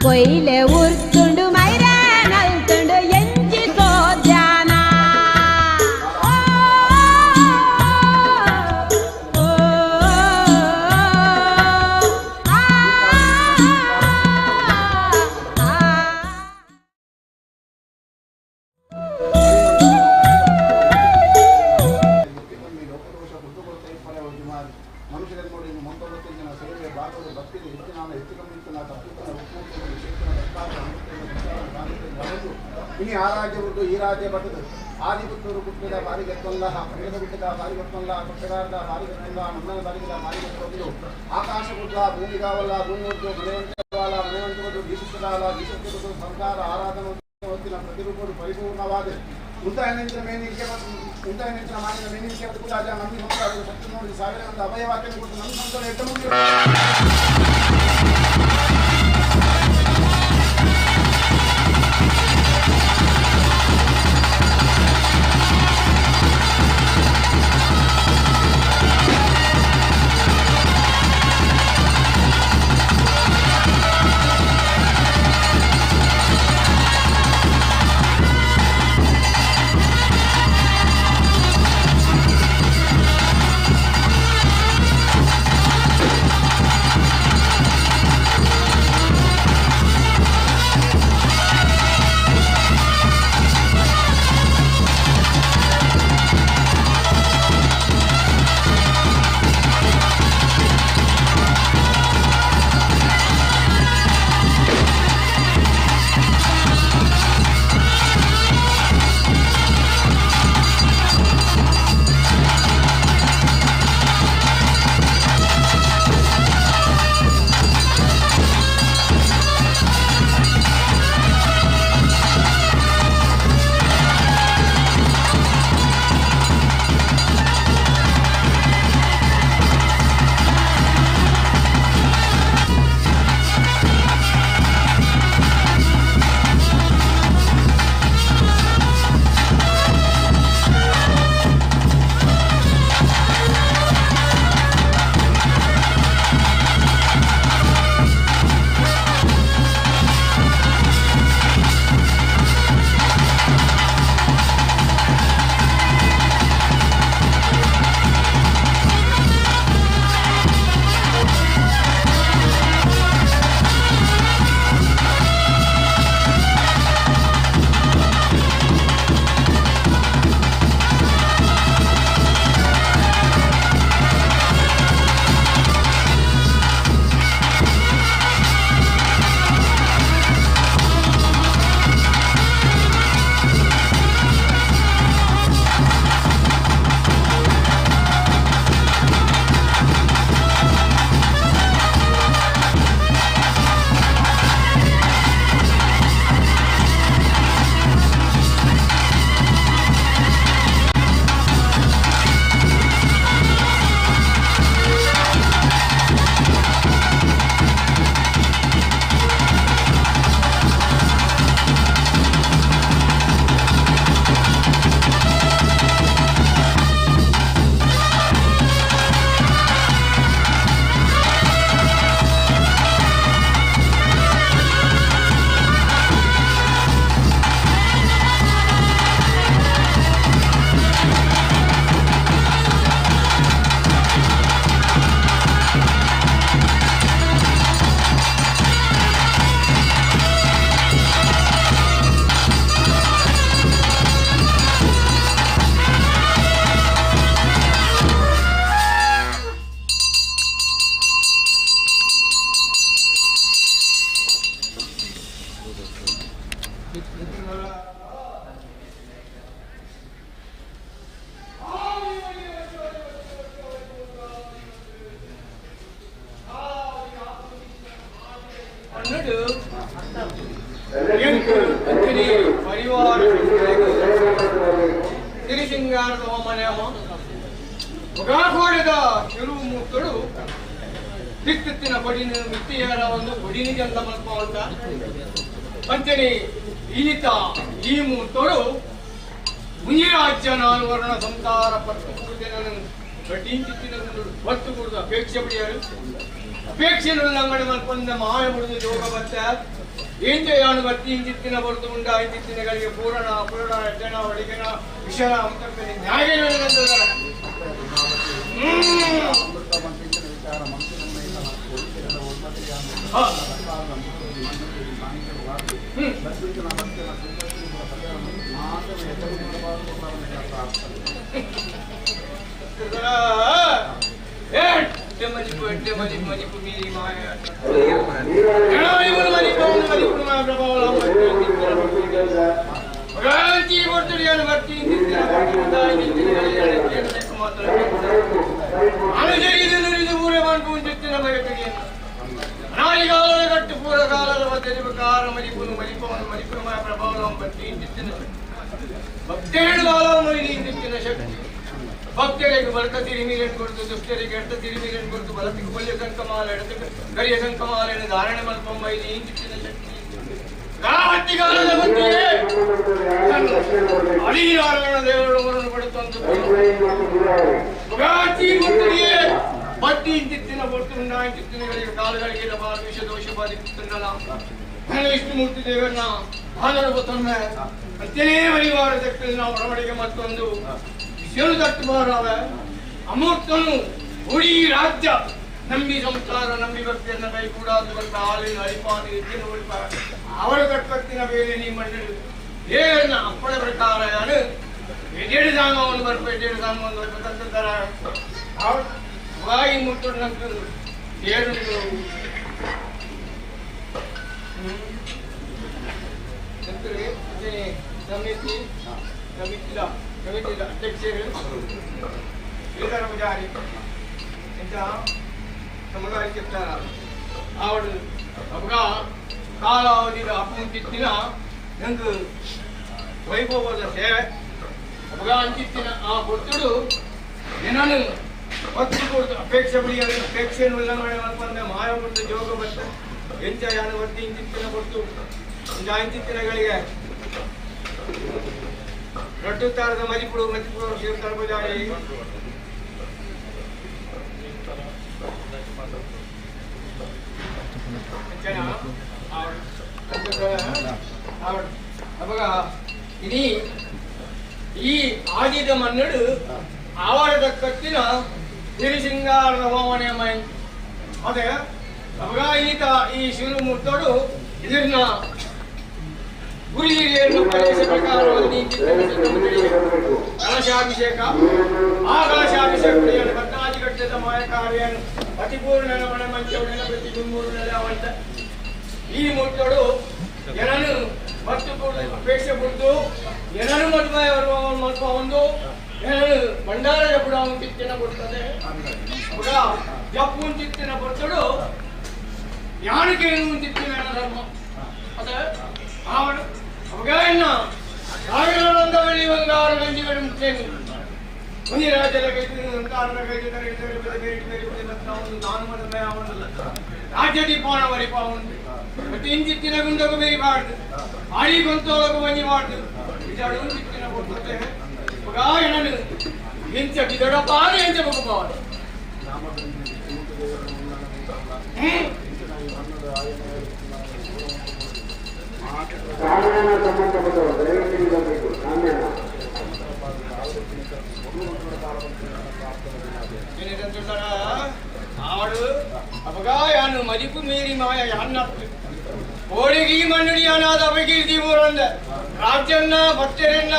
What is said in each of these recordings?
ಕೊಯ್ಲೆ ಉರ್ತುಂಡು ಮೈರಾನಲ್ತುಂಡು MG ಸೋದ್ಯಾನ ಇನಿ ಆ ರಾಜ್ಯ ಬಿಟ್ಟು ಈ ರಾಜ್ಯ ಬಟ್ಟದು ಆದಿಪುತ್ತೂರು ಪುಟ್ಟದ ಬಾರಿಗೆತ್ತಲ್ಲ ಪಂಡದ ಬಿಟ್ಟದ ಬಾರಿಗೆತ್ತಲ್ಲ ಪುಟ್ಟಗಾರದ ಬಾರಿಗೆತ್ತಲ್ಲ ಮನ್ನದ ಬಾರಿಗೆಲ್ಲ ಬಾರಿಗೆತ್ತೊಂದು ಆಕಾಶ ಬುದ್ಧ ಭೂಮಿಗಾವಲ್ಲ ಭೂಮಿ ಹೊತ್ತು ಮನೆವಂತವಲ್ಲ ಮನೆವಂತವದು ಗೀಸುತ್ತದಲ್ಲ ಗೀಸುತ್ತಿರುವುದು ಸಂಸಾರ ಆರಾಧನೆ ಹೊತ್ತಿನ ಪ್ರತಿರೂಪಗಳು ಪರಿಪೂರ್ಣವಾದ ಮುಂತಾಯಿನ ಮೇನಿಕೆ ಮುಂತಾಯಿನ ಮಾಡಿದ ಮೇನಿಕೆ ಕೂಡ ಅಜ ನಮ್ಮಿ ಹೋಗಿ ಸತ್ತು ನೋಡಿ ಸಾವಿರ ಒಂದು ಅಭಯವಾಕ್ಯ ಕೊಟ್ಟು ನಮ್ಮ ಸಂತೋಷ ಎಟ್ಟು ಮುಂದೆ ಪರಿವಾರ ತಿರುಸಿಂಗಾರದ ಮನೆಯಮ್ಮ ಮುಗಾಗೋಡಿದ ಕೆಲವು ಮುಕ್ಕಳು ತಿತ್ತಿನ ಬಡಿನ ಮಿತ್ತಿಯಾರ ಒಂದು ಬಡಿನಿಗೆ ಅಂತ ಮಲ್ಪ ಅಂತ ಪಂಚಣಿ ಈತ ಈ ಮೂರ್ತೋಡು ಮುನಿರಾಜ್ಯ ನಾಲ್ವರ್ಣ ಸಂಸಾರ ಪಟ್ಟು ಬಡ್ಡಿಂಚಿತ್ತಿನ ಒತ್ತು ಕುಡಿದು ಅಪೇಕ್ಷೆ ಬಿಡಿಯಾರು ಅಪೇಕ್ಷೆ ಅಂಗಡಿ ಮಲ್ಕೊಂಡ ಮಾಯ ಮುಡಿದು ಯೋಗ ಬತ್ತ ಏನ್ ചെയ്യാನು ಭಕ್ತಿ ಇಂಚಿತ್ತಿನ ಹೊರತು ಉಂಡ ಇಂಚಿತ್ತಿನಗಳಿಗೆ ಪೂರಣ ಪುರಣ ಎಟ್ಟಣ ಒಳಗಿನ ವಿಷಯ ಅಂತಕ್ಕಂಥ ನ್ಯಾಯ మలిపు మీరి మాయ కట్టు పూరకాల తెలివికార మలిపును మలిపవను మలిపురమాయ ప్రభావం బట్టి భక్తేడు కాలం ఇందిచ్చిన శక్తి ಭಕ್ತರಿಗೆ ಬಲಕ ತಿರಿಮೀರನ್ನು ಕೊಡ್ತು ದುಷ್ಟರಿಗೆ ಎಡ್ತ ತಿರಿಮೀರನ್ನು ಕೊಡ್ತು ಬಲತಿಗೆ ಕೊಲ್ಯ ಸಂಕಮಾಲ ಎಡತಕ್ಕೆ ಗರಿಯ ಸಂಕಮಾಲೆಯನ್ನು ಧಾರಣೆ ಮಲ್ಪಮ್ಮ ಇದು ಇಂಚಿನ ಶಕ್ತಿ ಗಾವತ್ತಿಗಾಲದ ಬುದ್ಧಿಯೇ ಅಡಿನಾರಾಯಣ ದೇವರನ್ನು ಪಡುತ್ತಂತ ಗಾತಿ ಬುದ್ಧಿಯೇ ಬಟ್ಟಿ ಇಂಚಿತ್ತಿನ ಕೊಡ್ತು ನಾ ಇಂಚಿತ್ತಿನಗಳಿಗೆ ಕಾಲಗಳಿಗೆ ಬಾಲ ವಿಷ ದೋಷ ಬಾಧಿಸುತ್ತಲ್ಲ ವಿಷ್ಣುಮೂರ್ತಿ ದೇವರನ್ನ ಆನಂದ ತೊಂದರೆ ಅಂತೇನೇ ಪರಿವಾರ ಶಕ್ತಿ ನಾವು ಒಳಗಡೆಗೆ ಮತ್ತೊಂದು ಶೇರು ತಟ್ಟುಮಾರವ ಅಮೂರ್ತನು ಉಡೀ ರಾಜ್ಯ ನಂಬಿ ಸಂಸಾರ ನಂಬಿ ಭಕ್ತಿಯನ್ನ ಕೈ ಕೂಡ ಹಾಲಿನ ಅಳಿಪಾದ ಎತ್ತಿನ ಉಳಿಪ ಅವರ ಕಟ್ಕತ್ತಿನ ಬೇರೆ ನೀ ಮಂಡಳಿ ಏನ ಅಪ್ಪಳ ಪ್ರಕಾರ ಎಡೆಡು ಸಾಂಗವನ್ನು ಬರ್ಪು ಸಾಂಗವನ್ನು ಬರ್ಬೇಕಂತಾರ ಬಾಯಿ ಮುಟ್ಟು ನಂಗೆ ಏಳು ಸಮಿತಿ ಸಮಿತಿಲ ಕಮಿಟಿದ ಅಧ್ಯಕ್ಷರು శ్రీధర పూజారి ఇంకా సమగారి చెప్తారు ఆవిడ ఒకగా కాలావధిలో అప్పుంటిచ్చిన నాకు వైభవದ ಸೇವೆ ఒకగా ಅಂತಿತ್ತಿನ ಆ ಭಕ್ತುಡು ಏನನು ಭಕ್ತಿ ಕೊಡ್ತು ಅಪೇಕ್ಷೆ ಬಿಡಿಯಾದ ಅಪೇಕ್ಷೆಯನ್ನು ಉಲ್ಲಂಘನೆ ಮಾಡ್ಕೊಂಡೆ ಮಾಯ ಕೊಡ್ತು ಜೋಗ ಬಂತು ಎಂಚ ಯಾನು ವರ್ತಿ ಇಂತಿತ್ತಿನ ಕೊಡ್ತು ಇಂತಿತ್ತಿನಗಳಿಗೆ ರಟ್ಟುತ್ತಾರದ ಮರಿಪುಡು ಮರಿಪುಡು ಶ್ರೀಧರ ಪೂಜಾರಿ ಇനി ಈ ಆದಿದ ಮನ್ನಡು ಆವರದ ಕತ್ತಿನ ತಿರುಸಿಂಗಾರದ ಹೋಮನೆ ಮೈ ಅದೇ ಅವಾಗ ಈತ ಈ ಶಿವಮೂರ್ತೋಡು ಇದನ್ನ ಗುರು ಹಿರಿಯರನ್ನು ಪ್ರದೇಶ ಪ್ರಕಾರವಾಗಿ ಕಲಶಾಭಿಷೇಕ ಆ ಕಲಶಾಭಿಷೇಕ ಭಕ್ತಾದಿಘಟ್ಟದ ಮಾಯ ಕಾರ್ಯವನ್ನು ಅತಿಪೂರ್ಣ ಮನೆ ಮಂಚವನ್ನ ಪ್ರತಿಬಿಂಬೂರು ನೆಲೆವಂತ ಈ ಮುಟ್ಟೋಡು ಏನನ್ನು ಭಕ್ತ ಅಪೇಕ್ಷೆ ಕೊಡ್ತು ಏನನ್ನು ಮದುವೆ ಮದುವೆ ಒಂದು ಏನನ್ನು ಭಂಡಾರ ಜಪುಡ ಚಿತ್ತಿನ ಕೊಡ್ತದೆ ಜಪ್ಪು ಚಿತ್ತಿನ ಕೊಡ್ತಡು ಯಾನಕ್ಕೆ ಚಿತ್ತಿನ ಧರ್ಮ ಅದೇ ಅವನು ಅವಗಾಯನ್ನ ಸಾಗರನಂದ ಬೆಳಿ ಬಂಗಾರ ಗಂಜಿಗಳು ಮುಟ್ಟೇನು ಮುನಿ ರಾಜರ ಕೈದು ಸಂತಾನದ ಕೈದು ನಾನು ಮದುವೆ ಅವನಲ್ಲ ರಾಜ್ಯ ದೀಪಾವಣ ಮರಿಪ ಅವನು ಮತ್ತೆ ಇಂಚಿತ್ತಿನ ಗುಂಡಗು ಬೇರಿಬಾರ್ದು ಆಡಿ ಗೊಂತೋಳಗು ಮನಿಬಾರ್ದು ಇದಳು ಚಿತ್ತಿನ ಕೊಡ್ತದೆ ಅವಗಾಯನನು ಎಂಚ ಬಿದಡಪ್ಪ ಎಂಚ ಬಗ್ಗಪ್ಪ ఆడు అపగాయాను మదిపు మీరి మాయ అన్నట్టు కోడిగి మన్నుడి అనాథ అపకీర్తి ఊరంద ರಾಜ್ಯನ್ನ ಭಕ್ತರನ್ನ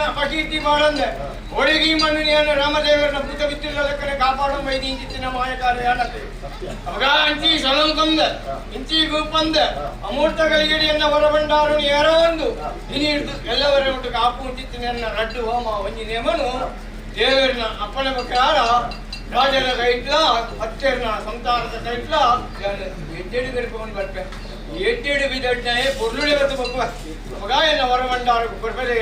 ಅಪಕೀರ್ತಿ ಮಾಡಂದ ಕೋಡಿಗಿ ಮಣ್ಣುನಿಯನ್ನು ರಾಮದೇವರನ್ನ ಭೂತ ಬಿತ್ತಿಲ್ಲದಕ್ಕನೆ ಕಾಪಾಡು ವೈದಿ ಇಂಚಿತ್ತಿನ ಮಾಯ ಕಾರ್ಯ ಅನ್ನತ್ತೆ ಅವಾಗ ಅಂಚಿ ಸಲಂಕೊಂದ ಇಂಚಿ ಗುಪ್ಪಂದ ಅಮೂರ್ತ ಕಲಿಗಡಿಯನ್ನ ಹೊರಬಂಡಾರು ಯಾರೋ ಒಂದು ಇನಿಡ್ದು ಎಲ್ಲವರ ಒಟ್ಟು ಕಾಪು ಇಂಚಿತ್ತಿನ ರಡ್ಡು ಹೋಮ ಒಂಜಿ ನೇಮನು ದೇವರನ್ನ ಅಪ್ಪನ ಪ್ರಕಾರ ರಾಜನ ಕೈಟ್ಲ ಹತ್ತೆರನ ಸಂತಾನದ ಕೈಟ್ಲ ಎಡ್ಡೆಡು ಕರ್ಕೊಂಡು ಬರ್ಪೆ ಎಡ್ಡೆಡು ಬಿದಡ್ನಾಯೇ பொருளுடைய வந்து பக்குவ மகா என்ன வரவண்டாரு பர்பதே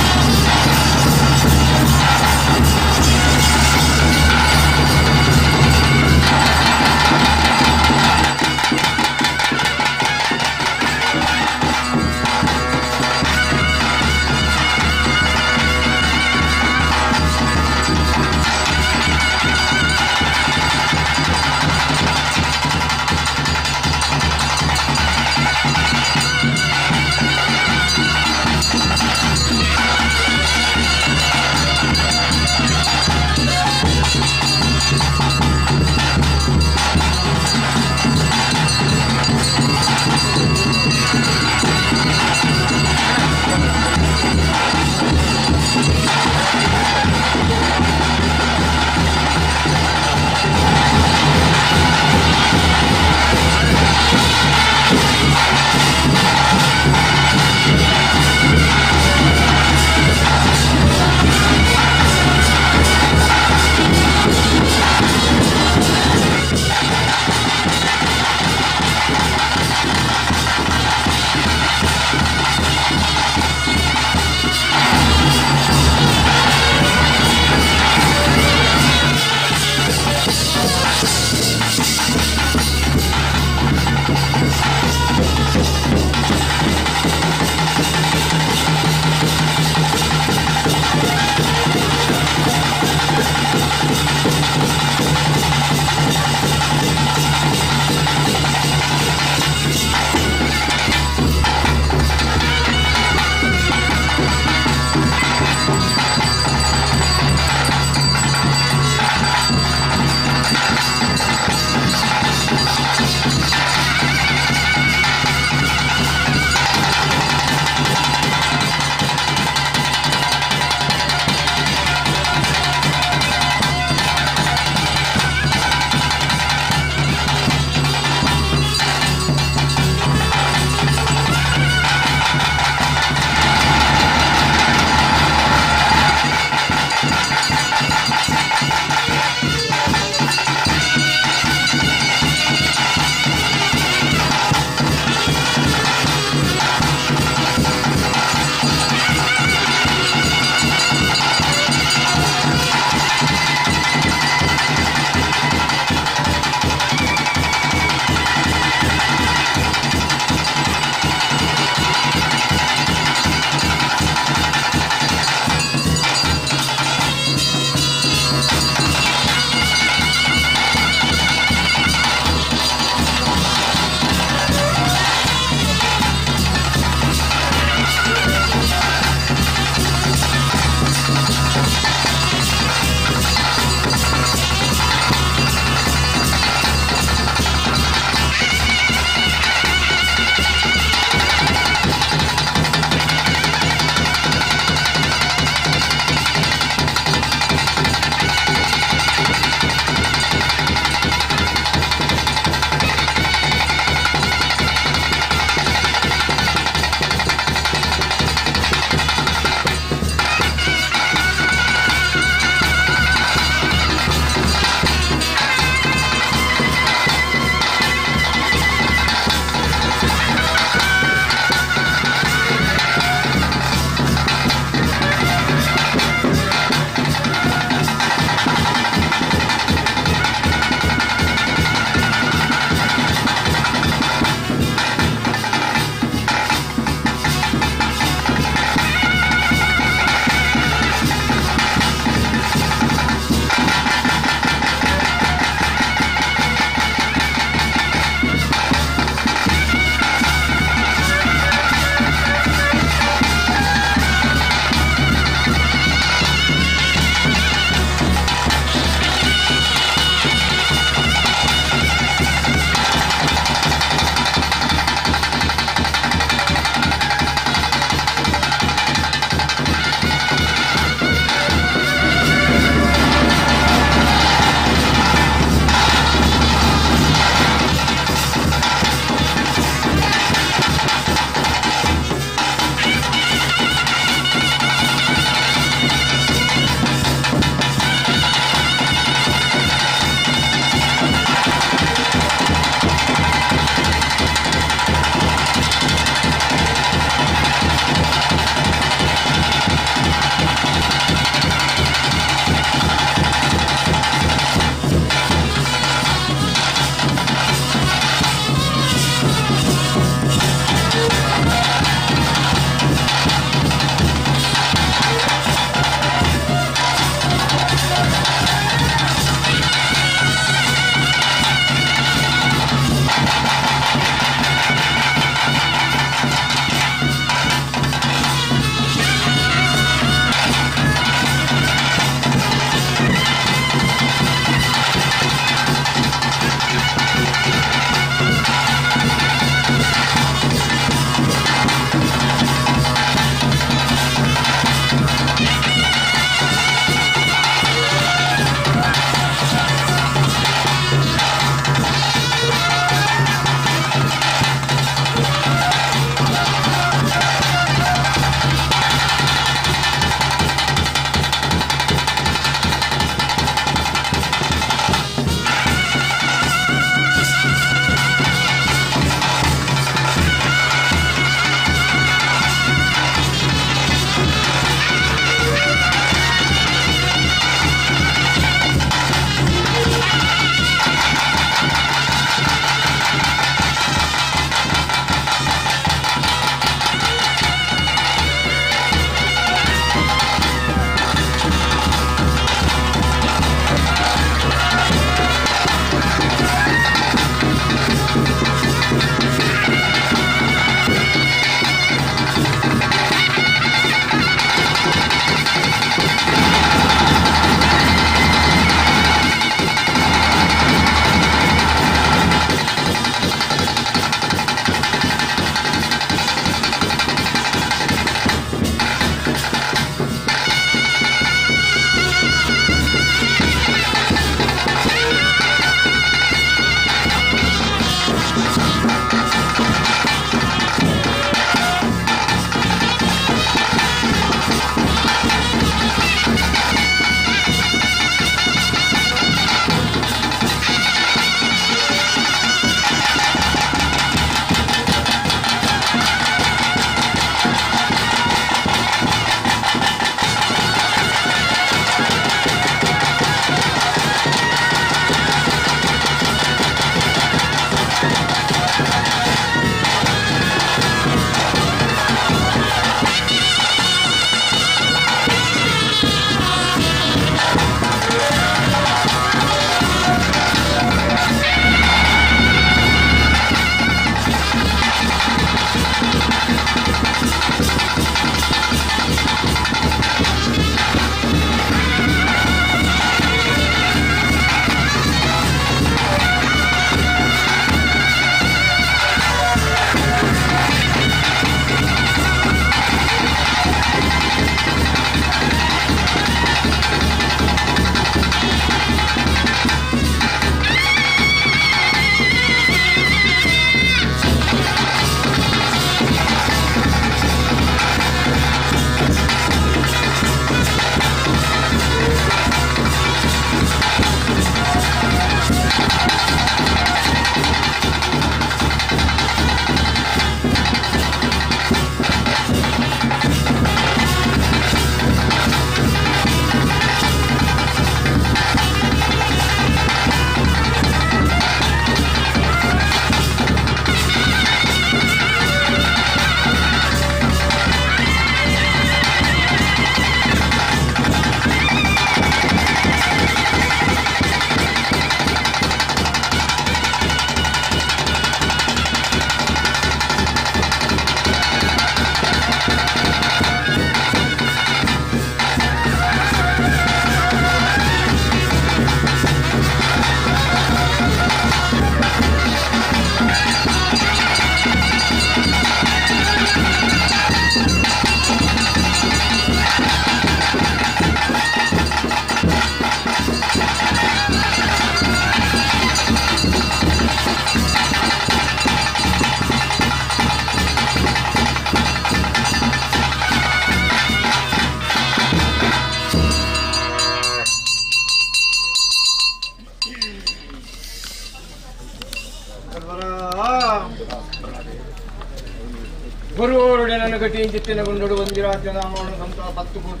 ಗುರುವರುಡೆ ನನ್ನ ಗಟಿ ಚಿತ್ತಿನ ಗುಂಡು ಒಂದಿರಾಜ್ಯ ನಾಮವನ್ನು ಸಂತ 10 ಕೂಟ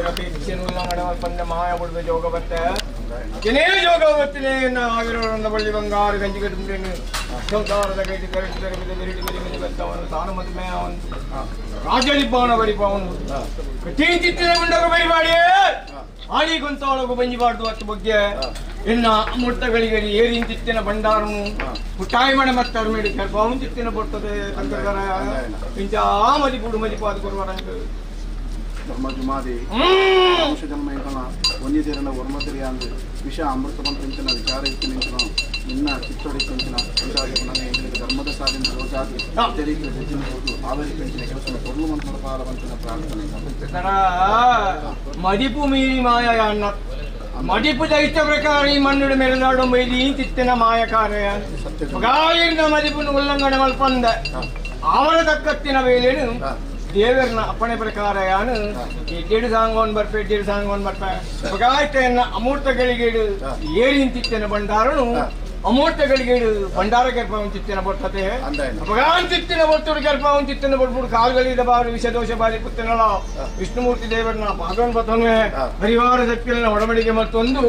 ಅಪೇಕ್ಷೆಯನ್ನು ಉಲ್ಲಂಘನೆ ಪಂದ್ಯ ಮಾಯ ಬಿಡುವ ಜೋಗ ಬತ್ತೆ ಏನೇ ಜೋಗ ಬತ್ತಿನೇ ಆಗಿರೋದ್ರಿಂದ ಬಳ್ಳಿ ಬಂಗಾರ ಗಂಜಿ ಕಟ್ಟಿದ್ದೇನೆ ಸಂಸಾರದ ಗೈಟಿ ಕರೆಕ್ಟ್ ಬೆರಿಟಿ ಬರ್ತವನು ತಾನು ಮದುವೆ ಅವನು ರಾಜಲಿಪ್ಪವನ ಬರಿಪವನು ಗಟಿ ಚಿತ್ತಿನ ಗುಂಡರು ಬರಿಬಾಡಿ ಆಳಿ ಗೊಂತಾಳಗು ಬಂಜಿಬಾರ್ದು ಅಷ್ಟು ಬಗ್ಗೆ ಇನ್ನ ಮುಟ್ಟಗಳಿಗೆ ಏರಿಂತಿತ್ತಿನ ಭಂಡಾರನು ಪುಟ್ಟಾಯಿ ಮನೆ ಮತ್ತೆ ಮೇಡಿ ಗರ್ಭವನ್ ಚಿತ್ತಿನ ಬರ್ತದೆ ತಂತ್ರಗಾರ ಇಂಚ ಮದಿಪುಡು ಮದಿಪಾದ ಕೊಡುವಾರಂಗ ಧರ್ಮಜುಮಾದಿ ಅಂಶ ಜನ್ಮ ಇಂಕನ ಒಂದಿದೇರನ ವರ್ಮತಿರಿ ಅಂದು ವಿಷ ಅಮೃತವನ್ನು ತಿಂಚಿನ ವಿಚಾರ ಇತ್ತು ನಿಂತನು ನಿನ್ನ ಚಿತ್ತೋಡಿ ತಿಂಚಿನ ವಿಚಾರ ನನಗೆ ಧರ್ಮದ ಸಾಲಿನ ರೋಜಾದಿ ತೆರಿಗೆ ಹೋದು ಆವರಿ ಪೆಂಚಿನ ಕೆಲಸ ಕೊಡಲು ಮಂತ್ರ ಪಾಲವಂತನ ಪ್ರಾರ್ಥನೆ ಮದಿಪು ಮೀರಿ ಮಾಯ ಅನ್ನ ಮಡಿಪು ದೈತ್ಯ ಪ್ರಕಾರ ಈ ಮಣ್ಣುಡ ಮೇಲೆನಾಡು ಮೈಲಿ ತಿತ್ತಿನ ಮಾಯ ಕಾರ್ಯ ಗಾಯನ ಮದಿಪುನ ಉಲ್ಲಂಘನೆ ಮಲ್ಪಂದ ಅವರ ತಕ್ಕತ್ತಿನ ವೇಳೆನು ದೇವರನ ಅಪ್ಪಣೆ ಪ್ರಕಾರ ಯಾನು ಎಡ್ಡೆಡು ಸಾಂಗೋನ್ ಬರ್ಪೆ ಎಡ್ಡೆಡು ಸಾಂಗೋನ್ ಬರ್ಪೆ ಪಗಾಯ್ತೆಯನ್ನ ಅಮೂರ್ತಗಳಿಗೆ ಏರಿಂತಿತ್ತಿನ ಭಂಡಾರನು ಅಮೂರ್ತಗಳಿಗೆ ಭಂಡಾರ ಕೆಲ್ಪವನ್ ಚಿತ್ತಿನ ಬರ್ತದೆ ಪಗಾನ್ ಚಿತ್ತಿನ ಬರ್ತುಡು ಕೆಲ್ಪವನ್ ಚಿತ್ತಿನ ಬಡ್ಬಿಡು ಕಾಲುಗಳಿದ ಬಾರು ವಿಷದೋಷ ಬಾರಿ ಪುತ್ತನಲ್ಲ ವಿಷ್ಣುಮೂರ್ತಿ ದೇವರನ್ನ ಭಾಗವನ್ ಬತ್ತನ್ವೆ ಪರಿವಾರ ಶಕ್ತಿಯನ್ನ ಒಡಂಬಡಿಕೆ ಮತ್ತೊಂದು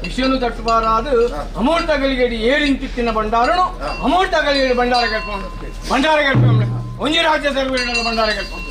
ವಿಷಯನು ತಟ್ಟುಬಾರಾದು ಅಮೂರ್ತಗಳಿಗೆ ಏರಿಂತಿತ್ತಿನ ಭಂಡಾರನು ಅಮೂರ್ತಗಳಿಗೆ ಭಂಡಾರ ಕೆಲ್ಪವನ್ ಒಂಜಿ ರಾಜ್ಯ ಸರ್ವೇಣ ಭಂಡಾರ ಕೆಲ್ಪವನ್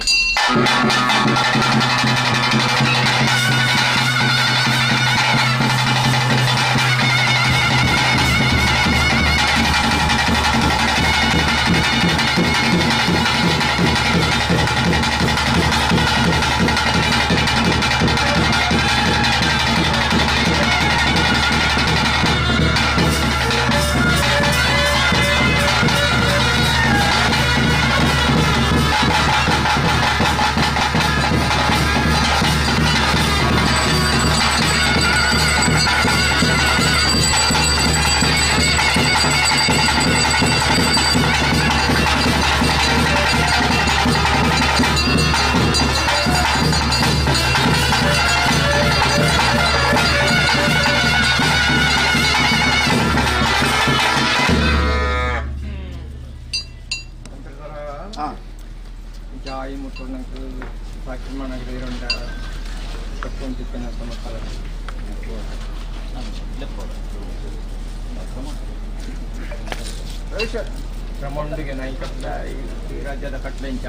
ಜಾಯಿ ಮುಟ್ಟು ನಂಗೆ ಪಾಕಿನ ಮನೆಗೆ ಇರೋಂಡ ಕಟ್ಕೊಂತಿದ್ದೇನೆ ಸಮಸ್ಯೆ ಕ್ರಮೊಂದಿಗೆ ನೈ ಕಟ್ಟ ಈ ರಾಜ್ಯದ ಕಟ್ಲೆಂಚ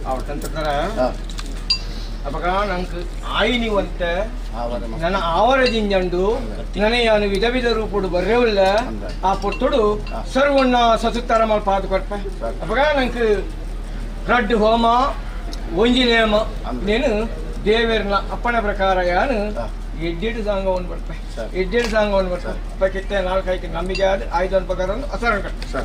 ಅವ್ರ ತಂತ್ರ ಅಪಗ ನಂಗೆ ಆಯ್ನಿವಂತ ನನ್ನ ಆವರದಿಂಜಂಡು ನನಯಾನು ವಿಧ ವಿಧ ರೂಪುಡು ಬರ್ರೆವುಲ್ಲ ಆ ಪುಟ್ಟುಡು ಸರ್ವಣ್ಣ ಸಸುತ್ತರ ಮಾಡಿ ಪಾದು ಕೊಟ್ಟ ಅಪಗ ನಂಗೆ ರಡ್ಡು ಹೋಮ ಒಂಜಿನೇಮ నేను ದೇವರನ ಅಪ್ಪಣೆ ಪ್ರಕಾರ ಯಾನು ಎಡ್ಡೆಡು ಸಾಂಗವನ್ನು ಬರ್ತೆ ಎಡ್ಡೆಡು ಸಾಂಗವನ್ನು ಬರ್ತೆ ಪಕ್ಕಿತ್ತೆ 4-5 ನಂಬಿಕೆ ಆದ 5 ಪ್ರಕಾರ ಅಸರ ಕಟ್ಟ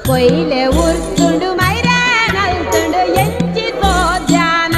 ಕೊಯ್ಲೆ ಉರ್ತುಂಡು ಮೈರಾನಲ್ತುಂಡು ಎಂಚಿತೋ ಧ್ಯಾನ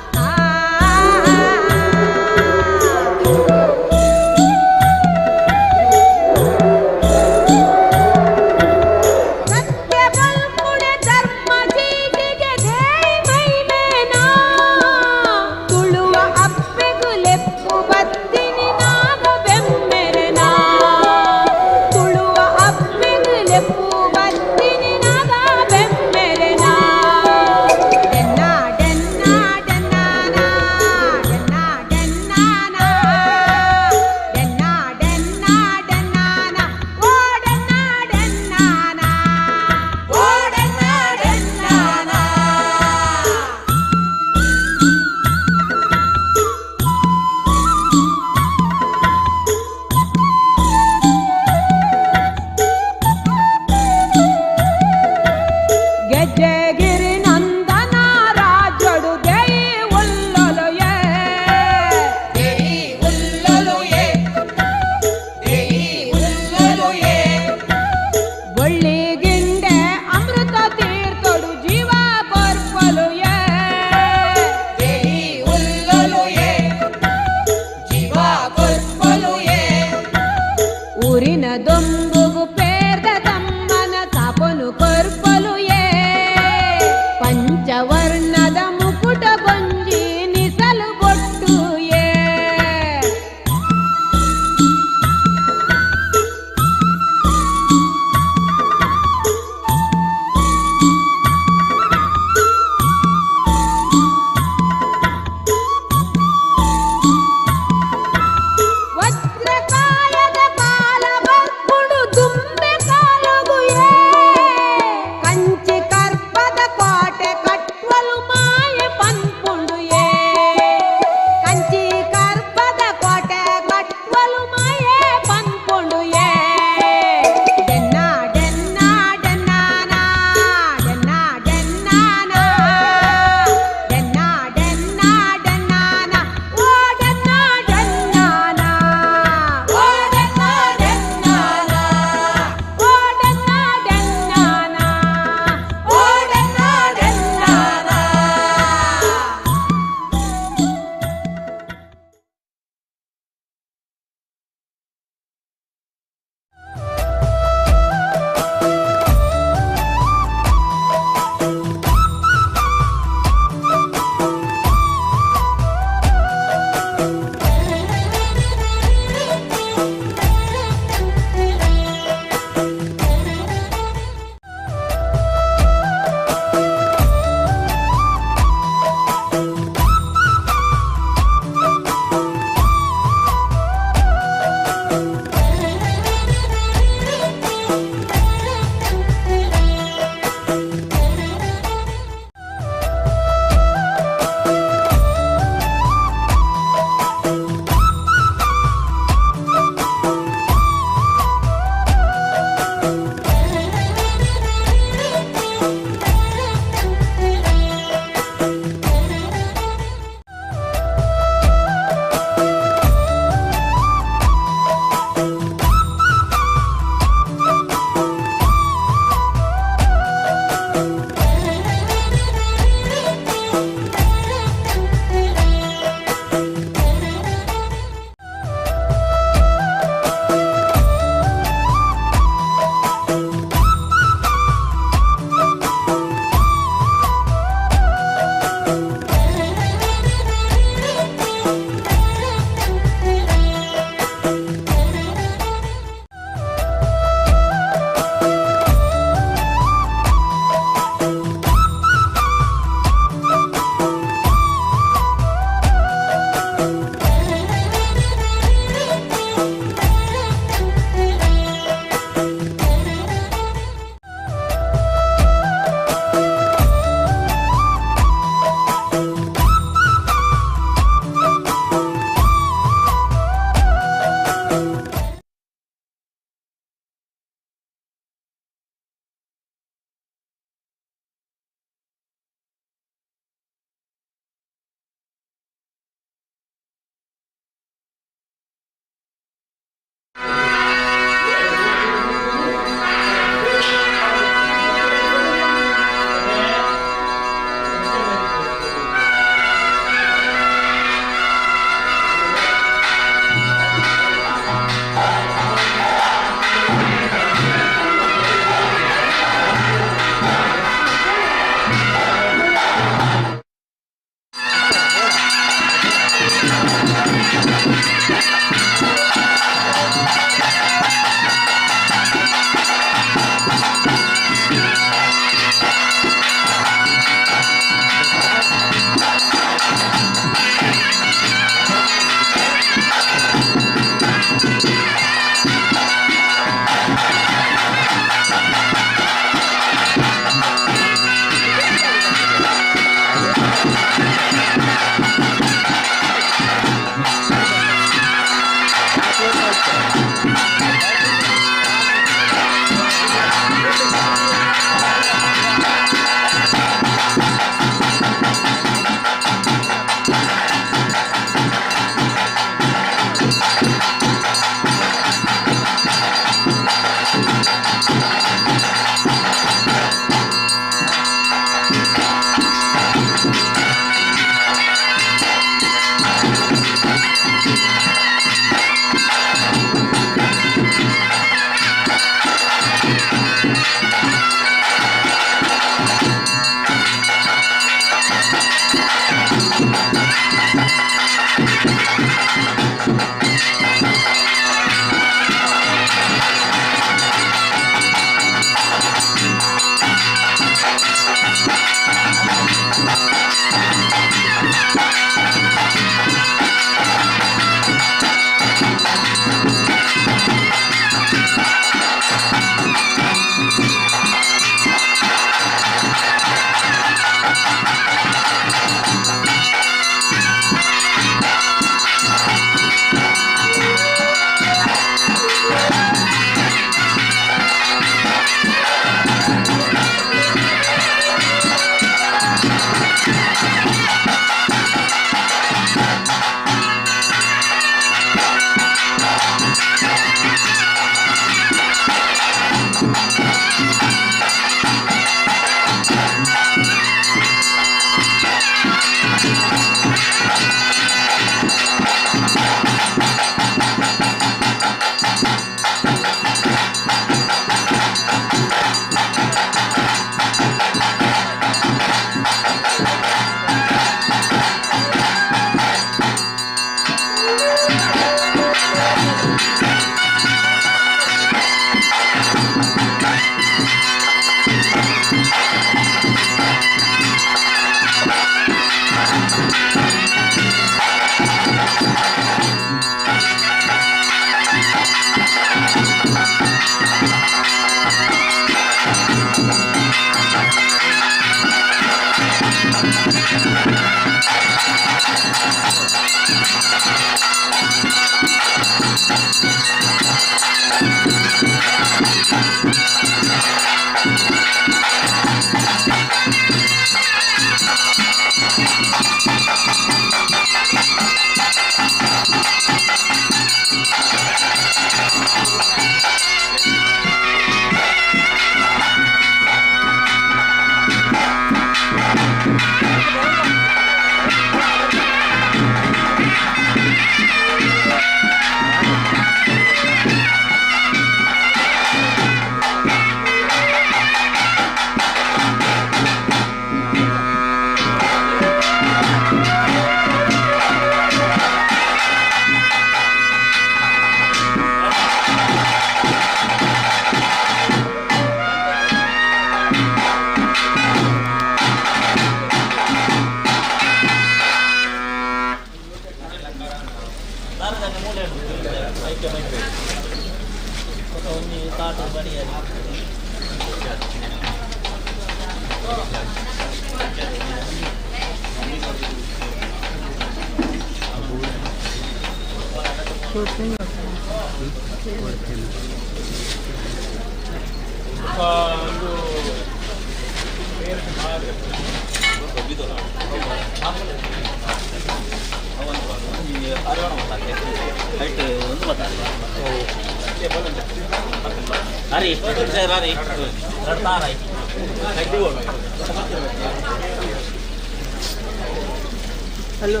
ಹಲೋ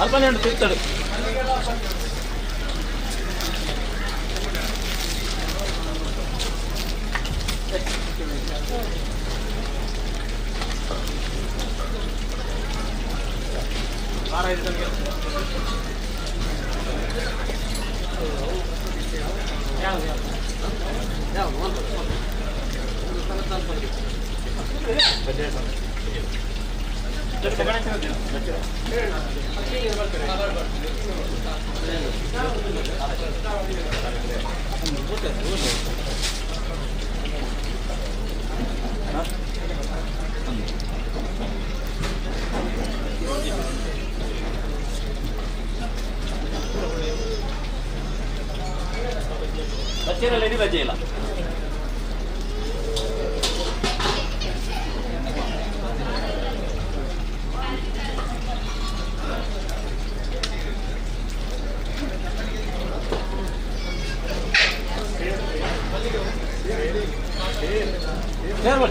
ಅಲ್ಪನೇ ಉಂಟು ಸಿಗ್ತದೆ. ಬಚ್ಚೇರಲ್ಲಿ ರಜೆ ಇಲ್ಲ.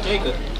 ठीक है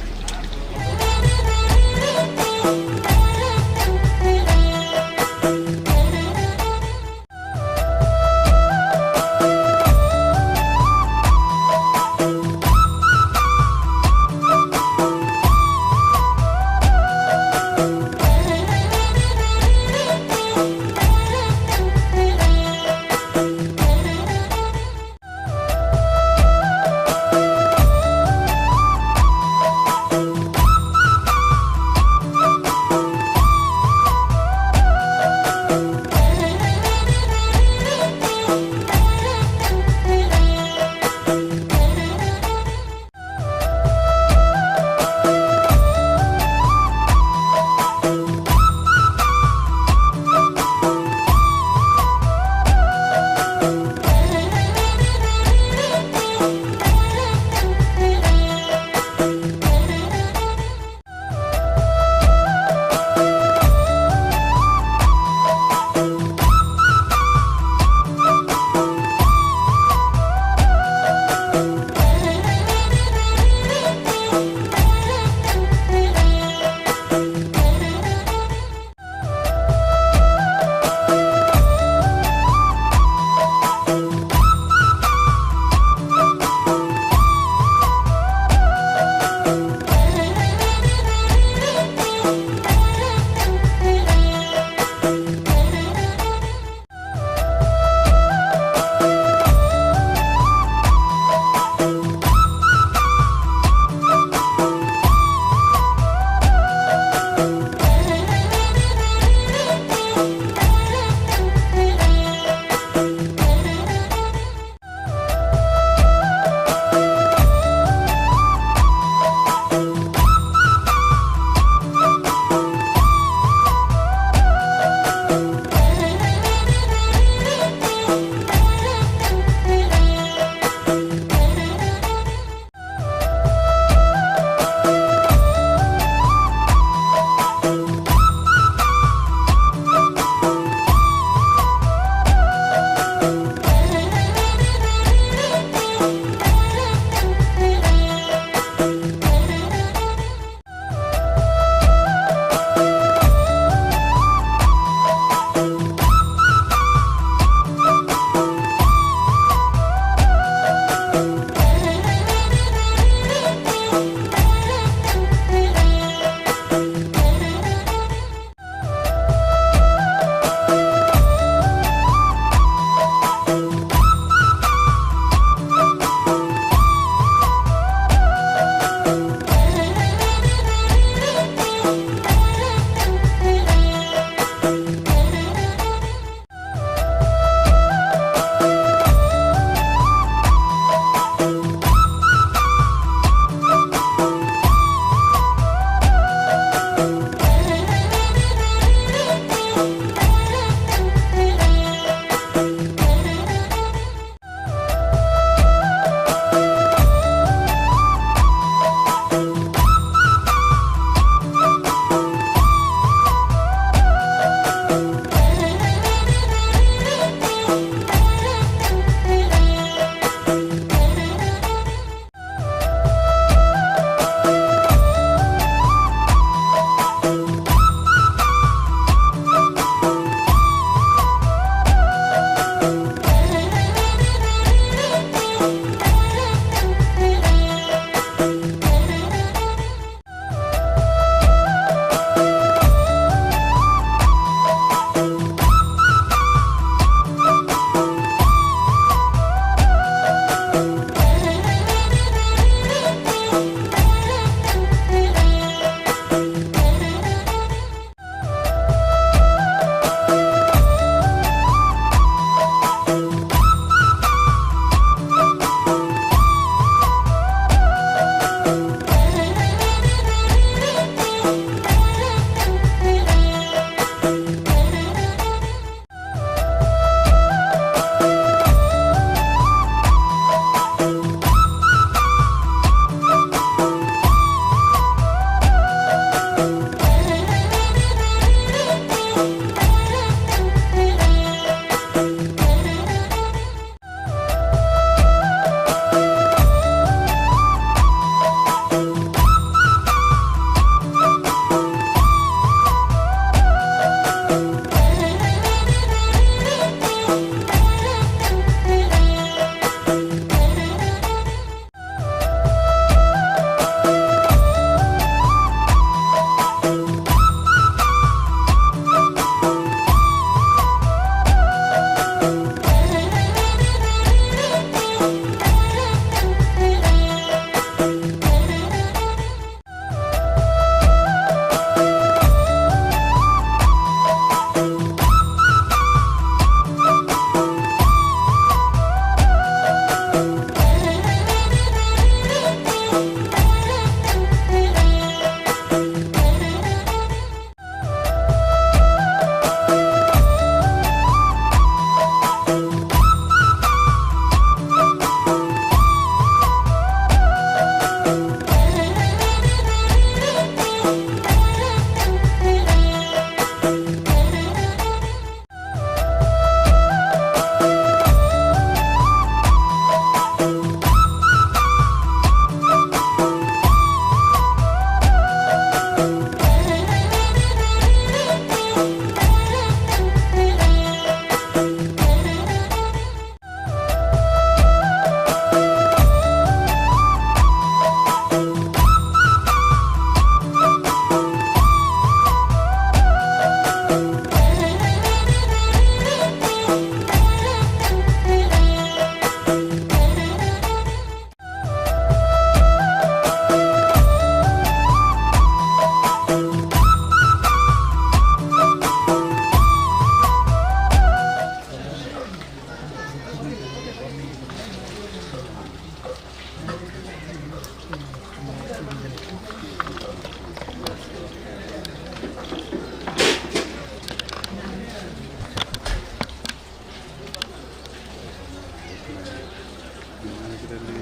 ಇದರಲ್ಲಿ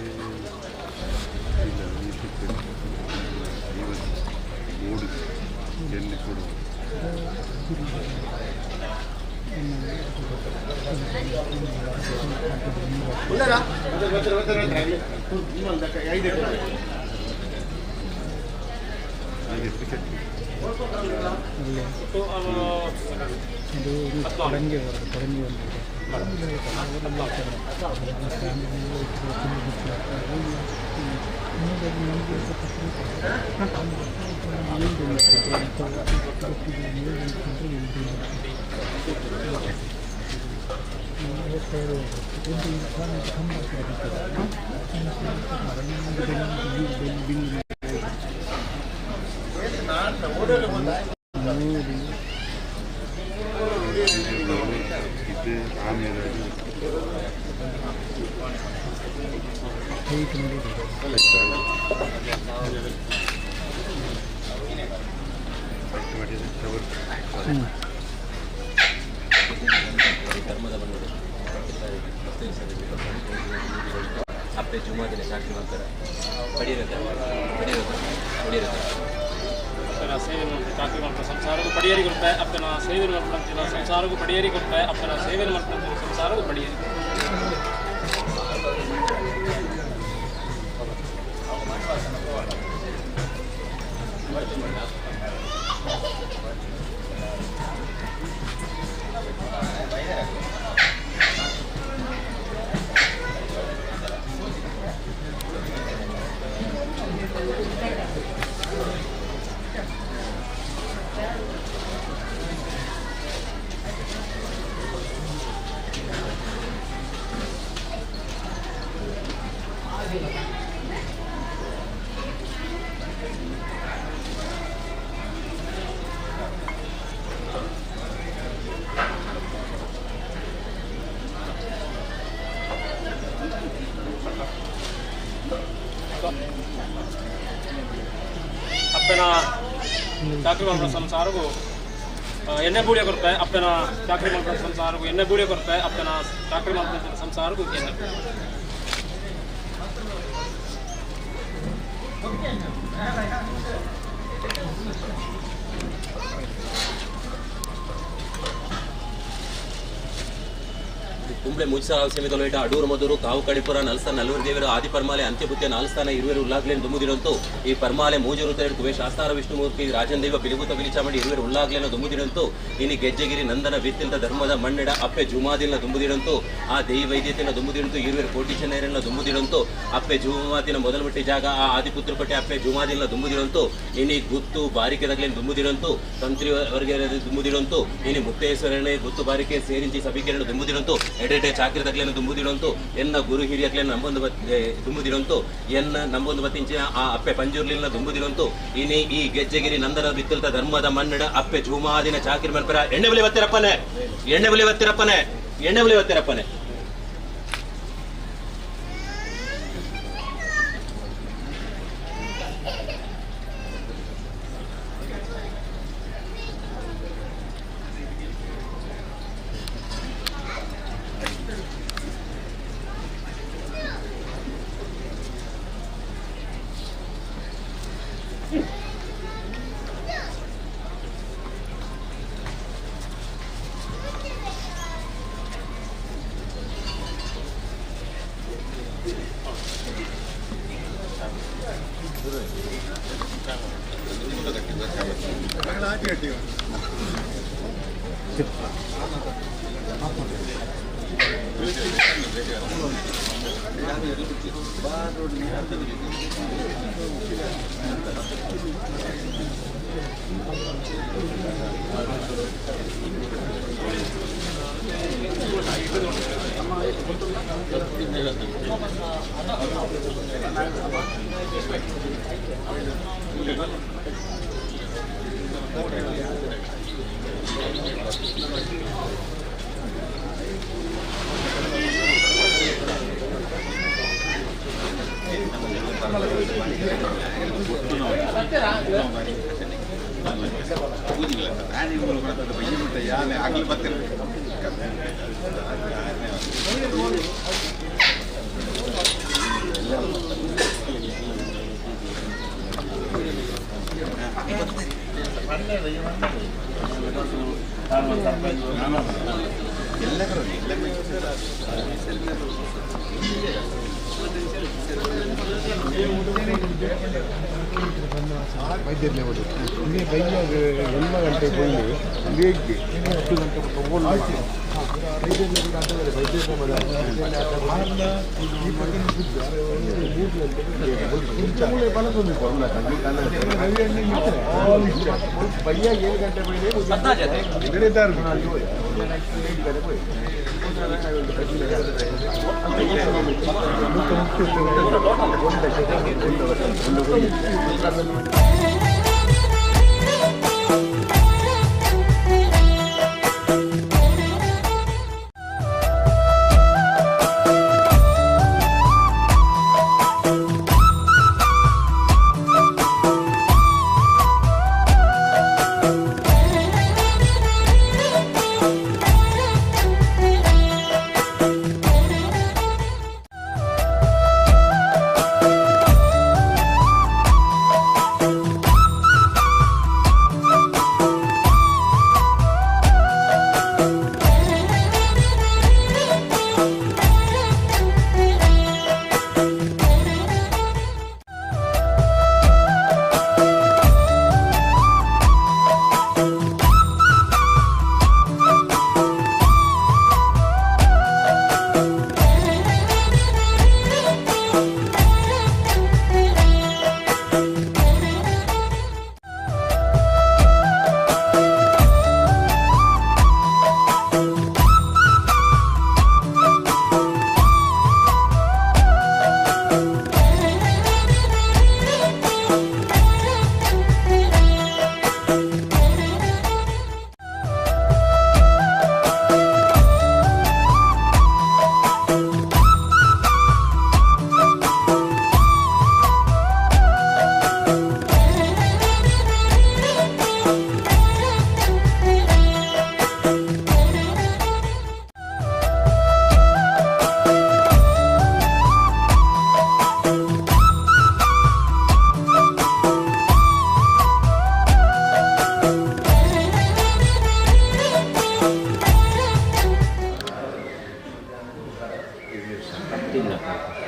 ಇಲ್ಲ ಮೂಡು ಎಣ್ಣೆ ಕೊಡುವ ಹಾಗೆ ಟಿಕೆಟ್ ಕೊಡಂಗಿ ಒಂದು ಇದು ಆಮೇಲೆ ಧರ್ಮದ ಬಂಧುಗಳು ಅಪ್ಪೆ ಜುಮ್ಮಾ ದಿನ ಸಾಕ್ಷಿ ಮಾಡ್ತಾರೆ ಪಡೆಯಿರುತ್ತೆ अपना सेवन चाकरी संसार को पढ़ियरी करता है अपना सेवन संसार को पढ़ियरी करता है अपना सेवन संसार को पढ़ियरी अपना चाकरी वाला संसार को एने बूढ़े करता है अपना चाकरी वाला संसार को एने बूढ़े करता है अपना चाकरी वाला संसार को एने ಕುಂಬ್ಳೆ ಮುಜ್ಸಾರ ಸೀಮಿತೊಲೈಟ ಅಡೂರು ಮಧುರು ಕಾವು ಕಡಿಪುರ ನಲ್ಸ ನಲ್ಲೂರು ದೇವರು ಆದಿ ಪರ್ಮಾಲೆ ಅಂತ್ಯಪುತ್ಯ ನಾಲ್ಸ್ಥಾನ ಇರುವೆರು ಉಲ್ಲಾಗ್ಲೇನು ದುಮ್ಮುದಿರಂತು ಈ ಪರ್ಮಾಲೆ ಮೂಜರುತ್ತ ಕುವೆ ಶಾಸ್ತಾರ ವಿಷ್ಣುಮೂರ್ತಿ ರಾಜಂದೇವ ಪಿಲಿಗುತ ಪಿಲಿಚಾಮಡಿ ಇರುವೆರು ಉಲ್ಲಾಗ್ಲೇನ ದುಮ್ಮುದಿರಂತು ಇನಿ ಗೆಜ್ಜೆಗಿರಿ ನಂದನ ಬಿತ್ತಿಂತ ಧರ್ಮದ ಮಣ್ಣೆಡ ಅಪ್ಪೆ ಜುಮಾದಿನ ದುಮ್ಮುದಿರಂತು ಆ ದೇವಿ ವೈದ್ಯತಿನ ದುಮ್ಮುದಿರಂತು ಇರುವೆರು ಕೋಟಿ ಚೆನ್ನೈರನ್ನ ದುಮ್ಮುದಿರಂತು ಅಪ್ಪೆ ಜುಮಾತಿನ ಮೊದಲ ಬಿಟ್ಟಿ ಜಾಗ ಆ ಆದಿಪುತ್ರ ಪಟ್ಟೆ ಅಪ್ಪೆ ಜುಮಾದಿನ ದುಮ್ಮುದಿರಂತು ಇನಿ ಗುತ್ತು ಬಾರಿಕೆದಾಗ್ಲೇನು ದುಮ್ಮುದಿರಂತು ತಂತ್ರಿ ವರ್ಗ ದುಮ್ಮುದಿರಂತು ಇನಿ ಮುತ್ತೇಶ್ವರನೇ ಗುತ್ತು ಬಾರಿಕೆ ಸೇರಿಂಚಿ ಸಭಿಕೆರಣ ದುಮ್ಮುದಿರಂತು ಎಡೆ ಚಾಕಿರದಾಗ್ಲೇನು ದುಮ್ಮುದಿರಂತು ಎನ್ನ ಗುರು ಹಿರಿಯಕ್ಲೇನು ನಂಬೊಂದು ದುಮ್ಮುದಿರಂತು ಎನ್ನ ನಂಬೊಂದು ಬತ್ತಿಂಚಿ ಆ ಅಪ್ಪೆ ಪಂಜೂರ್ಲಿನ ದುಮ್ಮುದಿರಂತು ಇನಿ ಈ ಗೆಜ್ಜೆಗಿರಿ ನಂದನ ಬಿತ್ತಲ್ತ ಧರ್ಮದ ಮನ್ನಡ ಅಪ್ಪೆ ಜೂಮಾದಿನ ಚಾಕಿರ ಮನ್ಪರ ಎಣ್ಣೆ ಬಲಿ ಬತ್ತಿರಪ್ಪನೆ ಎಣ್ಣೆ ಬಲಿ ಬತ್ತಿರಪ್ಪನೆ ಎಣ್ಣೆ ಬಲಿ ಬತ್ತಿರಪ್ಪನೆ ಆಗಲಿ ಬರ್ತಿಲ್ಲ ವೈದ್ಯರನ್ನೇ ಹೋಗಿ ಇಲ್ಲಿ ಬೈಯಾಗ ಎಲ್ಲ ಗಂಟೆ ಬಂದು ಲೇಟ್ಗೆ 10 ಗಂಟೆ ತಗೊಂಡು ಬೈಯಾಗ 7 ಗಂಟೆ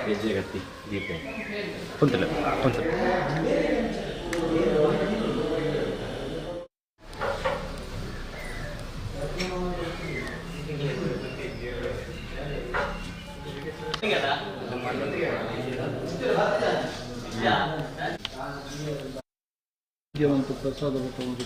ಹೆಜ್ಜೆಗತ್ತಿ ದೀಪ ಕುಂತಲ್ಲ ಪ್ರಸಾದ ತಗೊಂಡು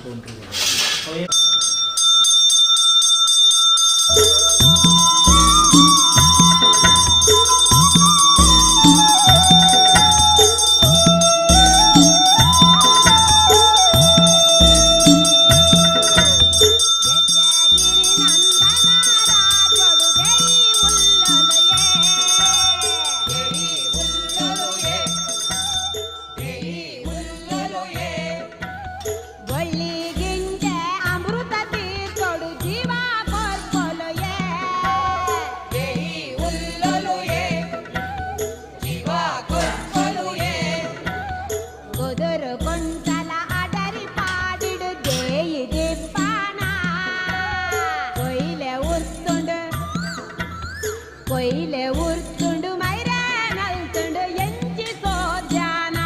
ಕೊಯ್ಲೆ ಉರ್ತುಂಡು ಮೈರೆ ನಲ್ತುಂಡು ಎಂಚಿ ಸೋದ್ಯಾನ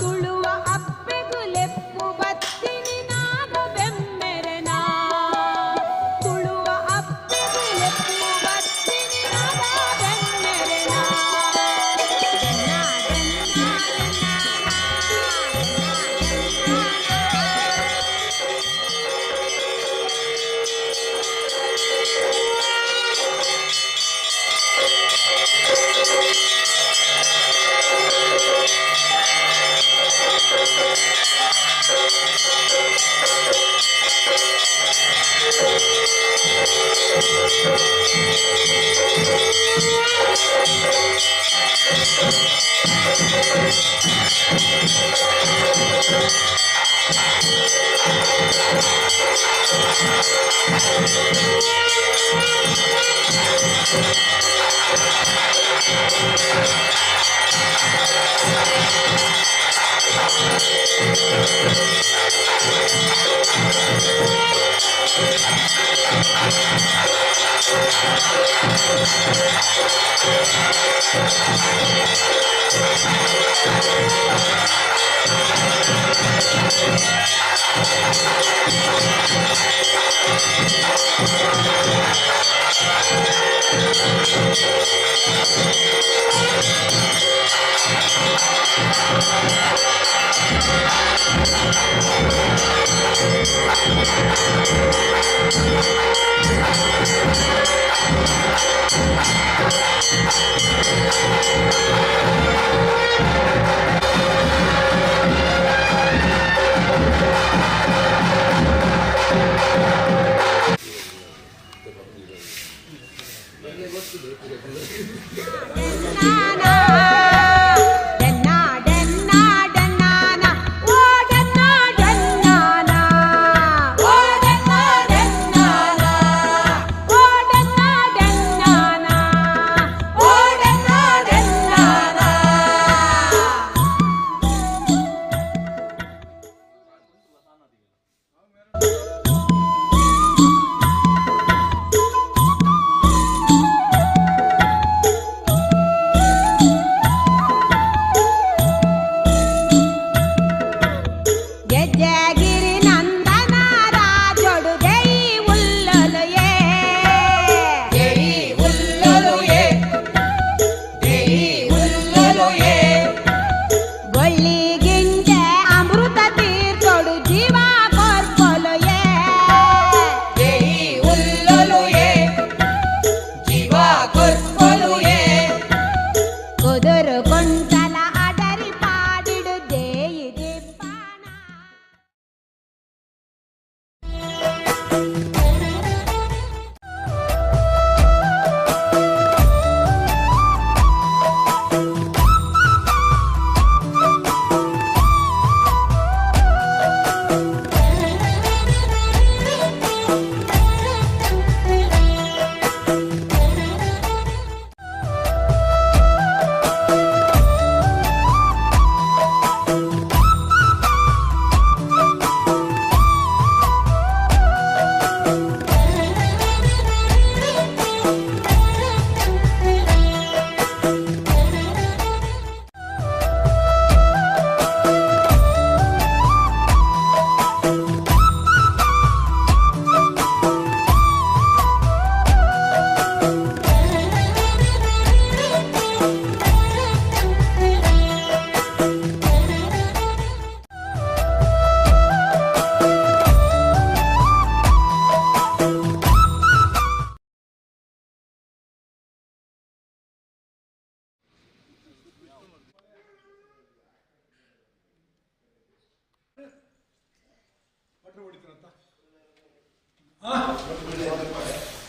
ತುಳು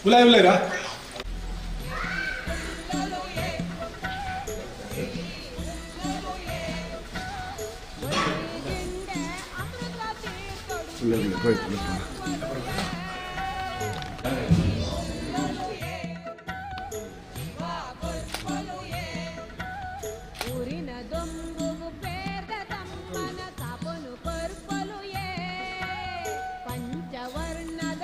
ಉಲಾಯಿರಾ ಊರಿನ ದೊಂಬುಗು ಪೇರ್ದ ತಮ್ಮನ ತಪನು ಪರ್ಪಲು ಪಂಚವರ್ಣದ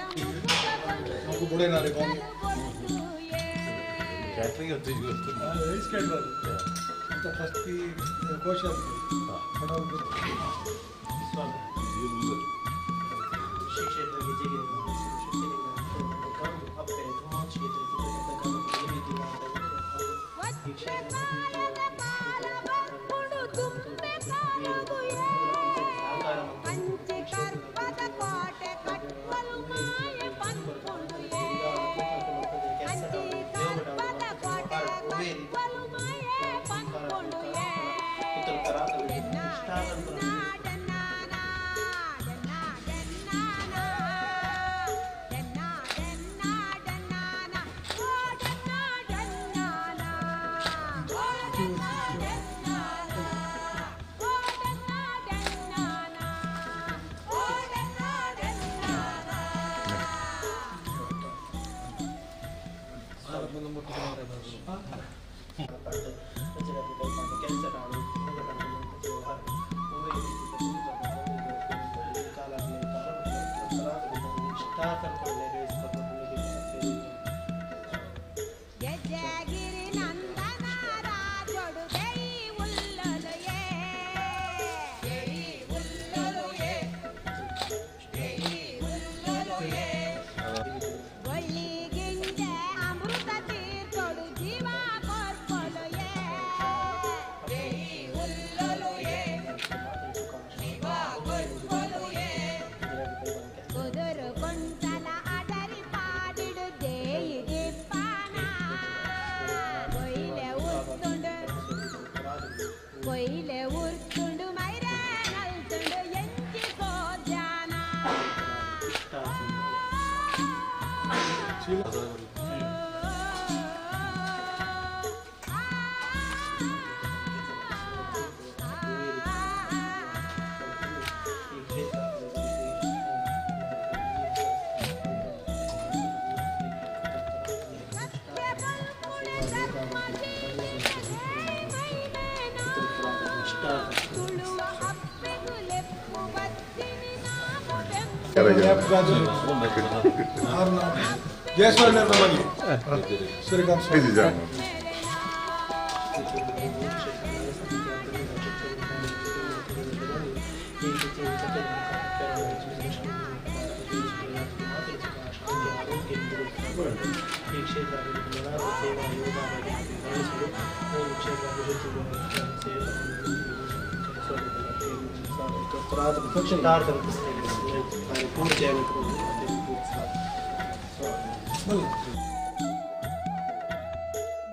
ತುಳುವ ಅಪ್ಪೆಗು ಲೆಪ್ಪು ಬತ್ತಿನಿ ನಾವು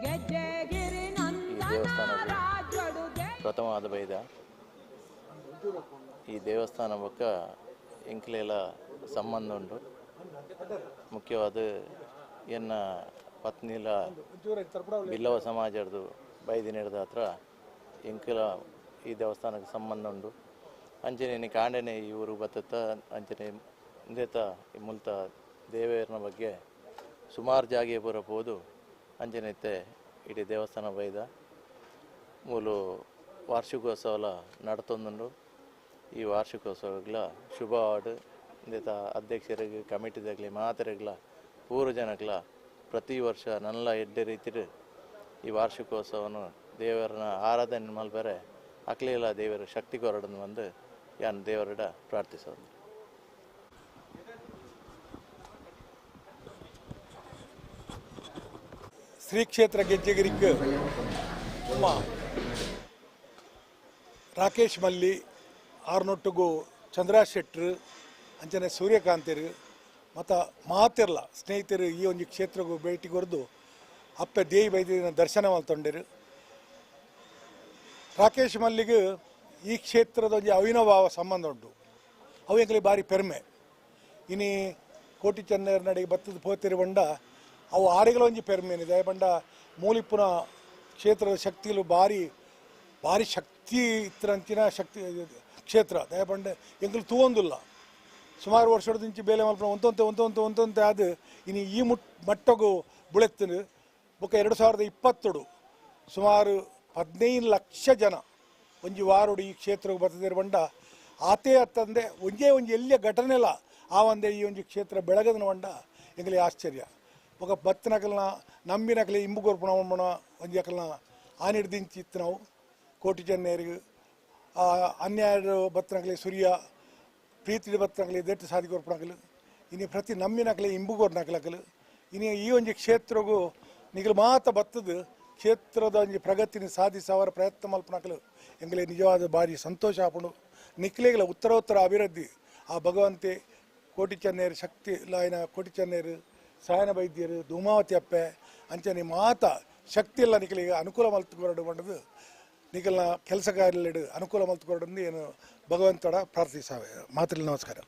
ಗೆಜ್ಜೆಗಿರಿ ನಂದನ ರಾಜೊಡು ಪ್ರಥಮವಾದ ಬೈದ ಈ ದೇವಸ್ಥಾನ ಬೊಕ್ಕ ಎಂಕ್ಲೆಲ ಸಂಬಂಧ ಉಂಟು. ಮುಖ್ಯವಾದ ಎನ್ನ ಪತ್ನಿಲ ಬಿಲ್ಲವ ಸಮಾಜದ್ದು ಬೈದಿನೆಡ್ದ ಹತ್ರ ಎಂಕಲ ಈ ದೇವಸ್ಥಾನಕ್ಕೆ ಸಂಬಂಧ ಉಂಟು. ಅಂಚನೆ ಕಾಂಡನೆ ಈ ಊರು ಬತ್ತ ಅಂಚನೆ ಇಂದೇತ ಮುಲ್ತ ದೇವೇರನ ಬಗ್ಗೆ ಸುಮಾರು ಜಾಗೆ ಪೂರ ಹೋದು ಅಂಚನೆತ್ತೆ ಇಡೀ ದೇವಸ್ಥಾನ ಬೈದ ಮೂಲು ವಾರ್ಷಿಕೋತ್ಸವ ನಡ್ತೊಂದುಂಡು. ಈ ವಾರ್ಷಿಕೋತ್ಸವಗಳ ಶುಭ ವಾರ್ಡ್ ಇಂದೇತ ಅಧ್ಯಕ್ಷರಿಗೆ ಕಮಿಟಿದಾಗಲಿ ಮಾತರೆಗ್ಲ ಪೂರ ಜನಗಳ ಪ್ರತಿ ವರ್ಷ ನಲ್ಲ ಎಡ್ಡೆ ರೀತಿಡ್ ಈ ವಾರ್ಷಿಕೋತ್ಸವನು ದೇವರನ್ನ ಆರಾಧನೆ ಮಲ್ಬರೆ ಅಕ್ಲೆಲ್ಲ ದೇವರ ಶಕ್ತಿ ಕೊರಡನ್ನು ಬಂದು ಯಾನ್ ದೇವರಡ ಪ್ರಾರ್ಥಿಸೋದು. ಶ್ರೀ ಕ್ಷೇತ್ರ ಗೆಜ್ಜೆಗಿರಿക്ക് ರಾಕೇಶ್ ಮಲ್ಲಿ ಆರ್ನೊಟ್ಟಿಗೂ ಚಂದ್ರ ಶೆಟ್ರು ಅಂಚನೆ ಸೂರ್ಯಕಾಂತರು ಮತ್ತು ಮಾತಿರ್ಲ ಸ್ನೇಹಿತರು ಈ ಒಂದು ಕ್ಷೇತ್ರಗೂ ಭೇಟಿ ಕೊರದು ಅಪ್ಪೆ ದೇವಿ ಬೈದಿನ ದರ್ಶನ ಮಲ್ತೊಂಡರು. ರಾಕೇಶ್ ಮಲ್ಲಿಗೆ ಈ ಕ್ಷೇತ್ರದ ಒಂದು ಅವಿನಾಭಾವ ಸಂಬಂಧ ಉಂಟು. ಅವು ಎಂಕಲಿ ಭಾರಿ ಪೆರ್ಮೆ. ಇನಿ ಕೋಟಿ ಚೆನ್ನೈರ ನಡಿಗೆ ಬತ್ತದ ಪೋತಿರು ಬಂಡ ಅವು ಆರೆಗಳ ಒಂಜಿ ಪೆರ್ಮೆನಿದೆ. ದಯಪಂಡ ಮೂಲಿಪುನ ಕ್ಷೇತ್ರದ ಶಕ್ತಿಲು ಭಾರಿ ಭಾರಿ ಶಕ್ತಿ ಇತ್ತರಂಚಿನ ಶಕ್ತಿ ಕ್ಷೇತ್ರ ದಯಪಂಡ ಎಂಕಲು ತೂವೊಂದಿಲ್ಲ. ಸುಮಾರು ವರ್ಷದಿಂದ ಬೇಲೆ ಮಲ್ಪನ ಒಂತೊಂತೆ ಅದು ಇನ್ನು ಈ ಮಟ್ಟಗೂ ಬುಳೆತ್ತನು ಬೊಕ್ಕ 2020 ಸುಮಾರು 15 ಲಕ್ಷ ಜನ ಒಂಜಿ ವಾರೋಡು ಈ ಕ್ಷೇತ್ರಕ್ಕೆ ಬರ್ತದಿರು ಬಂಡ ಆತೇ ಅತ್ತಂದೆ ಒಂಜೇ ಎಲ್ಲಿಯ ಘಟನೆಲ್ಲ ಆ ಒಂದೇ ಈ ಒಂದು ಕ್ಷೇತ್ರ ಬೆಳಗದನ ಬಂಡ ಎಂಗಲಿ ಆಶ್ಚರ್ಯ. ఒక బత్తనకలన నమ్మినకలే ఇంబు కొర్పణ ಒಂಜಿ ಅಕಲನ ಆನಿಡ್ದಿಂಚಿ ಇತ್ತು ನಾವು ಕೋಟಿ ಚೆನ್ನೈರಿಗೆ ಅನ್ಯಾಯ ಬತ್ತನಕಲೆ ಸೂರ್ಯ ಪ್ರೀತಿ ಬತ್ತನಕಲೆ ದೆಟ್ಟು ಸಾಧಿ ಕೊರ್ಪಣಕಲು ಇನ್ನು ಪ್ರತಿ ನಮ್ಮಿನಕಲೆ ಇಂಬು ಕೊರ್ನಕಲಕಲು ಇನ್ನು ಈ ಒಂದು ಕ್ಷೇತ್ರಗೂ ನಿಗಲು ಮಾತ ಬತ್ತದ ಕ್ಷೇತ್ರದ ಒಂದು ಪ್ರಗತಿನ ಸಾಧಿಸವರ ಪ್ರಯತ್ನ ಮಲ್ಪನಕಲು ಎಂಗಲೇ ನಿಜವಾದ ಭಾರಿ ಸಂತೋಷ ಆಪುಂಡು. ನಿಕ್ಲೆಗಳ ಉತ್ತರೋತ್ತರ ಅಭಿವೃದ್ಧಿ ಆ ಭಗವಂತೆ ಕೋಟಿ ಚೆನ್ನೈರು ಶಕ್ತಿ ಲಾಯನ ಕೋಟಿ ಚೆನ್ನೈರು ಸಾಯನ ವೈದ್ಯರು ಧೂಮಾವತಿ ಅಪ್ಪೆ ಅಂಚನೆ ಮಾತ ಶಕ್ತಿ ಎಲ್ಲ ನಿಖಲಿಗೆ ಅನುಕೂಲ ಮಲ್ತುಕೊರಡು ಬಂಡದು ನಿಖಲ್ನ ಕೆಲಸ ಕಾರ್ಯಗಳು ಅನುಕೂಲ ಮಲ್ತುಕೊರಡು ಏನು ಭಗವಂತಡ ಪ್ರಾರ್ಥಿಸಾವೆ. ಮಾತಲ್ಲಿ ನಮಸ್ಕಾರ.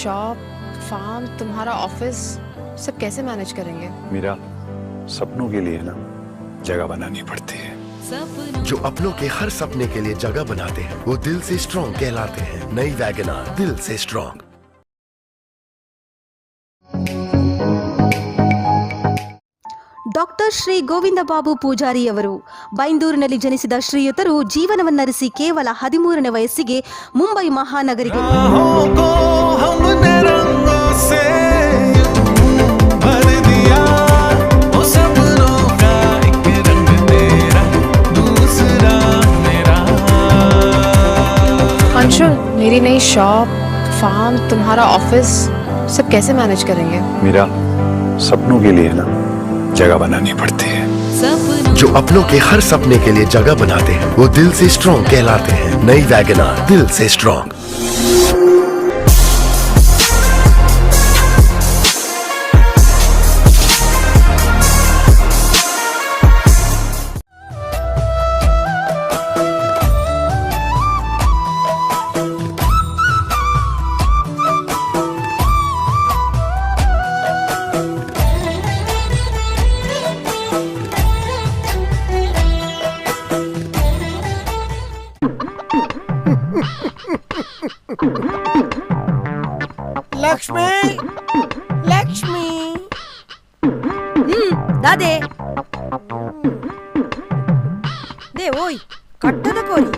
शॉप, फार्म, तुम्हारा ऑफिस सब कैसे मैनेज करेंगे? मीरा, सपनों के लिए ना जगह बनानी पड़ती है। जो अपनों के हर सपने के लिए जगह बनाते हैं वो दिल से स्ट्रॉन्ग कहलाते हैं। नई वैगनार, दिल से स्ट्रॉन्ग। ಡಾಕ್ಟರ್ ಶ್ರೀ ಗೋವಿಂದ ಬಾಬು ಪೂಜಾರಿಯವರು ಬೈಂದೂರಿನಲ್ಲಿ ಜನಿಸಿದ ಶ್ರೀಯುತರು ಜೀವನವನ್ನರಿಸಿ ಕೇವಲ 13ನೇ ವಯಸ್ಸಿಗೆ ಮುಂಬೈ ಮಹಾನಗರಿಗೆ अंशुल, मेरी नई शॉप, फार्म, तुम्हारा ऑफिस सब कैसे मैनेज करेंगे? मीरा, सपनों के लिए ना जगह बनानी पड़ती है। जो अपनों के हर सपने के लिए जगह बनाते हैं वो दिल से स्ट्रॉन्ग कहलाते हैं। नई वैगनार, दिल से स्ट्रॉन्ग। ಲಕ್ಷ್ಮಿ, ಲಕ್ಷ್ಮಿ. ದಾದೆ ದೇ ಓಯ್ ಕಟ್ಟದ ಕೋರಿ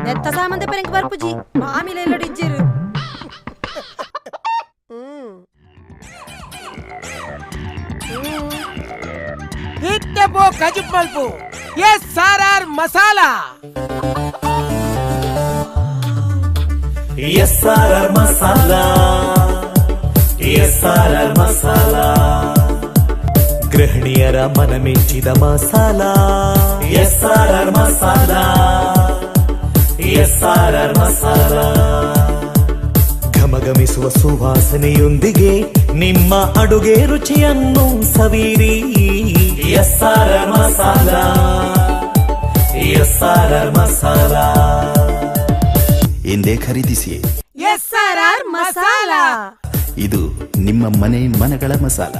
ನೆತ್ತ ಸಾಮಂತ ಪೆರಂಕ್ ಬರ್ಪುಜಿ ಮಾಮಿಲ ಎಲ್ಲೋಡಿ ಇಜ್ಜಿರು. ಹಿಟ್ಟೆ ಪೋ ಕಜುಪ್ ಮಲ್ಪು. SRR masala. SRR masala, SRR masala, ಗೃಹಿಣಿಯರ ಮನಮೆಚ್ಚಿದ masala. SRR masala, SRR masala, ಘಮಘಮಿಸುವ ಸುವಾಸನೆಯೊಂದಿಗೆ ನಿಮ್ಮ ಅಡುಗೆ ರುಚಿಯನ್ನು ಸವಿರಿ. SRR ಮಸಾಲಾ, SRR ಮಸಾಲಾ, ಎಂದೇ ಖರೀದಿಸಿ. SRR ಮಸಾಲಾ, ಇದು ನಿಮ್ಮ ಮನೆ ಮನಗಳ ಮಸಾಲ.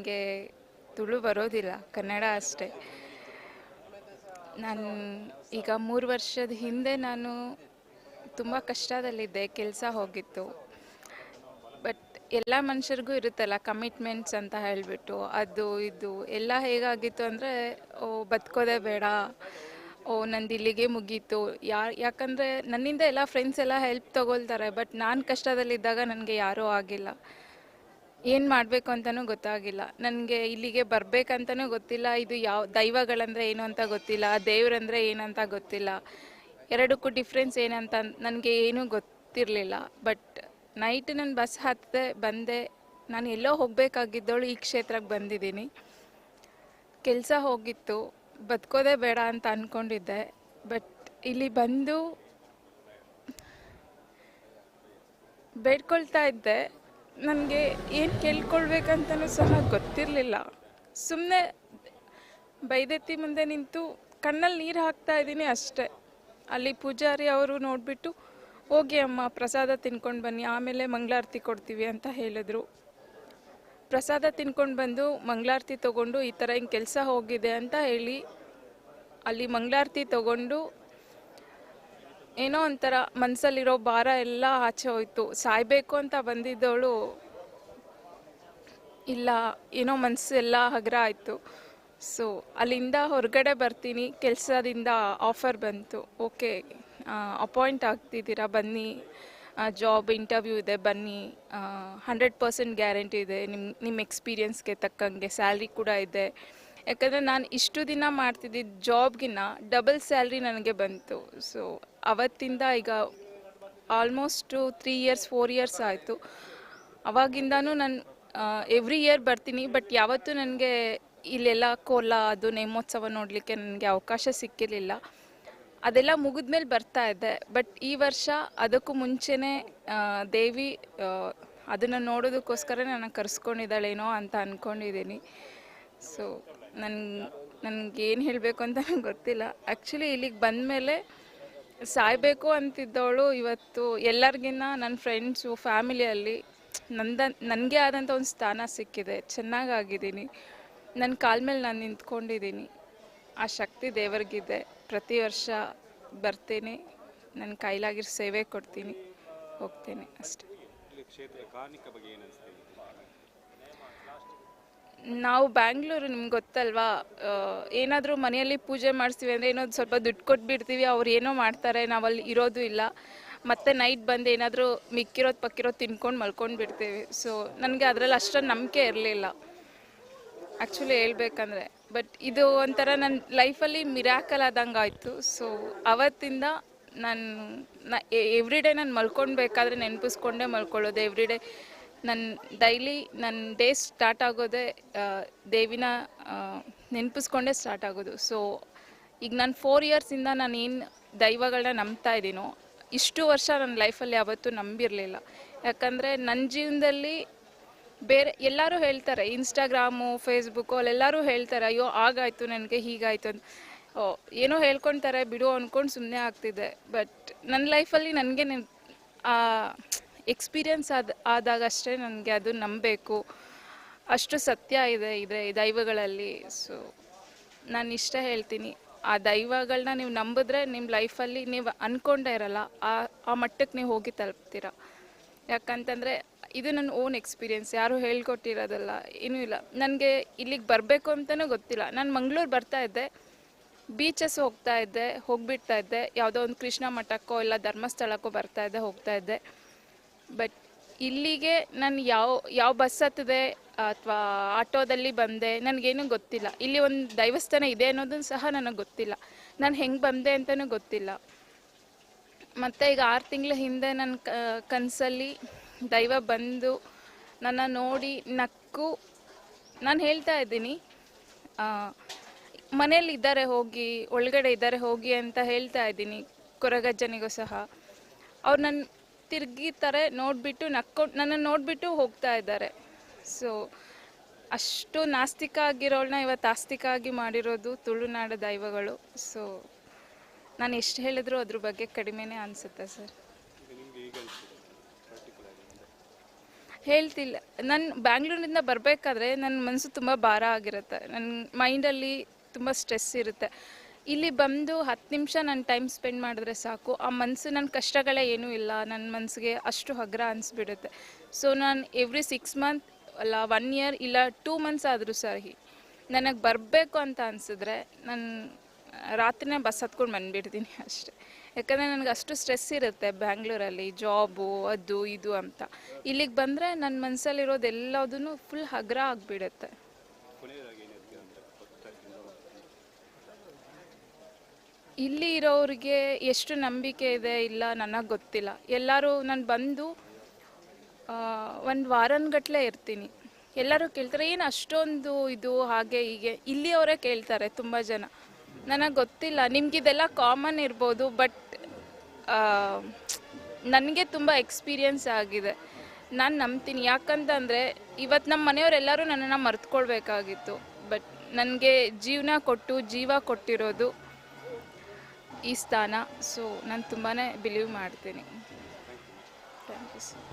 ನನಗೆ ತುಳು ಬರೋದಿಲ್ಲ, ಕನ್ನಡ ಅಷ್ಟೇ. ನಾನು ಈಗ 3 ವರ್ಷದ ಹಿಂದೆ ನಾನು ತುಂಬ ಕಷ್ಟದಲ್ಲಿದ್ದೆ, ಕೆಲಸ ಹೋಗಿತ್ತು. ಬಟ್ ಎಲ್ಲ ಮನುಷ್ಯರಿಗೂ ಇರುತ್ತಲ್ಲ ಕಮಿಟ್ಮೆಂಟ್ಸ್ ಅಂತ ಹೇಳಿಬಿಟ್ಟು, ಅದು ಇದು ಎಲ್ಲ ಹೇಗಾಗಿತ್ತು ಅಂದರೆ, ಬದುಕೋದೇ ಬೇಡ, ನಂದು ಇಲ್ಲಿಗೆ ಮುಗೀತು. ಯಾಕಂದರೆ ನನ್ನಿಂದ ಎಲ್ಲ ಫ್ರೆಂಡ್ಸ್ ಎಲ್ಲ ಹೆಲ್ಪ್ ತೊಗೊಳ್ತಾರೆ, ಬಟ್ ನಾನು ಕಷ್ಟದಲ್ಲಿದ್ದಾಗ ನನಗೆ ಯಾರೂ ಆಗಿಲ್ಲ. ಏನು ಮಾಡಬೇಕು ಅಂತಲೂ ಗೊತ್ತಾಗಿಲ್ಲ. ನನಗೆ ಇಲ್ಲಿಗೆ ಬರಬೇಕಂತನೂ ಗೊತ್ತಿಲ್ಲ, ಇದು ಯಾವ ದೈವಗಳಂದರೆ ಏನು ಅಂತ ಗೊತ್ತಿಲ್ಲ, ದೇವರಂದರೆ ಏನಂತ ಗೊತ್ತಿಲ್ಲ, ಎರಡಕ್ಕೂ ಡಿಫ್ರೆನ್ಸ್ ಏನಂತ ನನಗೆ ಏನೂ ಗೊತ್ತಿರಲಿಲ್ಲ. ಬಟ್ ನೈಟ್ ನಾನು ಬಸ್ ಹತ್ತಿದೆ, ಬಂದೆ. ನಾನು ಎಲ್ಲೋ ಹೋಗಬೇಕಾಗಿದ್ದವಳು ಈ ಕ್ಷೇತ್ರಕ್ಕೆ ಬಂದಿದ್ದೀನಿ. ಕೆಲಸ ಹೋಗಿತ್ತು, ಬದುಕೋದೇ ಬೇಡ ಅಂತ ಅಂದ್ಕೊಂಡಿದ್ದೆ. ಬಟ್ ಇಲ್ಲಿ ಬಂದು ಬೇಡ್ಕೊಳ್ತಾ ಇದ್ದೆ. ನನಗೆ ಏನು ಕೇಳ್ಕೊಳ್ಬೇಕಂತನೂ ಸಹ ಗೊತ್ತಿರಲಿಲ್ಲ. ಸುಮ್ಮನೆ ಬೈದೆತ್ತಿ ಮುಂದೆ ನಿಂತು ಕಣ್ಣಲ್ಲಿ ನೀರು ಹಾಕ್ತಾ ಇದ್ದೀನಿ ಅಷ್ಟೇ. ಅಲ್ಲಿ ಪೂಜಾರಿ ಅವರು ನೋಡಿಬಿಟ್ಟು, ಹೋಗಿ ಅಮ್ಮ ಪ್ರಸಾದ ತಿನ್ಕೊಂಡು ಬನ್ನಿ, ಆಮೇಲೆ ಮಂಗಳಾರತಿ ಕೊಡ್ತೀವಿ ಅಂತ ಹೇಳಿದ್ರು. ಪ್ರಸಾದ ತಿನ್ಕೊಂಡು ಬಂದು ಮಂಗಳಾರತಿ ತೊಗೊಂಡು ಈ ಥರ ಹಿಂಗೆ ಕೆಲಸ ಹೋಗಿದೆ ಅಂತ ಹೇಳಿ ಅಲ್ಲಿ ಮಂಗಳಾರತಿ ತೊಗೊಂಡು ಏನೋ ಒಂಥರ ಮನಸ್ಸಲ್ಲಿರೋ ಭಾರ ಎಲ್ಲ ಆಚೆ ಹೋಯ್ತು. ಸಾಯಬೇಕು ಅಂತ ಬಂದಿದ್ದವಳು ಇಲ್ಲ, ಏನೋ ಮನಸ್ಸು ಎಲ್ಲ ಹಗುರ ಆಯಿತು. ಸೊ ಅಲ್ಲಿಂದ ಹೊರಗಡೆ ಬರ್ತೀನಿ, ಕೆಲಸದಿಂದ ಆಫರ್ ಬಂತು. ಓಕೆ, ಅಪಾಯಿಂಟ್ ಆಗ್ತಿದ್ದೀರಾ, ಬನ್ನಿ, ಜಾಬ್ ಇಂಟರ್ವ್ಯೂ ಇದೆ, ಬನ್ನಿ, 100% ಗ್ಯಾರಂಟಿ ಇದೆ, ನಿಮ್ಮ ಎಕ್ಸ್ಪೀರಿಯನ್ಸ್ಗೆ ತಕ್ಕಂಗೆ ಸ್ಯಾಲ್ರಿ ಕೂಡ ಇದೆ. ಯಾಕಂದರೆ ನಾನು ಇಷ್ಟು ದಿನ ಮಾಡ್ತಿದ್ದಿದ್ದು ಜಾಬ್ಗಿನ್ನ ಡಬಲ್ ಸ್ಯಾಲ್ರಿ ನನಗೆ ಬಂತು. ಸೊ ಅವತ್ತಿಂದ ಈಗ ಆಲ್ಮೋಸ್ಟು 3 ಇಯರ್ಸ್ 4 ಇಯರ್ಸ್ ಆಯಿತು. ಅವಾಗಿಂದನೂ ನಾನು ಎವ್ರಿ ಇಯರ್ ಬರ್ತೀನಿ. ಬಟ್ ಯಾವತ್ತೂ ನನಗೆ ಇಲ್ಲೆಲ್ಲ ಕೋಲ ಅದು ನೇಮೋತ್ಸವ ನೋಡಲಿಕ್ಕೆ ನನಗೆ ಅವಕಾಶ ಸಿಕ್ಕಿರಲಿಲ್ಲ. ಅದೆಲ್ಲ ಮುಗಿದ್ಮೇಲೆ ಬರ್ತಾ ಇದ್ದೆ. ಬಟ್ ಈ ವರ್ಷ ಅದಕ್ಕೂ ಮುಂಚೆನೇ ದೇವಿ ಅದನ್ನು ನೋಡೋದಕ್ಕೋಸ್ಕರ ನನ್ನ ಕರೆಸ್ಕೊಂಡಿದ್ದಾಳೇನೋ ಅಂತ ಅಂದ್ಕೊಂಡಿದ್ದೀನಿ. ಸೊ ನನಗೇನು ಹೇಳಬೇಕು ಅಂತ ನಂಗೆ ಗೊತ್ತಿಲ್ಲ. ಆ್ಯಕ್ಚುಲಿ ಇಲ್ಲಿಗೆ ಬಂದಮೇಲೆ ಸಾಯಬೇಕು ಅಂತಿದ್ದವಳು ಇವತ್ತು ಎಲ್ಲರಿಗಿನ್ನ ನನ್ನ ಫ್ರೆಂಡ್ಸು, ಫ್ಯಾಮಿಲಿಯಲ್ಲಿ ನನಗೆ ಆದಂಥ ಒಂದು ಸ್ಥಾನ ಸಿಕ್ಕಿದೆ. ಚೆನ್ನಾಗಾಗಿದ್ದೀನಿ, ನನ್ನ ಕಾಲ ಮೇಲೆ ನಾನು ನಿಂತ್ಕೊಂಡಿದ್ದೀನಿ. ಆ ಶಕ್ತಿ ದೇವರಿಗಿದೆ. ಪ್ರತಿ ವರ್ಷ ಬರ್ತೇನೆ, ನನ್ನ ಕೈಲಾಗಿರೋ ಸೇವೆ ಕೊಡ್ತೀನಿ, ಹೋಗ್ತೇನೆ ಅಷ್ಟೇ. ನಾವು ಬ್ಯಾಂಗ್ಳೂರು, ನಿಮ್ಗೆ ಗೊತ್ತಲ್ವಾ, ಏನಾದರೂ ಮನೆಯಲ್ಲಿ ಪೂಜೆ ಮಾಡಿಸ್ತೀವಿ ಅಂದರೆ ಏನೋ ಸ್ವಲ್ಪ ದುಡ್ಡು ಕೊಟ್ಬಿಡ್ತೀವಿ, ಅವ್ರು ಏನೋ ಮಾಡ್ತಾರೆ, ನಾವಲ್ಲಿ ಇರೋದು ಇಲ್ಲ. ಮತ್ತು ನೈಟ್ ಬಂದು ಏನಾದರೂ ಮಿಕ್ಕಿರೋದು ಪಕ್ಕಿರೋದು ತಿನ್ಕೊಂಡು ಮಲ್ಕೊಂಡು ಬಿಡ್ತೀವಿ. ಸೊ ನನಗೆ ಅದರಲ್ಲಿ ಅಷ್ಟೊಂದು ನಂಬಿಕೆ ಇರಲಿಲ್ಲ ಆ್ಯಕ್ಚುಲಿ ಹೇಳ್ಬೇಕಂದ್ರೆ. ಬಟ್ ಇದು ಒಂಥರ ನನ್ನ ಲೈಫಲ್ಲಿ ಮಿರಾಕಲ್ ಆದಂಗೆ ಆಯಿತು. ಸೊ ಅವತ್ತಿಂದ ನಾನು ಎವ್ರಿಡೇ ನಾನು ಮಲ್ಕೊಳ್ಬೇಕಾದ್ರೆ ನೆನಪಿಸ್ಕೊಂಡೇ ಮಲ್ಕೊಳ್ಳೋದು. ಎವ್ರಿಡೇ ನನ್ನ ಡೈಲಿ ನನ್ನ ಡೇ ಸ್ಟಾರ್ಟ್ ಆಗೋದೇ ದೇವಿನ ನೆನಪಿಸ್ಕೊಂಡೇ ಸ್ಟಾರ್ಟ್ ಆಗೋದು. ಸೊ ಈಗ ನಾನು 4 ಇಯರ್ಸಿಂದ ನಾನು ಏನು ದೈವಗಳನ್ನ ನಂಬ್ತಾ ಇದ್ದೀನೋ, ಇಷ್ಟು ವರ್ಷ ನನ್ನ ಲೈಫಲ್ಲಿ ಯಾವತ್ತೂ ನಂಬಿರಲಿಲ್ಲ. ಯಾಕಂದರೆ ನನ್ನ ಜೀವನದಲ್ಲಿ ಬೇರೆ ಎಲ್ಲರೂ ಹೇಳ್ತಾರೆ, ಇನ್ಸ್ಟಾಗ್ರಾಮು, ಫೇಸ್ಬುಕ್ಕು, ಅಲ್ಲೆಲ್ಲರೂ ಹೇಳ್ತಾರೆ, ಅಯ್ಯೋ ಆಗಾಯಿತು ನನಗೆ, ಹೀಗಾಯಿತು ಅಂತ. ಏನೋ ಹೇಳ್ಕೊಳ್ತಾರೆ ಬಿಡು ಅಂದ್ಕೊಂಡು ಸುಮ್ಮನೆ ಆಗ್ತಿದೆ. ಬಟ್ ನನ್ನ ಲೈಫಲ್ಲಿ ನನಗೆ ಎಕ್ಸ್ಪೀರಿಯನ್ಸ್ ಆದಾಗಷ್ಟೇ ನನಗೆ ಅದು ನಂಬಬೇಕು. ಅಷ್ಟು ಸತ್ಯ ಇದೆ ದೈವಗಳಲ್ಲಿ. ಸೊ ನಾನು ಇಷ್ಟ ಹೇಳ್ತೀನಿ, ಆ ದೈವಗಳನ್ನ ನೀವು ನಂಬಿದ್ರೆ ನಿಮ್ಮ ಲೈಫಲ್ಲಿ ನೀವು ಅಂದ್ಕೊಂಡೇ ಇರಲ್ಲ, ಆ ಮಟ್ಟಕ್ಕೆ ನೀವು ಹೋಗಿ ತಲುಪ್ತೀರ. ಯಾಕಂತಂದರೆ ಇದು ನನ್ನ ಓನ್ ಎಕ್ಸ್ಪೀರಿಯೆನ್ಸ್, ಯಾರೂ ಹೇಳ್ಕೊಟ್ಟಿರೋದಲ್ಲ, ಏನೂ ಇಲ್ಲ. ನನಗೆ ಇಲ್ಲಿಗೆ ಬರಬೇಕು ಅಂತಲೂ ಗೊತ್ತಿಲ್ಲ. ನಾನು ಮಂಗಳೂರು ಬರ್ತಾಯಿದ್ದೆ, ಬೀಚಸ್ ಹೋಗ್ಬಿಡ್ತಾ ಇದ್ದೆ, ಯಾವುದೋ ಒಂದು ಕೃಷ್ಣ ಮಠಕ್ಕೋ ಇಲ್ಲ ಧರ್ಮಸ್ಥಳಕ್ಕೋ ಬರ್ತಾಯಿದ್ದೆ, ಹೋಗ್ತಾಯಿದ್ದೆ. ಬಟ್ ಇಲ್ಲಿಗೆ ನಾನು ಯಾವ ಬಸ್ ಹತ್ತಿದೆ ಅಥವಾ ಆಟೋದಲ್ಲಿ ಬಂದೆ ನನಗೇನು ಗೊತ್ತಿಲ್ಲ. ಇಲ್ಲಿ ಒಂದು ದೈವಸ್ಥಾನ ಇದೆ ಅನ್ನೋದನ್ನು ಸಹ ನನಗೆ ಗೊತ್ತಿಲ್ಲ. ನಾನು ಹೆಂಗೆ ಬಂದೆ ಅಂತಲೂ ಗೊತ್ತಿಲ್ಲ. ಮತ್ತು ಈಗ 6 ತಿಂಗಳ ಹಿಂದೆ ನನ್ನ ಕನಸಲ್ಲಿ ದೈವ ಬಂದು ನನ್ನ ನೋಡಿ ನಕ್ಕು, ನಾನು ಹೇಳ್ತಾ ಇದ್ದೀನಿ ಮನೇಲಿ ಇದ್ದಾರೆ ಹೋಗಿ, ಒಳಗಡೆ ಇದ್ದಾರೆ ಹೋಗಿ ಅಂತ ಹೇಳ್ತಾ ಇದ್ದೀನಿ ಕೊರಗಜ್ಜನಿಗೂ ಸಹ. ಅವ್ರು ನನ್ನ ತಿರುಗಿತಾರೆ, ನೋಡಿಬಿಟ್ಟು ನಕ್ಕೊಂಡು ನನ್ನನ್ನು ನೋಡಿಬಿಟ್ಟು ಹೋಗ್ತಾ ಇದ್ದಾರೆ. ಸೊ ಅಷ್ಟು ನಾಸ್ತಿಕ ಆಗಿರೋಳನ್ನ ಇವತ್ತು ಆಸ್ತಿಕ ಆಗಿ ಮಾಡಿರೋದು ತುಳುನಾಡ ದೈವಗಳು. ಸೊ ನಾನು ಎಷ್ಟು ಹೇಳಿದ್ರು ಅದ್ರ ಬಗ್ಗೆ ಕಡಿಮೆನೇ ಅನಿಸುತ್ತೆ ಸರ್. ಹೇಳ್ತಿಲ್ಲ. ನಾನು ಬ್ಯಾಂಗ್ಳೂರಿನಿಂದ ಬರಬೇಕಾದ್ರೆ ನನ್ನ ಮನಸ್ಸು ತುಂಬ ಭಾರ ಆಗಿರುತ್ತೆ, ನನ್ನ ಮೈಂಡಲ್ಲಿ ತುಂಬ ಸ್ಟ್ರೆಸ್ ಇರುತ್ತೆ. ಇಲ್ಲಿ ಬಂದು 10 ನಿಮಿಷ ನಾನು ಟೈಮ್ ಸ್ಪೆಂಡ್ ಮಾಡಿದ್ರೆ ಸಾಕು, ಆ ಮನಸ್ಸು ನನ್ನ ಕಷ್ಟಗಳೇ ಏನೂ ಇಲ್ಲ, ನನ್ನ ಮನಸ್ಸಿಗೆ ಅಷ್ಟು ಹಗುರ ಅನಿಸ್ಬಿಡುತ್ತೆ. ಸೊ ನಾನು ಎವ್ರಿ 6 ಮಂತ್ ಅಲ್ಲ 1 ಇಯರ್ ಇಲ್ಲ 2 ಮಂತ್ಸ್ ಆದರೂ ಸರಿ ನನಗೆ ಬರಬೇಕು ಅಂತ ಅನಿಸಿದ್ರೆ ನಾನು ರಾತ್ರಿನೇ ಬಸ್ ಹತ್ಕೊಂಡು ಬಂದುಬಿಡ್ತೀನಿ ಅಷ್ಟೇ. ಯಾಕಂದರೆ ನನಗೆ ಅಷ್ಟು ಸ್ಟ್ರೆಸ್ ಇರುತ್ತೆ ಬ್ಯಾಂಗ್ಳೂರಲ್ಲಿ, ಜಾಬು ಅದು ಇದು ಅಂತ. ಇಲ್ಲಿಗೆ ಬಂದರೆ ನನ್ನ ಮನಸ್ಸಲ್ಲಿರೋದು ಎಲ್ಲದೂ ಫುಲ್ ಹಗುರ ಆಗಿಬಿಡುತ್ತೆ. ಇಲ್ಲಿ ಇರೋರಿಗೆ ಎಷ್ಟು ನಂಬಿಕೆ ಇದೆ ಇಲ್ಲ ನನಗೆ ಗೊತ್ತಿಲ್ಲ. ಎಲ್ಲರೂ ನಾನು ಬಂದು 1 ವಾರಗಟ್ಟಲೆ ಇರ್ತೀನಿ. ಎಲ್ಲರೂ ಕೇಳ್ತಾರೆ ಏನು ಅಷ್ಟೊಂದು ಇದು ಹಾಗೆ ಹೀಗೆ, ಇಲ್ಲಿಯವರೇ ಕೇಳ್ತಾರೆ ತುಂಬ ಜನ. ನನಗೆ ಗೊತ್ತಿಲ್ಲ, ನಿಮಗಿದೆಲ್ಲ ಕಾಮನ್ ಇರ್ಬೋದು, ಬಟ್ ನನಗೆ ತುಂಬ ಎಕ್ಸ್ಪೀರಿಯನ್ಸ್ ಆಗಿದೆ. ನಾನು ನಂಬ್ತೀನಿ, ಯಾಕಂತಂದರೆ ಇವತ್ತು ನಮ್ಮ ಮನೆಯವರೆಲ್ಲರೂ ನನ್ನನ್ನು ಮರೆತುಕೊಳ್ಬೇಕಾಗಿತ್ತು, ಬಟ್ ನನಗೆ ಜೀವ ಕೊಟ್ಟಿರೋದು ಈ ಸ್ಥಾನ. ಸೊ ನಾನು ತುಂಬಾ ಬಿಲೀವ್ ಮಾಡ್ತೀನಿ. Thank you sir.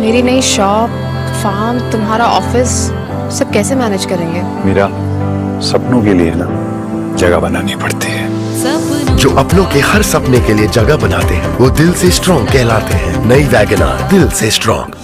मेरी नई शॉप, फार्म, तुम्हारा ऑफिस, सब कैसे मैनेज करेंगे? मेरा सपनों के लिए ना जगह बनानी पड़ती है। जो अपनों के हर सपने के लिए जगह बनाते हैं वो दिल से स्ट्रॉन्ग कहलाते हैं। नई वैगनार दिल से स्ट्रॉन्ग।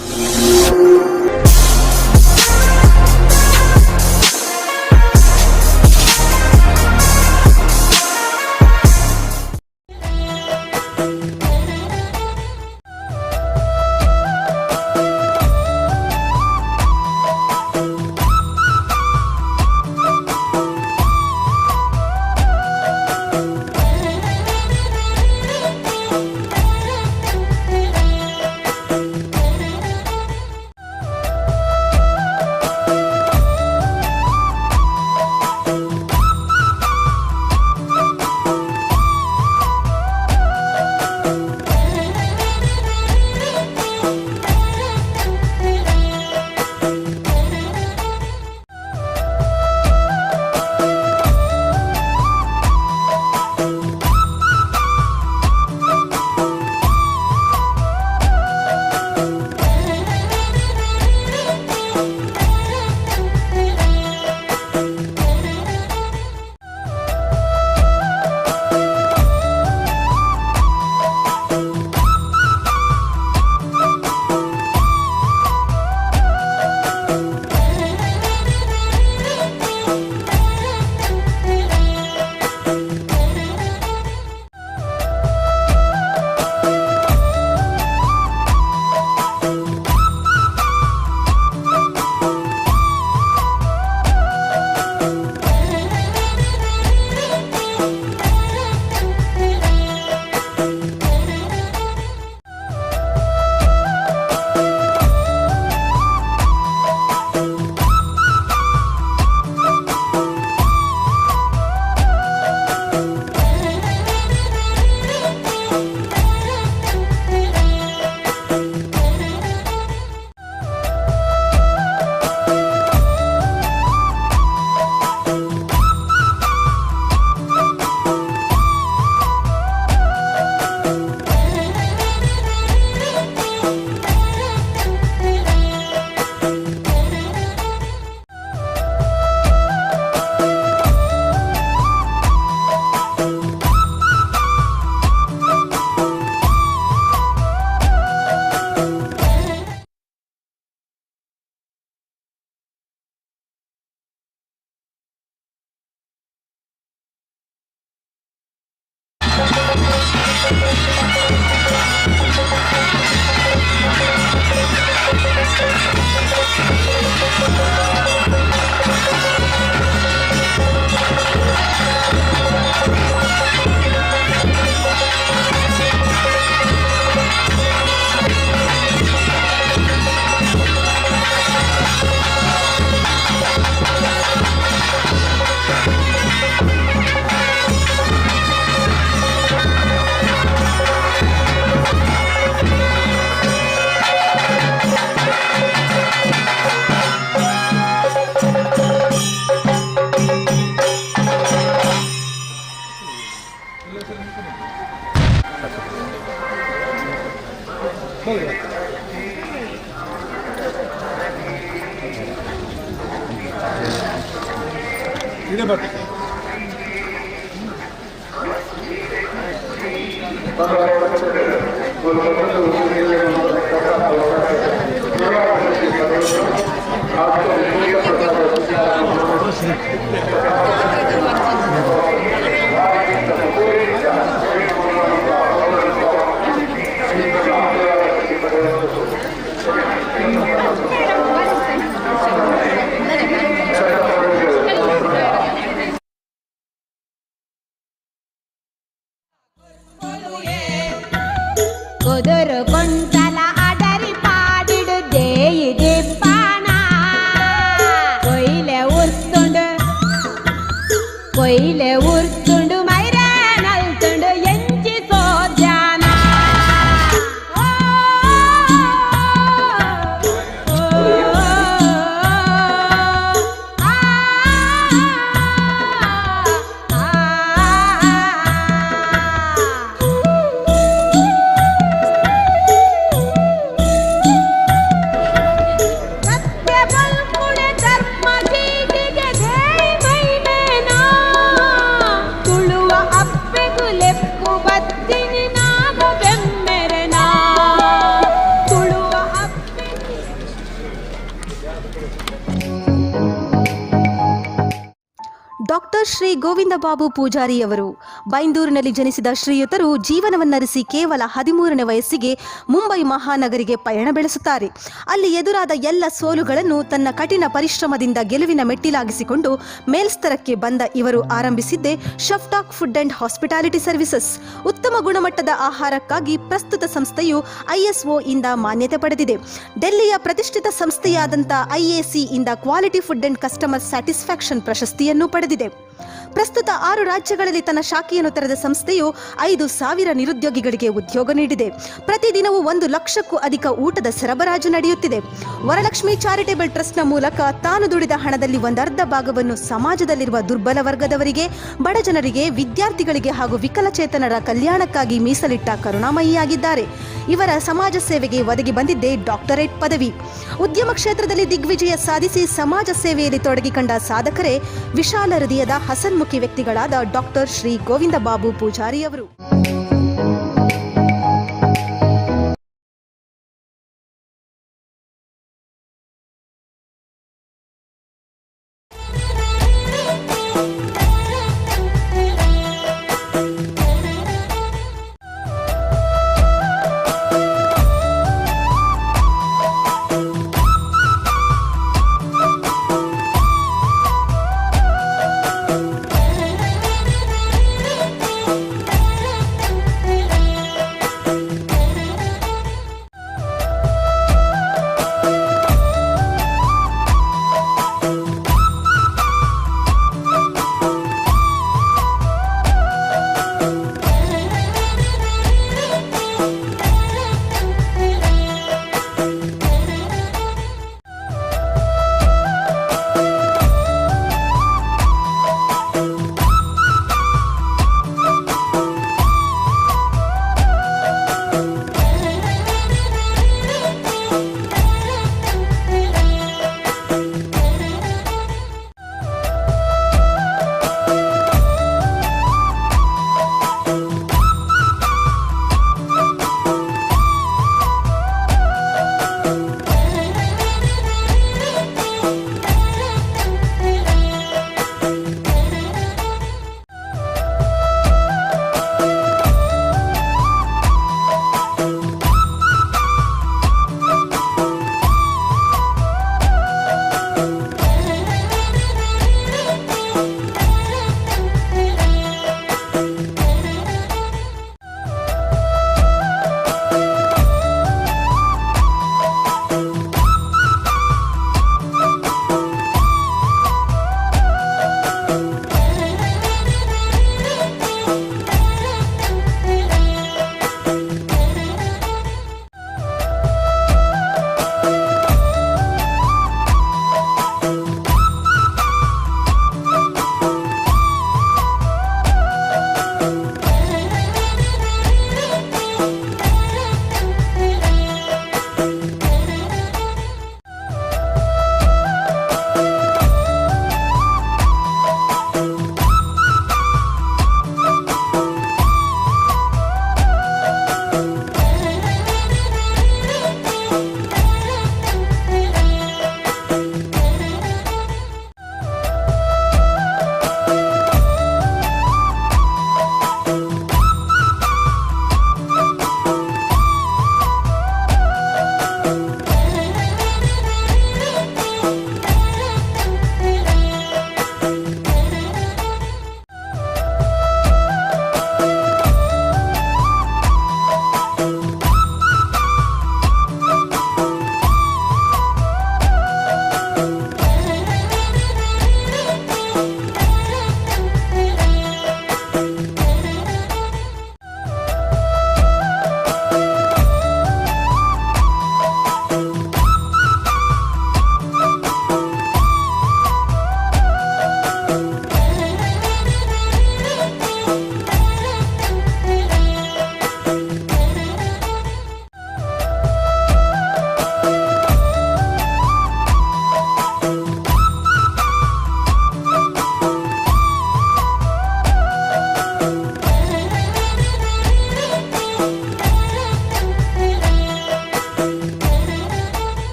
ಇಡೇ ಬರ್ತದೆ. కుదురు గుంటల అడరి పాడిడు దేయి దిప్పాన కొయిలే ఊర్తుండు మైరే నల్తుండు ఎంచి సోద్యాన ಡಾಕ್ಟರ್ ಶ್ರೀ ಗೋವಿಂದ ಬಾಬು ಪೂಜಾರಿಯವರು ಬೈಂದೂರಿನಲ್ಲಿ ಜನಿಸಿದ ಶ್ರೀಯುತರು ಜೀವನವನ್ನರಿಸಿ ಕೇವಲ 13ನೇ ವಯಸ್ಸಿಗೆ ಮುಂಬೈ ಮಹಾನಗರಿಗೆ ಪಯಣ ಬೆಳೆಸುತ್ತಾರೆ. ಅಲ್ಲಿ ಎದುರಾದ ಎಲ್ಲ ಸೋಲುಗಳನ್ನು ತನ್ನ ಕಠಿಣ ಪರಿಶ್ರಮದಿಂದ ಗೆಲುವಿನ ಮೆಟ್ಟಿಲಾಗಿಸಿಕೊಂಡು ಮೇಲ್ಸ್ತರಕ್ಕೆ ಬಂದ ಇವರು ಆರಂಭಿಸಿದ್ದೇ ಶಫ್ಟಾಕ್ ಫುಡ್ ಅಂಡ್ ಹಾಸ್ಪಿಟಾಲಿಟಿ ಸರ್ವಿಸಸ್. ಉತ್ತಮ ಗುಣಮಟ್ಟದ ಆಹಾರಕ್ಕಾಗಿ ಪ್ರಸ್ತುತ ಸಂಸ್ಥೆಯು ISO ಇಂದ ಮಾನ್ಯತೆ ಪಡೆದಿದೆ. ಡೆಲ್ಲಿಯ ಪ್ರತಿಷ್ಠಿತ ಸಂಸ್ಥೆಯಾದಂಥ IAC ಇಂದ quality food and customer satisfaction ಪ್ರಶಸ್ತಿಯನ್ನು ಪಡೆದಿದೆ. ಪ್ರಸ್ತುತ 6 ರಾಜ್ಯಗಳಲ್ಲಿ ತನ್ನ ಶಾಖೆಯನ್ನು ತೆರೆದ ಸಂಸ್ಥೆಯು 5,000 ನಿರುದ್ಯೋಗಿಗಳಿಗೆ ಉದ್ಯೋಗ ನೀಡಿದೆ. ಪ್ರತಿದಿನವೂ 1 ಲಕ್ಷಕ್ಕೂ ಅಧಿಕ ಊಟದ ಸರಬರಾಜು ನಡೆಯುತ್ತಿದೆ. ವರಲಕ್ಷ್ಮಿ ಚಾರಿಟೇಬಲ್ ಟ್ರಸ್ಟ್ನ ಮೂಲಕ ತಾನು ದುಡಿದ ಹಣದಲ್ಲಿ 1/2 ಭಾಗವನ್ನು ಸಮಾಜದಲ್ಲಿರುವ ದುರ್ಬಲ ವರ್ಗದವರಿಗೆ, ಬಡಜನರಿಗೆ, ವಿದ್ಯಾರ್ಥಿಗಳಿಗೆ ಹಾಗೂ ವಿಕಲಚೇತನರ ಕಲ್ಯಾಣಕ್ಕಾಗಿ ಮೀಸಲಿಟ್ಟ ಕರುಣಾಮಯಿಯಾಗಿದ್ದಾರೆ. ಇವರ ಸಮಾಜ ಸೇವೆಗೆ ಒದಗಿ ಬಂದಿದ್ದೇ ಡಾಕ್ಟರೇಟ್ ಪದವಿ. ಉದ್ಯಮ ಕ್ಷೇತ್ರದಲ್ಲಿ ದಿಗ್ವಿಜಯ ಸಾಧಿಸಿ ಸಮಾಜ ಸೇವೆಯಲ್ಲಿ ತೊಡಗಿಕೊಂಡ ಸಾಧಕರೇ ವಿಶಾಲ ಹೃದಯದ ಹಸನ್ಮುಖಿ ವ್ಯಕ್ತಿಗಳಾದ ಡಾಕ್ಟರ್ ಶ್ರೀ ಗೋವಿಂದ ಬಾಬು ಪೂಜಾರಿಯವರು.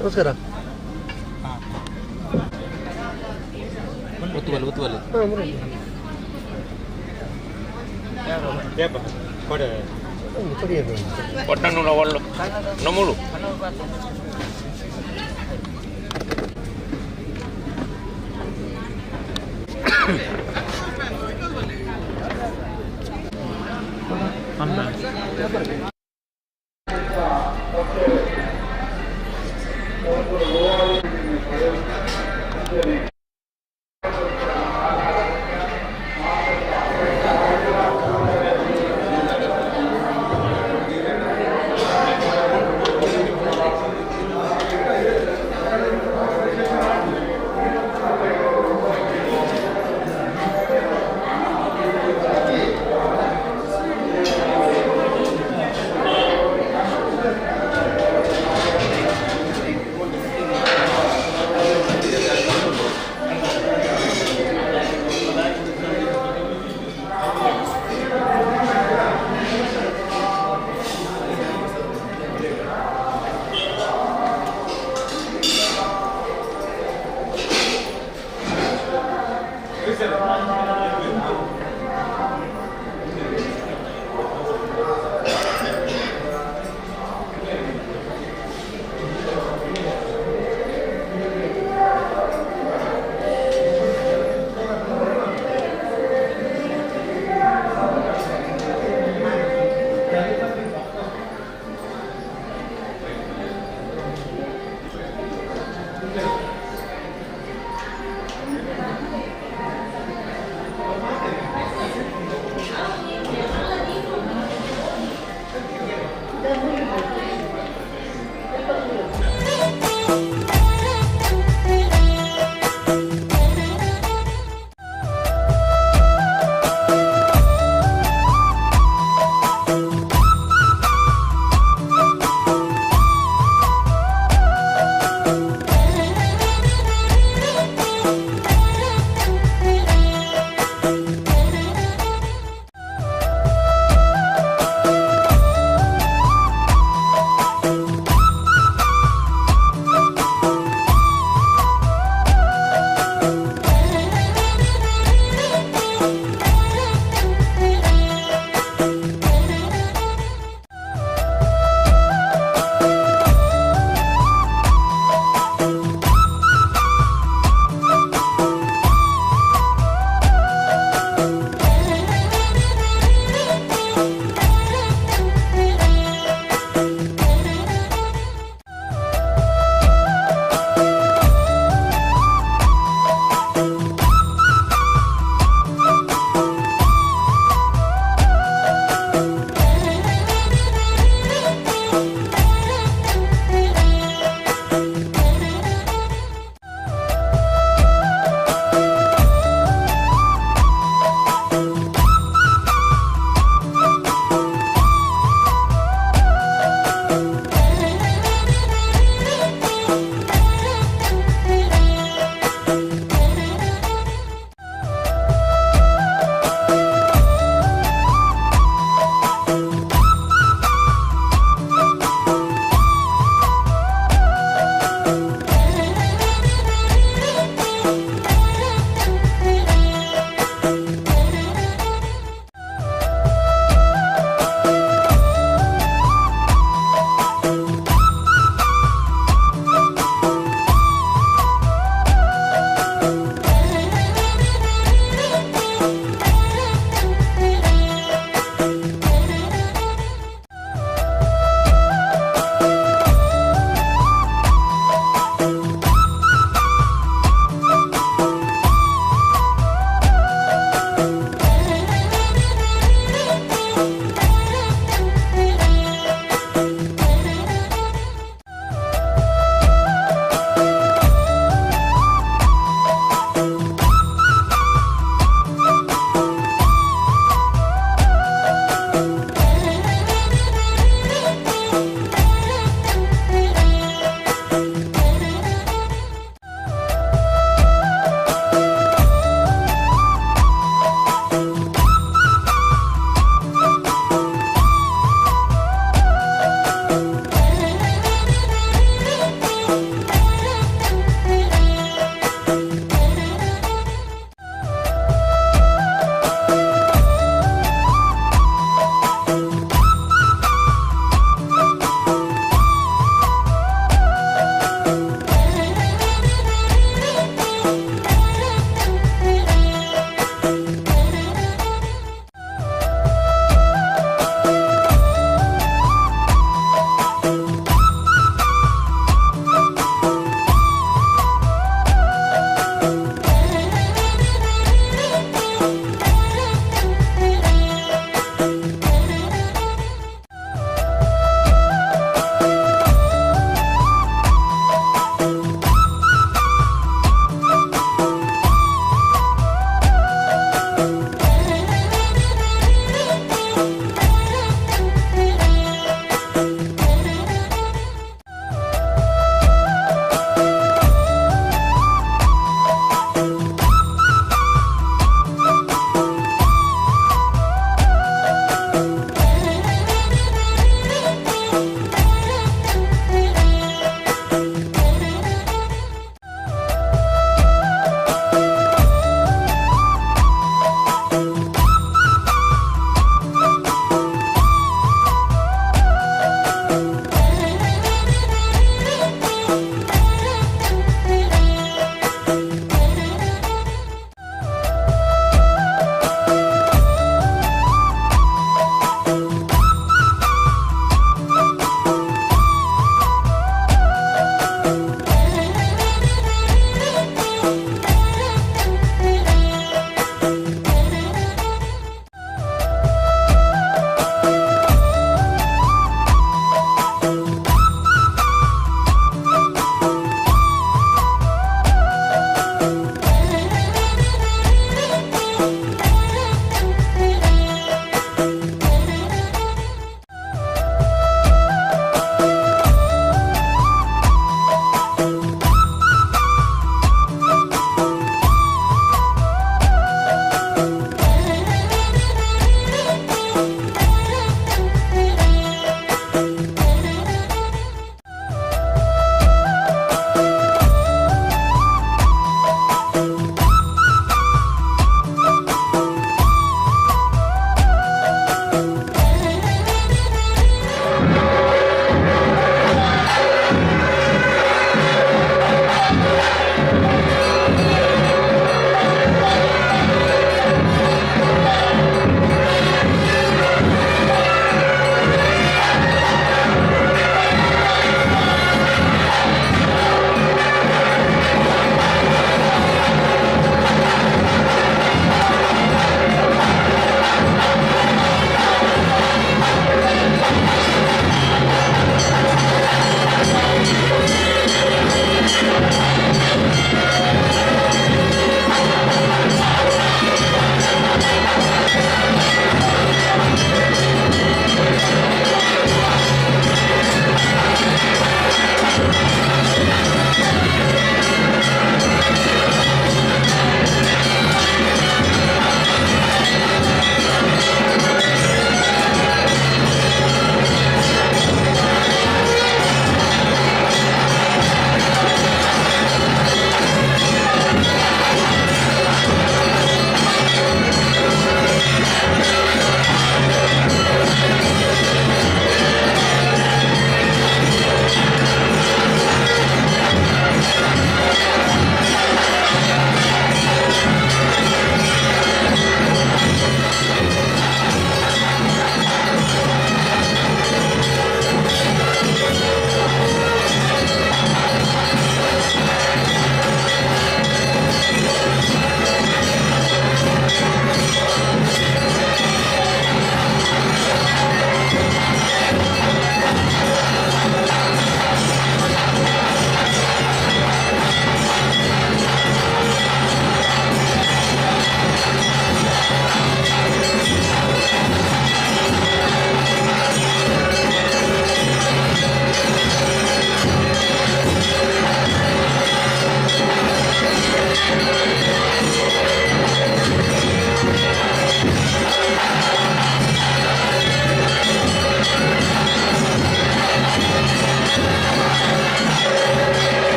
ನಮಸ್ಕಾರ. ಒಟ್ಟನ್ನು ಒಳ್ಳು ನಮ್ಮಳು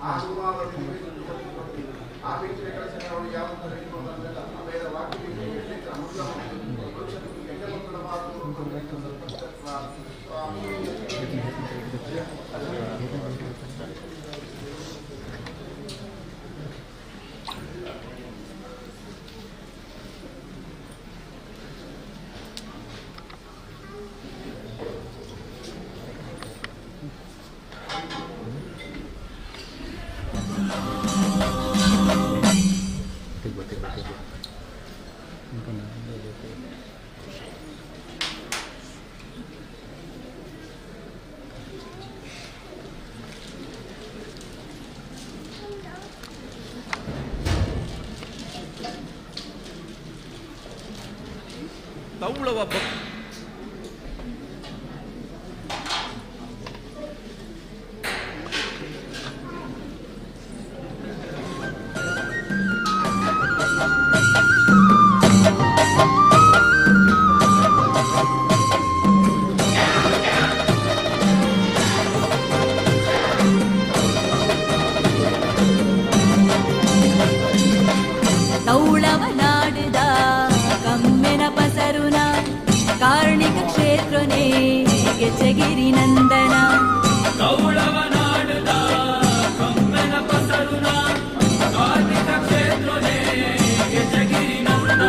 ಆ ಗುರುವಾದವನ್ನು ಆ ವ್ಯಕ್ತಿಯ ಕೆಲಸ ಅವರಿಗೆ ಯಾವ ಥರ ಇರುವುದನ್ನೆಲ್ಲ ಆಮೇಲೆ ವಾಕ್ಯಕ್ಕೆ ತೌಳವ ತೌಳವನಾಡಿದ ಕಮ್ಮೆನ ಪಸರುನ ಕಾರ್ಣಿಕ ಕ್ಷೇತ್ರನೇ ಗೆಜ್ಜಗಿರಿ ನಂದನ ತೌಳವನಾಡಿದ ಕಮ್ಮೆನ ಪಸರುನ ಕಾರ್ಣಿಕ ಕ್ಷೇತ್ರನೇ ಗೆಜ್ಜಗಿರಿ ನಂದನ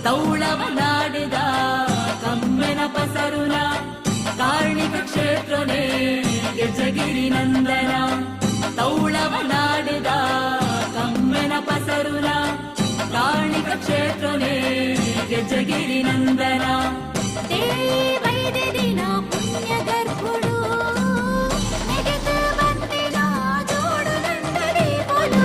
ತೌಳವನಾಡಿದ ಕಮ್ಮೆನ ಪಸರುನ ಕಾರ್ಣಿಕ ಕ್ಷೇತ್ರನೇ ಗೆಜ್ಜಗಿರಿ ನಂದನ ತೌಳವನಾಡಿದ ಕಮ್ಮೆನ ಪಸರುನ ಕಾರ್ಣಿಕ ಕ್ಷೇತ್ರನೇ ಗೆಜ್ಜಗಿರಿ ನಂದನ ದಿನ ಪುಣ್ಯ ಗರ್ಭುಡು ನೆಗೆತ ಬಂದಿನ ಜೋಡು ನಂದಡಿ ಬಲು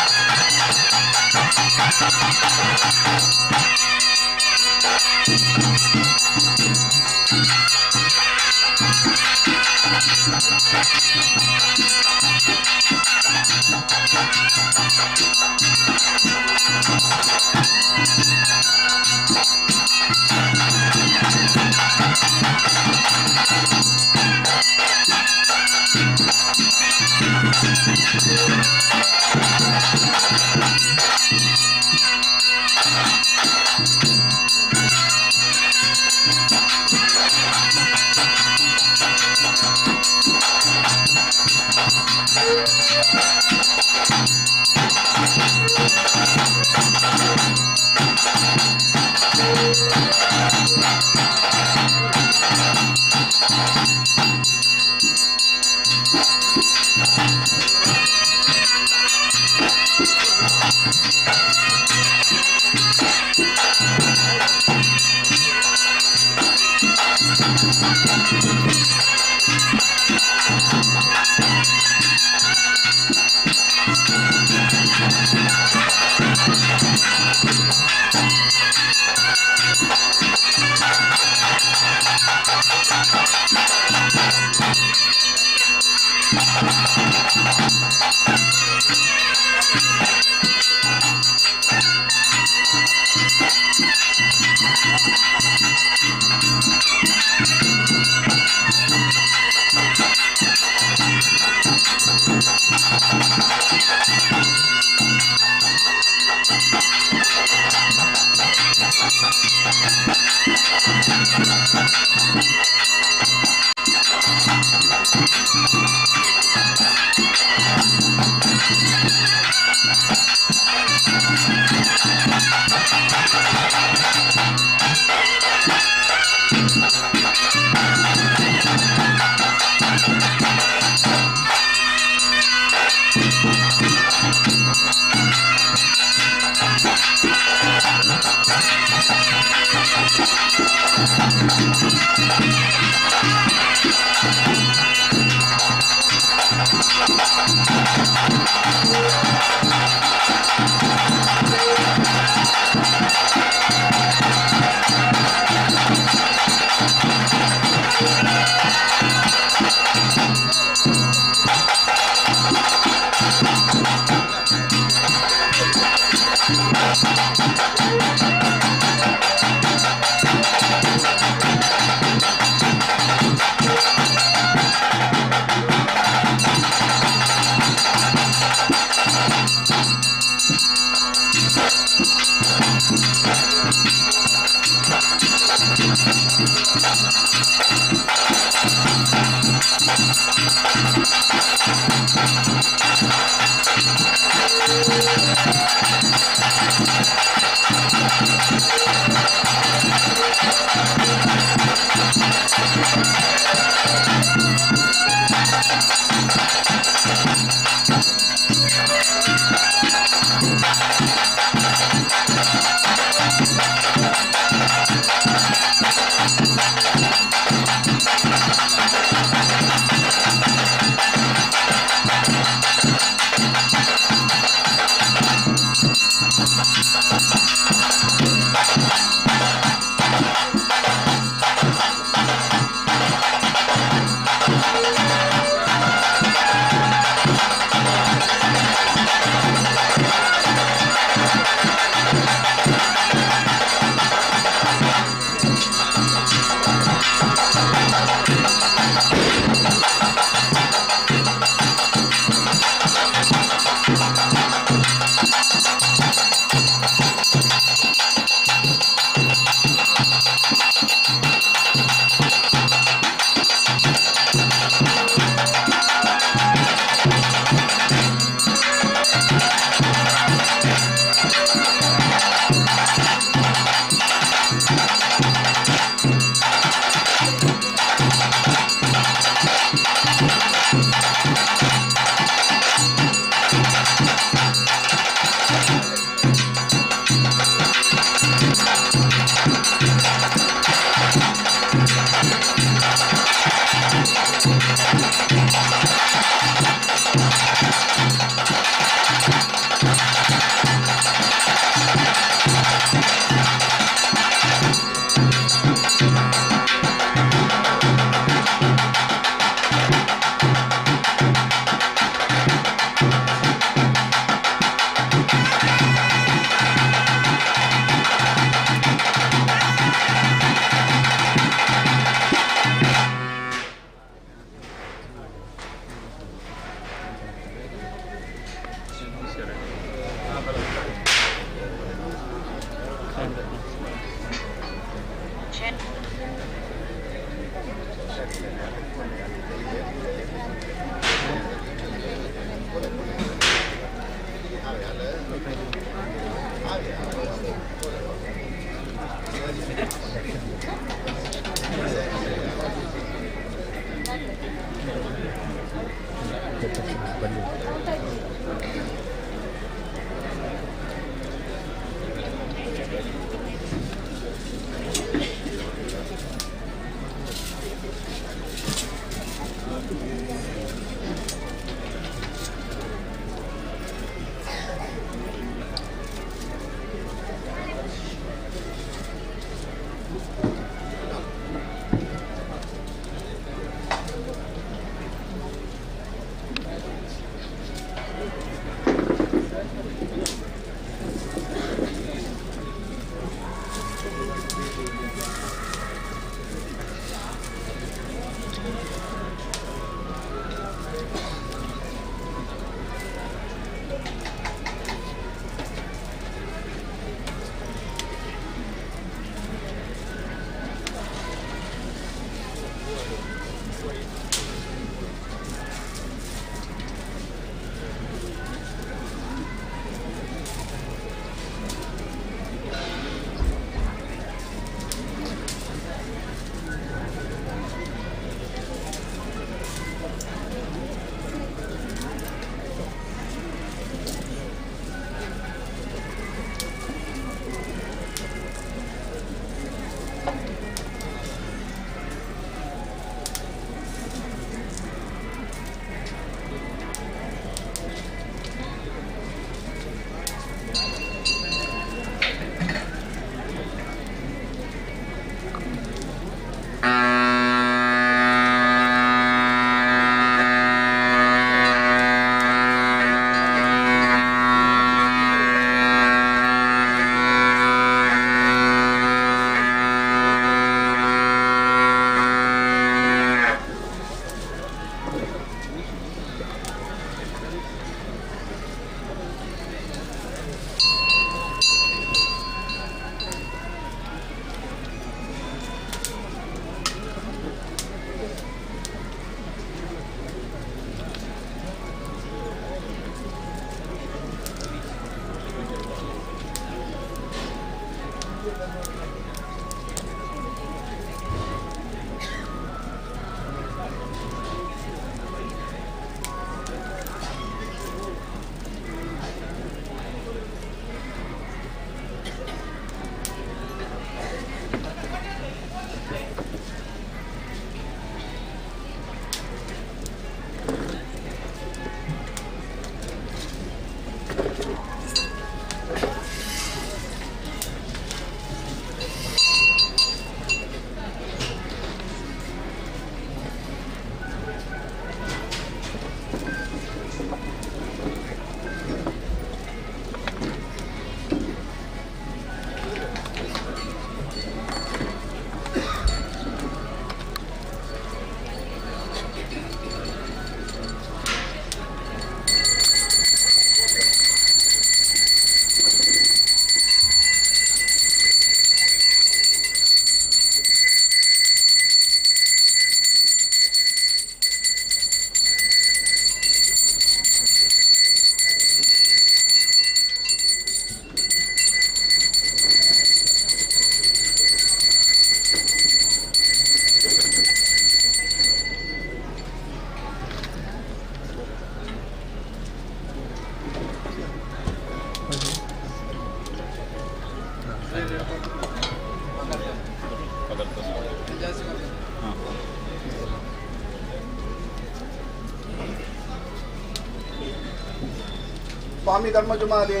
స్వామి ధర్మజుమాది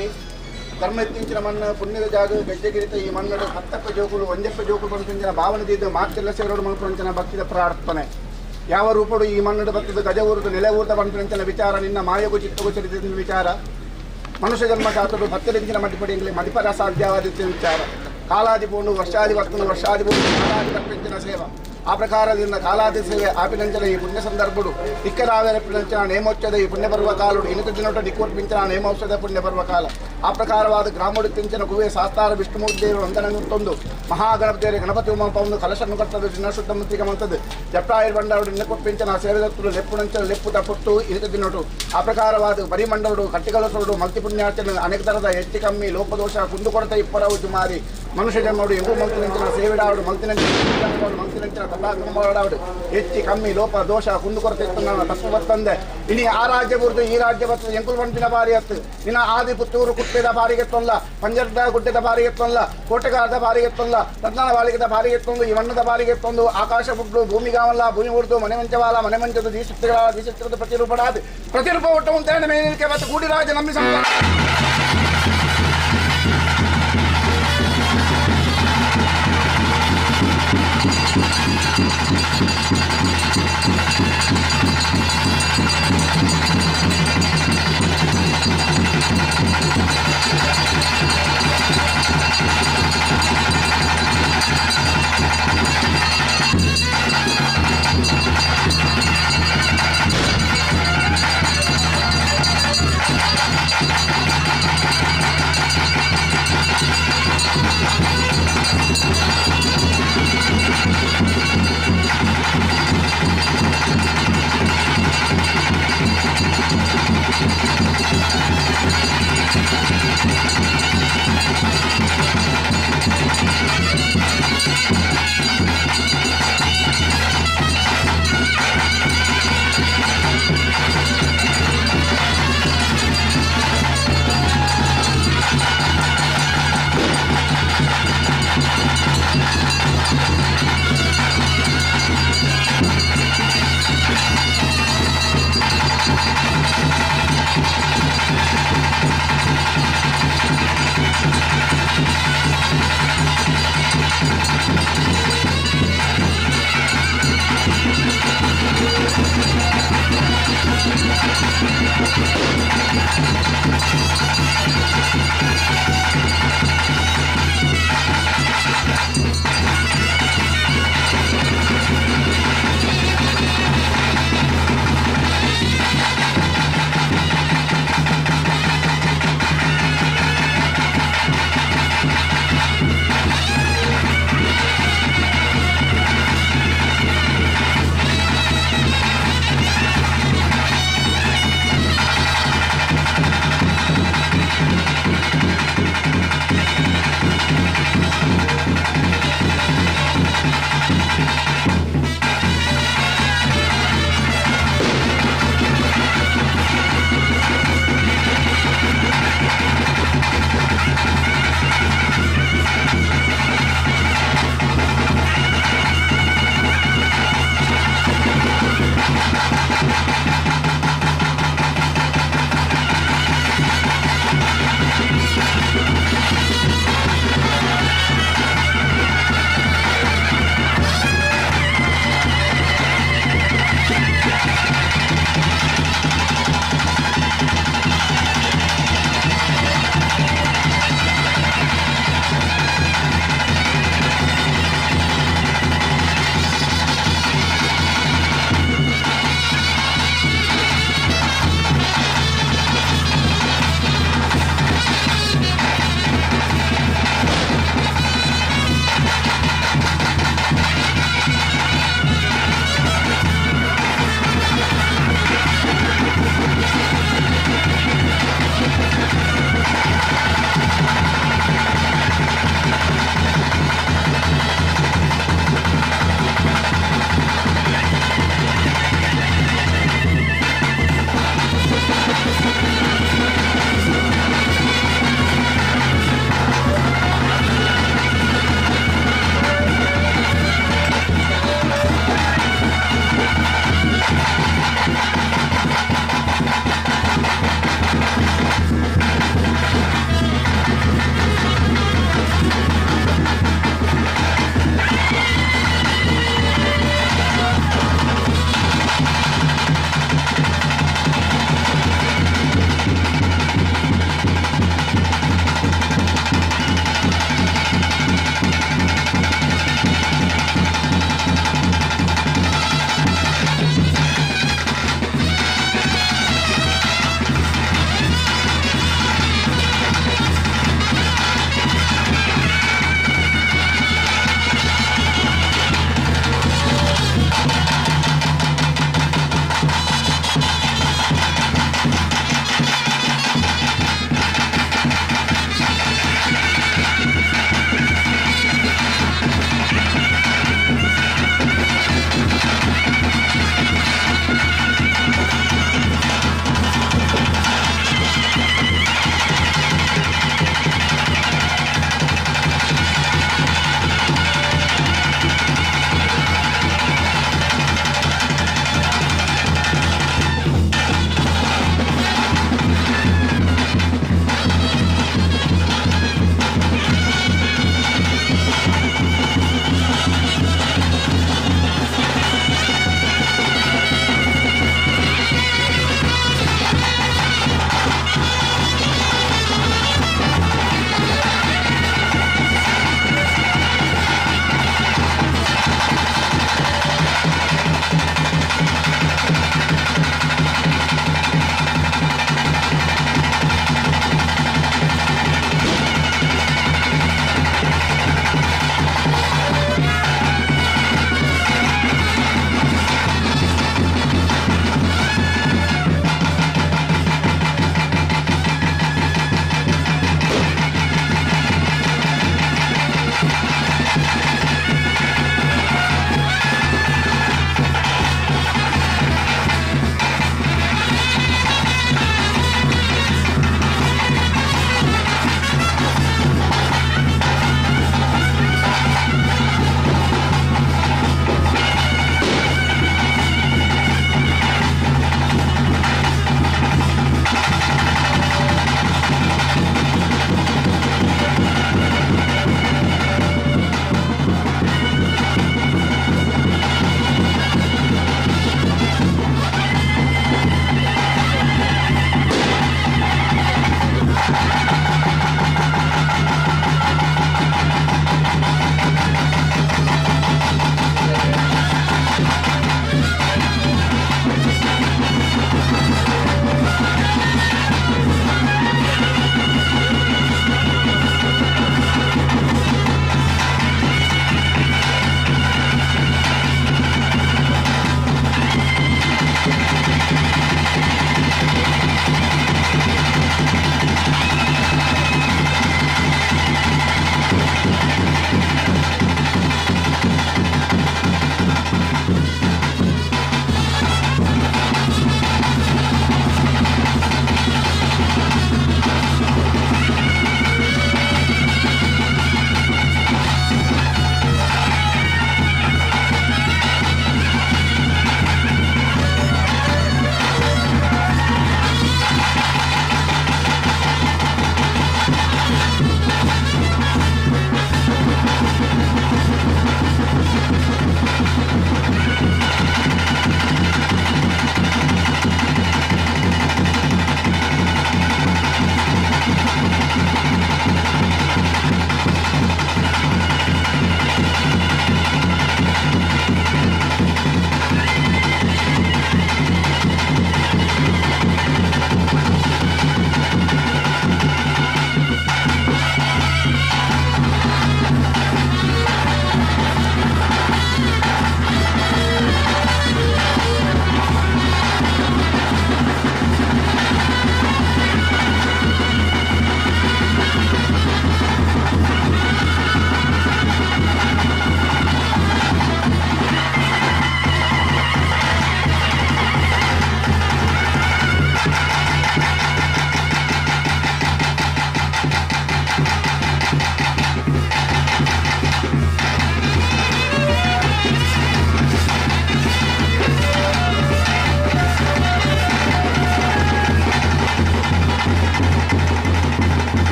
ధర్మ ఎత్తించిన మన్న పుణ్యద జాగు గజ్జగిరిత ఈ మన్నడు హత్తప్ప జోకులు వంజప్ప జోకులు పంపించిన భావన దీదు మార్చెల్ల శివరుడు మనకు భక్తిద ప్రార్థನೆ ಯಾವ ರೂಪಡು ಈ ಮಣ್ಣು ಬರ್ತದ ಗಜ ಊರುದು ನೆಲೆ ಊರ್ದ ಪಂಪಿನ ವಿಚಾರ ನಿನ್ನ ಮಾಯಗು ಚಿತ್ತಗು ಚರಿತ ವಿಚಾರ ಮನುಷ್ಯ ಜನ್ಮ ಶಾಸ್ತ್ರಗಳು ಭಕ್ತರಿಂಚಿನ ಮಡಿಪಡಿಯಲ್ಲಿ ಮಡಿಪರ ಸಾಧ್ಯವಾದಿತ್ಯ ವಿಚಾರ ಕಾಲಾದಿ ಪೂರ್ಣ ವರ್ಷಾದಿ ವರ್ತನ ವರ್ಷಾದಿ ಪೂರ್ಣ ಕಾಲಾದಿ ಕಲ್ಪಿಂಚಿನ ಸೇವ ಆ ಪ್ರಕಾರದಿಂದ ಕಾಲಾದಿ ಸೇವೆ ಆಪಿನಂಚನ ಈ ಪುಣ್ಯ ಸಂದರ್ಭಡು ಇಕ್ಕರಾವೆನಪಿನಂಚನ ನೇಮೋಚ್ಚದ ಈ ಪುಣ್ಯ ಪರ್ವಕಾಲುಡು ಇನಿತ ದಿನೋಟ ಡಿಕ್ಕೋರ್ಪಿಂಚನ ನೇಮೋತ್ಸವದ ಪುಣ್ಯ ಪರ್ವಕಾಲ ಆ ಪ್ರಕಾರವಾದ ಗ್ರಾಮಡು ತಿಂಚನ ಗುವೆ ಶಾಸ್ತಾರ ವಿಷ್ಣುಮೂರ್ತಿ ದೇವರು ವಂದನಂತೊಂದು ಮಹಾಗಣಪತಿಯವರಿಗೆ ಗಣಪತಿ ಉಮ ಪೌಂದು ಕಲಶನ್ನು ಕಟ್ಟದು ಚಿನ್ನ ಶುದ್ಧ ಮುತ್ತಿಗೆ ಮಂತದ್ದು ಜಪ್ರಾಯರ್ ಬಂಡಾರು ಇನ್ನ ಕೊಪ್ಪಿಂಚನ ಸೇವೆದತ್ತರು ಲೆಪ್ಪುನಂಚನ ಲೆಪ್ಪು ತಪ್ಪುಟ್ಟು ಇನಿತ ದಿನೋಟು ಆ ಪ್ರಕಾರವಾದ ಬರಿಮಂಡಲುಡು ಕಟ್ಟಿಕಲಸರುಡು ಮಲ್ತಿ ಪುಣ್ಯಾರ್ಚನೆ ಅನೇಕ ತರದ ಹೆಚ್ಚು ಕಮ್ಮಿ ಲೋಪದೋಷ ಕುಂದುಕೊರತೆ ಇಪ್ಪರವು ಜುಮಾರಿ ಮನುಷ್ಯ ಜನ್ಮಡು ಎಂಬು ಮಂತಿನಂಚಿನ ಸೇವೆಡಾಡು ಮಂತಿನಂಚಿನ ತಪ್ಪಾಡು ಹೆಚ್ಚಿ ಕಮ್ಮಿ ಲೋಪ ದೋಷ ಕುಂದುಕೊರತೆ ಇತ್ತು ನಾನು ತಪ್ಪು ಬರ್ತಂದೆ ಇನಿ ಆ ರಾಜ್ಯ ಬುರ್ದು ಈ ರಾಜ್ಯ ಬರ್ತದೆ ಎಂಕುಲ್ ಪಂಪಿನ ಬಾರಿ ಹತ್ತು ನಿನ್ನ ಆದಿ ಪುತ್ತೂರು ಕುಪ್ಪೆದ ಬಾರಿಗೆ ತೊಲ್ಲ ಪಂಜರದ ಗುಡ್ಡದ ಬಾರಿಗೆ ತೊಲ್ಲ ಕೋಟೆಗಾರದ ಬಾರಿಗೆ ತೊಲ್ಲ ರತ್ನಾಳ ಬಾಳಿಗೆದ ಬಾರಿಗೆ ತೊಂದು ಈ ಮಣ್ಣದ ಬಾರಿಗೆ ತೊಂದು ಆಕಾಶ ಬುಡ್ಡು ಭೂಮಿಗಾವಲ್ಲ ಭೂಮಿ ಉರ್ದು ಮನೆ ಮಂಚವಾಲ ಮನೆ ಮಂಚದ ದೀಶಿತ್ರದ ಪ್ರತಿರೂಪಡಾದ ಪ್ರತಿರೂಪ ಒಟ್ಟು ಅಂತೇಳಿ ಮೇಲಿಕೆ ಮತ್ತು ಗೂಡಿರಾಜ ನಂಬಿ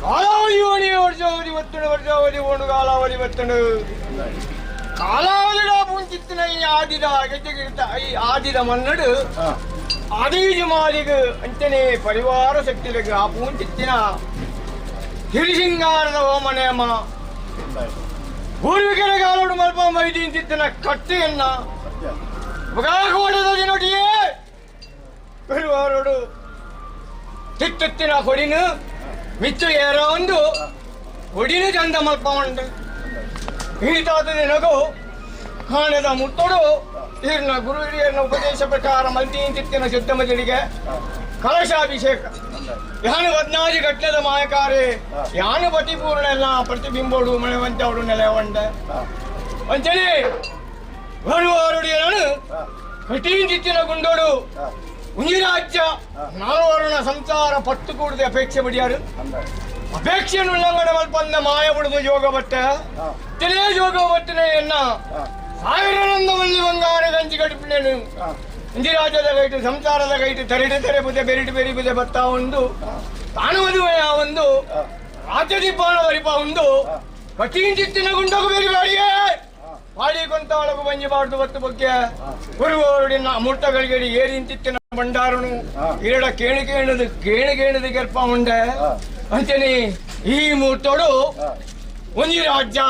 ಕಾಲಾವಧಿ ಓಣಿ ವರ್ಷಾವಧಿ ಒತ್ತಡ ವರ್ಷಾವಧಿ ಓಣು ಕಾಲಾವಧಿ ಒತ್ತಡ ಕಾಲಾವಧಿಡ ಪುಂಚಿತ್ತಿನ ಈ ಆದಿದ ಗೆಜ್ಜೆಗಿರ್ತ ಈ ಆದಿದ ಮನ್ನಡು ಆದೀಜು ಮಾಲಿಗ ಅಂಚನೆ ಪರಿವಾರ ಶಕ್ತಿಗಳಿಗೆ ಆ ಪೂಂಚಿತ್ತಿನ ಹಿರಿಸಿಂಗಾರದ ಓಮನೆಯಮ್ಮ ಪೂರ್ವಿಕರ ಕಾಲೋಡು ಮಲ್ಪ ಮೈದೀಂಚಿತ್ತಿನ ಕಟ್ಟೆಯನ್ನ ಮುಗಾಗೋಡದ ದಿನೊಟಿಯೇ ಪರಿವಾರೋಡು ತಿತ್ತಿನ ಕೊಡಿನು ಮಿಚ್ಚು ಏರ ಒಂದು ಕೊಡಿನು ಚಂದ ಮಲ್ಪ ಉಂಟು ಈತಾದ ದಿನಗೂ ಕಾಣದ ಮುತ್ತೊಡು ಹಿರಿನ ಗುರು ಹಿರಿಯರನ್ನ ಉಪದೇಶ ಪ್ರಕಾರ ಮಲ್ತೀಂಚಿತ್ತಿನ ಶುದ್ಧ ಮಜಲಿಗೆ ಕಲಶಾಭಿಷೇಕ ಯಾನು 14 ಗಟ್ಟದ ಮಾಯಕಾರೆ ಯಾನು ಪತಿಪೂರ್ಣ ಎಲ್ಲ ಪ್ರತಿಬಿಂಬೋಡು ಮಳೆವಂತವಡು ನೆಲೆ ಒಂಡ ಅಂಚನೆ ಬರುವಾರುಡಿಯ ನಾನು ಕಟೀಂಚಿತ್ತಿನ ಗುಂಡೋಡು ಉಂಜಿರಾಜ್ಯ ನಾಲ್ವರ್ಣ ಸಂಸಾರ ಪತ್ತು ಕೂಡದೆ ಅಪೇಕ್ಷೆ ಬಿಡಿಯಾರು ಅಪೇಕ್ಷೆಯನ್ನು ಉಲ್ಲಂಘನ ಮಲ್ಪಂದ ಮಾಯ ಬಿಡುದು ಯೋಗ ಬಟ್ಟ ತಿಳೇ ಯೋಗ ಬಟ್ಟನೆಯನ್ನ ಸಾವಿರನೊಂದು ಬಂಗಾರ ಗಂಜಿ ಕಡಿಪಿಣೆನು ಇಂದಿರಾಜ್ಯದ ಗೈಟು ಸಂಸಾರದ ಗೈಟು ತೆರೆ ಬುದೆ ಬೆರಿಟು ಬೆರಿ ಬುದೆ ಬತ್ತ ಒಂದು ತಾನು ಮದುವೆಯ ಒಂದು ರಾಜ್ಯ ದೀಪಾನ ವರಿಪ ಒಂದು ಕಟೀಂಚಿತ್ತಿನ ಗುಂಡೋಗು ಬೇರಿ ಬಾಡಿಗೆ ಬಾಡಿ ಕೊಂತ ಒಳಗು ಬಂಜಿ ಬಾಡ್ದು ಬತ್ತು ಬಗ್ಗೆ ಗುರುವರುಡಿನ ಅಮೃತಗಳಿಗೆ ಏರಿಂಚಿತ್ತಿನ ಬಂಡಾರನು ಇರಡ ಕೇಣಿಗೇಣದು ಗೆರ್ಪ ಉಂಡೆ ಅಂಚನೆ ಈ ಮೂರ್ತೋಡು ಒಂಜಿ ರಾಜ್ಯ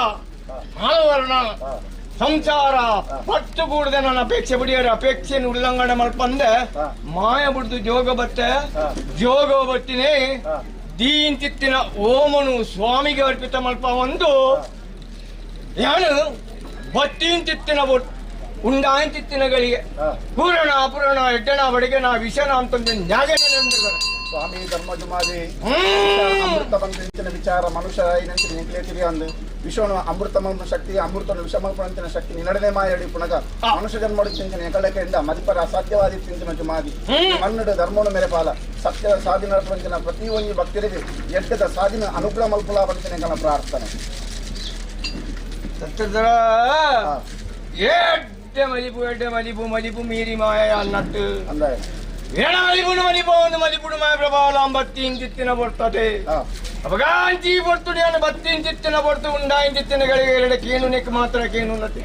ನಾಲ್ವರ್ಣ ಸಂಸಾರ ಪತ್ತು ಕೂಡದೆ ನನ್ನ ಅಪೇಕ್ಷೆ ಬಿಡಿಯರ ಅಪೇಕ್ಷೆಯನ್ನು ಉಲ್ಲಂಘನೆ ಮಲ್ಪಂದೆ ಮಾಯ ಬಿಡ್ದು ಜೋಗ ಬತ್ತೆ ಜೋಗ ಬಟ್ಟಿನೇ ದೀಂಚಿತ್ತಿನ ಓಮನು ಸ್ವಾಮಿಗೆ ಅರ್ಪಿತ ಮಲ್ಪ ಒಂದು ಯಾನು ಬತ್ತೀಂಚಿತ್ತಿನ ಉಂಡಾಂಚಿತ್ತಿನಗಳಿಗೆ ಪೂರಣ ಅಪೂರಣ ಎಡ್ಡಣ ಬಡಿಗೆನ ವಿಷನ ಅಂತಂದು ನ್ಯಾಗೇಂದ್ರ ಸ್ವಾಮಿ ಧರ್ಮಜುಮಾದಿ ಅಮೃತ ಬಂದಿನ ವಿಚಾರ ಮನುಷ್ಯ ಏನಂತ ನಿಂಕ್ಲೇತಿರಿ ಅಂದು ವಿಶ್ವನು ಅಮೃತ ಶಕ್ತಿ ಅಮೃತ ವಿಷಮಪಂಚಿನ ಶಕ್ತಿ ನಿನ್ನಡನೆ ಮಾಯಡಿ ಪುನಗ ಮನುಷ್ಯ ಜನ್ಮ ಚಿಂತನೆ ಎಕಳಕೆಂಡ ಮದಿಪರ ಅಸಾಧ್ಯವಾದಿ ಚಿಂತನ ಜುಮಾದಿ ಮನ್ನಡು ಧರ್ಮೋಣ ಮೇರೆ ಪಾಲ ಸತ್ಯ ಸಾಧನ ಪಂಚನ ಪ್ರತಿಯೊಂದು ಭಕ್ತರಿಗೆ ಎಡ್ಡದ ಸಾಧನ ಅನುಗ್ರಹ ಮಲ್ಪುಲ ಪಂಚನೆಗಳ ಪ್ರಾರ್ಥನೆ ಎಡ್ಡೆ ಮಲಿಪು ಮೀರಿ ಮಾಯ ಅನ್ನಟ್ಟು ಏನ ಮಲಿಪುಡು ಮಾಯ ಪ್ರಭಾವಲಾಂ ಬತ್ತೀಂಚಿತ್ತಿನ ಬರ್ತದೆ ಅಪಗಾಂಚಿ ಬರ್ತುಡಿ ಅನ್ನ ಬತ್ತೀಂಚಿತ್ತಿನ ಬರ್ತು ಉಂಡಾಂಚಿತ್ತಿನ ಗಳಿಗೆ ಎರಡು ಕೇನು ನೆಕ್ ಮಾತ್ರ ಕೇನು ನತಿ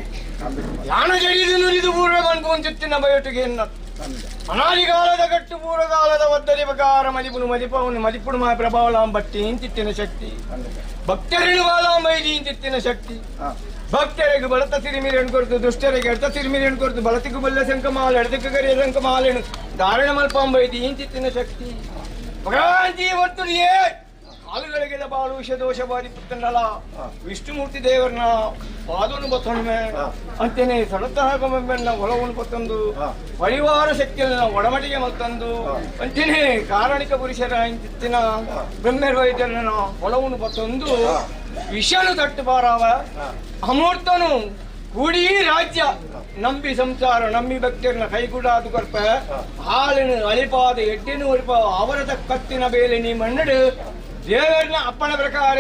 ಯಾನ ಜಡಿದು ನುರಿದು ಪೂರ್ವ ಮನ್ಪುಂಚಿತ್ತಿನ ಬಯೋಟಿಗೆ ಅನಾದಿಕಾಲದ ಗಟ್ಟು ಪೂರ್ವಕಾಲದ ಒದ್ದರಿ ಪ್ರಕಾರ ಮಲಿಪುಡು ಮಾಯ ಪ್ರಭಾವಲಾಂ ಬತ್ತೀಂಚಿತ್ತಿನ ಶಕ್ತಿ ಭಕ್ತರಿಣು ಬಾಲಾಂ ಬೈದೀಂಚಿತ್ತಿನ ಶಕ್ತಿ ಭಕ್ತರಿಗೆ ಬಳತ ತಿರುಮಿರಿ ಅನ್ಕೊಡ್ತು ದುಷ್ಟರಿಗೆ ಎಡ್ತ ತಿರುಮಿರಿ ಅನ್ಕೊಡ್ತು ಬಳತಿಗೂ ಬಲ್ಲ ಶಂಕಮಾಲ ಎಡದಕ್ಕೆ ಕರಿಯ ಶಂಕಮಾಲೆನು ಧಾರಣ ಮಲ್ಪಾಂಬೈದಿ ಇಂಚಿತ್ತಿನ ಶಕ್ತಿ ಭಗವಾಂಜಿ ವರ್ತುಡಿಯೇ ಕಾಲುಗಳಿಗೆ ಬಾಳು ವಿಷದೋಷ ಬಾರಿ ಪುತ್ತನಲ್ಲ ವಿಷ್ಣುಮೂರ್ತಿ ದೇವರನ್ನ ಪಾದನು ಬತ್ತೊಂಡೆ ಅಂತೇನೆ ಸಡತನ ಒಳವನ್ನು ಬತ್ತಂದು ಪರಿವಾರ ಶಕ್ತಿಯನ್ನ ಒಡಮಟಿಗೆ ಮತ್ತಂದು ಅಂತೇನೆ ಕಾರಣಿಕ ಪುರುಷರ ಇಂಚಿತ್ತಿನ ಬ್ರಹ್ಮೇರ್ ವೈದ್ಯರನ್ನ ಒಳವನ್ನು ಬತ್ತೊಂದು ವಿಷನು ತಟ್ಟು ಬಾರಾವ ಅಮೂರ್ತನು ಕೂಡಿ ರಾಜ್ಯ ನಂಬಿ ಸಂಸಾರ ನಂಬಿ ಭಕ್ತರನ್ನ ಕೈಗೂಡಾದು ಕೊರ್ಪ ಹಾಲಿನ ಅಳಿಪಾದ ಎಡ್ಡಿನ ಒರಿಪ ಅವರದ ಕತ್ತಿನ ಬೇಲೆ ನೀ ಮನ್ನಡು ದೇವರನ್ನ ಅಪ್ಪನ ಪ್ರಕಾರ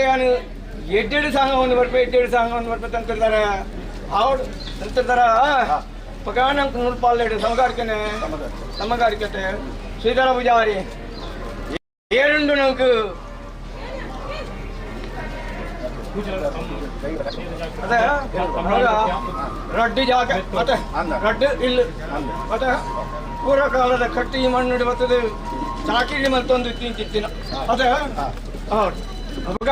ಎಡ್ಡೆಡು ಸಾಂಗವನ್ನು ಬರ್ಪ ತಂತಿರ್ತಾರೆ ಅವಳು ತಂತಿರ್ತಾರ ಪಗಾನಂಕ ನೂರ್ಪಾಲೆಡು ಸಮಗಾರಿಕತೆ ಶ್ರೀಧರ ಪೂಜಾರಿ ಏರುಂಡು ನಂಕು ಅದೇ ರಡ್ಡಿ ಜಾಗ ಮತ್ತೆ ರಡ್ಡು ಇಲ್ಲ ಮತ್ತೆ ಪೂರ್ವಕಾಲದ ಕಟ್ಟಿ ಮಣ್ಣು ಬರ್ತದೆ ಚಾಕಿರಿ ಮತ್ತೊಂದು ತಿಂಚಿತ್ತಿನ ಅದೇ ಹೌದು ಅವಾಗ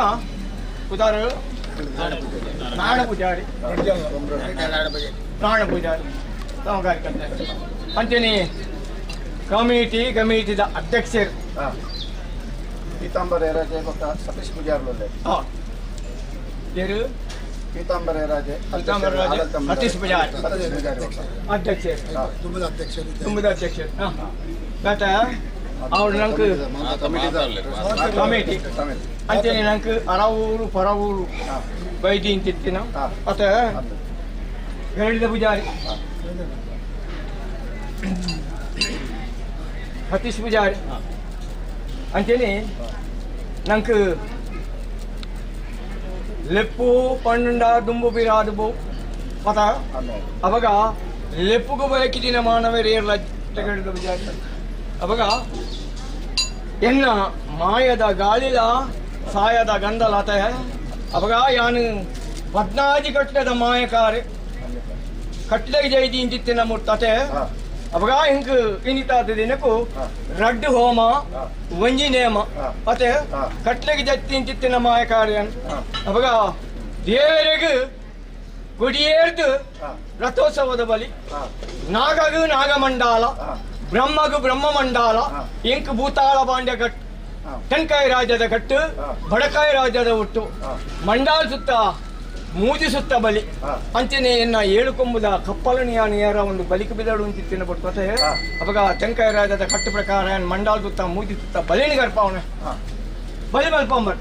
ಉದಾರ ನಾಣ ಪೂಜಾರಿ ಸಮಗಾರಿಕತೆ ಅಂತೀನಿ ಕಮಿಟಿದ ಅಧ್ಯಕ್ಷರು ಪೀತಾಂಬರ ರಾಜೆ ಸತೀಶ್ ಪೂಜಾರಿ ಪೀತಾಂಬರ ರಾಜೆ ಸತೀಶ್ ಪೂಜಾರಿ ತುಂಬದ ಅಧ್ಯಕ್ಷರು ಮತ್ತೆ ಅವ್ರು ನಂಗೆ ಕಮಿಟಿ ಅಂತೇಳಿ ನಂಗೆ ಅರವೂರು ಪರವೂರು ಬೈದಿ ಅಂತಿತ್ತಿನ ಅತ ಹೇಳಿದ ಪೂಜಾರಿ ಸತೀಶ್ ಪೂಜಾರಿ ಅಂತೇಳಿ ನಂಗೆ ಲೆಪ್ಪು ಪಣ್ಣುಂಡ ದುಂಬು ಬಿರಾದುಬು ಮತ ಅವಾಗ ಲೆಪ್ಪುಗೂ ಬಯಕಿದಿನ ಮಾನವರೇರ್ಲ ತೆಗೆದ ಪೂಜಾರಿ ಅವಾಗ ಎನ್ನ ಮಾಯದ ಗಾಳಿಲ ಸಾಯದ ಗಂಧಲತ ಅಪಗ ಯಾನು 14 ಕಟ್ಲದ ಮಾಯಕಾರೆ ಕಟ್ಲೆಗೆ ಜೈದಿ ಇಂತಿತ್ತಿನ ಮುಟ್ಟತೆ ಅಪಗ ಇಂಕ್ ಇನಿತಾದ ದಿನಕ್ಕೂ ರಡ್ಡು ಹೋಮ ವಂಜಿ ನೇಮ ಅತೆ ಕಟ್ಲೆಗೆ ಜತ್ತಿ ಇಂತಿತ್ತಿನ ಮಾಯಕಾರೆ ಅಪಗ ದೇವರಿಗೆ ಗುಡಿಯೇರ್ದು ರಥೋತ್ಸವದ ಬಲಿ ನಾಗಗೂ ನಾಗಮಂಡಾಲ ಬ್ರಹ್ಮಗೂ ಬ್ರಹ್ಮಮಂಡಾಲ ಇಂಕ್ ಭೂತಾಳ ಬಾಂಡ್ಯ ಕಟ್ಟು ತೆನ್ಕಾಯಿ ರಾಜ್ಯದ ಕಟ್ಟು ಬಡಕಾಯಿ ರಾಜ್ಯದ ಹುಟ್ಟು ಮಂಡಾಳ ಸುತ್ತ ಮೂಜಿ ಸುತ್ತ ಬಲಿ ಅಂಚನೆ ಎನ್ನ 7 ಕೊಂಬುದ ಕಪ್ಪಲನಿಯಾರ ಒಂದು ಬಲಿಕ ಬಿದಡು ಅಂತಿತ್ತಿನ ಬಿಡ್ತತೆ ಅವಾಗ ತೆನ್ಕಾಯಿ ರಾಜ್ಯದ ಕಟ್ಟು ಪ್ರಕಾರ ಮಂಡಾಳ ಸುತ್ತ ಮೂಜಿ ಸುತ್ತ ಬಲಿನಿ ಗರ್ಪವನೆ ಬಲಿ ಮಲ್ಪಂಬರ್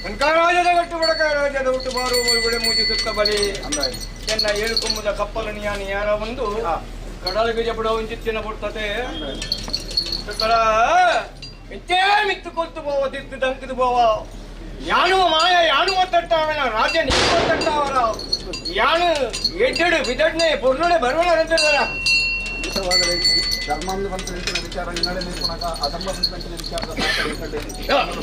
ಕನಕರಾಜದ ಗಟ್ಟು ಬಡಕ ರಾಜ್ಯದ ಹುಟ್ಟು ಬಾರು ಒಳಗಡೆ ಮೂಜಿಸುತ್ತ ಬಲಿ ಎನ್ನ ಏಳುಕೊಂಬುದ ಕಪ್ಪಲನಿಯಾನ ಯಾರ ಒಂದು ಕಡಲಿಗೆ ಜಬಡ ಒಂಚಿತ್ತಿನ ಬಿಡ್ತತೆ ಮಿತ್ತೇ ಮಿತ್ತು ಕೊತ್ತು ಬೋವ ತಿತ್ತು ದಂಕಿದು ಬೋವ ಯಾನು ಮಾಯ ಯಾನು ಒತ್ತಟ್ಟಾವನ ರಾಜ್ಯ ನೀವು ಒತ್ತಟ್ಟಾವರ ಯಾನು ಎಡ್ಡೆಡು ಬಿದಡ್ನೆ ಪೊರ್ಲುಡೆ ಬರುವಣ ಅಂತಾರ ಧರ್ಮಾಂಧವಂತರಿನ ವಿಚಾರ ಹಿನ್ನೆಲೆ ನಿಂತುನಾಗ ಅಧರ್ಮವಂತರಿನ ವಿಚಾರದ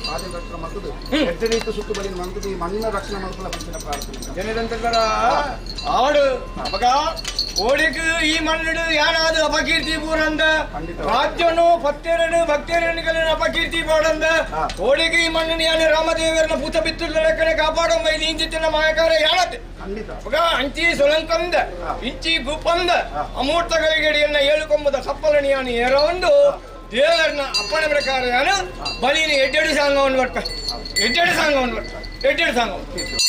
ಕಾರ್ಯಕರ್ತರ ಮಕ್ಕಳು ಎಡ್ಡರೀತು ಸುತ್ತು ಬಲಿ ಮಂತದಿ ಮಣ್ಣಿನ ರಕ್ಷಣೆ ಮಾಡ್ಕೊಳ್ಳ ಬಂದಿನ ಪ್ರಾರ್ಥನೆ ಜನದಂತರ ಆಡು ಮಗ ಓಡಿಗೆ ಈ ಮಣ್ಣಿಡು ಯಾನಾದು ಅಪಕೀರ್ತಿ ಪೂರಂದ ರಾಜ್ಯನು ಭಕ್ತರನು ಭಕ್ತರನಿಗಳ ಅಪಕೀರ್ತಿ ಪಾಡಂದ ಓಡಿಗೆ ಈ ಮಣ್ಣಿನ ಯಾನು ರಾಮದೇವರನ್ನ ಭೂತ ಬಿತ್ತುಲ್ಲ ಲೆಕ್ಕನೆ ಕಾಪಾಡೋ ಮೈ ನೀಂಜಿತ್ತಿನ ಮಾಯಕಾರ ಯಾಣತೆ ಮಗ ಅಂಚಿ ಸೊಲಂಕಂದ ಇಂಚಿ ಗುಪ್ಪಂದ ಅಮೂರ್ತಗಳಿಗೆಡಿಯನ್ನ ಏಳುಕೊಂಬದ ಕಪ್ಪಲಣಿಯಾನು ಏರೋ ಒಂದು ದೇವರನ್ನ ಅಪ್ಪನ ಪ್ರಕಾರ ಯಾನು ಬಲಿನಿ ಎಡ್ಡೆಡು ಸಾಂಗವನ್ನು ಬರ್ಕ ಎಡ್ಡೆಡು ಸಾಂಗವನ್ನು ಬರ್ಕ ಎಡ್ಡೆಡು ಸಾಂಗವನ್ನು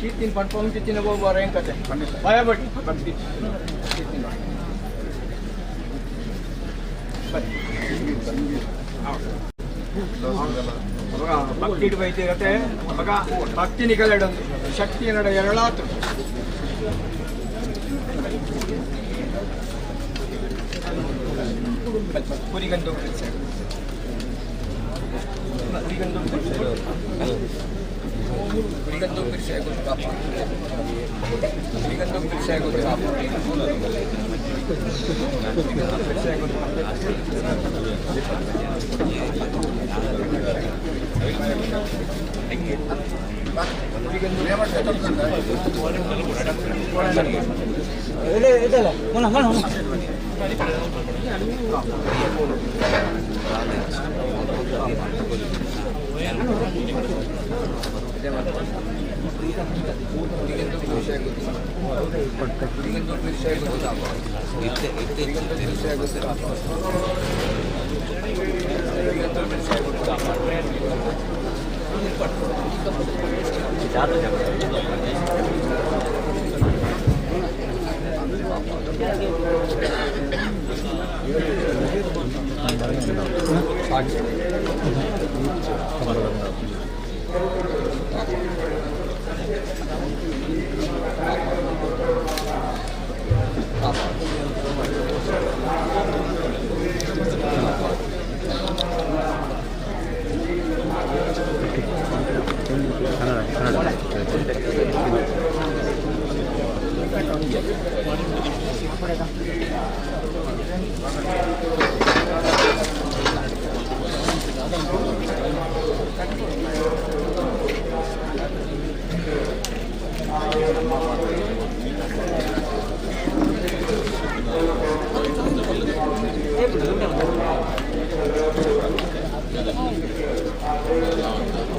kitten perform kitten go bareng kate baya bati bakti ಭಕ್ತಿ ಬೈತಿ ಇರತ್ತೆ ಮಗ ಭಕ್ತಿ ನಿಗಲಡೊಂದು ಶಕ್ತಿ ನಡ ಎರಳಾತು ಕುರಿಗಂದು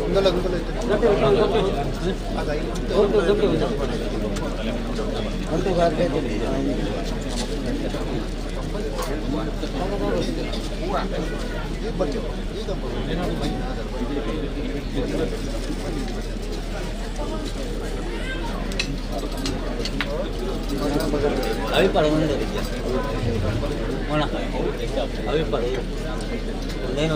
ಗುಂದಲ अभी पर अभी पर నేను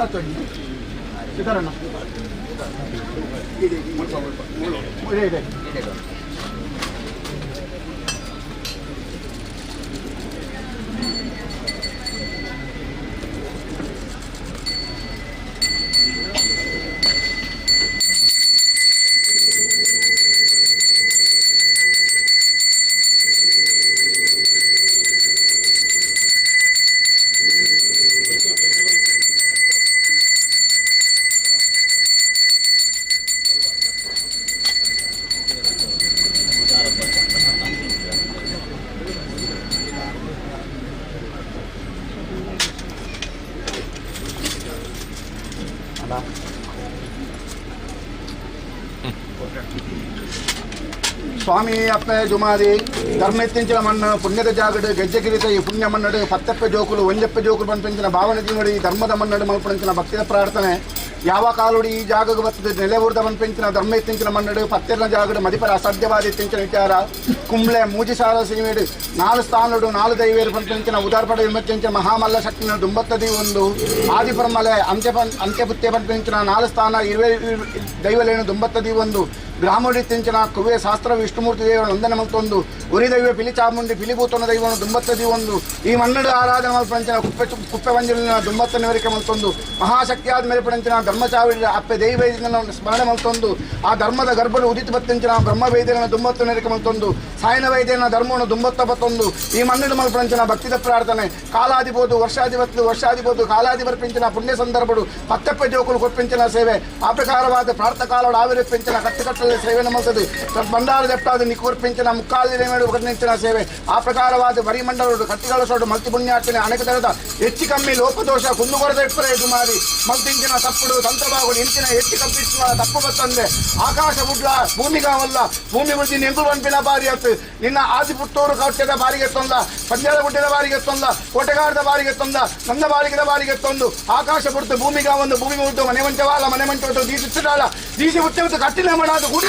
ಹತ್ತಡಿ ಸಿದ್ದರಣ್ಣ ಇದೆ ಇದೆ స్వామి అప్ప జుమాది ధర్మెత్తించిన మన్ను పుణ్యద జాగడు గజ్జగిరిత ఈ పుణ్యమన్నడు పత్తెప్ప జోకులు వంజెప్ప జోకులు పంపించిన భావన జీవుడు ఈ ధర్మదమన్నడు మల్పడించిన భక్తిద ప్రార్థನೆ ಯಾವ ಕಾಲುಡಿ ಈ ಜಾಗಕ್ಕೆ ಬರ್ತದೆ ನೆಲೆಊರ್ದವನ್ ಪೆಂಚಿನ ಧರ್ಮ ಎತ್ತಿಂಚಿನ ಮನ್ನಡು ಪತ್ತೆರ್ನ ಜಾಗಡು ಮದಿಪರ ಅಸಾಧ್ಯವಾದ ಎತ್ತಿಂಚಿನ ವಿಚಾರ ಕುಂಬ್ಳೆ ಮೂಜಿಸಾರ ಸೀಮೆಡು 4 ಸ್ಥಾನಡು 4 ದೈವೇರು ಪಂಪಿಂಚಿನ ಉದಾರಪಡ ವಿಮರ್ಶಿಂಚಿನ ಮಹಾಮಲ್ಲ ಶಕ್ತಿನ ದುಂಬತ್ತದಿ ಒಂದು ಆದಿಪರಮಲೆ ಅಂತ್ಯಪುತ್ಯ ಪಂಪಿಂಚಿನ 4 ಸ್ಥಾನ 20 ದೈವಲೇನು ದುಂಬತ್ತದಿ ಒಂದು ಗ್ರಾಮೋಡಿತ್ತಿಂಚಿನ ಕುವೆ ಶಾಸ್ತ್ರ ವಿಷ್ಣುಮೂರ್ತಿ ದೇವನ ವಂದನೆ ಮಲ್ತೊಂದು ಉರಿ ದೈವ ಪಿಲಿ ಚಾಮುಂಡಿ ಪಿಲಿಭೂತನ ದೈವನು ದುಂಬತ್ತದಿ ಒಂದು ಈ ಮನ್ನಡು ಆರಾಧನೆ ಮಲ್ಪಂಚಿನ ಕುಪ್ಪೆ ವಂಜಲಿನ ದುಂಬತ್ತನವರಿಕೆ ಮಲ್ತೊಂದು ಮಹಾಶಕ್ತಿಯಾದ ಮೇಲೆ ಪಡಂಚಿನ ಧರ್ಮಚಾವಿಡ ಅಪ್ಪೆ ದೈವ ಸ್ಮರಣೆ ಮಲ್ತೊಂದು ಆ ಧರ್ಮದ ಗರ್ಭನು ಉದಿತ ಬತ್ತಿಂಚಿನ ಬ್ರಹ್ಮ ವೈದ್ಯನ ದುಂಬತ್ತನವರಿಕೆ ಮಲ್ತೊಂದು ಸಾಯನ ವೈದ್ಯನ ಧರ್ಮವನ್ನು ದುಂಬತ್ತ ಬತ್ತೊಂದು ಈ ಮನ್ನಡು ಮಲ್ಪಂಚಿನ ಭಕ್ತಿದ ಪ್ರಾರ್ಥನೆ ಕಾಲಾದಿಬೋದು ವರ್ಷಾದಿಬೋದು ಕಾಲಾದಿಪರ್ಪಿಂಚಿನ ಪುಣ್ಯ ಸಂದರ್ಭಡು ಪತ್ತೆಪ್ಪ ಜೋಕುಲು ಕೊಪ್ಪಿಂಚಿನ ಸೇವೆ ಆ ಪ್ರಕಾರವಾದ ಪ್ರಾರ್ಥಕಾಲೋಡು ಆವಿರ್ಪಿಂಚಿನ ಕಟ್ಟುಕಟ್ಟಲೆ ಸೇವೆ ನಮ್ಮಲ್ತದೆ ಬಂಡಾರ ದೆಪ್ಪಾದ ನಿಕೂರ್ಪಿಂಚಿನ ಮುಕ್ಕಾಲಿ ನಿಂಚಿನ ಸೇವೆ ಆ ಪ್ರಕಾರವಾದ ಬರಿಮಂಡಲೋಡು ಕಟ್ಟಿಗಳಸೋಡು ಮಲ್ತಿ ಪುಣ್ಯಾರ್ಚನೆ ಅನೇಕ ತರದ ಹೆಚ್ಚು ಕಮ್ಮಿ ಲೋಪದೋಷ ಕುಂದುಗೊರದ ಎಪ್ಪರೇದು ಮಾಡಿ ಮಲ್ತಿಂಚಿನ ತಪ್ಪುಡು ತಂತ್ರವಾಗುಡು ಇಂಚಿನ ಹೆಚ್ಚು ಕಪ್ಪಿಸುವ ತಪ್ಪು ಬತ್ತಂದೆ ಆಕಾಶ ಬುಡ್ಲ ಭೂಮಿಗಾವಲ್ಲ ಭೂಮಿ ಬುದ್ಧಿ ನೆಂಗುಲು ಅನ್ಪಿನ ಬಾರಿ ಹತ್ತು ನಿನ್ನ ಆದಿಪುತ್ತೂರು ಕಟ್ಟೆದ ಬಾರಿಗೆ ತೊಂದ ಪಂಜಾಲ ಗುಡ್ಡದ ಬಾರಿಗೆ ತೊಂದ ಕೋಟೆಗಾರದ ಬಾರಿಗೆ ತೊಂದ ನನ್ನ ಬಾರಿಗೆದ ಬಾರಿಗೆ ತೊಂದು ಆಕಾಶ ಬುಡ್ತು ಭೂಮಿಗಾವೊಂದು ಭೂಮಿ ಮುಟ್ಟು ಮನೆ ಮಂಚವಾಲ ಮನೆ ಮಂಚ ಬಿಟ್ಟು ದೀಸಿಟ್ಟಾಳ ದೀಸಿ ಹುಚ್ಚೆ ಕಟ್ಟಿನ ಮಾಡಾದ ಗುಡಿ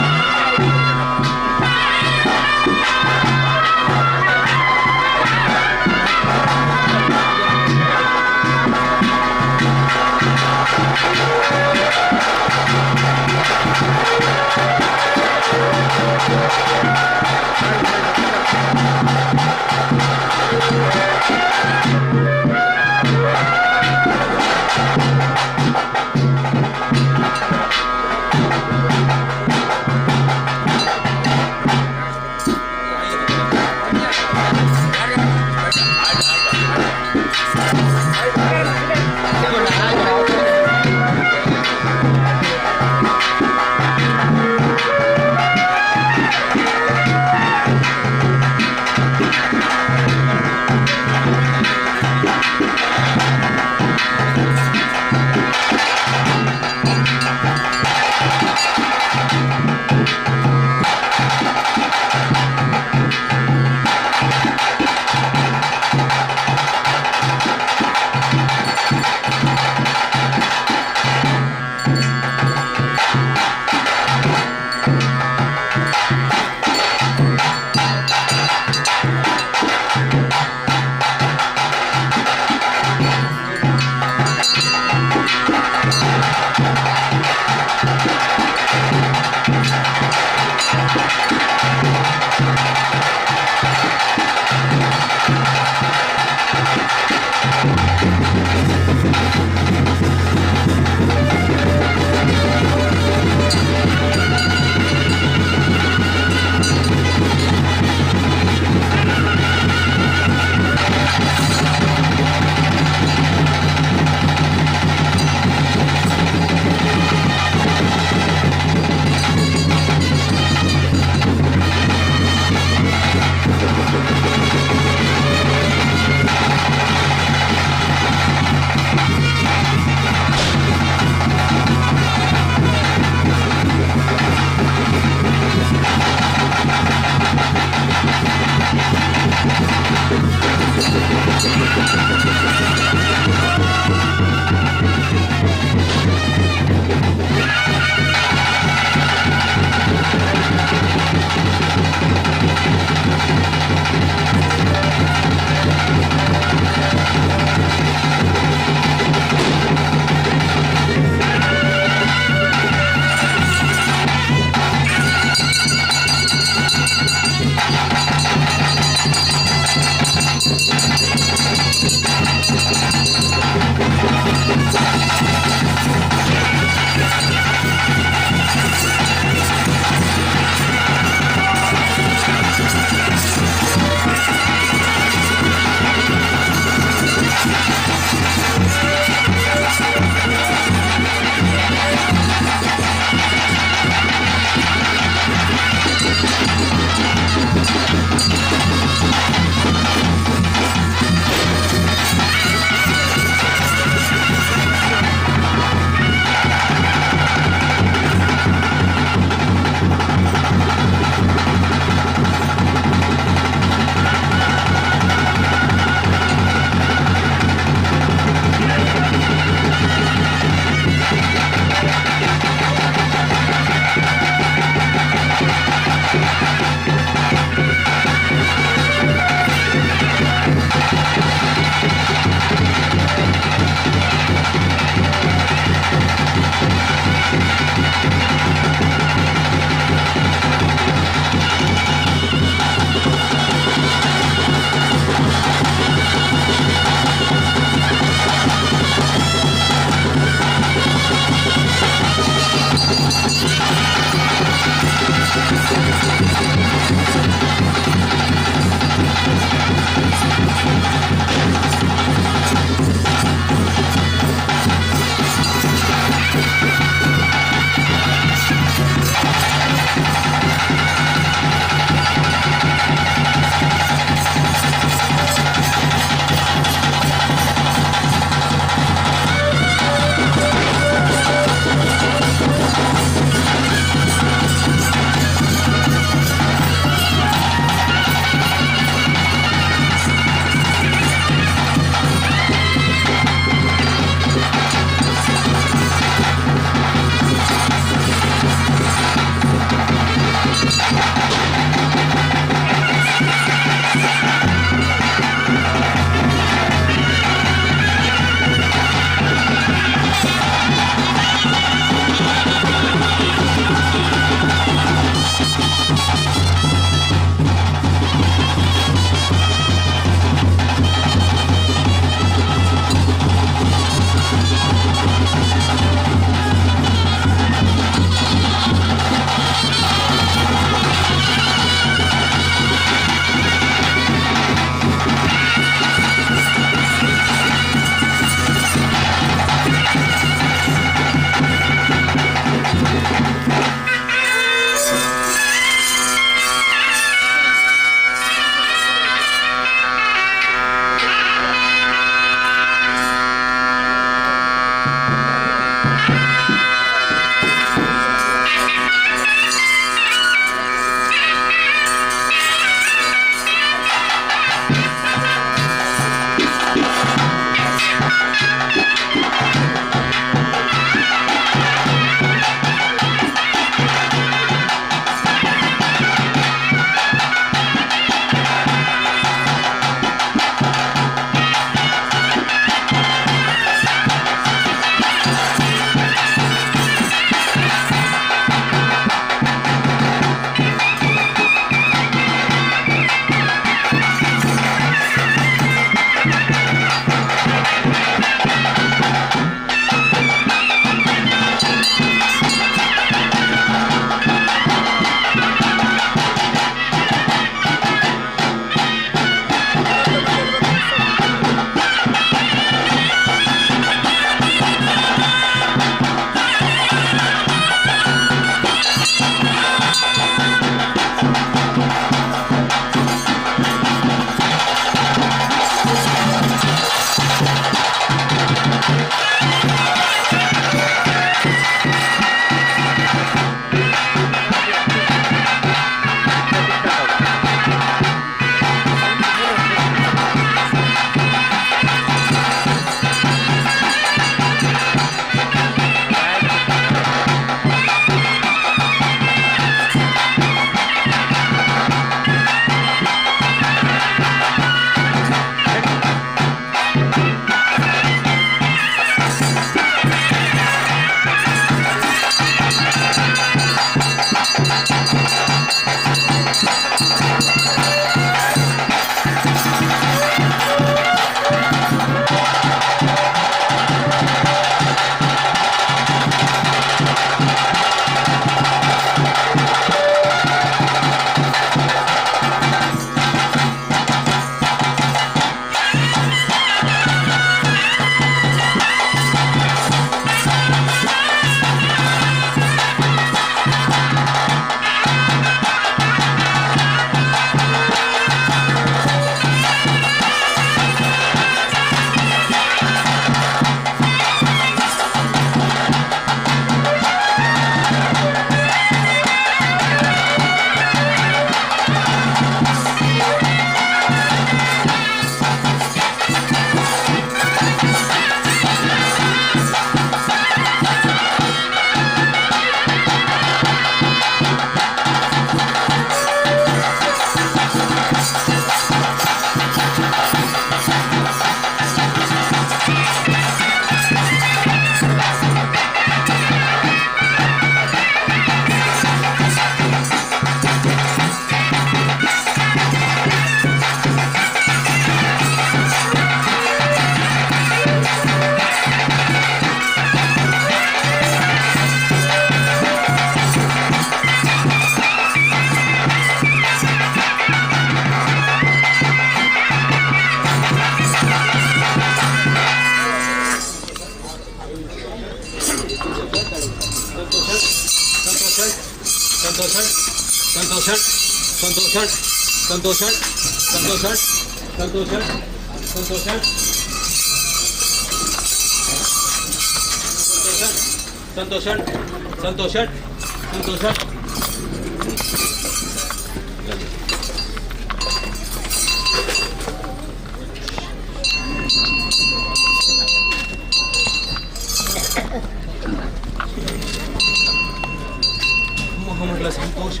ಮೊಹಮ್ಮದ್ಲ ಸಂತೋಷ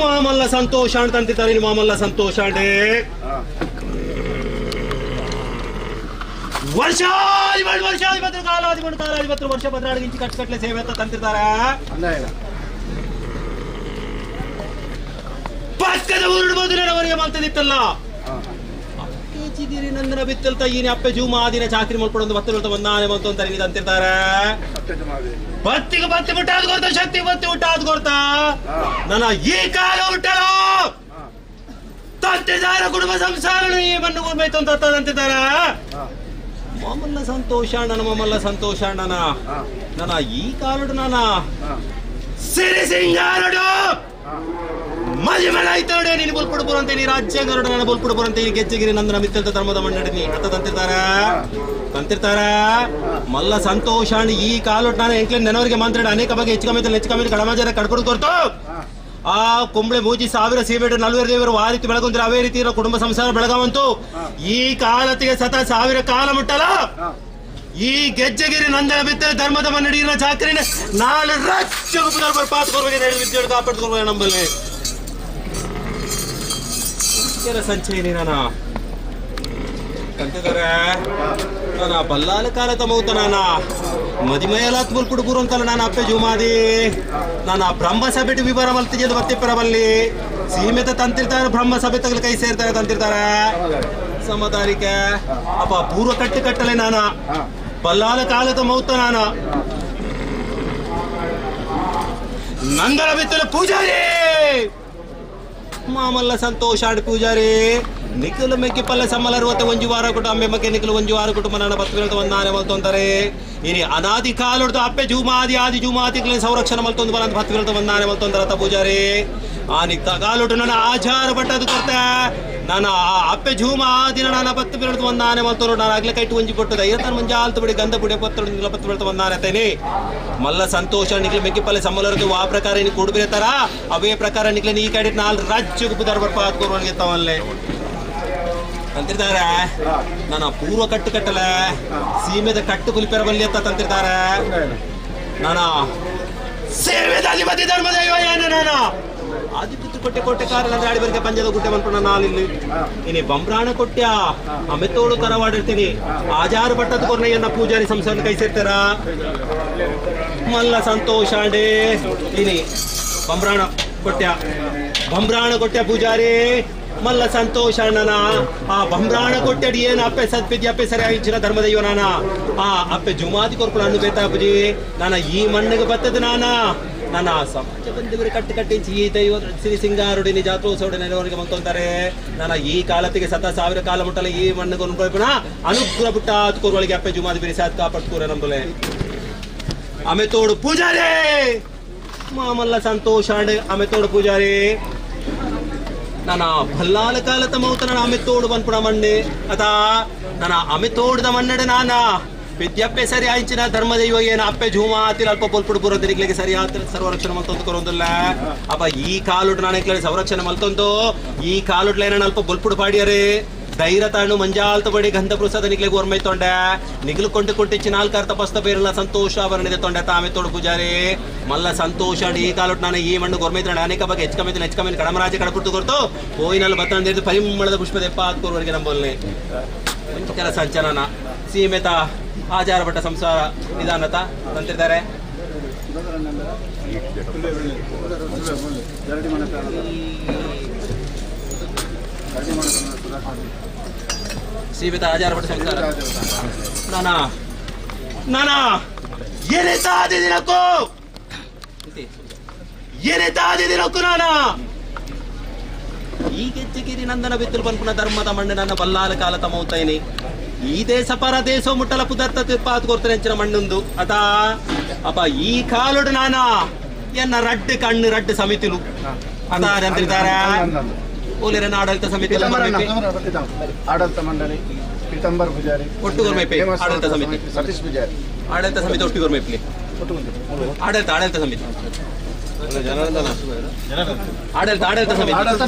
ಮಾಮಲ್ಲ ಸಂತೋಷ ಅಂತ ಅಂತಿದ್ದಾರೆ. ಇಲ್ಲಿ ಮಾಮಲ್ಲ ಸಂತೋಷ ಅಂಡೆ ವರ್ಷ 50 ಕಾಲಾಧಿಪತಿ ವರ್ಷ 16 ಇಂಚು ಕಟ್ಲೆ ಸೇವೆ ಅಂತ ತಂತಿರ್ತಾರೆ. ಪಕ್ಕದ ಊರು ಮೊದಲನೇವರೆಗೆ ಮಂತದಿತ್ತಲ್ಲ ಅಪ್ಪೇಚಿದಿರಿ ನಂದನ ಬಿತ್ತಲ್ತ ಈನಿ ಅಪ್ಪೆ ಜೂಮ ಆದಿನ ಚಾಕರಿ ಮಾಡ್ಕೊಂಡು ಬತ್ತಲು ಬಂದಾನೆ ಬಂತು ಅಂತ ಅಂತಿರ್ತಾರೆ. ಬತ್ತಿಗೆ ಬತ್ತಿ ಮುಟ್ಟಾದ್ ಕೊಡ್ತಾ ಶಕ್ತಿ ಬತ್ತಿ ಮುಟ್ಟಾದ್ ಕೊಡ್ತಾ ನನ್ನ ಈ ಕಾಲ ಹುಟ್ಟಲು ತಂತಿದ್ದಾರೆ. ಕುಟುಂಬ ಸಂಸಾರ ಈ ಮಣ್ಣು ಕೊಡ್ಬೇಕು ಅಂತ ಅಂತಿದ್ದಾರೆ. ಮಾಮಲ್ಲ ಸಂತೋಷ ಅಣ್ಣನ ಮಾಮಲ್ಲ ಸಂತೋಷ ಅಣ್ಣನ ನನ್ನ ಈ ಕಾಲಡು ನಾನ ಸಿರಿ ಸಿಂಗಾರಡು ಮಜಿಮಲ ಆಯ್ತಾಡೆ ನೀನು ಬೋಲ್ಪುಡು ಬರಂತೆ ನೀ ರಾಜ್ಯಾಂಗರಡು ನಾನು ಬೋಲ್ಪುಡು ಬರಂತೆ ಈ ಗೆಜ್ಜೆಗಿರಿ ನಂದನ ಮಿತ್ತಂತ ಧರ್ಮದ ಮಂಡಳಿ ತಂತಿರ್ತಾರ. ಮಲ್ಲ ಸಂತೋಷ ಅಣ್ಣ ಈ ಕಾಲೊಟ್ಟು ನಾನು ಎಂಕ್ಲೆ ನೆನವರಿಗೆ ಮಾತಾಡಿ ಅನೇಕ ಬಗ್ಗೆ ಹೆಚ್ಚು ಕಮ್ಮಿ ಕಡಮಾಜಾರ ಕಡ್ಕೊಂಡು ಕೊಡ್ತು. ಆ ಕುಂಬಳೆ ಮೂಜಿ 1000 ಸೀಬೇಡು 40 ದೇವರು ಆ ರೀತಿ ಬೆಳಗೊಂಡ್ರೆ ಅವೇ ರೀತಿ ಇರೋ ಕುಟುಂಬ ಸಂಸಾರ ಬೆಳಗಾವಂತು. ಈ ಕಾಲತ್ತಿಗೆ ಸತ 1000 ಕಾಲ ಮುಟ್ಟಲ್ಲ. ಈ ಗೆಜ್ಜೆಗಿರಿ ನಂದನ ಬಿತ್ತಲೆ ಧರ್ಮದ ಮನ್ನಡಿನ ಚಾಕರಿನ 4 ಲಕ್ಷ ಪಾತ್ಕೊರ್ಬೇಕು ವಿದ್ಯುತ್ ಕಾಪಾಡ್ಕೊರ್ಬೇಕು ನಂಬಲ್ಲಿ ಸಂಚಯನಿ ನಾನು ಕಂತಿದ್ದಾರೆ. ನಾನು ಬಲ್ಲಾಲ ಕಾಲದ ಮೌತ ನಾನು ಮದಿಮಯಲಾತ್ ಬುಲ್ಕುಡು ಬುರು ಅಂತಲ್ಲ ನಾನು ಅಪ್ಪೆ ಜೂಮಾದಿ ನಾನು ಬ್ರಹ್ಮ ಸಭೆ ವಿವರ ಮಲ್ತಿಗೆ ಬರ್ತಿಪ್ಪರಬಲ್ಲಿ ಸೀಮಿತ ತಂತಿರ್ತಾರೆ. ಬ್ರಹ್ಮ ಸಭೆ ತಗಲು ಕೈ ಸೇರ್ತಾರೆ ತಂತಿರ್ತಾರೆ. ಸಮದಾರಿಕೆ ಅಪ್ಪ ಪೂರ್ವ ಕಟ್ಟಲೆ ನಾನು ಬಲ್ಲಾಲ ಕಾಲದ ಮೌತ ನಾನು ನಂದರ ಬಿತ್ತಲು ಪೂಜಾರಿ ಮಾಮಲ್ಲ ಸಂತೋಷ ಆಡ್ ಪೂಜಾರಿ ನಿಖಲು ಮೆಕ್ಕಿ ಪಲ್ಲೆ ಸಮ್ಮಲ 61 ವಾರ ಕೊಟ್ಟು ಅಂಬೆ ಮಕ್ಕೆ ನಿಖಲು 1 ವಾರ ಕೊಟ್ಟು ಮನ 10 ಒಂದಾನೆ ಮಲ್ತೊಂತಾರೆ. ಇನಿ ಅನಾದಿ ಕಾಲ ಹೊಡೆದು ಅಪ್ಪೆ ಜೂಮಾದಿ ಆದಿ ಜೂಮಾತಿಗಳ ಸಂರಕ್ಷಣೆ ಮಲ್ತೊಂದು ಬರ 10 ಒಂದಾನೆ ಮಲ್ತೊಂತಾರ ಪೂಜಾರಿ. ಆ ನಿಕ್ತ ಕಾಲೊಟ್ಟು ನನ್ನ ಆಚಾರ ಪಟ್ಟದು ಕೊಡ್ತೆ ನಾನು ಅಪ್ಪೆ ಜೂಮ ಆದಿನ ನಾನು 10 ಒಂದಾನೆ ಮಲ್ತೊಂಡು ನಾನು ಆಗ್ಲೇ ಕೈಟು ಒಂಜಿ ಕೊಟ್ಟದ ಐರತ್ತಾರು ಮುಂಜೆ ಆಲ್ತು ಬಿಡಿ ಗಂಧ ಬಿಡಿ 10 ಒಂದಾನೆ ತೇನೆ ಮಲ್ಲ ಸಂತೋಷ ನಿಕ್ಲೆ ಮೆಕ್ಕಿ ಪಲ್ಲೆ ಸಮ್ಮಲರದು ಆ ಪ್ರಕಾರ ನೀನು ಕೊಡ್ಬಿರ್ತಾರ ಅವೇ ಪ್ರಕಾರ ನಿಕ್ಲೆ ನೀ ಕಡೆ 4 ರಾಜ್ಯಕ್ಕೆ ಬುಧಾರ ಬರ್ಪಾತ್ ಕೊಡುವನಿಗೆ ತವಲ್ಲೇ ತಂತಿರ್ತಾರೆ. ನಾನು ಪೂರ್ವ ಕಟ್ಟಲೆ ಸೀಮೆದ ಕಟ್ಟು ಕುಲಿಪೆರ ಬಲ್ಲಿ ಅಂತ ತಂತಿರ್ತಾರೆ. ನಾನು ಸೇವೆದ ಅಧಿಪತಿ ಧರ್ಮದೈವ ಏನು ನಾನು ಆದಿಪುತ್ರ ಕೊಟ್ಟೆ ಕೊಟ್ಟೆ ಕಾರಣ ಅಂದ್ರೆ ಆಡಿ ಬರ್ಗೆ ಪಂಜದ ಗುಟ್ಟೆ ಮನ್ಪಣ ನಾಲಿಲ್ಲಿ ಇನಿ ಬಂಬ್ರಾಣ ಕೊಟ್ಟ್ಯ ಅಮೆತೋಳು ಕರವಾಡಿರ್ತೀನಿ ಆಜಾರು ಬಟ್ಟದ ಕೊರ್ನೆಯನ್ನ ಪೂಜಾರಿ ಸಂಸಾರ ಕೈ ಸೇರ್ತಾರ ಮಲ್ಲ ಸಂತೋಷ ಅಂಡೇ ಇನಿ ಬಂಬ್ರಾಣ ಕೊಟ್ಟ್ಯ ಪೂಜಾರಿ ಮಲ್ಲ ಸಂತೋಷ ಅಣ್ಣನ ಆ ಬಂಬ್ರಾಣ ಕೊಟ್ಟಡಿ ಏನು ಅಪ್ಪೆ ಸತ್ಪಿದ್ದಿ ಅಪ್ಪೆ ಸರಿ ಇಚ್ಚಿನ ಧರ್ಮದಯ್ಯೋ ನಾನ ಆ ಅಪ್ಪೆ ಜುಮಾದಿ ಕೊರ್ಪುಳ ಅನ್ನು ಬೇತಾಪುಜಿ ನಾನ ಈ ಮಣ್ಣಿಗೆ ಬತ್ತದ ನನ್ನ ಸಮಾಜ ಬಂದಿವರು ಕಟ್ಟಿ ಈ ದೈವ ಶ್ರೀ ಸಿಂಗಾರುಡಿನಿ ಜಾತ್ರೋತ್ಸವ ನೆರವರಿಗೆ ಮಂತೊಂತಾರೆ ನನ್ನ ಈ ಕಾಲತ್ತಿಗೆ 100,000 ಕಾಲ ಮುಟ್ಟಲ ಈ ಮಣ್ಣಿಗೆ ಒಂದು ಅನುಗ್ರಹ ಬಿಟ್ಟ ಕೊರುವಳಿಗೆ ಅಪ್ಪೆ ಜುಮಾದಿ ಬಿರಿ ಸಾತ್ ಕಾಪಾಡ್ತೂರ ನಮ್ಮಲೆ ಆಮೆ ತೋಡು ಪೂಜಾರಿ ಮಲ್ಲ ಸಂತೋಷ ಆಮೆ ತೋಡು ಪೂಜಾರಿ ನನ್ನ ಭಲ್ಲಾಲ ಕಾಲತ ಮೌತ ನನ್ನ ಆಮೆ ತೋಡು ಬಂದ್ಪುಣ ಮಣ್ಣೆ ಅದಾ ನನ್ನ ಆಮೆ ತೋಡದ ಮಣ್ಣಡೆ ನಾನ ವಿದ್ಯಾಪ್ಪೆ ಸರಿ ಆಯ್ಚಿನ ಧರ್ಮದೈವ ಏನು ಅಪ್ಪೆ ಝೂಮ ಆತಿರ ಅಲ್ಪ ಪೊಲ್ಪುಡು ಬರೋದಿರ್ಲಿಕ್ಕೆ ಸರಿ ಆತ ಸರ್ವರಕ್ಷಣೆ ಮಲ್ತೊಂದು ಕೊರೊಂದಿಲ್ಲ ಅಪ್ಪ ಈ ಕಾಲುಡ್ ನಾನು ಸಂರಕ್ಷಣೆ ಮಲ್ತೊಂದು ಈ ಕಾಲುಡ್ಲ ಏನ ಅಲ್ಪ ಬೊಲ್ಪುಡು ಪಾಡಿಯರೆ ಧೈರ್ಯ ತಾಣು ಮಂಜಾಲ್ತ ಬಡಿ ಗಂಧ ಪ್ರಸಾದ ನಿಗ್ಲಿಗೆ ಓರ್ಮೈ ತೊಂಡೆ ನಿಗ್ಲು ಕೊಂಡು ಕೊಟ್ಟಿಚ್ಚಿ 4 ತಪಸ್ತ ಬೇರೆಲ್ಲ ಸಂತೋಷ ಆವರಣದ ತೊಂಡೆ ತಾಮೆ ತೋಡು ಪೂಜಾರಿ ಮಲ್ಲ ಸಂತೋಷ ಈ ಕಾಲೊಟ್ಟು ನಾನು ಈ ಮಣ್ಣು ಗೊರ್ಮೈ ತೊಂಡೆ ಅನೇಕ ಬಗ್ಗೆ ಹೆಚ್ಚು ಕಮ್ಮಿ ಕಡಮರಾಜ ಕಡಪುಟ್ಟು ಕೊಡ್ತು ಹೋಯಿನಲ್ಲಿ ಬತ್ತಂದಿದ್ದು ಪರಿಮಳದ ಪುಷ್ಪದೆಪ್ಪ ಹಾಕೋರ್ವರೆಗೆ ನಂಬಲ್ಲಿ ಕೆಲ ಸಂಚಲನ ಸೀಮಿತ ಆಚಾರ ಪಟ್ಟ ಸಂಸಾರ ನಿಧಾನತ ಅಂತಿದ್ದಾರೆ ಸೀಮಿತ ಆಚಾರ ಪಟ್ಟ ಸಂಸಾರ ನಾನಾ ಏನೇ ತಾದಿದಿನಕ್ಕೂ ನಾನಾ ಈ ಗೆಜ್ಜೆಗಿರಿ ನಂದನ ಬಿತ್ತಲು ಪನ್ಪುನ ಧರ್ಮದ ಮಣ್ಣು ನನ್ನ ಬಲ್ಲಾಲ ಕಾಲ ತಮೌತೈನಿ ಈ ದೇಶ ಪರ ದೇಶ ಮುಟ್ಟಲ ಪುದರ್ತ ತಿರ್ಪಾತ್ ಕೊಡ್ತಾರೆ ಹೆಂಚಿನ ಮಣ್ಣುಂದು ಅದಾ ಅಪ್ಪ ಈ ಕಾಲುಡು ನಾನಾ ಎನ್ನ ರಡ್ಡು ಸಮಿತಿಲು ಅದಾ ಅಂತಿದ್ದಾರೆ ಓಲಿರನ ಆಡಳಿತ ಸಮಿತಿ ಆಡಳಿತ ಮಂಡಳಿ ಪೀತಾಂಬರ್ ಪೂಜಾರಿ ಒಟ್ಟು ಗೊರ್ಮೈಪೆ ಆಡಳಿತ ಸಮಿತಿ ಸತೀಶ್ ಪೂಜಾರಿ ಆಡಳಿತ ಸಮಿತಿ ಒಟ್ಟು ಗೊರ್ಮೈಪ್ಲಿ ಆಡಳಿತ ಸಮಿತಿ ಆಡಳಿತ ಸಮಿತಿ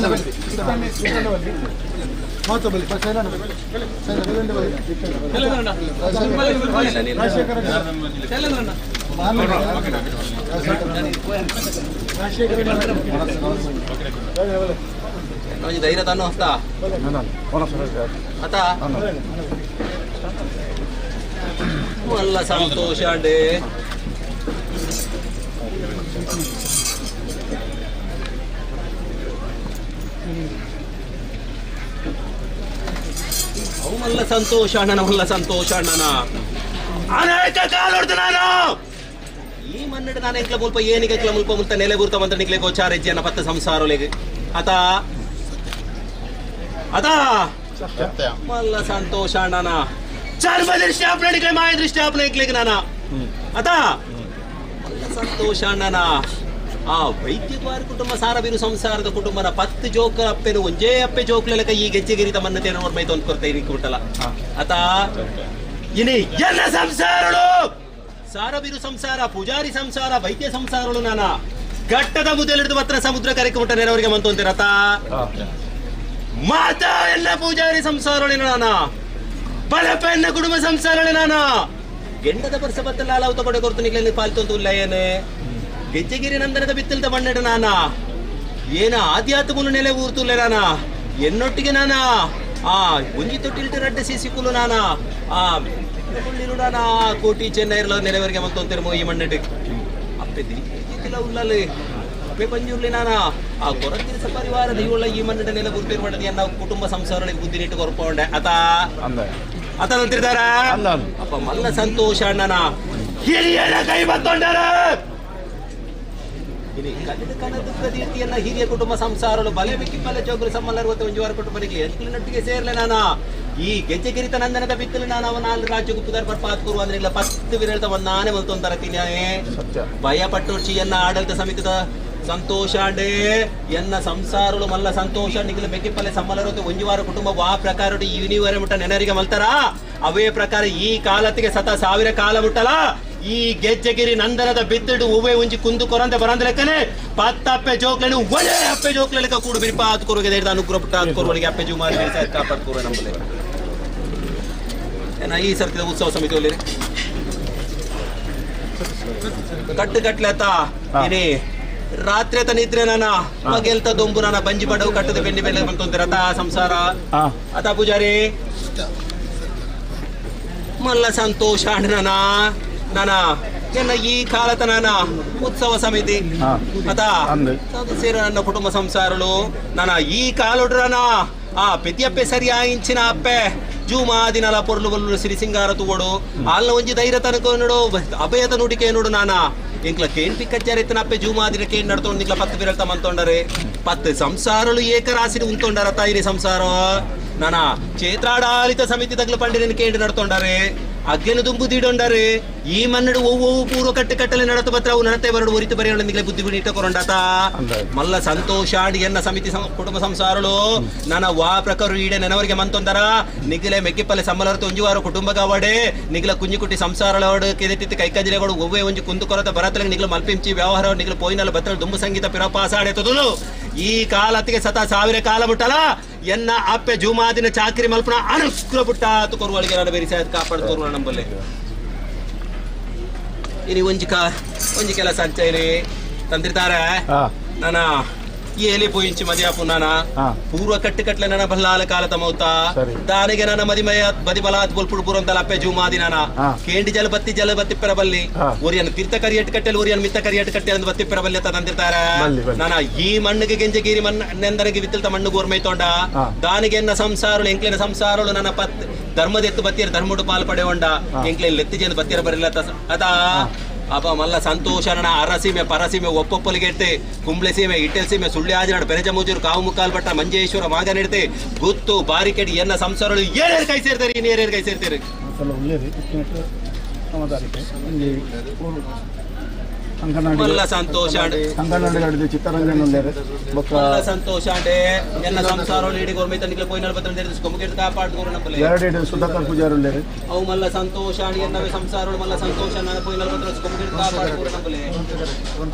ಧೈರ್ಯ ತಾನು ಹಸ್ತ ಅತ ಮಲ್ಲ ಸಂತೋಷ ಅಂಡೆ ಮಲ್ಲ ಸಂತೋಷ ಅಣ್ಣನ ಅನೇಕ ಕಾಲೊಡ್ದು ನಾನು ಈ ಮನ್ನಡೆ ನಾನು ಎಂಕ್ಲ ಮುಲ್ಪ ಏನಿಗೆ ಮುಲ್ಪ ಮುಲ್ತ ನೆಲೆ ಬೂರ್ತ ಮಂತ್ರ ನಿಕ್ಲೆ ಗೋಚಾರ ಹೆಜ್ಜೆನ ಪತ್ತ ಸಂಸಾರೊಲೆಗೆ ಅತ ಮಲ್ಲ ಸಂತೋಷ ಅಣ್ಣನ ಚರ್ಮ ದೃಷ್ಟಿ ಆಪಣೆ ಮಾಯ ದೃಷ್ಟಿ ಆಪಣೆ ಇಕ್ಲಿಕ್ಕೆ ನಾನ ಅತ ಮಲ್ಲ ಸಂತೋಷ ಅಣ್ಣನ ಆ ವೈದ್ಯವಾರ ಕುಟುಂಬ ಸಾರಬೀರು ಸಂಸಾರದ ಕುಟುಂಬನ 10 ಜೋಕ ಅಪ್ಪೆನು ಒಂಜೇ ಅಪ್ಪೆ ಜೋಕ್ಲೆಲಕ ಈ ಗೆಜ್ಜೆಗಿರಿತ ಮನ್ನತೆಯನ್ನು ನೋಡ್ಮೈ ತೊಂದ್ಕೊಡ್ತಾ ಇರಿಕ್ಬಿಟ್ಟಲ್ಲ ಅತ ಇನಿ ಎಲ್ಲ ಸಂಸಾರಗಳು ಸಾರಬೀರು ಸಂಸಾರ ಪೂಜಾರಿ ಸಂಸಾರ ವೈದ್ಯ ಸಂಸಾರಗಳು ನಾನ ಘಟ್ಟದ ಮುದಲಿಡಿದು ಮಾತ್ರ ಸಮುದ್ರ ಕರೆಕ್ಬಿಟ್ಟ ನೆರವರಿಗೆ ಮಂತೊಂತಿರತ ಮಾತಾ ಎಲ್ಲ ಪೂಜಾರಿ ಸಂಸಾರಗಳು ನಾನ ಬಲಪೆನ್ನ ಕುಟುಂಬ ಸಂಸಾರಗಳು ನಾನ ಗೆಂಡದ ಪರ್ಸ ಬತ್ತಲ್ಲ ಅಲಾವತ ಕೊಡೆ ಕೊರ್ತು ನಿಗ್ಲಿ ಪಾಲ್ತೊಂದು ಇಲ್ಲ ಏನೇ ಗೆಜ್ಜೆಗಿರಿ ನಂದನದ ಬಿತ್ತಲ್ದ ಮಣ್ಣೆಡ ನಾನ ಏನ ಆದ್ಯಾತ ಮುನು ನೆಲೆ ಊರ್ತುಲ್ಲೆ ನಾನ ಎನ್ನೊಟ್ಟಿಗೆ ನಾನ ಆ ಒಂಜಿ ತೊಟ್ಟಿಲ್ಟ ರಡ್ಡೆ ಸಿಸಿಕುಲು ನಾನ ಆ ಕೊಳ್ಳಿರು ನಾನ ಕೋಟಿ ಚೆನ್ನೈರ್ಲ ನೆಲೆವರೆಗೆ ಮಂತೊಂತಿರಮೋ ಈ ಮಣ್ಣೆಡ್ ಅಪ್ಪೆ ದಿಲ್ಲ ಉಲ್ಲಲೆ ಅಪ್ಪೆ ಪಂಜುರ್ಲಿ ನಾನ ಆ ಕೊರತಿರಿಸ ಪರಿವಾರದ ಇವಳ ಈ ಮಣ್ಣೆಡ ನೆಲೆ ಊರ್ತಿರ್ಬಾರ್ದು ಎನ್ನ ಕುಟುಂಬ ಸಂಸಾರಗಳಿಗೆ ಬುದ್ಧಿ ನಿಟ್ಟು ಕೊರ್ಪೊಂಡೆ ಅತಂತಿರ್ತಾರ ಅಪ್ಪ ಮಲ್ಲ ಸಂತೋಷ ಅಣ್ಣನ ಹಿರಿಯರ ಕೈ ಬತ್ತೊಂಡರ ಕನಕದೀರ್ತಿಯನ್ನ ಹಿರಿಯ ಕುಟುಂಬ ಸಂಸಾರಗಳು ಬಲೆ ಮಿಕ್ಕಿ ಬಲೆ ಚೌಕರು ಸಮ್ಮಲ್ 61 ಕುಟುಂಬರಿಗೆ ಎಂಟ್ಲಿನೊಟ್ಟಿಗೆ ಸೇರ್ಲೆ ನಾನ ಈ ಗೆಜ್ಜೆಗಿರಿತ ನಂದನದ ಬಿತ್ತಲು ನಾನು ಅವನ 4 ರಾಜ್ಯ ಗುಪ್ಪುದಾರ ಬರ್ಪಾತ್ ಕೊರುವ ಅಂದ್ರೆ ಇಲ್ಲ 10 ವಿರಳತ ನಾನೇ ಮಲ್ತೊಂತಾರ ತಿನ್ಯಾನೆ ಭಯ ಪಟ್ಟೋರ್ಚಿ ಎನ್ನ ಆಡಳಿತ ಸಮಿತಿದ ಸಂತೋಷ ಅಂಡೇ ಎನ್ನ ಸಂಸಾರಗಳು ಮಲ್ಲ ಸಂತೋಷ ನಿಗಲ ಬೆಕ್ಕಿಪ್ಪಲೆ ಸಮ್ಮಲ್ 61 ಕುಟುಂಬ ವಾ ಪ್ರಕಾರ ಯೂನಿವರೆ ಮುಟ್ಟ ನೆನರಿಗೆ ಮಲ್ತಾರ ಅವೇ ಪ್ರಕಾರ ಈ ಕಾಲತ್ತಿಗೆ 100,000 ಕಾಲ ಮುಟ್ಟಲ ಈ ಗೆಜ್ಜೆಗಿರಿ ನಂದನದ ಬಿತ್ತಿಡು ಉವೆ ಒಂಜಿ ಕುಂದು ಕೊರಂತೆ ಬರಂದ ಲೆಕ್ಕನೆ 10 ಅಪ್ಪೆ ಜೋಕ್ಲೆನು ಒಳ್ಳೆ ಅಪ್ಪೆ ಜೋಕ್ಲೆ ಲೆಕ್ಕ ಕೂಡು ಬಿರಿಪ ಆತ್ ಕೊರುಗೆ ದೇರ್ದ ಅನುಗ್ರಹ ಪುಟ್ಟ ಆತ್ ಕೊರುವಳಿಗೆ ಅಪ್ಪೆ ಜೂ ಮಾಡಿ ಕಾಪಾಡ್ ಕೊರು ನಮ್ಮಲ್ಲಿ ಏನ ಈ ಸರ್ತಿದ ಉತ್ಸವ ಸಮಿತಿಯಲ್ಲಿ ಕಟ್ಟು ಕಟ್ಲೆ ಆತ ಏನೇ ರಾತ್ರಿ ನಿದ್ರೆ ನಾನ ಮಗೆಲ್ತ ದೊಂಬು ನಾನ ಬಂಜಿ ಬಡವು ಕಟ್ಟದ ಬೆಂಡಿ ಬೆಲೆ ಬಂತಂದ್ರೆ ಅತ ಸಂಸಾರ ಅತ ಪೂಜಾರಿ ಮಲ್ಲ ಸಂತೋಷ ನಾನ ನಾನ ಎನ್ನ ಈ ಕಾಲತ ನಾನ ಉತ್ಸವ ಸಮಿತಿ ಅತ ಸೇರ ನನ್ನ ಕುಟುಂಬ ಸಂಸಾರಲು ನಾನ ಈ ಕಾಲೊಡ್ರನ ಪೆತಿಯಪ್ಪೆ ಸರಿಯಾಗಿಂಚಿನ ಅಪ್ಪೆ ಜೂಮಾದಿನಲ ಪೊರ್ಲು ಬಲ್ಲು ಸಿರಿ ಸಿಂಗಾರ ತೂಗೋಡು ಅಲ್ಲ ಒಂಜಿ ಧೈರ್ಯ ತನಕ ನೋಡು ಅಭಯದ ನುಡಿಕೆ ನೋಡು ನಾನ ಇಂಕ್ಲ ಕೇನ್ ಪಿಕ್ಕಚ್ಚಾರಿತನ ಅಪ್ಪೆ ಜೂಮಾದಿನ ಕೇನ್ ನಡ್ತೊಂಡು ನಿಕ್ಲ 10 ಬಿರಲ್ತ ಮಂತೊಂಡರೆ 10 ಸಂಸಾರಲು ಏಕರಾಶಿನಿ ಉಂತೊಂಡರ ತಾಯಿರಿ ಸಂಸಾರ ನಾನ ಕ್ಷೇತ್ರಾಡಳಿತ ಸಮಿತಿ ತಗ್ಲ ಪಂಡಿನ ಕೇಂದ್ರ ನಡ್ತೊಂಡರೆ ಅಗ್ಗೆನು ದುಂಬು ದೀಡೊಂಡರೆ ಈ ಮನ್ನಡು ಒವ್ವು ಪೂರ್ವ ಕಟ್ಟಲೆ ನಡತ ಬತ್ರ ಅವು ನಡತೆ ಬರಡು ಒರಿತು ಬರೆಯೋಣ ನಿಗ್ಲೆ ಬುದ್ಧಿ ಬಿಡಿ ಇಟ್ಟಕೊರಂಡಾತ ಮಲ್ಲ ಸಂತೋಷ ಎನ್ನ ಸಮಿತಿ ಕುಟುಂಬ ಸಂಸಾರಲು ನನ್ನ ವಾ ಪ್ರಕಾರ ಈಡೆ ನೆನವರಿಗೆ ಮಂತೊಂದರ ನಿಗ್ಲೆ ಮೆಕ್ಕಿಪ್ಪಲೆ ಸಂಬಲರ್ತ ಒಂಜುವಾರ ಕುಟುಂಬ ಗಾವಡೆ ನಿಗ್ಲ ಕುಂಜಿ ಕುಟ್ಟಿ ಸಂಸಾರಳೋಡು ಕೆದೆತ್ತಿತ್ತು ಕೈಕಂಜಿಲೆಗಳು ಒವ್ವೆ ಒಂಜಿ ಕುಂದು ಕೊರತ ಬರತಲೆ ನಿಗ್ಲ ಮಲ್ಪಿಂಚಿ ವ್ಯವಹಾರ ನಿಗ್ಲ ಪೋಯಿನಲ್ಲ ಬತ್ತಳ ದುಂಬು ಸಂಗೀತ ಪಿರಪಾಸಾಡೆ ತೊದಲು ಈ ಕಾಲತ್ತಿಗೆ ಸತ 1000 ಕಾಲ ಮುಟ್ಟಲ ಎನ್ನ ಅಪ್ಪೆ ಜುಮಾದಿನ ಚಾಕರಿ ಮಲ್ಪನ ಅನುಗ್ರಹ ಪುಟ್ಟ ತುಕೊರುವಳಿಗೆ ನಾನು ಬೇರೆ ಸಾಯದ್ ಕಾಪಾಡು ತೋರುವ ನಂಬಲ್ಲಿ ಇನಿ ಒಂಜಿ ಕೆಲಸ ಹಂಚೈಲಿ ತಂದಿರ್ತಾರೆ ನಾನ ಈ ಎಲೆ ಪೋಯಿಂಚಿ ಮದಿಯಾಪು ನಾನ ಪೂರ್ವ ಕಟ್ಟಲೆ ನನ್ನ ಬಲ್ಲಾಲ ಕಾಲದ ಮೌತ ದಾನಿಗೆ ನನ್ನ ಮದಿಮಯ ಬದಿಬಲಾತ್ ಬೋಲ್ಪುಡು ಪುರಂತಲ ಅಪ್ಪೆ ಜುಮಾದಿ ನಾನ ಕೇಂಡಿ ಜಲಬತ್ತಿ ಪೆರಬಲ್ಲಿ ಒರಿಯನ್ ತೀರ್ಥ ಕರಿಯಟ್ ಕಟ್ಟೆಲ್ ಒರಿಯನ್ ಮಿತ್ತ ಕರಿಯಟ್ ಕಟ್ಟೆ ಅಂದ್ ಬತ್ತಿ ಪೆರಬಲ್ಲಿ ಅಂತ ತಂದಿರ್ತಾರೆ ನಾನ ಈ ಮಣ್ಣಿಗೆ ಗೆಂಜಗಿರಿ ನೆಂದರಿಗೆ ವಿತ್ತಲ್ತ ಮಣ್ಣು ಗೋರ್ಮೈತೊಂಡ ದಾನಿಗೆ ಎನ್ನ ಸಂಸಾರಳು ಎಂಕ್ಲಿನ ಸಂಸಾರಳು ನನ್ನ ಧರ್ಮದೆತ್ತು ಬತ್ತಿಯರ್ ಧರ್ಮಡು ಪಾಲ್ ಪಡೆಯೊಂಡ ಎಂಕ್ಲಿನ ಲೆತ್ತಿಜೆಂದು ಬತ್ತಿಯರ ಬರಲಿಲ್ಲ ಅದಾ ಅಪ್ಪ ಮಲ್ಲ ಸಂತೋಷ ಅರಸೀಮೆ ಪರಸೀಮೆ ಒಪ್ಪೊಪ್ಪಲಿಗೆಡ್ತೆ ಕುಂಬ್ಳೆ ಸೀಮೆ ಇಟ್ಟೆಲ್ ಸೀಮೆ ಸುಳ್ಳಿ ಆಜನಾಡು ಬೆರಜ ಮೂಜೂರು ಕಾವು ಮುಕ್ಕಾಲ್ ಬಟ್ಟ ಮಂಜೇಶ್ವರ ಮಾಗ ನೆಡ್ತೆ ಗುತ್ತು ಬಾರಿಕೆಡಿ ಎನ್ನ ಸಂಸಾರಗಳು ಏನೇನು ಕೈ ಸೇರ್ತಾರೆ ಇನ್ನೇನೇನು ಕೈ ಸೇರ್ತೀರಿ ಮಲ್ಲ ಸಂತೋಷ ಮಲ್ಲ ಸಂತೋಷ ಅಂಡೆ ಎನ್ನ ಸಂಸಾರ ಇಡಿ ಗೋರ್ಮೈತ ನಿಕ್ಲ ಪೋಯಿನಲ್ ಬತ್ತ ಕೊಮ್ಮಗೆಡ್ ಕಾಪಾಡ್ಕೋರು ನಮ್ಮಲ್ಲಿ ಸುಧಾಕರ್ ಪೂಜಾರಿ ಅವು ಮಲ್ಲ ಸಂತೋಷ ಅಂಡೆ ಎನ್ನವೆ ಸಂಸಾರ ಮಲ್ಲ ಸಂತೋಷ ನನ್ನ ಪೋಯಿನಲ್ ಬತ್ತ ಕೊಮ್ಮಗೆಡ್ ಕಾಪಾಡ್ಕೋರು ನಮ್ಮಲ್ಲಿ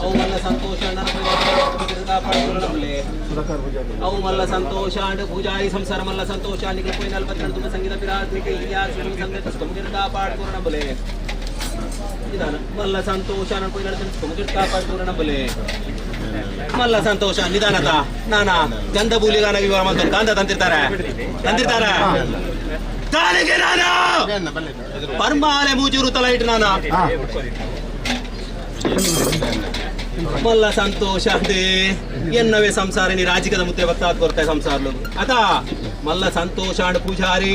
ಅವು ಮಲ್ಲ ಸಂತೋಷ ನನ್ನ ಕೊಮ್ಮಗೆಡ್ ಕಾಪಾಡ್ಕೋರು ನಮ್ಮಲ್ಲಿ ಅವು ಮಲ್ಲ ಸಂತೋಷ ಅಂಡೆ ಪೂಜಾರಿ ಸಂಸಾರ ಮಲ್ಲ ಸಂತೋಷ ನಿಕ್ಲ ಪೋಯಿನಲ್ ಬತ್ತ ತುಂಬ ಸಂಗೀತ ಪಿರಾತ್ಮಿಕೆ ಇತಿಹಾಸ ಸಂಗೀತ ಕೊಮ್ಮಗೆಡ್ ಕಾಪಾಡ್ಕೋರು ನಮ್ಮಲ್ಲಿ ಮಲ್ಲ ಸಂತೋಷ ಕಾಪಾಡ್ಕೋರು ನಮ್ಮಲ್ಲಿ ಮಲ್ಲ ಸಂತೋಷ ನಿಧಾನದ ನಾನ ಗಂಧ ಬೂಲಿಗಾನ ವಿವಾಹ ಮಾಡ್ತಾರೆ ಗಾಂಧ ತಂದಿರ್ತಾರೆ ತಾಳಿಗೆ ನಾನು ಪರ್ಮಾಲೆ ಮೂಜೂರು ತಲ ಇಟ್ಟು ನಾನು ಮಲ್ಲ ಸಂತೋಷ ಅಂತೆ ಎನ್ನವೇ ಸಂಸಾರ ನೀ ರಾಜಕೀಯದ ಮುತ್ತೆ ಭಕ್ತಾತ್ ಕೊಡ್ತಾರೆ ಸಂಸಾರಲು ಅದ ಮಲ್ಲ ಸಂತೋಷ ಅಂಡ್ ಪೂಜಾರಿ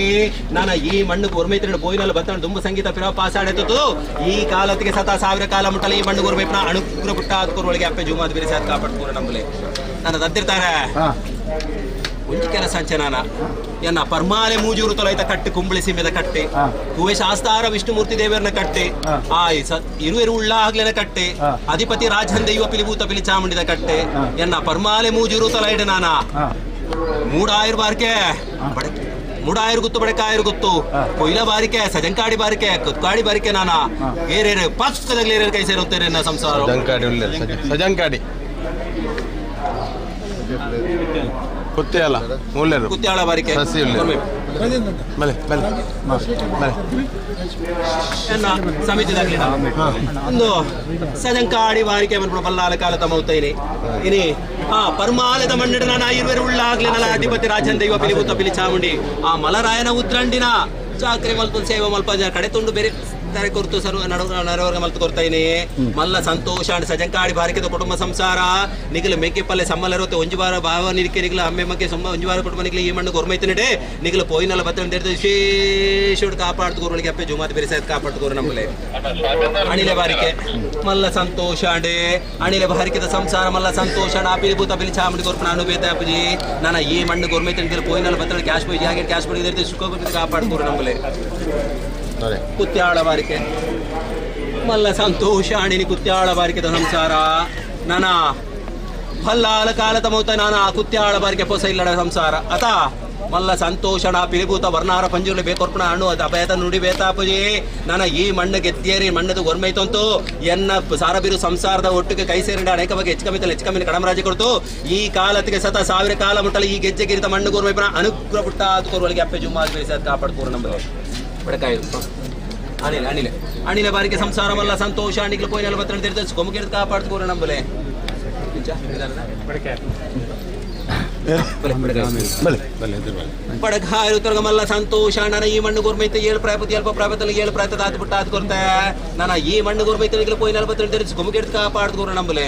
ನಾನ ಈ ಮಣ್ಣು ಗೋರ್ಮೈತ್ರಿ ಬೋಯಿನಲ್ಲಿ ಬತ್ತ ದುಂಬ ಸಂಗೀತ ಪಿರ ಪಾಸಾಡೆತ್ತು ಈ ಕಾಲತ್ತಿಗೆ ಸತ 1000 ಕಾಲ ಮುಟ್ಟಲ ಈ ಮಣ್ಣು ಗೋರ್ಮೈಪ್ನ ಅನುಗ್ರಹ ಪುಟ್ಟ ಅದಕ್ಕೊಳಗೆ ಅಪ್ಪೆ ಜುಮಾದ್ ಬೇರೆ ಸಾತ್ ಕಾಪಾಡ್ಕೋರು ನಮ್ಮಲ್ಲಿ ನನ್ನ ತಂದಿರ್ತಾರೆ ಒಂಜಿ ಕೆಲಸ ಹಂಚೆ ನಾನ ಎನ್ನ ಪರ್ಮಾಲೆ ಮೂಜೂರು ತೊಲೈತ ಕಟ್ಟಿ ಕುಂಬಳಿ ಸೀಮೆದ ಕಟ್ಟಿ ಕುವೆ ಶಾಸ್ತಾರ ವಿಷ್ಣುಮೂರ್ತಿ ದೇವರನ್ನ ಕಟ್ಟಿ ಇರುವೆರು ಉಳ್ಳ ಆಗ್ಲೇನ ಕಟ್ಟಿ ಅಧಿಪತಿ ರಾಜನ್ ದೈವ ಪಿಲಿಭೂತ ಪಿಲಿ ಚಾಮುಂಡಿದ ಕಟ್ಟಿ ಎನ್ನ ಪರ್ಮಾಲೆ ಮೂಜೂರು ತೊಲೈಡ ನಾನ 3000 ಬಾರ್ಕೆ ಮೂಡಾಯರು ಗುತ್ತು ಬಡಕಾಯರು ಗುತ್ತು ಕೊಯ್ಲ ಬಾರಿಕೆ ಸಜಂಕಾಡಿ ಬಾರಿಕೆ ಕುತ್ಕಾಡಿ ಬಾರಿಕೆ ನಾನ ಏರೇರೆ ಪಕ್ಕದಲ್ಲಿ ಏರೇರು ಕೈ ಸೇರುತ್ತೇನೆ ನನ್ನ ಸಂಸಾರ ಸಜಂಕಾಡಿ ಕುತ್ಯಾಳ ಮೂಲೆರು ಕುತ್ಯಾಳ ಬಾರಿಕೆ ಸಮಿತಿದಾಗಲಿ ಒಂದು ಸಜಂಕಾಡಿ ಬಾರಿಕೆ ಬಂದ್ಬಿಡು ಬಲ್ಲಾಲ ಕಾಲದ ಮೌತೈನಿ ಇನಿ ಪರ್ಮಾಲದ ಮಣ್ಣಿಡ ನಾನು ಇರುವೆರು ಉಳ್ಳಾಗ್ಲಿ ನಲ ಅಧಿಪತಿ ರಾಜನ್ ದೈವ ಪಿಲಿಭೂತ ಪಿಲಿ ಚಾಮುಂಡಿ ಆ ಮಲರಾಯನ ಉತ್ರಂಡಿನ ಚಾಕ್ರಿ ಮಲ್ಪ ಸೇವೆ ಮಲ್ಪ ಕಡೆ ತುಂಡು ಬೇರೆ ತಾರೆ ಕೊರ್ತು ಸರ್ವ ನಡವರ್ಗ ಮಲ್ತು ಕೊರ್ತಾಯಿನಿ ಮಲ್ಲ ಸಂತೋಷ ಅಂಡ್ ಸಜಂಕಾಡಿ ಬಾರಿಕೆದ ಕುಟುಂಬ ಸಂಸಾರ ನಿಗಲ ಮೇಕೆಪ್ಪಲ್ಲೆ ಸಮ್ಮಲರುತ್ತೆ ಒಂಜುವಾರ ಭಾವ ನಿರಿಕೆ ನಿಗಲ ಅಮ್ಮೆ ಮಗ್ಗೆ ಒಂಜುವಾರ ಕುಟುಂಬ ನಿಗಲ ಈ ಮಣ್ಣು ಗೊರ್ಮೈತನಡೆ ನಿಗಲ ಪೋಯಿನಲ್ಲ ಬತ್ತ ವಿಶೇಷ ಕಾಪಾಡ್ತು ಗೋರ್ಗಳಿಗೆ ಅಪ್ಪೆ ಜುಮಾತ್ ಬೇರೆ ಸಾಯ್ತು ಕಾಪಾಡ್ತು ನಮ್ಮಲ್ಲಿ ಅಣಿಲೆ ಬಾರಿಕೆ ಮಲ್ಲ ಸಂತೋಷ ಅಂಡೆ ಅಣಿಲೆ ಬಾರಿಕೆದ ಸಂಸಾರ ಮಲ್ಲ ಸಂತೋಷ ಪಿಲಿಭೂತ ಪಿಲಿ ಚಾಮುಂಡಿ ಗೊರ್ಪನ ಅನುಭೇತ ಅಪ್ಪಜಿ ನಾನು ಈ ಮಣ್ಣು ಗೊರ್ಮೈತ ನಿಗಲ ಪೋಯಿನಲ್ಲ ಬತ್ತ ಕ್ಯಾಶ್ ಪೋಯಿ ಜಾಗೆ ಕ್ಯಾಶ್ ಪೋಯಿ ಸುಖ ಕಾಪಾಡ್ತು ನಮ್ಮಲ್ಲಿ ಕುತ್ಯಾಳ ಬಾರಿಕೆ ಮಲ್ಲ ಸಂತೋಷ ಅಣಿನಿ ಕುತ್ಯಾಳ ಬಾರಿಕೆದ ಸಂಸಾರ ನಾನ ಹಲ್ಲಾಲ ಕಾಲದ ಮೌತ ನಾನ ಕುತ್ಯಾಳ ಬಾರಿಕೆ ಪೊಸ ಇಲ್ಲಡ ಸಂಸಾರ ಅತ ಮಲ್ಲ ಸಂತೋಷಣ ಪಿಲಿಭೂತ ವರ್ಣಾರ ಪಂಜುರ್ಲಿ ಬೇಕೊರ್ಪಣ ಹಣ್ಣು ಅದು ಅಭಯತ ನುಡಿ ಬೇತಾಪುಜಿ ನನ್ನ ಈ ಮಣ್ಣು ಗೆದ್ದೇರಿ ಮಣ್ಣದು ಗೊರ್ಮೈತಂತು ಎನ್ನ ಸಾರಬಿರು ಸಂಸಾರದ ಒಟ್ಟಿಗೆ ಕೈ ಸೇರಿದ ಅನೇಕ ಬಗ್ಗೆ ಹೆಚ್ಚು ಕಮ್ಮಿ ಕಡಮರಾಜಿ ಕೊಡ್ತು ಈ ಕಾಲತ್ತಿಗೆ ಸತ 1000 ಕಾಲ ಮುಟ್ಟಲ ಈ ಗೆಜ್ಜೆಗಿರಿತ ಮಣ್ಣು ಗೊರ್ಮೈಪನ ಅನುಗ್ರಹ ಪುಟ್ಟ ಅದಕ್ಕೊರೊಳಗೆ ಅಪ್ಪೆ ಜುಮ್ಮಾ ಬೇಯಿಸ ಕಾಪಾಡ್ಕೋರು ನಮ್ಮ ಬಡಕಾಯಿ ಅಣಿಲೆ ಬಾರಿಗೆ ಸಂಸಾರ ಮಲ್ಲ ಸಂತೋಷ ಅಣಿಗ್ಲು ಪೋಯಿನಲ್ಲ ಬತ್ತ ಕೊಮ್ಮಗಿರ್ದು ಕಾಪಾಡ್ಕೋರು ನಂಬಲೆ ಪಡಗಾರು ಮಲ್ಲ ಸಂತೋಷ ನನ್ನ ಈ ಮಣ್ಣು ಗೋರ್ಮೈತೆ 7 ಪ್ರಾಯಪತಿ ಅಲ್ಪ ಪ್ರಾಯಪತಿ 7 ಪ್ರಾಯತದ ಆತು ಬಿಟ್ಟ ಆತು ಕೊರ್ತೆ ನನ್ನ ಈ ಮಣ್ಣು ಗೋರ್ಮೈತೆ ಪೋಯಿ 42 ತೆರಿಸಿ ಗುಮ್ಗೆಡ್ತ ಕಾಪಾಡ್ಕೋರು ನಂಬಲೆ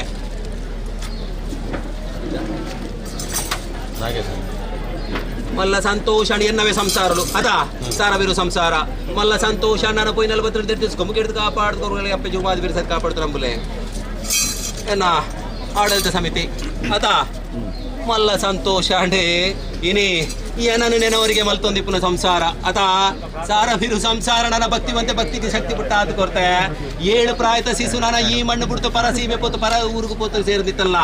ಮಲ್ಲ ಸಂತೋಷ ಎನ್ನವೇ ಸಂಸಾರಲು ಅದಾ ಸಾರವಿರು ಸಂಸಾರ ಮಲ್ಲ ಸಂತೋಷ ನನ್ನ ಪೋಯಿ 42 ತೆರಿಸಿ ಗುಮ್ಗೆಡ್ತ ಕಾಪಾಡ್ಕೋರು ಅಪ್ಪೆ ಜುಮಾದಿ ಬಿರ್ಸದ್ ಕಾಪಾಡ್ತಾರೆ ನಂಬಲೆ ಎನ್ನ ಆಡಳಿತ ಸಮಿತಿ ಅದಾ ಮಲ್ಲ ಸಂತೋಷ ಅಂಡೆ ಇನಿ ಏನನ್ನು ನೆನವರಿಗೆ ಮಲ್ತೊಂದಿಪ್ಪುನ ಸಂಸಾರ ಅತಾ ಸಾರವಿರು ಸಂಸಾರ ನನ್ನ ಭಕ್ತಿವಂತೆ ಭಕ್ತಿಗೆ ಶಕ್ತಿ ಬಿಟ್ಟ ಆತು ಕೊರ್ತೆ 7 ಪ್ರಾಯತ ಶಿಶು ನನ್ನ ಈ ಮಣ್ಣು ಬಿಡ್ತು ಪರ ಸೀಮೆ ಪೋತು ಪರ ಊರಿಗೆ ಪೋತು ಸೇರಿದಿತ್ತಲ್ಲ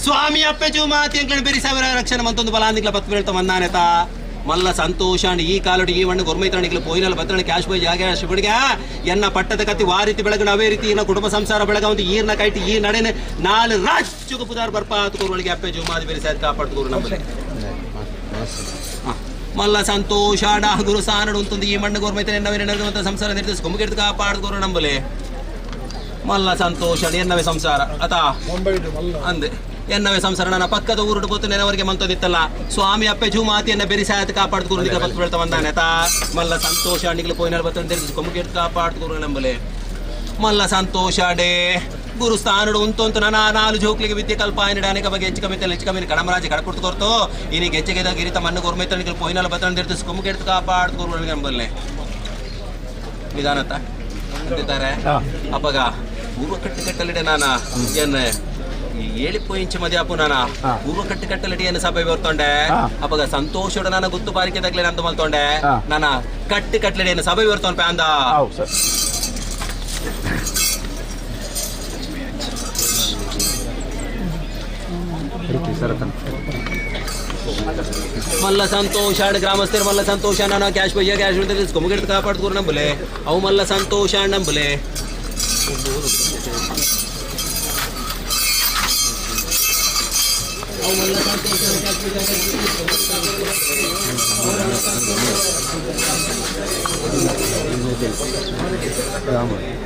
ಸ್ವಾಮಿ ಅಪ್ಪೆ ಜುಮಾತಿ ಅಂಕಣ ಬೇರೆ ಸಾವಿರ ರಕ್ಷಣೆ ಮಂತೊಂದು ಬಲಾಂದಿಗ್ಲ ಪತ್ತು ಹೇಳ್ತಾ ಮಂದಾನೆತ ಮಲ್ಲ ಸಂತೋಷ ಅಂಡ್ ಈ ಕಾಲಡಿ ಈ ಮಣ್ಣು ಗೊರ್ಮೈತಣಿಗಳು ಪೋಯಿನಲ್ಲಿ ಬತ್ತಣ ಕ್ಯಾಶ್ ಬೈ ಜಾಗ ಶಿವಡಿಗೆ ಎನ್ನ ಪಟ್ಟದ ಕತ್ತಿ ವಾ ರೀತಿ ಬೆಳಗಣ ಅವೇ ರೀತಿ ಇನ್ನ ಕುಟುಂಬ ಸಂಸಾರ ಬೆಳಗ ಒಂದು ಈರ್ನ ಕೈಟಿ ಈ ನಡೆನೆ 4 ರಾಜ್ಯಕ್ಕೆ ಪುದಾರ್ ಬರ್ಪಾತ್ ಕೋರ್ಗಳಿಗೆ ಅಪ್ಪೆ ಜುಮಾದಿ ಬೇರೆ ಸಾಯ್ತು ಕಾಪಾಡ್ಕೋರು ನಮ್ಮಲ್ಲಿ ಮಲ್ಲ ಸಂತೋಷ ಗುರು ಸಾನಡು ಅಂತಂದು ಈ ಮಣ್ಣು ಗೋರ್ಮೈತೆ ಎನ್ನವೇ ಸಂಸಾರ ನಿರ್ದೇಶ ಗುಮ್ಗೆಡ್ದು ಕಾಪಾಡ್ಕೋರು ನಂಬಲೆ ಮಲ್ಲ ಸಂತೋಷ ಎನ್ನವೇ ಸಂಸಾರ ಅತಾ ಅಂದೆ ಎನ್ನವೇ ಸಂಸಾರ ನನ್ನ ಪಕ್ಕದ ಊರುಡು ಗೊತ್ತು ನೆನವರಿಗೆ ಮಂತೋದಿತ್ತಲ್ಲ ಸ್ವಾಮಿ ಅಪ್ಪೆ ಜೂಮಾತಿಯನ್ನ ಬೆರಿಸಾಯತ್ ಕಾಪಾಡ್ಕೋರು ಬತ್ತು ಬೀಳ್ತಾ ಬಂದಾನೆ ತಾ ಮಲ್ಲ ಸಂತೋಷ ಅಣ್ಣಿಗಳು ಪೋಯಿನಲ್ಲಿ ಬತ್ತು ಗುಮ್ಗೆಡ್ದು ಕಾಪಾಡ್ಕೋರು ನಂಬಲೆ ಮಲ್ಲ ಸಂತೋಷ ಡೇ ಗುರು ಸ್ಥಾನಡು ಉಂಟು ನನ್ನ 4 ಜೋಕ್ಲಿಗೆ ವಿದ್ಯೆ ಕಲ್ಪಾಯನಡೆ ಅನೇಕ ಬಗ್ಗೆ ಹೆಚ್ಚು ಕಮ್ಮಿ ಕಡಮರಾಜಿ ಕಡಕೊಟ್ಟು ಕೊಡ್ತು ಇನಿಗೆ ಹೆಚ್ಚಿಗೆದ ಗಿರಿತ ಮಣ್ಣು ಗೋರ್ಮೈತಣಿಗಳು ಪೋಯಿನಲ್ಲಿ ಬತ್ತಂದಿರ್ತು ಗುಮ್ಗೆಡ್ದು ಕಾಪಾಡ್ಕೋರು ನಂಬಲ್ಲೆ ವಿಧಾನತ ಅಂತಿದ್ದಾರೆ ಅಪ್ಪಗ ಪೂರ್ವ ಕಟ್ಟಲಿಡೆ ನಾನ ಏನ್ 7 ಇಂಚು ಮದಿ ಅಪ್ಪು ನಾನ ಪೂರ್ವ ಕಟ್ಟಲಿಡೆ ಏನು ಸಭೆ ಬರ್ತೊಂಡೆ ಅಪ್ಪಗ ಸಂತೋಷೋಡ ನಾನು ಗುತ್ತು ಬಾರಿಕೆ ತಗ್ಲೆ ನಂದು ಮಲ್ತೊಂಡೆ ನಾನ ಕಟ್ಟಲಿಡೆ ಏನು ಸಭೆ ಬರ್ತೊಂಡ್ ಪ್ಯಾಂದ ಮಲ್ಲ ಸಂತೋಷ ಗ್ರಾಮಸ್ಥರು ಮಲ್ಲ ಸಂತೋಷ ನಾನು ಕ್ಯಾಶ್ ಬಯ್ಯ ಕ್ಯಾಶ್ ಗುಮ್ಗೆಡ್ದು ಕಾಪಾಡ್ಕೋರು ನಂಬಲೆ ಅವು ಮಲ್ಲ ಸಂತೋಷ ನಂಬಲೆ ಸಂತೋಷ ನಂಬಲೆ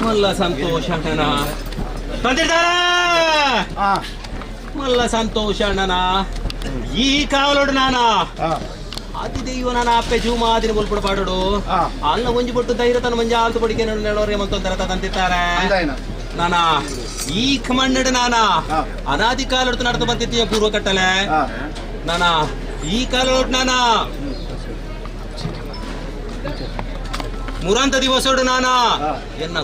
ಮಲ್ಲ ಸಂತೋಷ ಮಲ್ಲ ಸಂತೋಷ ಈ ಕಾವಲೋಡು ನಾನ ಅತಿ ದೈವ ನಾನು ಅಪ್ಪೆ ಜೂಮಾದಿನ ಬಲ್ಪಡ ಪಾಡೋಡು ಅಲ್ಲ ಒಂಜಿ ಬಿಟ್ಟು ಧೈರ್ಯ ತನ್ನ ಮಂಜ ಆಲ್ತು ಬಡಿಕೆ ನೆಳೋರಿಗೆ ಮಂತೊಂದರ ತಂತಿದ್ದಾರೆ ನಾನ ಈ ಕಮಣ್ಣಡು ನಾನ ಅನಾದಿ ಕಾಲೊಡ್ತು ನಡ್ದು ಬರ್ತಿತ್ತೀಯ ಪೂರ್ವ ಕಟ್ಟಲೆ ನಾನ ಈ ಕಾಲೊಟ್ಟು ನಾನ ಮುರಾಂತ ದಿವಸೋಡು ನಾನ ಎನ್ನ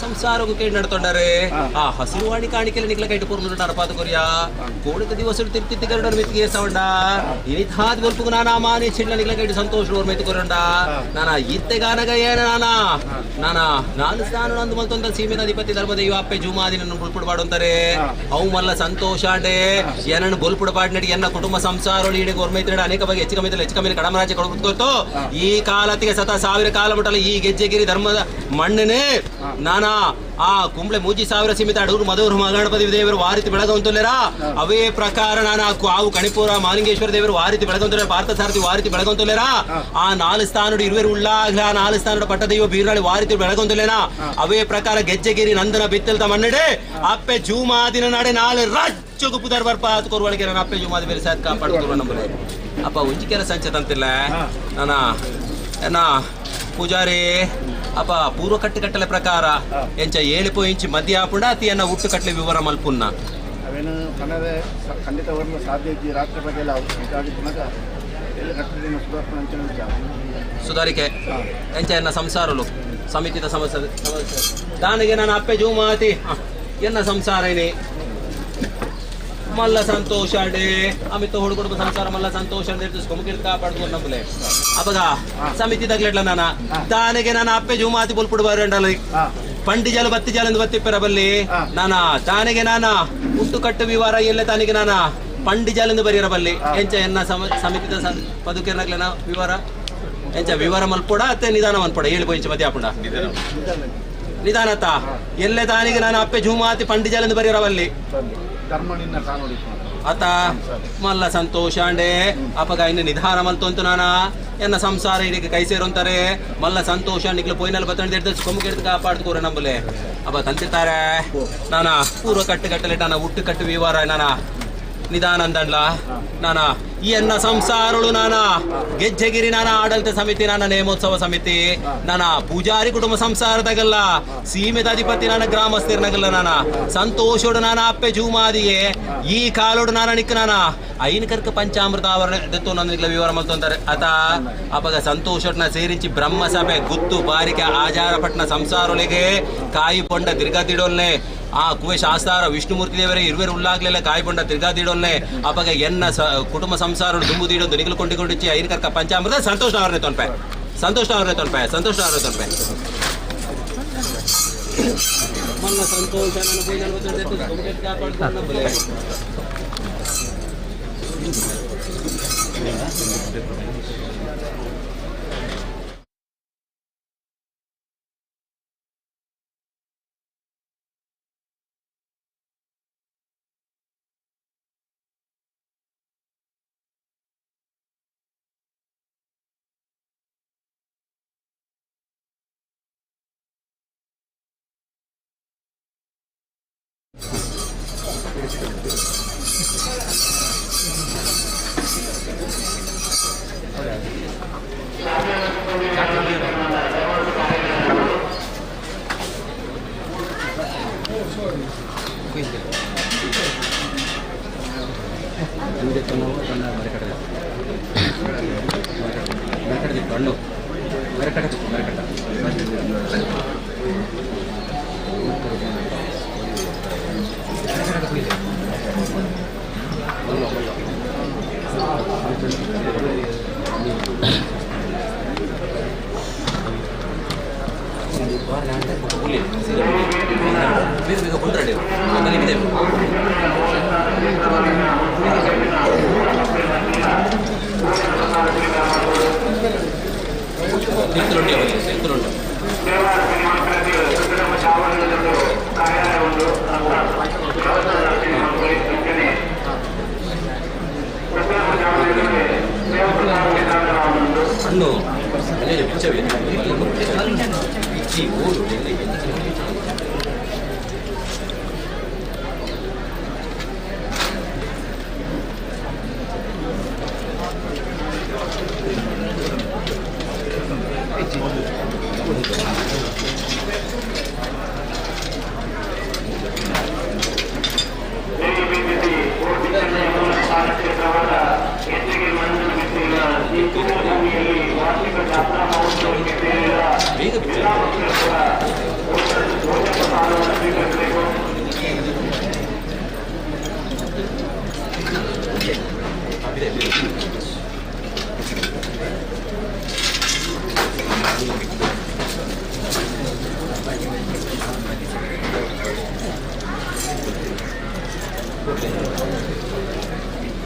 ಸಂಸಾರಕ್ಕೂ ಕೇಳಿ ನಡ್ತೊಂಡಾರೆ ಆ ಹಸಿರುವಾಣಿ ಕಾಣಿಕೆಲ್ಲ ನಿಕ್ಲ ಕೈಟ್ ಪೂರ್ಣ ನಡಪಾದ ಕೊರಿಯ ಕೋಳಿತ ದಿವಸ ತಿರ್ತಿ ಕರಡ ಮಿತ್ತಿಗೆ ಸೌಂಡ ಇನಿತಾದ ಗೊಲ್ಪು ನಾನಾ ಮಾನಿ ಚಿಣ್ಣ ನಿಕ್ಲ ಕೈಟ್ ಸಂತೋಷ ಮಿತಿ ಕೊರಂಡ ನಾನ ಇತ್ತೆ ಗಾನಗ ಏನ ನಾನ ನಾನು ಸ್ಥಾನ ನಂದು ಮಲ್ತೊಂದ ಸೀಮೆದ ಅಧಿಪತಿ ಧರ್ಮದ ಇವ ಅಪ್ಪೆ ಜುಮಾದಿ ನನ್ನ ಬುಲ್ಪುಡ್ ಬಾಡೊಂತಾರೆ ಅವು ಮಲ್ಲ ಸಂತೋಷ ಅಂಡೆ ಏನನ್ನು ಬುಲ್ಪುಡ್ ಬಾಡ್ ನಡಿ ಎನ್ನ ಕುಟುಂಬ ಸಂಸಾರ ಇಡೀ ಗೋರ್ಮೈತ್ರ ಅನೇಕ ಬಗ್ಗೆ ಹೆಚ್ಚು ಕಮ್ಮಿ ಕಡಮರಾಜ ಕೊಡ್ಕೊತ್ತು ಈ ಕಾಲತ್ತಿಗೆ ಸತ 1000 ಕಾಲ ಮಟ್ಟಲ್ಲ ಈ ಗೆಜ್ಜೆಗಿರಿ ಧರ್ಮದ ಮಣ್ಣನೇ ನಾನಾ ಆ ಕುಂಬ್ಳೆ ಮೂಜಿ 1000 ಸೀಮಿತ ಅಡೂರು ಮಧುರು ಮಗಣಪತಿ ದೇವರು ವಾರಿತಿ ಬೆಳಗವಂತುಲ್ಲೇರ ಅವೇ ಪ್ರಕಾರ ನಾನು ಆವು ಕಣಿಪುರ ಮಾಲಿಂಗೇಶ್ವರ ದೇವರು ವಾರಿತಿ ಬೆಳಗವಂತುಲ್ಲೇರ ಭಾರತ ಸಾರಥಿ ವಾರಿತಿ ಬೆಳಗವಂತುಲ್ಲೇರ ಆ 4 ಸ್ಥಾನಡು ಇರುವೆರು ಉಳ್ಳಾಗ್ಲ 4 ಸ್ಥಾನಡು ಪಟ್ಟದೈವ ಬೀರ್ನಾಳಿ ವಾರಿತಿ ಬೆಳಗವಂತುಲ್ಲೇನ ಅವೇ ಪ್ರಕಾರ ಗೆಜ್ಜೆಗಿರಿ ನಂದನ ಬಿತ್ತಲ್ತ ಮಣ್ಣಡೆ ಅಪ್ಪೆ ಜೂಮಾದಿನ ನಡೆ 4 ರಾಜ್ಯಕ್ಕೂ ಪುದರ್ ಬರ್ಪ ಕೊರುವಳಿಗೆ ನಾನು ಅಪ್ಪೆ ಜೂಮಾದಿ ಬೇರೆ ಸಾತ್ ಕಾಪಾಡ್ಕೊರು ನಂಬಲೆ ಅಪ್ಪ ಉಂಚಿ ಕೆಲಸ ಅಂಚತಂತಿಲ್ಲ ನಾನ ಏನ ಪೂಜಾರಿ ಅಪ್ಪ ಪೂರ್ವ ಕಟ್ಟಲೆ ಪ್ರಕಾರ ಎಂಚ 7 ಇಂಚು ಮಧ್ಯ ಆಪುಂಡ ಅತಿಯನ್ನ ಹುಟ್ಟು ಕಟ್ಲೆ ವಿವರ ಮಲ್ಪುನ್ನ ಅವೇನು ಕನ್ನಡ ಖಂಡಿತ ವರ್ಣ ಸಾಧ್ಯ ಇದ್ದು ರಾಷ್ಟ್ರ ಬಗ್ಗೆ ಎಲ್ಲ ಕಟ್ಟಡ ಸುಧಾರಿಕೆ ಎಂಚ ಎನ್ನ ಸಂಸಾರಲು ಸಮಿತಿದ ಸಮಸ್ಯೆ ದಾನಿಗೆ ನಾನು ಅಪ್ಪೆ ಜೂಮಾತಿ ಎನ್ನ ಸಂಸಾರ ಏನಿ ಮಲ್ಲ ಸಂತೋಷ ಅಡೆ ಅಮಿತ ಹುಡುಗರು ಸಂಸಾರ ಮಲ್ಲ ಸಂತೋಷ ನಿರ್ದಿಸ್ಕೊಂಡ್ ಕಾಪಾಡ್ಕೊಂಡು ನಂಬಲೆ ಅಪಗ ಸಮಿತಿ ತಗ್ಲಿಡ್ಲ ನಾನ ತಾನೆಗೆ ನಾನು ಅಪ್ಪೆ ಜೂಮಾತಿ ಬುಲ್ಪುಡು ಬರಂಡಲ್ಲ ಪಂಡಿ ಜಾಲ ಬತ್ತಿ ಜಾಲ ಬತ್ತಿಪ್ಪರ ಬಲ್ಲಿ ನಾನ ತಾನೆಗೆ ನಾನ ಹುಟ್ಟು ಕಟ್ಟು ವಿವರ ಎಲ್ಲ ತಾನಿಗೆ ನಾನ ಪಂಡಿ ಜಾಲಿಂದ ಬರೀರ ಬಲ್ಲಿ ಎಂಚ ಎನ್ನ ಸಮಿತಿದ ಪದುಕೆರ್ನಾಗ್ಲೇನ ವಿವರ ಎಂಚ ವಿವರ ಮಲ್ಪೊಡ ಅತ್ತೆ ನಿಧಾನ ಮನ್ಪೊಡ ಹೇಳಿ ಪೋಂಚ ಮಧ್ಯ ಹಾಪುಂಡ ನಿಧಾನತ ಎಲ್ಲೇ ತಾನಿಗೆ ನಾನು ಅಪ್ಪೆ ಜೂಮಾತಿ ಪಂಡಿ ಜಾಲಿಂದ ಬರೀರ ಬಲ್ಲಿ ಅತ ಮಲ್ಲ ಸಂತೋಷ ಅಂಡೆ ಅಪಗ ಇನ್ನು ನಿಧಾನ ಮಲ್ತು ಅಂತ ನಾನ ಎನ್ನ ಸಂಸಾರ ಇದಕ್ಕೆ ಕೈ ಸೇರುಂತಾರೆ ಮಲ್ಲ ಸಂತೋಷ ನಿಕ್ಲು ಪೋಯಿನಲ್ಲಿ ಬತ್ತಂಡು ಕೊಮ್ಮು ಕೆಡ್ದು ಕಾಪಾಡ್ಕೋರ ನಂಬಲೆ ಅಪ್ಪ ತಂತಿರ್ತಾರೆ ನಾನ ಪೂರ್ವ ಕಟ್ಟಲೆ ನಾನ ಹುಟ್ಟು ಕಟ್ಟು ವಿವರ ನಾನ ನಿಧಾನ ಅಂದಣ್ಲ ನಾನ ಈ ಎನ್ನ ಸಂಸಾರಳು ನಾನ ಗೆಜ್ಜೆಗಿರಿ ನಾನ ಆಡಳಿತ ಸಮಿತಿ ನಾನ ನೇಮೋತ್ಸವ ಸಮಿತಿ ನಾನ ಪೂಜಾರಿ ಕುಟುಂಬ ಸಂಸಾರದಾಗಲ್ಲ ಸೀಮಿತ ಅಧಿಪತಿ ನಾನ ಗ್ರಾಮಸ್ಥರ್ನಾಗಲ್ಲ ನಾನ ಸಂತೋಷೋಡು ನಾನ ಅಪ್ಪೆ ಜೂಮಾದಿಗೆ ಈ ಕಾಲೋಡು ನಾನ ನಿಕ್ಕ ನಾನ ಐನಕರ್ಕ ಪಂಚಾಮೃತ ಆವರಣ ದತ್ತು ನನ್ನ ವಿವರ ಮಲ್ತೊಂತಾರೆ ಅತ ಅಪಗ ಸಂತೋಷನ ಸೇರಿಂಚಿ ಬ್ರಹ್ಮ ಸಭೆ ಗುತ್ತು ಬಾರಿಕೆ ಆಚಾರ ಪಟ್ನ ಸಂಸಾರೊಳಗೆ ಕಾಯಿ ಪೊಂಡ ತಿರ್ಗಾತಿಡೋಲ್ನೆ ಆ ಕುವೆ ಶಾಸ್ತಾರ ವಿಷ್ಣುಮೂರ್ತಿ ದೇವರೇ ಇರುವೆರು ಉಳ್ಳಾಗ್ಲೆಲ್ಲ ಕಾಯಿ ಪೊಂಡ ತಿರ್ಗಾತಿಡೋಲ್ನೆ ಅಪಗ ಎನ್ನ ಕುಟುಂಬ ಸಂಸಾರ ದುಂಬುದಿಡೊಂದು ನಿಗಲು ಕೊಂಡಿಕೊಂಡಿಚ್ಚಿ ಐನಕರ್ಕ ಪಂಚಾಮೃತ ಸಂತೋಷ ಅವರೇ ತೊನ್ಪೆ ಮಲ್ಲ ಸಂತೋಷ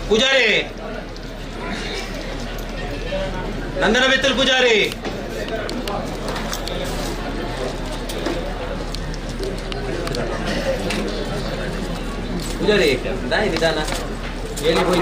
ಪೂಜಾರಿ ನಂದನ ಬೆತ್ತಲ್ ಪೂಜಾರಿ ಪೂಜಾರಿ ದಾಯಿ ನಿಧಾನ ಹೇಳಿ ಹೋಗಿ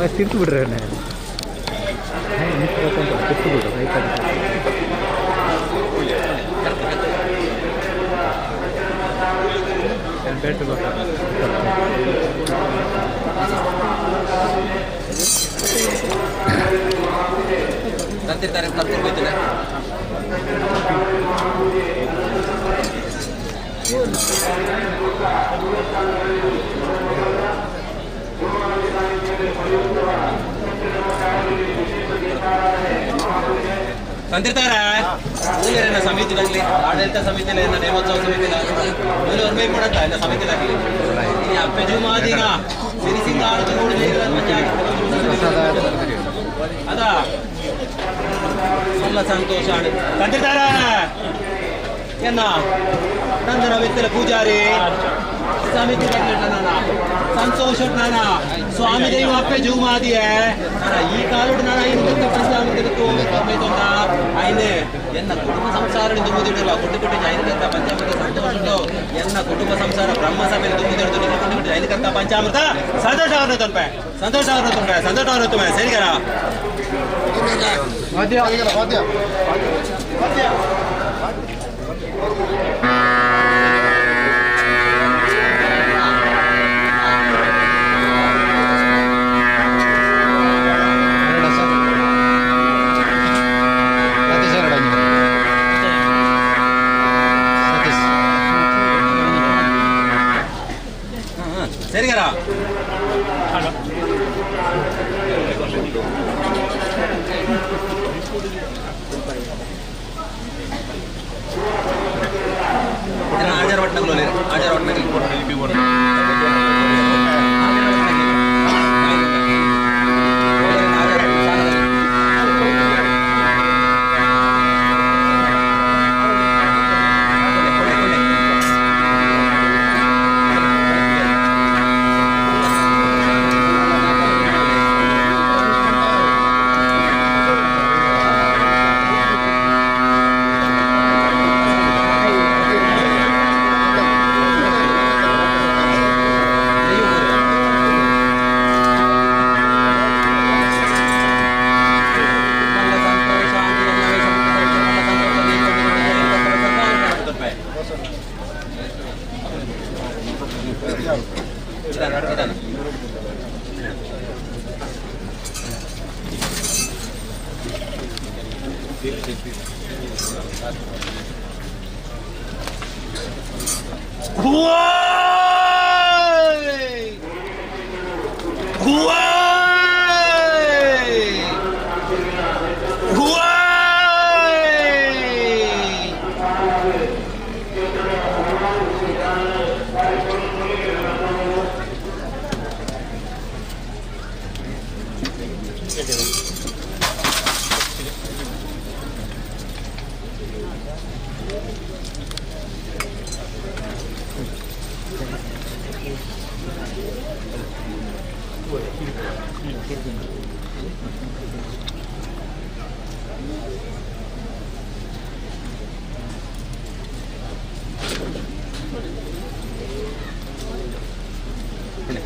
ತಿರ್ತು ಬಿಡ್ರೆ ತಿರ್ತು ಬಿಡ್ರೆ ಬೆಟ್ಟು ತಂತಿರ್ತಾರೆ ಕರ್ಕೊಂಡು ಹೋಗ್ತೀನಿ ತಂದಿರ್ತಾರೆ ಮೂಲೆಯನ್ನ ಸಮಿತಿಲಾಗಲಿ ಆಡಳಿತ ಸಮಿತಿಯಲ್ಲಿ ನೇಮೋತ್ಸವ ಸಮಿತಿಲಾಗಲಿ ಮೂಲೆ ಹೊರಮೈ ಮಾಡತ್ತ ಎಲ್ಲ ಸಮಿತಿಲಾಗಲಿ ಅಪ್ಪೆ ಜುಮಾದಿಗ ಸಿರಿಸಿಂಗ ಆಡೋದು ಅದ ಎಲ್ಲ ಸಂತೋಷ ತಂದಿರ್ತಾರ ಎನ್ನ ನಂದರ ವ್ಯಕ್ತಿಯ ಪೂಜಾರಿ ಸಮಿತಿ ಸಂತೋಷ ಸ್ವಾಮಿ ದೈವ ಅಪ್ಪೆ ಜೂಮಾದಿ ಈ ಕಾಲೋಡು ನಾನು ಐದು ಐನೇ ಎನ್ನ ಕುಟುಂಬ ಸಂಸಾರ ದುಮ್ಮಿದಿಡಲ್ಲ ಕೊಟ್ಟು ಐದಕರ್ತ ಪಂಚಾಮೃತ ಸಂತೋಷ ಎನ್ನ ಕುಟುಂಬ ಸಂಸಾರ ಬ್ರಹ್ಮ ಸಭೆಯಲ್ಲಿ ದುಮ್ಮಿದಿಡ್ದು ಐದಕರ್ತ ಪಂಚಾಮೃತ ಸಂತೋಷ ಅವರೇ ಸಂತೋಷ ಅವರೇ ಸರಿಗಾರ हजार वाटणं हजार वाटणं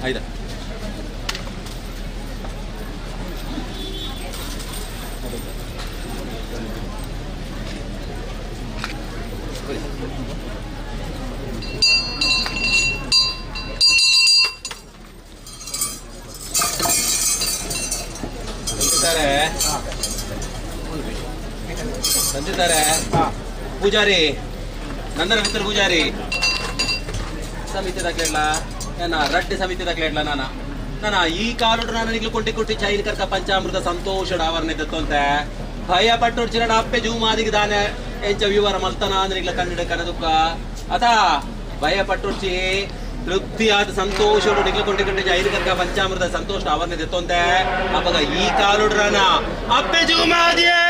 ಆಯ್ತಾ ಬಂದಿದ್ದಾರೆ ಪೂಜಾರಿ ನಂದನ ಮಿತ್ರ ಪೂಜಾರಿ ಸಮಿತಿ ತಕ್ಲೇಡ್ಲ ನಾನು ರಡ್ಡಿ ಸಮಿತಿ ತಕ್ಲೇಡ್ಲ ನಾನು ಈ ಕಾಲುಡು ನಾನು ನಿಗ್ಲು ಕೊಟ್ಟಿ ಚೈನ್ ಕರ್ಕ ಪಂಚಾಮೃತ ಸಂತೋಷ ಆವರಣೆ ಅಂತ ಭಯ ಪಟ್ಟೋಡ್ಚಿನ ಅಪ್ಪೆ ಜೂ ಮಾದಿಗಿದಾನೆ ಎಂಚ ವಿವರ ಮಲ್ತನ ಅಂದ್ರೆ ಕನ್ನಡ ಕನದುಕ್ಕ ಅಥ ಭಯ ಪಟ್ಟೋಡ್ಚಿ ತೃಪ್ತಿಯಾದ ಸಂತೋಷ ನಿಗ್ಲು ಕೊಟ್ಟಿ ಚೈನ್ ಕರ್ಕ ಪಂಚಾಮೃತ ಸಂತೋಷ ಆವರಣೆ ಅಂತ ಅವಾಗ ಈ ಕಾಲುಡ್ರನ ಅಪ್ಪೆ ಜೂ ಮಾದಿಯೇ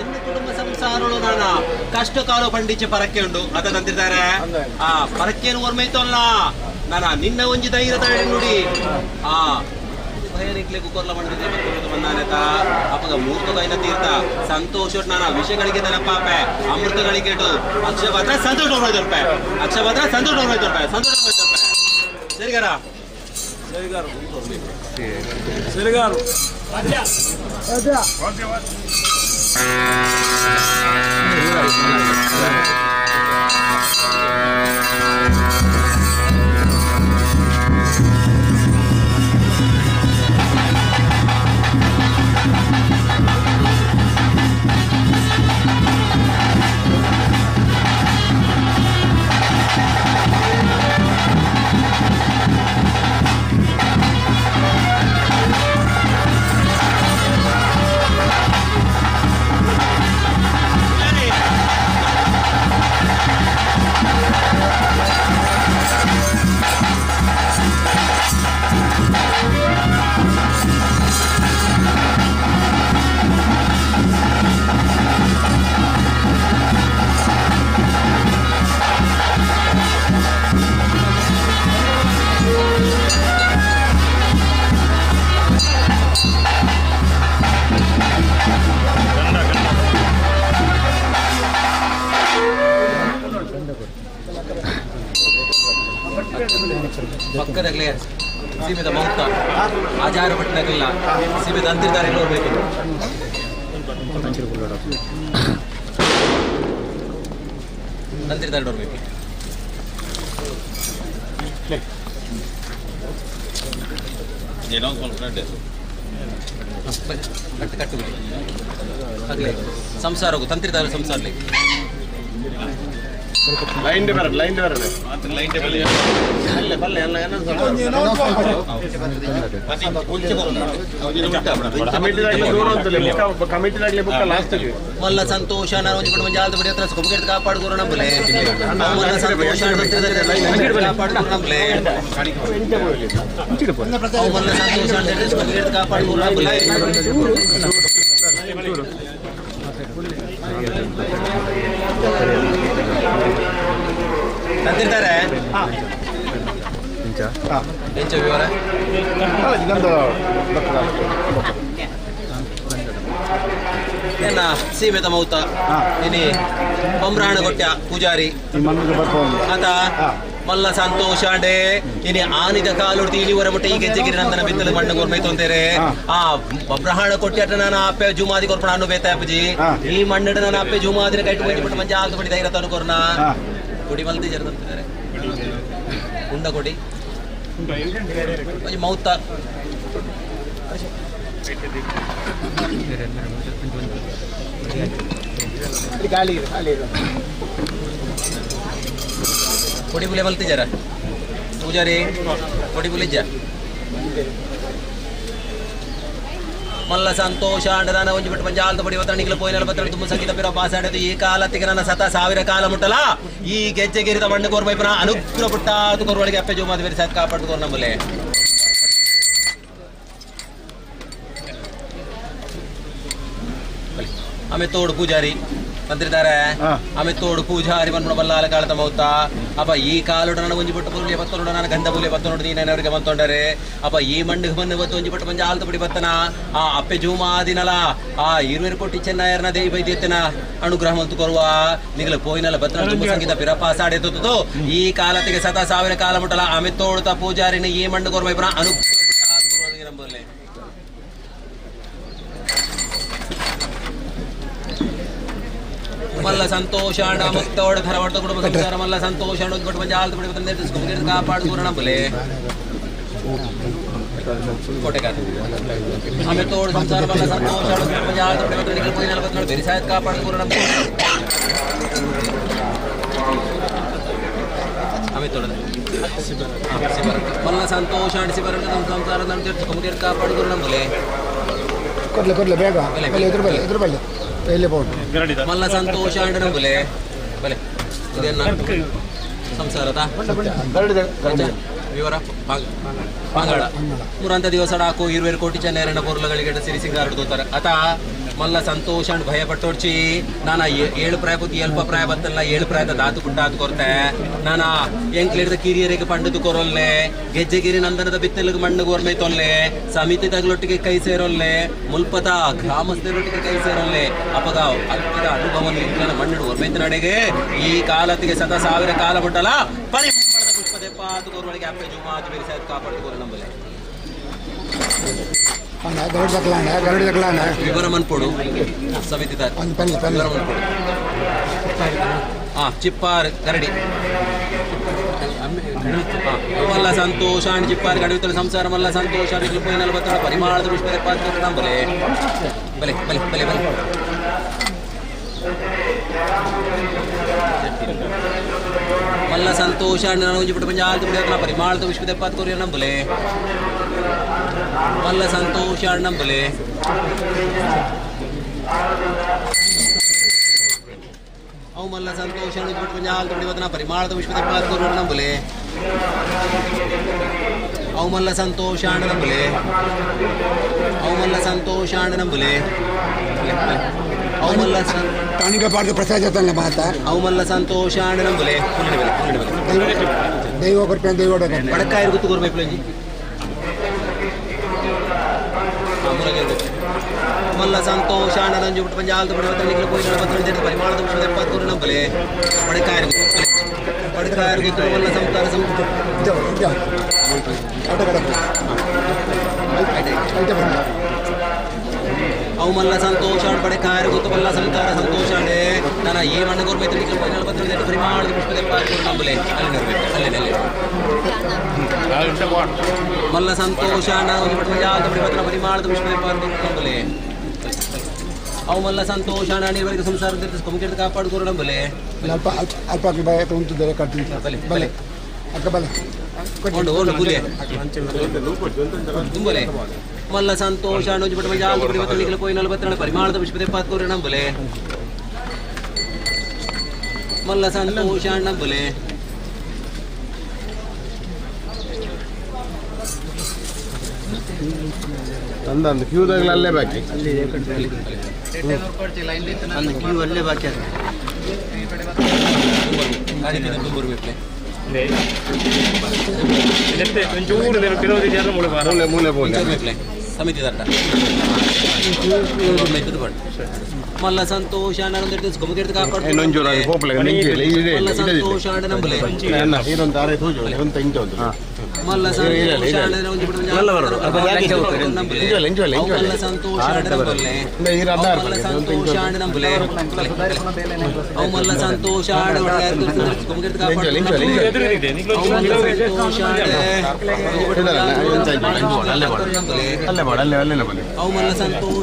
ಎನ್ನು ಕುಟುಂಬ ಸಂಸಾರಗಳು ನಾನ ಕಷ್ಟ ಕಾಲ ಪಂಡಿಚೆ ಪರಕ್ಕೆ ಉಂಡು ಅದಂತಿದ್ದಾರೆ ಆ ಪರಕ್ಕೇನು ಓರ್ಮೈತಲ್ಲ ನಾನ ನಿನ್ನ ಒಂಜಿ ಧೈರ್ಯ ತಡೆ ನುಡಿ ಆ ಭಯನಿಕ್ಲೆ ಕುಕ್ಕರ್ಲ ಮಾಡಿದ್ರೆ ಬಂದಾನತ ಅಪ್ಪಗ ಮೂರ್ತಗೈನ ತೀರ್ಥ ಸಂತೋಷ ನಾನ ವಿಷಯಗಳಿಗೆ ತನ ಪಾಪೆ ಅಮೃತಗಳಿಗೆ ಅಕ್ಷಭದ್ರ ಸಂತೋಷ ರೂಪಾಯಿ ಅಕ್ಷಭದ್ರ ಸಂತೋಷ ರೂಪಾಯಿ ಸಂತೋಷ ರೂಪಾಯಿ ಸರಿಗಾರ ಸರಿಗಾರು ಪಕ್ಕದಾಗಲೇ ಸೀಮಿತ ಮೌತ ಆಚಾರ ಪಟ್ಟಣಗಲ್ಲ ಸೀಮಿತ ಅಂತಿರ್ತಾರೆ ನೋಡ್ಬೇಕು ಅಂತಿರ್ತಾರೆ ನೋಡ್ಬೇಕು ಏನೋ ಕಟ್ಟು ಕಟ್ಟು ಬಿಡಿ ಹಾಗೆ ಸಂಸಾರಕ್ಕೂ ತಂತ್ರಿದ್ದಾರೆ ಸಂಸಾರಲಿ ಲೈನ್ ಬರಲ್ಲ ಕಮಿಟಿದಾಗ್ಲಿ ಬುಕ್ಕ ಲಾಸ್ಟ್ಗೆ ಮಲ್ಲ ಸಂತೋಷ ನಾನು ಒಂಜಿ ಮಂಜಿ ಆಲ್ದ ಬಿಡಿ ಹತ್ರ ಸ್ಕೊಬಗೆಟ್ ಕಾಪಾಡ್ಕೋರು ನಮ್ಮಲೆ ಮಲ್ಲ ಸಂತೋಷ ಕಾಪಾಡ್ಕೋರು ನಮ್ಮಲೆ ಮಲ್ಲ ಸಂತೋಷ ಅಂದ್ರೆ ಸ್ಕೊಬಗೆಟ್ ಕಾಪಾಡ್ಕೋರು ನಮ್ಮಲೆ ತಂದಿರ್ತಾರೆ ಎಂಚ ವಿವರ ಏನ ಸೀಮೆತ ಮೌತ ಇನಿ ಬಂಬ್ರಾಣ ಕೊಟ್ಟ ಪೂಜಾರಿ ಆತ ಮಲ್ಲ ಸಂತೋಷ ಅಂಡೆ ಇನಿ ಆನಿದ ಕಾಲು ತೀಲಿವರ ಮುಟ್ಟ ಈ ಗೆಜ್ಜೆಗಿರಿ ನಂದನ ಬಿತ್ತಲು ಮಣ್ಣು ಗೋರ್ಮೈ ತೊಂದರೆ ಆ ಬಬ್ರಹಾಣ ಕೊಟ್ಟ ನಾನು ಅಪ್ಪೆ ಜುಮಾದಿ ಕೊರ್ಪಣ ಅನ್ನು ಬೇತಾಪಜಿ ಈ ಮಣ್ಣಿಡ ನಾನು ಅಪ್ಪೆ ಜುಮಾದಿನ ಕೈಟ್ ಹೋಗಿ ಬಿಟ್ಟು ಮಂಜ ಆಲ್ದು ಬಿಡಿ ಧೈರ್ಯ ತನು ಕೊರ್ನ ಕೊಡಿ ಮಲ್ತಿ ಜರದಂತಿದ್ದಾರೆ ಉಂಡ ಕೊಡಿ ಮೌತ ಕೊಡಿ ಬುಲೆ ಮಲ್ತಿ ಜರ ಪೂಜಾರಿ ಕೊಡಿ ಬುಲೆ ಜ ಮಲ್ಲ ಸಂತೋಷ ಅಂಡದಾನ ಒಂಜಿ ಬಿಟ್ಟು ಪಂಜಾಲ್ದ ಬಡಿ ಒತ್ತಡ ನಿಗಲ ಪೋಯಿನ ಬತ್ತಡ ತುಂಬ ಸಂಗೀತ ಪಿರ ಪಾಸಾಡದು ಈ ಕಾಲತ್ತಿಗೆ ನನ್ನ 100,000 ಕಾಲ ಮುಟ್ಟಲ ಈ ಗೆಜ್ಜೆಗಿರಿದ ಮಣ್ಣು ಕೋರ್ಬೈಪನ ಅನುಗ್ರಹ ಪುಟ್ಟ ಅದು ಕೋರ್ವಳಿಗೆ ಅಪ್ಪೆ ಜೋಮಾದ ಬೇರೆ ಸಾತ್ ಕಾಪಾಡ್ದು ಕೋರ್ ನಮ್ಮಲೆ ಆಮೇಲೆ ತೋಡು ಪೂಜಾರಿ ಬಂದಿರ್ತಾರೆ ಆಮೇಲೆ ತೋಡು ಪೂಜಾರಿ ಬಂದ್ಬಿಡ ಬಲ್ಲಾಲ ಕಾಳತ ಮೌತ ಅಪ್ಪ ಈ ಕಾಲೋಡ ನಾನು ಒಂಜಿ ಬಿಟ್ಟು ಬುಲೆ ಬತ್ತೋಡ ನಾನು ಗಂಧ ಬುಲೆ ಬತ್ತೋಡ ನೀನವರಿಗೆ ಬಂತೊಂಡರೆ ಅಪ್ಪ ಈ ಮಣ್ಣಿಗೆ ಬಂದು ಬತ್ತು ಒಂಜಿ ಬಿಟ್ಟು ಪಂಜ ಆಲ್ತ ಬಿಡಿ ಬತ್ತನ ಆ ಅಪ್ಪೆ ಜೂಮಾದಿನಲ ಆ 20 ಕೋಟಿ ಚೆನ್ನಯರ್ನ ದೇವಿ ಬೈದ್ಯತನ ಅನುಗ್ರಹ ಮಂತು ಕೊರುವ ನಿಗಲ ಪೋಯಿನಲ ಬತ್ತನ ತುಂಬ ಸಂಗೀತ ಪಿರಪ್ಪ ಸಾಡೆ ತೊತ್ತು ಈ ಕಾಲತ್ತಿಗೆ 100,000 ಕಾಲ ಮುಟ್ಟಲ ಆಮೇಲೆ ತೋಡುತ್ತ ಪೂಜಾರಿನ ಈ ಮಣ್ಣು ಕೊರ್ಬೈಪನ ಅನುಗ್ರಹ ನಂಬರ್ಲೆ ಮಲ್ಲ ಸಂತೋಷ ಮುಕ್ತೋಡ ಧರವರ್ತ ಕುಟುಂಬ ಸಂಸಾರ ಮಲ್ಲ ಸಂತೋಷ ಕುಟುಂಬ ಜಾಲ್ತ ಬಿಡಿ ತಂದೆ ಕಾಪಾಡ್ಕೋರ ನಂಬಲೆ ಕೋಟೆ ಆಮೇಲೆ ತೋಡು ಸಂಸಾರ ಮಲ್ಲ ಸಂತೋಷ ಕುಟುಂಬ ಜಾಲ್ತ ಬಿಡಿ ಬೇರೆ ಸಾಯತ್ ಕಾಪಾಡ್ಕೋರ ನಂಬಲೆ ಆಮೇಲೆ ತೋಡದ ಮಲ್ಲ ಸಂತೋಷ ಸಿಬರ ನಮ್ಮ ಸಂಸಾರ ನಮ್ಮ ಕಾಪಾಡ್ಕೋರ ನಂಬಲೆ ಕೊಡ್ಲೆ ಬೇಗ ಎದುರು ಬಲ್ಲೆ ಮಲ್ಲ ಸಂತೋಷ ಅಂಡ ಬಲೆ ಬಲೆ ಸಂಸಾರದ ವಿವರ ಪಾಂಗಾಳ ಮೂರಂತ ದಿವಸ ಹಾಕು 20 ಕೋಟಿ ಚೆನ್ನೈರಣ್ಣ ಪೊರ್ಲಗಳಿಗೆ ಸಿರಿ ಸಿಂಗಾರಡ್ತಾರೆ ಆತ ಮಲ್ಲ ಸಂತೋಷ ಅಂಡ್ ಭಯ ಪಟ್ಟೋಡ್ಚಿ ನಾನು 7 ಪ್ರಾಯ ಬುದ್ಧಿ ಅಲ್ಪ ಪ್ರಾಯ ಬತ್ತಲ್ಲ 7 ಪ್ರಾಯದ ದಾತು ಪುಟ್ಟ ಅದು ಕೊರತೆ ನಾನು ಎಂಕ್ಲಿಡ್ದ ಕಿರಿಯರಿಗೆ ಪಂಡದು ಕೊರೊಲ್ಲೆ ಗೆಜ್ಜೆಗಿರಿ ನಂದನದ ಬಿತ್ತಲಿಗೆ ಮಣ್ಣು ಗೋರ್ಮೈ ತೊಲ್ಲೆ ಸಮಿತಿ ತಗಲೊಟ್ಟಿಗೆ ಕೈ ಸೇರೊಲ್ಲೆ ಮುಲ್ಪದ ಗ್ರಾಮಸ್ಥರೊಟ್ಟಿಗೆ ಕೈ ಸೇರೊಲ್ಲೆ ಅಪಗ ಅಲ್ಪದ ಅನುಭವ ಮಣ್ಣು ಗೋರ್ಮೈತ ನಡೆಗೆ ಈ ಕಾಲತ್ತಿಗೆ 100,000 ಕಾಲ ಮುಟ್ಟಲ್ಲ ಪರಿಮಳದ ಪುಷ್ಪದೆಪ್ಪ ಅದು ಗೋರ್ವಳಿಗೆ ಅಪ್ಪೆ ಜುಮಾದು ಬೇರೆ ಸಾಯ್ತು ಕಾಪಾಡ್ಕೋರು ನಂಬಲೆ ವಿವರ ಮನ್ಪೊಡು ಸಮಿತಿ ವಿವರ ಮನ್ಪೊಡು ಚಿಪ್ಪಾರ್ ಗರಡಿ ಮಲ್ಲ ಸಂತೋಷ ಚಿಪ್ಪಾರ್ ಗಡಿಯುತ್ತಲ ಸಂಸಾರ ಮಲ್ಲ ಸಂತೋಷ ಪೋಯಿನಲ್ಲಿ ಬತ್ತಡ ಪರಿಮಾಣದ ಪುಷ್ಪದೆಪ್ಪ ನಂಬಲೆ ಬಲೆ ಬಲೆ ಬಲೆ ಬಲೆ ಮಲ್ಲ ಸಂತೋಷ ನಾನು ಒಂಜಿ ಬಿಟ್ಟು ಪಂಜ ಆಲ್ತು ಬಿಡಿ ಪರಿಮಾಣದ ವಿಶ್ವದೆಪ್ಪಾತ್ ಕೋರಿ ನಂಬಲೆ ಮಲ್ಲ ಸಂತೋಷ ನಂಬಲೆ ಅವು ಮಲ್ಲ ಸಂತೋಷ ಬಿಟ್ಟು ಪಂಜ ಆಲ್ತು ಬಿಡಿ ಪರಿಮಾಣದ ವಿಶ್ವದೆಪ್ಪಾತ್ ಕೋರಿ ನಂಬಲೆ ಅವು ಮಲ್ಲ ಸಂತೋಷ ನಂಬಲೆ ಅವು ಮಲ್ಲ ಸಂತೋಷ ನಂಬಲೆ ಅವು ಮಲ್ಲ ಟಾನಿಕ ಪಾರ್ದು ಪ್ರಸಾದ ಜೊತೆ ಮಾತಾ ಅವು ಮಲ್ಲ ಸಂತೋಷ ನಂಬಲೆ ದೈವ ಬರ್ಪೇನ್ ದೈವ ಬಡಕಾಯಿ ಗೊತ್ತು ಕೊರ್ಬೇಕು ಮಲ್ಲ ಸಂತೋಷ ನಂಜು ಬಿಟ್ಟು ಪಂಜಾಲ್ದು ಬಿಡುವ ಪರಿಮಾಣದ ವಿಷಯದ 70 ನಂಬಲೆ ಬಡಕಾಯಿ ಬಡಕಾಯಿ ಗೊತ್ತು ಮಲ್ಲ ಸಂತಾರ ಅವು ಮಲ್ಲ ಸಂತೋಷ ಬಡಕಾಯಿ ಗೊತ್ತು ಮಲ್ಲ ಸಂತಾರ ಸಂತೋಷ ನಾನು ಈ ಮಣ್ಣು ಗೋರ್ಮೈತ್ರಿ ಪರಿಮಾಣದ ವಿಷಯದ 70 ನಂಬಲೆ ಅಲ್ಲಿ ನೋಡ್ಬೇಕು ಅಲ್ಲೇ ಮಲ್ಲ ಸಂತೋಷ ಪರಿಮಾಣದ ವಿಷಯದ 70 ನಂಬಲೆ ಅವು ಮಲ್ಲ ಸಂತೋಷಾಣ ನೀವರಿಗೆ ಸಂಸಾರ ಕೊಮ್ಮಿಗೆ ಕಾಪಾಡ್ಕೋರು ನಂಬಲೆ ಅಲ್ಪ ಅಲ್ಪ ಉಂಟು ಕಟ್ಟಿ ಬಲೆ ಅಕ್ಕ ಬಲೆ ತುಂಬಲೆ ಮಲ್ಲ ಸಂತೋಷ ಪರಿಮಾಣದ ವಿಶ್ವದ ಪಾತ್ಕೋರಿ ನಂಬಲೆ ಮಲ್ಲ ಸಂತೋಷ ನಂಬಲೆ ಅಂದ ಕ್ಯೂದಾಗಲೇ ಅಲ್ಲೇ ಬಾಕಿ ಕ್ಯೂ ಅಲ್ಲೇ ಬಾಕಿ ಸಮಿತಿ ಮಲ್ಲ ಸಂತೋಷ ಮಲ್ಲ ಸಂತೋಷ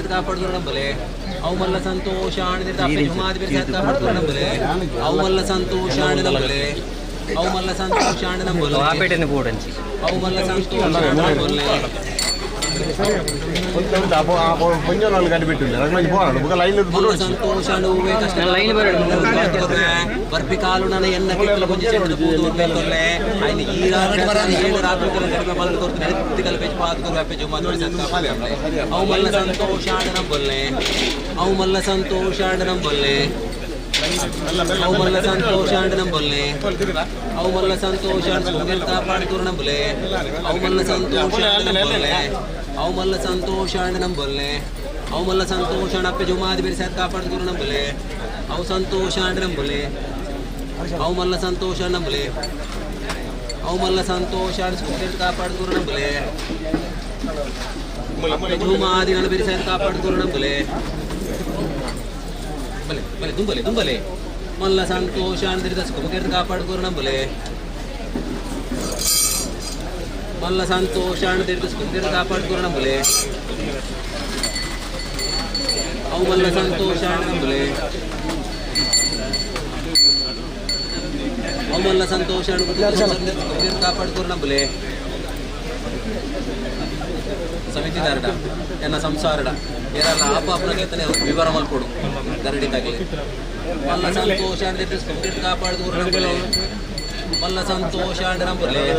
ಕಾಪಾಡ್ಕೊಂಡು ನಂಬಲೆ ಅವು ಮಲ್ಲ ಸಂತೋಷ ನಂಬಲೆ ಅವು ಮಲ್ಲ ಸಂತೋಷ ನಂಬಲೆ ಅವು ಮಲ್ಲ ಸಂತೋಷ ನಂಬಲೆ ಅವು ಮಲ್ಲ ಸಂತೋಷ ನಂಬಲೆ ಬರ್ಪಿ ಕಾಲು ನನ್ನ ಎನ್ನ ಕಿತ್ತಲ ಕೊಂಚ ಚೆಂಡು ಕೂದೂರ್ಲೆ ఆయన ఈ రాత్రి ఏడు రాత్రులు గడిపే పనులు కోరుకునే ఎత్తికల పెంచి పాతుకోరు అప్పే జుమాను అవు మల్ల సంతోషాడనం బొల్లే అవు మల్ల సంతోషాడనం బొల్లే ಅವು ಮಲ್ಲ ಸಂತೋಷಾಂಡನಂ ಬೊಲ್ಲೆ ಅವು ಮಲ್ಲ ಸಂತೋಷಾಂಡ ಕಾಪಾಡ್ಕೋರ್ಣಂ ಬೊಲ್ಲೆ ಅವು ಮಲ್ಲ ಸಂತೋಷಾಂಡನಂ ಬೊಲ್ಲೆ ಅವು ಮಲ್ಲ ಸಂತೋಷಾಂಡನಂ ಬೊಲ್ಲೆ ಅವು ಮಲ್ಲ ಸಂತೋಷಾಂಡ ಅಪ್ಪೆ ಜುಮಾದಿ ಬೆರೆಸಾದ ಕಾಪಾಡ್ಕೋರ್ಣಂ ಬೊಲ್ಲೆ ಅವು ಸಂತೋಷಾಂಡನಂ ಬೊಲ್ಲೆ ಅವು ಮಲ್ಲ ಸಂತೋಷಾಂಡನಂ ಬೊಲ್ಲೆ ಅವು ಮಲ್ಲ ಸಂತೋಷಾಂಡ ಕಾಪಾಡ್ಕೋರ್ಣಂ ಬೊಲ್ಲೆ ಜುಮಾದಿ ನನ್ನ ಬೆರೆಸಾದ ಕಾಪಾಡ್ಕೋರ್ಣಂ ಬೊಲ್ಲೆ ಬಲೆ ಬಲೆ ದುಂಬಲೆ ದುಂಬಲೆ ಮಲ್ಲ ಸಂತೋಷ ಅಂದಿರಿದ ಕಾಪಾಡ್ಕೋರು ನಂಬಲೆ ಮಲ್ಲ ಸಂತೋಷ ಅಂದಿರಿದ ಕಾಪಾಡ್ಕೋರು ನಂಬಲೆ ಅವು ಮಲ್ಲ ಸಂತೋಷ ನಂಬಲೆ ಅವು ಮಲ್ಲ ಸಂತೋಷ ಕಾಪಾಡ್ಕೋರು ನಂಬಲೆ ಸಮಿತಿದಾರಡ ಎನ್ನ ಸಂಸಾರಡ ಏನೆಲ್ಲ ಆಪಾಪನಗೈತನೆ ವಿವರ ಮಲ್ಕೊಡು ಗರಡಿದಾಗಲಿ ಮಲ್ಲ ಸಂತೋಷ ಕಾಪಾಡ್ದವ್ರು ನಂಬಲೆ ಮಲ್ಲ ಸಂತೋಷ ಅಂಡ ನಂಬಲೆ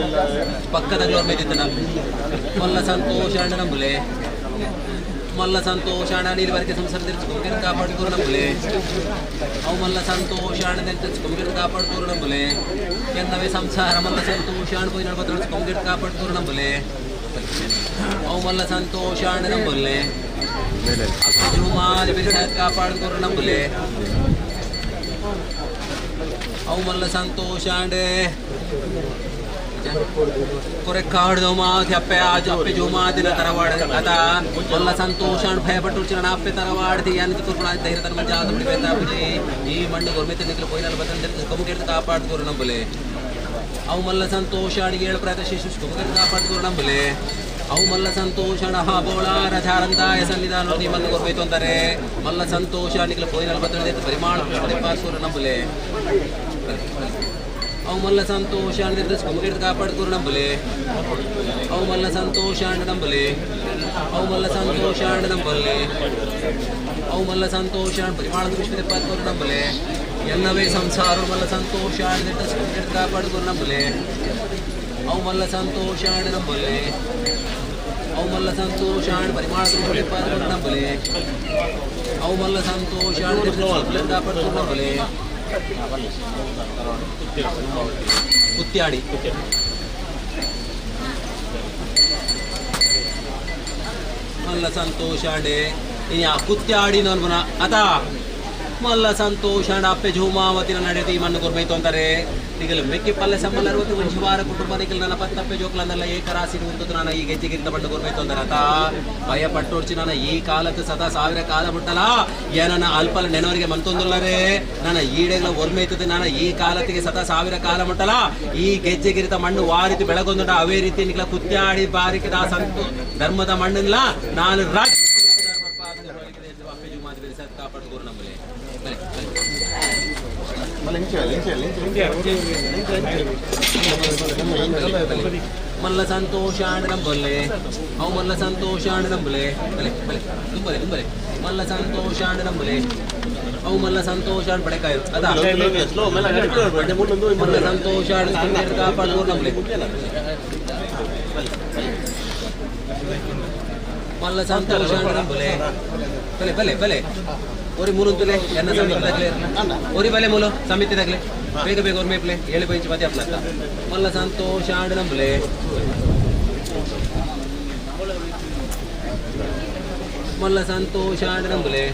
ಪಕ್ಕದಾಗ್ಲವ್ರ ಮೇದಿದ್ದನ ಮಲ್ಲ ಸಂತೋಷ ಅಂಡ ನಂಬಲೆ ಮಲ್ಲ ಸಂತೋಷ ಅಣ್ಣ ನೀರ್ವರೆಗೆ ಸಂಸಾರ ತೆರೆಸ್ಕೊಂಡ್ರೆ ಕಾಪಾಡ್ಕೋರು ನಂಬಲೆ ಅವು ಮಲ್ಲ ಸಂತೋಷ ಅಣ್ಣ ತೆರೆಸ್ಕೊಂಡ್ರೆ ಕಾಪಾಡ್ಕೋರು ನಂಬಲೆ ಎನ್ನವೇ ಸಂಸಾರ ಮಲ್ಲ ಸಂತೋಷ ಅಣ್ಣ ನಡ್ಕೊಂಡ್ರೆ ಕಾಪಾಡ್ಕೋರು ನಂಬಲೆ ಅವು ಮಲ್ಲ ಸಂತೋಷ ಅಣ್ಣ ನಂಬಲೆ ಜುಮಾದಿ ಬೆರೆಸಾದ ಕಾಪಾಡ್ಕೋರು ನಂಬಲೆ ಅವು ಮಲ್ಲ ಸಂತೋಷ ಅಂಡೆ ಕೊರೆ ಕಾಡ್ದೋ ಮಾತಿ ಅಪ್ಪೆ ಆಜು ಅಪ್ಪೆ ಜುಮಾದಿನ ತರವಾಡ ಅದ ಮಲ್ಲ ಸಂತೋಷ ಭಯಪಟ್ಟು ಚಿನ್ನ ಅಪ್ಪೆ ತರವಾಡ್ದಿ ಅನ್ಕ ತುರ್ಪಣ ಧೈರ್ಯ ತನ ಮಂಜ ಆದ ಬಿಡಿ ಬೇತಾಪದಿ ಈ ಮಣ್ಣು ಗೊರ್ಮೆತೆ ನಿಕ್ಲ ಪೋಯಿನಲ್ಲ ಬತಂದೆ ಕಮುಗೆರ್ತ ಕಾಪಾಡ್ಕೋರು ನಂಬಲೆ ಅವು ಮಲ್ಲ ಸಂತೋಷ ಅಡಿಗೆ ಏಳು ಪ್ರಯತ್ನ ಶಿಶು ಕಮುಗೆರ್ತ ಕಾಪಾಡ್ಕೋರು ನಂಬಲೆ ಅವು ಮಲ್ಲ ಸಂತೋಷಣ ಬೋಳಾರ ಚಾರಂದಾಯ ಸನ್ನಿಧಾನ ಮಲ್ಲ ಗೊರ್ಬೇಕು ಅಂತಾರೆ ಮಲ್ಲ ಸಂತೋಷ ನಿಕ್ಲ ಪೋಯಿನಲ್ಲ ಬತಂದೆ ಪರಿಮಾಣ ಪಾಸ್ಕೋರು ನಂಬಲೆ ಅವು ಮಲ್ಲ ಸಂತೋಷ ಕಮುಗೆರ್ತ ಕಾಪಾಡ್ಕೋರು ನಂಬಲೆ ಅವು ಮಲ್ಲ ಸಂತೋಷ ನಂಬಲೆ ಅವು ಮಲ್ಲ ಸಂತೋಷ ನಂಬಲೆ ಅವು ಮಲ್ಲ ಸಂತೋಷ ಪರಿಮಾಣದ ವಿಶ್ವದ ಪಾತ್ಕೋರು ನಂಬಲೆ ಎಲ್ಲವೇ ಸಂಸಾರ ಮಲ್ಲ ಸಂತೋಷ ಕಾಪಾಡ್ಕೋರು ನಂಬಲೆ ಅವು ಮಲ್ಲ ಸಂತೋಷ ನಂಬಲೆ ಅವು ಮಲ್ಲ ಸಂತೋಷ ಪರಿಮಾಣದ ವಿಶ್ವದ ಪಾತ್ಕೋರು ನಂಬಲೆ ಅವು ಮಲ್ಲ ಸಂತೋಷ ಕಾಪಾಡ್ಕೋರು ನಂಬಲೆ ಕುತ್ಯಾಡಿ ಮಲ್ಲ ಸಂತೋಷ ಇನಿ ಆ ಕುತ್ಯಾಡಿ ನೋಡ್ಬನ ಅತ ಮಲ್ಲ ಸಂತೋಷ ಅಪ್ಪೆ ಝೂಮಾವತಿನ ನಡೆದು ಈ ಮಣ್ಣು ಕೊರ್ಬೈತು ಅಂತಾರೆ ಈಗಲೂ ಮೆಕ್ಕಿ ಪಲ್ಲೆ ಸಂಬಳ 60 ಒಂದು ವಾರ ಕುಟುಂಬ ನಿಖಿಲ್ ನನ್ನ ಪತ್ತಪ್ಪೆ ಜೋಕ್ಲನ್ನೆಲ್ಲ ಏಕರಾಸಿ ಉಂಟು ನಾನು ಈ ಗೆಜ್ಜೆಗಿಂತ ಮಣ್ಣು ಕೊರ್ಬೈತು ಅಂತಾರೆ ಅತ ಭಯ ಪಟ್ಟೋಡ್ಚಿ ನಾನು ಈ ಕಾಲತ್ತು ಸದಾ 1000 ಕಾಲ ಬಿಟ್ಟಲ್ಲ ಏನನ್ನ ಅಲ್ಪಲ ನೆನವರಿಗೆ ಮಂತೊಂದುಲ್ಲರೇ ನನ್ನ ಈಡೆಗಳ ಒರ್ಮೈತದೆ ನಾನು ಈ ಕಾಲತ್ತಿಗೆ ಸದಾ 1000 ಕಾಲ ಮುಟ್ಟಲ್ಲ ಈ ಗೆಜ್ಜೆಗಿರಿತ ಮಣ್ಣು ವಾರಿತಿ ಬೆಳಗೊಂದುಂಟ ಅವೇ ರೀತಿ ನಿಖಿಲ ಕುತ್ಯಾಡಿ ಬಾರಿಕಿದ ಸಂತು ಧರ್ಮದ ಮಣ್ಣಿಲ್ಲ ನಾನು ರಾಜ ಅಪ್ಪೆ ಜುಮಾದಿ ಬೆರೆಸಾದ ಕಾಪಾಡ್ಕೋರು ನಂಬಲೆ ಮಲ್ಲ ಸಂತೋಷಾಂಡ್ ನಂಬಲ್ಲೆ ಅವು ಮಲ್ಲ ಸಂತೋಷಾಂಡ್ ನಂಬಲೆ ಬಲೆ ಬಲೆ ತುಂಬಲೆ ತುಂಬಲೆ ಮಲ್ಲ ಸಂತೋಷಾಂಡ್ ನಂಬಲೆ ಅವು ಮಲ್ಲ ಸಂತೋಷಾಂಡ್ ಬಡೆಕಾಯರು ಅದ ಮಲ್ಲ ಸಂತೋಷಾಂಡ್ ಕಾಪಾಡ್ಕೋರು ನಂಬಲೆ ಮಲ್ಲ ಸಂತೋಷಾಂಡ್ ನಂಬಲೆ ಬಲೆ ಬಲೆ ಬಲೆ ಒರಿ ಮೂಲುಂತುಲೆ ಎನ್ನ ಸಮಿತಿದಾಗಲೇ ಒರಿ ಬಲೆ ಮೂಲು ಸಮಿತಿದಾಗಲೇ ಬೇಗ ಬೇಗ ಅವ್ರ ಮೇಪ್ಲೆ 7 ಪೈಂಚ್ ಮತಿ ಅಪ್ಲತ್ತ ಮಲ್ಲ ಸಂತೋಷಾಂಡ್ ನಂಬಲೆ ಮಲ್ಲ ಸಂತೋಷಾಂಡ್ ನಂಬಲೆ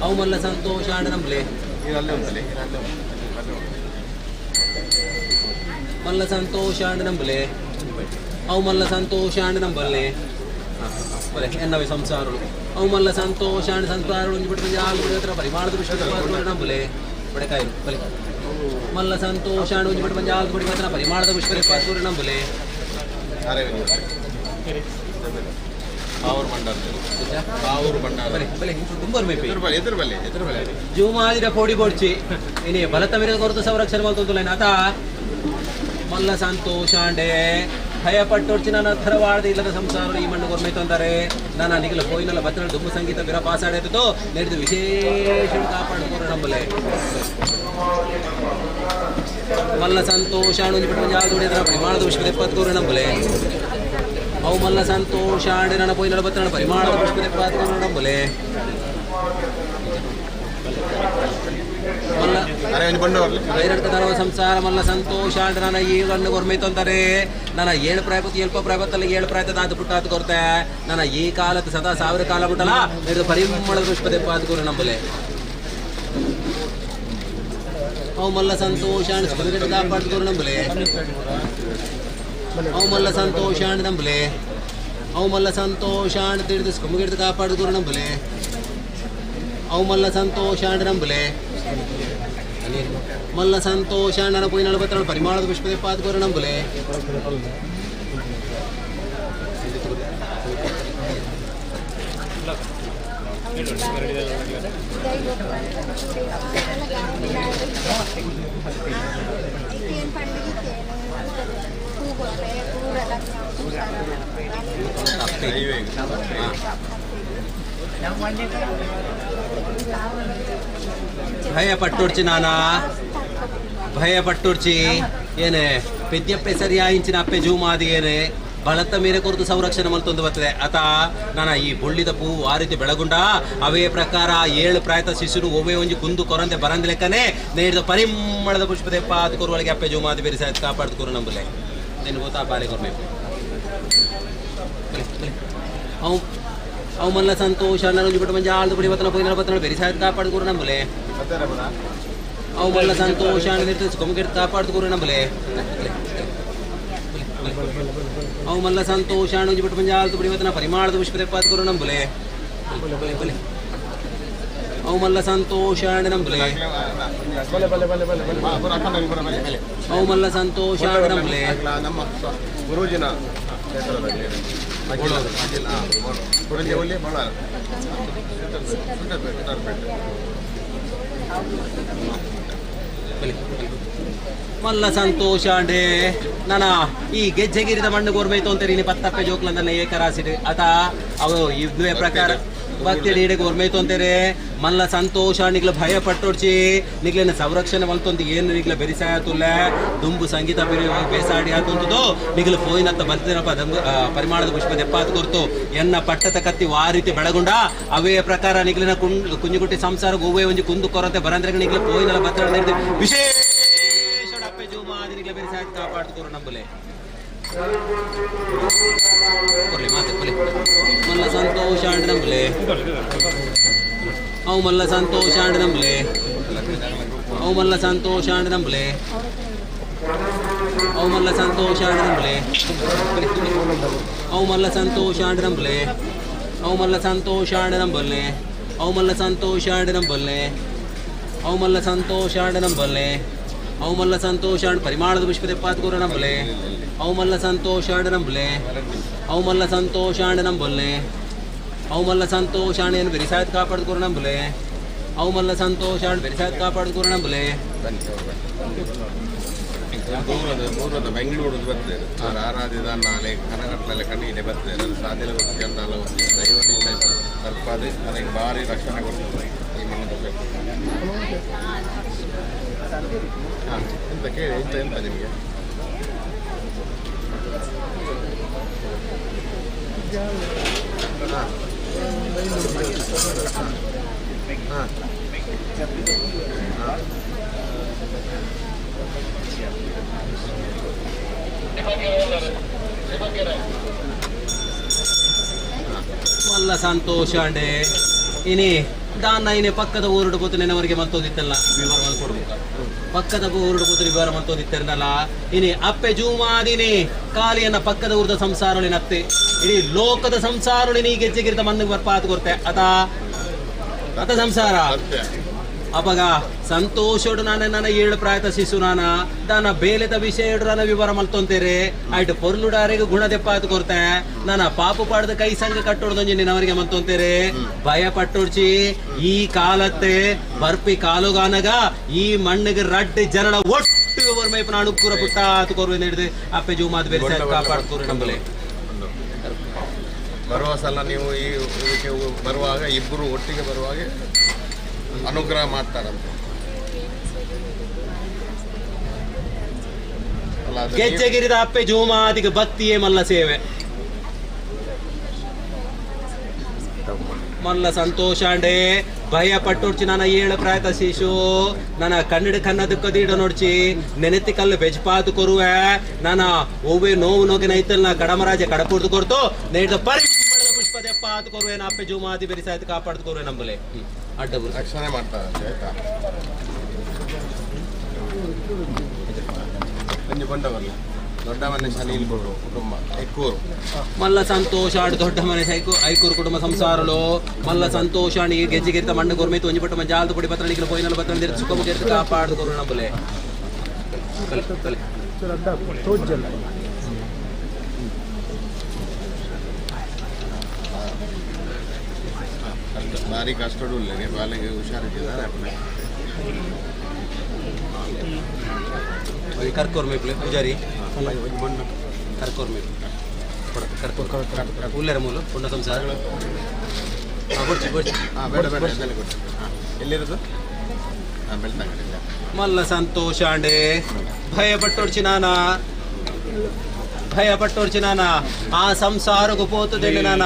ಅವು ಮಲ್ಲ ಸಂತೋಷಾಂಡ್ ನಂಬಲೆ ಮಲ್ಲ ಸಂತೋಷಾಂಡ್ ನಂಬಲೆ ಅವು ಮಲ್ಲ ಸಂತೋಷಾಂಡ್ ನಂಬಲೆ ಬಲೆ ಎನ್ನವೆ ಸಂಸಾರಗಳು ಅವು ಮಲ್ಲ ಸಂತೋಷಾಂಡ್ ಸಂಸಾರಗಳು ಬಿಟ್ಟು ಯಾರು ಹತ್ರ ಪರಿಮಾಣದ ವಿಶ್ವ ನಂಬಲೆ ಬಡೆಕಾಯರು ಬಲೆ ಮಲ್ಲ ಸಂತೋಷಾಂಡ್ ಬಿಟ್ಟು ಬಂದು ಯಾರು ಬಿಡಿ ಮಾತ್ರ ಪರಿಮಾಣದ ವಿಶ್ವ ನಂಬಲೆ ಜೂಮಾದಿರ ಪೋಡಿ ಬೋಡ್ಚಿ ಇನಿ ಬಲತಮಿರ ಕೊರತು ಸಂರಕ್ಷಣೆ ಮಾಡ್ತಂತಲ್ಲ ಆತ ಮಲ್ಲ ಸಂತೋಷಾಂಡೆ ಭಯಪಟ್ಟೊಡ್ಚಿ ನನ್ನ ಥರವಾದ ಇಲ್ಲದ ಸಂಸಾರ ಈ ಮಣ್ಣು ಗೊರ್ಮೈತು ಅಂತಾರೆ ನಾನು ನಿಗಲ ಹೋಯಿನಲ್ಲ ಬತ್ತನ ದುಮ್ಮು ಸಂಗೀತ ಬಿರ ಪಾಸಾಡೈತೋ ನಡೆದು ವಿಶೇಷ ಕಾಪಾಡ್ಕೋರು ನಂಬಲೆ ಮಲ್ಲ ಸಂತೋಷಾಂಡ್ ಬಿಟ್ಟು ಯಾವ್ದು ಹೊಡೆದ್ರ ಪರಿಮಾಣದ ವಿಶ್ವದ 70 ನಂಬಲೆ ಅವು ಮಲ್ಲ ಸಂತೋಷಾಂಡ್ ನನ್ನ ಪೋಯಿನಲ್ಲ ಬತ್ತನ ಪರಿಮಾಣದ ವಿಶ್ವದ 70 ನಂಬಲೆ ಸಂಸಾರ ಮಲ್ಲ ಸಂತೋಷಾಂಡ್ ನನ್ನ ಈ ಗಣ್ಣು ಗೊರ್ಮೈತು ಅಂತಾರೆ ನನ್ನ 7 ಪ್ರಾಯಪತ್ತು ಎಲ್ಪ ಪ್ರಾಯಪತ್ತಲ್ಲ 7 ಪ್ರಾಯತದ ಅದು ಪುಟ್ಟ ಅದು ಕೊರತೆ ನನ್ನ ಈ ಕಾಲത്ത് ಸದಾ 1000 ಕಾಲ ಬಿಟ್ಟಲ್ಲ ಹಿಡಿದು ಪರಿಮಳದ ಪುಷ್ಪದ 70 ನಂಬಲೆ ಅವು ಮಲ್ಲ ಸಂತೋಷಾಂಡ್ ಕಾಪಾಡ್ಕೋರು ನಂಬಲೆ ಅವು ಮಲ್ಲ ಸಂತೋಷಾಂಡ್ ನಂಬಲೆ ಅವು ಮಲ್ಲ ಸಂತೋಷಾಂಡ್ ತಿಳಿದು ಸ್ಕುಮಗಿಡ್ದು ಕಾಪಾಡ್ಕೋರು ನಂಬಲೆ ಅವು ಮಲ್ಲ ಸಂತೋಷಾಂಡ್ ನಂಬಲೆ ಮಲ್ಲ ಸಂತೋಷಾಂಡ್ ನನ್ನ ಪೋಯಿ 40 ಪರಿಮಾಣದ ಪುಷ್ಪದ 70 ನಂಬಲೆ ಭಯ ಪಟ್ಟೊಡ್ಚಿ ನಾನಾ ಭಯ ಪಟ್ಟೊಡ್ಚಿ ಏನೇ ಪೆದ್ಯಪ್ಪೆ ಸರಿಯಾಯಿಂಚಿನ ಅಪ್ಪೆ ಜೂಮಾದಿ ಏನೇ ಬಳತ್ತ ಮೀರೆ ಕೊರತು ಸಂರಕ್ಷಣೆ ಮಲ್ತೊಂದು ಬರ್ತದೆ ಆತ ನಾನು ಈ ಬುಳ್ಳಿದ ಪೂ ಆ ರೀತಿ ಬೆಳಗುಂಡ ಅವೇ ಪ್ರಕಾರ 7 ಪ್ರಾಯತ ಶಿಶುರು ಒಮ್ಮೆ ಒಂಜಿ ಕುಂದು ಕೊರಂದೆ ಬರಂದ ಲೆಕ್ಕನೆ ನೇಡಿದ ಪರಿಮಳದ ಪುಷ್ಪದೆ ಪಾದ ಕೊರುವಳಿಗೆ ಅಪ್ಪೆ ಜೂಮಾದಿ ಬೇರೆ ಸಾಯ್ತು ಕಾಪಾಡ್ಕೋರು ನಂಬಲೆ ನಿನ್ನ ಗೊತ್ತಾ ಬಾಲೆ ಕೊರ್ಬೇಕು ಅವು ಮಲ್ಲ ಸಂತೋಷ ನನಂಜು ಬಿಟ್ಟು ಮಂಜ ಆಳ್ದು ಬಿಡಿ ಬತ್ತನ ಪೋಯಿ 40 ಬೇರೆ ಸಾಯ್ತು ಕಾಪಾಡ್ಕೋರು ನಂಬಲೆ ಅವು ಮಲ್ಲ ಸಂತೋಷ ನಿರ್ತಿಸ್ಕೊಂಬಿಟ್ಟು ಕಾಪಾಡ್ಕೋರು ನಂಬಲೆ ಅವು ಮಲ್ಲ ಸಂತೋಷ ಅಣುಜಿ ಬಿಟ್ಟು ಮಂಜ ಆಳ್ದು ಬಿಡಿ ಬತ್ತನ ಪರಿಮಾಣದ ಪುಷ್ಪದ 70 ನಂಬಲೆ ಅವು ಮಲ್ಲ ಸಂತೋಷ ನಂಬಲೆ ಅವು ಮಲ್ಲ ಸಂತೋಷ ನಂಬಲೆ ನಮ್ಮ ಗುರುಜಿನ ಮಲ್ಲ ಸಂತೋಷ ಅಂಡೆ ನಾನ ಈ ಗೆಜ್ಜೆಗಿರಿದ ಮಣ್ಣು ಗೋರ್ಮೈತು ಅಂತಾರೆ ಇನ್ನು 10 ಜೋಕ್ಲಂದಲ್ಲ ಏಕರಾಸಿಡೆ ಆತ ಅವು ಇದುವೆ ಪ್ರಕಾರ ಭಕ್ತಿ ಗೋರ್ಮೈತು ಅಂತಾರೆ ಮಲ್ಲ ಸಂತೋಷ ನಿಗ್ಲ ಭಯ ಪಟ್ಟೊಡ್ಚಿ ನಿಗ್ಲಿನ ಸಂರಕ್ಷಣೆ ಮಲ್ತೊಂದು ಏನು ನಿಗ್ಲ ಬೆರಿಸಾಯತುಲ್ಲ ದುಂಬು ಸಂಗೀತ ಬೇಸಾಡಿ ಆತುಂತದು ನಿಗ್ಲ ಫೋಯಿನತ್ತ ಬರ್ತಿರಪ್ಪ ಪರಿಮಾಣದ ಪುಷ್ಪದ 70 ಕೊರ್ತು ಎನ್ನ ಪಟ್ಟದ ಕತ್ತಿ ಆ ರೀತಿ ಬೆಳಗುಂಡ ಅವೇ ಪ್ರಕಾರ ನಿಗ್ಲಿನ ಕುಂಜುಗುಟ್ಟಿ ಸಂಸಾರ ಗೋವೆ ಒಂಜಿ ಕುಂದು ಕೊರತೆ ಬರಂದ್ರೆ ನಿಗ್ಲ ಫೋಯಿನಲ್ಲ ಬತ್ತ ವಿಶೇಷ ಅಪ್ಪೆ ಜೂಮಾದಿ ನಿಗ್ಲ ಬೆರಿಸಾಯ್ತು ಕಾಪಾಡ್ಕೋರು ನಂಬಲೆ ಮಲ್ಲ ಸಂತೋಷ ನಂಬಲೆ ಅವು ಮಲ್ಲ ಸಂತೋಷ ನಂಬಲೆ ಅವು ಮಲ್ಲ ಸಂತೋಷ ನಂಬಲೆ ಅವು ಮಲ್ಲ ಸಂತೋಷ ನಂಬಲೆ ಅವು ಮಲ್ಲ ಸಂತೋಷ ನಂಬಲೆ ಅವು ಮಲ್ಲ ಸಂತೋಷ ನಂಬಲೆ ಅವು ಮಲ್ಲ ಸಂತೋಷ ನಂಬಲೆ ಅವು ಮಲ್ಲ ಸಂತೋಷ ನಂಬಲೆ ಅವು ಮಲ್ಲ ಸಂತೋಷ ಪರಿಮಾಣದ ಪುಷ್ಪದ 70 ನಂಬಲೆ ಅವು ಮಲ್ಲ ಸಂತೋಷ ನಂಬಲೆ ಅವು ಮಲ್ಲ ಸಂತೋಷ ನಂಬಲೆ ಅವು ಮಲ್ಲ ಸಂತೋಷಾಣೆಯನ್ನು ಬೆರಿಸಾಯ್ತು ಕಾಪಾಡ್ಕೋರು ನಂಬಲೆ ಅವು ಮಲ್ಲ ಸಂತೋಷಾಣ ಬೆರಿಸಾಯ್ತು ಕಾಪಾಡ್ಕೋರು ನಂಬಲೆ ದೂರದ ಬೆಂಗಳೂರು ಬರ್ತೇನೆ ಆರಾಧ್ಯದ ನಾಳೆ ಕನಗಟ್ಟಲೆ ಕಣ್ಣಿಗೆ ಬರ್ತೇನೆ ನನ್ನ ಸಾಧ್ಯ ಗೊತ್ತಿಲ್ಲ ದೈವದಿಂದ ಸ್ವಲ್ಪ ಅದೇ ನನಗೆ ಭಾರಿ ರಕ್ಷಣೆ ಕೊಡ್ತದೆ ಈ ಮಣ್ಣು ಹಾಂ ಎಂತ ಕೇಳಿ ಎಂತ ನಿಮಗೆ ಹಾಂ ಹಾಂ ಮಲ್ಲ ಸಂತೋಷ ಅಂಡೆ ಇನಿ ದಾನ ಇನಿ ಪಕ್ಕದ ಊರುಡು ಗೊತ್ತು ನೆನವರಿಗೆ ಮತ್ತೋದಿತ್ತಲ್ಲ ವಿವರ ಕೊಡ್ಬೇಕ ಪಕ್ಕದ ಊರುಡು ಗೊತ್ತು ವಿವರ ಮತ್ತೋದಿತ್ತಲ್ಲ ಇನಿ ಅಪ್ಪೆ ಜೂಮಾದಿನಿ ಕಾಲಿಯನ್ನ ಪಕ್ಕದ ಊರದ ಸಂಸಾರಳಿನತ್ತೆ ಇಡೀ ಲೋಕದ ಸಂಸಾರಳಿ ಗೆಜ್ಜೆಗಿರಿದ ಮಣ್ಣಿಗೆ ಬರ್ಪಾತ್ ಕೊಡ್ತೆ ಅತ ಸಂಸಾರ ಅಪಗ ಸಂತೋಷಡು ನನ್ನ ಏಳು ಪ್ರಾಯತ ಶಿಶು ನಾನ ದಾನ ಬೇಲೆದ ವಿಷಯ ನನ್ನ ವಿವರ ಮಲ್ತೊಂತೇರೆ ಆಯ್ತು ಪೊರ್ಲುಡಾರಿಗೆ ಗುಣ ದೆಪ್ಪಾತ್ ಕೊರ್ತೆ ನನ್ನ ಪಾಪು ಪಾಡದ ಕೈ ಸಂಘ ಕಟ್ಟೋಡ್ದೊಂಜಿ ನಿನ್ನವರಿಗೆ ಮಲ್ತೊಂತೇರೆ ಭಯ ಪಟ್ಟೋಡ್ಚಿ ಈ ಕಾಲತ್ತೆ ಬರ್ಪಿ ಕಾಲುಗಾನಗ ಈ ಮಣ್ಣಿಗೆ ರಡ್ಡಿ ಜನರ ಒಟ್ಟು ವರ್ಮೈಪನ ಅಣುಕೂರ ಪುಟ್ಟ ಆತು ಕೊರ್ವೆ ಹಿಡಿದು ಅಪ್ಪೆ ಜೂಮಾದ್ ಬೆರೆಸ ಕಾಪಾಡ್ಕೋರು ನಂಬಲೆ ಬರುವ ಸಲ ನೀವು ಈ ಇದಕ್ಕೆ ಬರುವಾಗ ಇಬ್ಬರು ಒಟ್ಟಿಗೆ ಬರುವಾಗ ಅನುಗ್ರಹ ಮಾಡ್ತಾರಂತೆ ಗೆಜ್ಜೆಗಿರಿದ ಅಪ್ಪೆ ಜೂಮಾದಿಗೆ ಭಕ್ತಿಯೇ ಮಲ್ಲ ಸೇವೆ ಮಲ್ಲ ಸಂತೋಷ ಅಂಡೆ ಭಯ ಪಟ್ಟೋಡ್ಚಿ ನನ್ನ ಏಳು ಪ್ರಾಯತ ಶಿಶು ನನ್ನ ಕನ್ನಡ ಕನ್ನದಕ್ಕದೀಡ ನೋಡ್ಚಿ ನೆನೆತಿ ಕಲ್ಲು ಬೆಜ್ಪಾತು ಕೊರುವೆ ನನ್ನ ಓವೆ ನೋವು ನೋಗಿನ ಐತಲ್ಲ ಕಡಮರಾಜ ಕಡಪುರ್ದು ಕೊಡ್ತು ನೇಡ ಪರಿಮಳದ ಪುಷ್ಪ ದೆಪ್ಪಾತು ಕೊರುವೆ ಅಪ್ಪೆ ಜೂಮಾದಿ ಬೆರಿಸಾಯ್ತು ಕಾಪಾಡ್ದು ಕೊರುವೆ ನಂಬಲೆ ಅಡ್ಡ ರಕ್ಷಣೆ ಮಾಡ್ತಾರೆ ಆಯ್ತಾ ಸಂಜೆ ಬಂದವಲ್ಲ ದೊಡ್ಡ ಮನೆ ಶನಿ ಇಲ್ಬೋದು ಕುಟುಂಬ ಐಕೂರು ಮಲ್ಲ ಸಂತೋಷ ಆಡು ದೊಡ್ಡ ಮನೆ ಐಕೂರು ಕುಟುಂಬ ಸಂಸಾರಲು ಮಲ್ಲ ಸಂತೋಷ ನೀ ಗೆಜ್ಜೆಗಿರ್ತ ಮಣ್ಣು ಗೊರ್ಮೆ ತೊಂಜಿ ಪಟ್ಟು ಮಂಜಾಲ್ದು ಪುಡಿ ಪತ್ರಣಿಗೆ ಪೋಯಿನಲ್ಲ ಪತ್ರ ಸುಖಮುಖ ಕಾಪಾಡು ಕೊರು ನಂಬಲೆ ಭಾರಿ ಕಷ್ಟಡುಲ್ಲೆ ಬಾಲಿಗೆ ಹುಷಾರಿಟ್ಟಿದ್ದಾರೆ ಕರ್ಕೋರ್ ಮೇಪ್ಲೆ ಪೂಜಾರಿ ಕರ್ಕೋರ್ ಮೇಪ್ ಉಲ್ಲೆರ ಮೂಲು ಪುಂಡ ಸಂಸಾರ ಎಲ್ಲಿರೋದು ಬೆಳ್ತಂಗಡಿ ಮಲ್ಲ ಸಂತೋಷ ಅಂಡೆ ಭಯ ಪಟ್ಟೋಡ್ಚಿ ನಾನ ಆ ಸಂಸಾರಗೂ ಪೋತದೇನೆ ನಾನ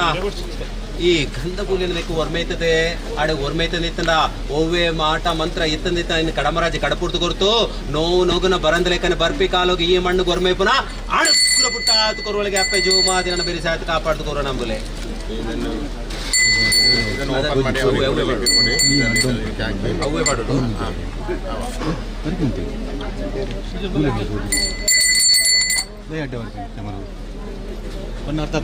ಈ ಗಂಧ ಕೂಲಿನ ಒರ್ಮೈತದೆ ಆಡೆ ಒರ್ಮೈತಂದಿತ್ತಂದ ಓವೆ ಮಾಟ ಮಂತ್ರ ಇತ್ತಂದಿತ್ತ ಇನ್ನು ಕಡಮರಾಜ ಕಡಪುರ್ತು ಕೊರ್ತು ನೋವು ನೋಗುನ ಬರಂದಲೇಕನ ಬರ್ಪಿ ಕಾಲೋಗಿ ಈ ಮಣ್ಣು ಗೊರ್ಮೈ ಪುನಃ ಅಣುಕುರ ಪುಟ್ಟ ಆತು ಕೊರೊಳಗೆ ಅಪ್ಪೆ ಜೂಮಾದಿ ನನ್ನ ಬೆರಿಸಾಯ್ತು ಕಾಪಾಡ್ತು ಕೊರೋ ನಂಬಲೆ ಅವೇ ಮಾಡೋದು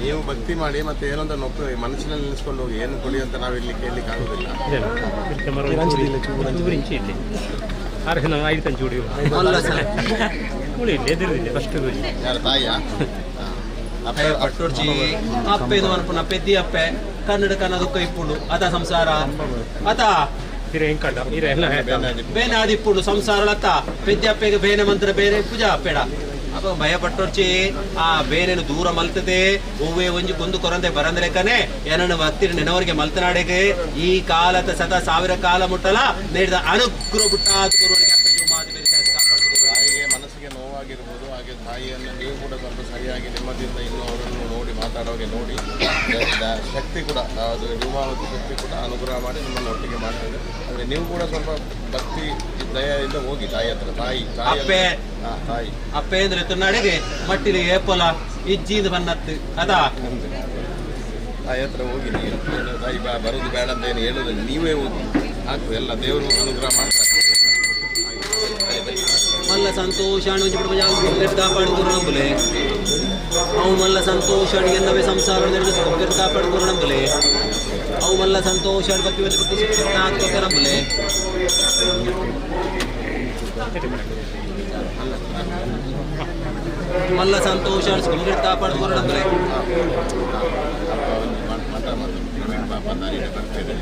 ನೀವು ಭಕ್ತಿ ಮಾಡಿ ಮತ್ತೆ ಏನೊಂದು ನೊಪ್ಪು ಮನಸ್ಸಿನಲ್ಲಿ ನಿಲ್ಲಿಸ್ಕೊಂಡು ಹೋಗಿ ಏನು ಕೊಡಿ ಅಂತ ನಾವು ಇಲ್ಲಿ ಕೇಳಲಿಕ್ಕೆ ಆಗುದಿಲ್ಲ ಯಾರು ತಾಯಿಯ ಪಟ್ಟೋಡ್ಚಿ ಅಪ್ಪೆದು ಅನ್ಪುನ ಪೆದ್ದಿ ಅಪ್ಪೆ ಕನ್ನಡ ಕನ್ನದ ಕೈಪುಡು ಅದ ಸಂಸಾರ ಅತ ಬೇನೆ ಆದಿಪ್ಪುಡು ಸಂಸಾರ ಅತ್ತ ಪೆದ್ದಿ ಅಪ್ಪೆಗೆ ಬೇನೆ ಮಂತ್ರ ಬೇರೆ ಪೂಜಾ ಅಪ್ಪೆಡ ಅಪ್ಪ ಭಯ ಪಟ್ಟೋಡ್ಚಿ ಆ ಬೇನೇನು ದೂರ ಮಲ್ತದೆ ಹೂವೇ ಒಂಜಿ ಕುಂದು ಕೊರಂದೆ ಬರಂದಲೆಕ್ಕನೆ ಏನನ್ನು ಹತ್ತಿರ ನೆನವರಿಗೆ ಮಲ್ತನಾಡೆಗೆ ಈ ಕಾಲದ ಸದಾ ಸಾವಿರ ಕಾಲ ಮುಟ್ಟಲ ನೀಡಿದ ಅನುಗ್ರಹ ಬುಟ್ಟ ತಾಯಿಗೆ ಮನಸ್ಸಿಗೆ ನೋವಾಗಿರ್ಬೋದು ಹಾಗೆ ತಾಯಿಯನ್ನು ನೀವು ಕೂಡ ಸ್ವಲ್ಪ ಸರಿಯಾಗಿ ನೆಮ್ಮದಿಯಿಂದ ಇನ್ನೂ ಅವರನ್ನು ನೋಡಿ ಮಾತಾಡೋಗೆ ನೋಡಿ ಶಕ್ತಿ ಕೂಡ ಅದು ಜೀವಾವತಿ ಶಕ್ತಿ ಕೂಡ ಅನುಗ್ರಹ ಮಾಡಿ ನಿಮ್ಮನ್ನು ಒಟ್ಟಿಗೆ ಮಾಡ್ತದೆ ಆದರೆ ನೀವು ಕೂಡ ಸ್ವಲ್ಪ ಭಕ್ತಿ ದಯದಿಂದ ಹೋಗಿ ತಾಯಿ ಹತ್ರ ತಾಯಿ ಅಪ್ಪೆ ಅಂದ್ರೆ ತುನ್ನಾಡಿಗೆ ಮಟ್ಟಿಲಿ ಏಪಲ ಇಜ್ಜಿಂದ ಬನ್ನತ್ತು ಅದಾ ತಾಯಿ ಹತ್ರ ಹೋಗಿ ನೀವು ತಾಯಿ ಬರೋದು ಬೇಡ ಅಂತ ಏನು ಹೇಳೋದಿಲ್ಲ ನೀವೇ ಹೋಗಿ ಹಾಕು ಎಲ್ಲ ದೇವರು ಅನುಗ್ರಹ ಮಾಡ್ತಾರೆ ಮಲ್ಲ ಸಂತೋಷಾಣಿ ಕಾಪಾಡ್ಕೋರು ನಂಬಲೆ ಅವು ಮಲ್ಲ ಸಂತೋಷಾಣಿ ಎನ್ನವೇ ಸಂಸಾರ ನಡೆದು ಕಾಪಾಡ್ಕೋರು ನಂಬಲೆ ಅವು ಮಲ್ಲ ಸಂತೋಷಾಣಿ ಬಗ್ಗೆ ನಂಬಲೆ ಮಲ್ಲ ಸಂತೋಷಾಣಿ ಕಾಪಾಡ್ಕೋರು ನಂಬಲೆ ಬಂದಾರಿನ ಬರ್ತೇನೆ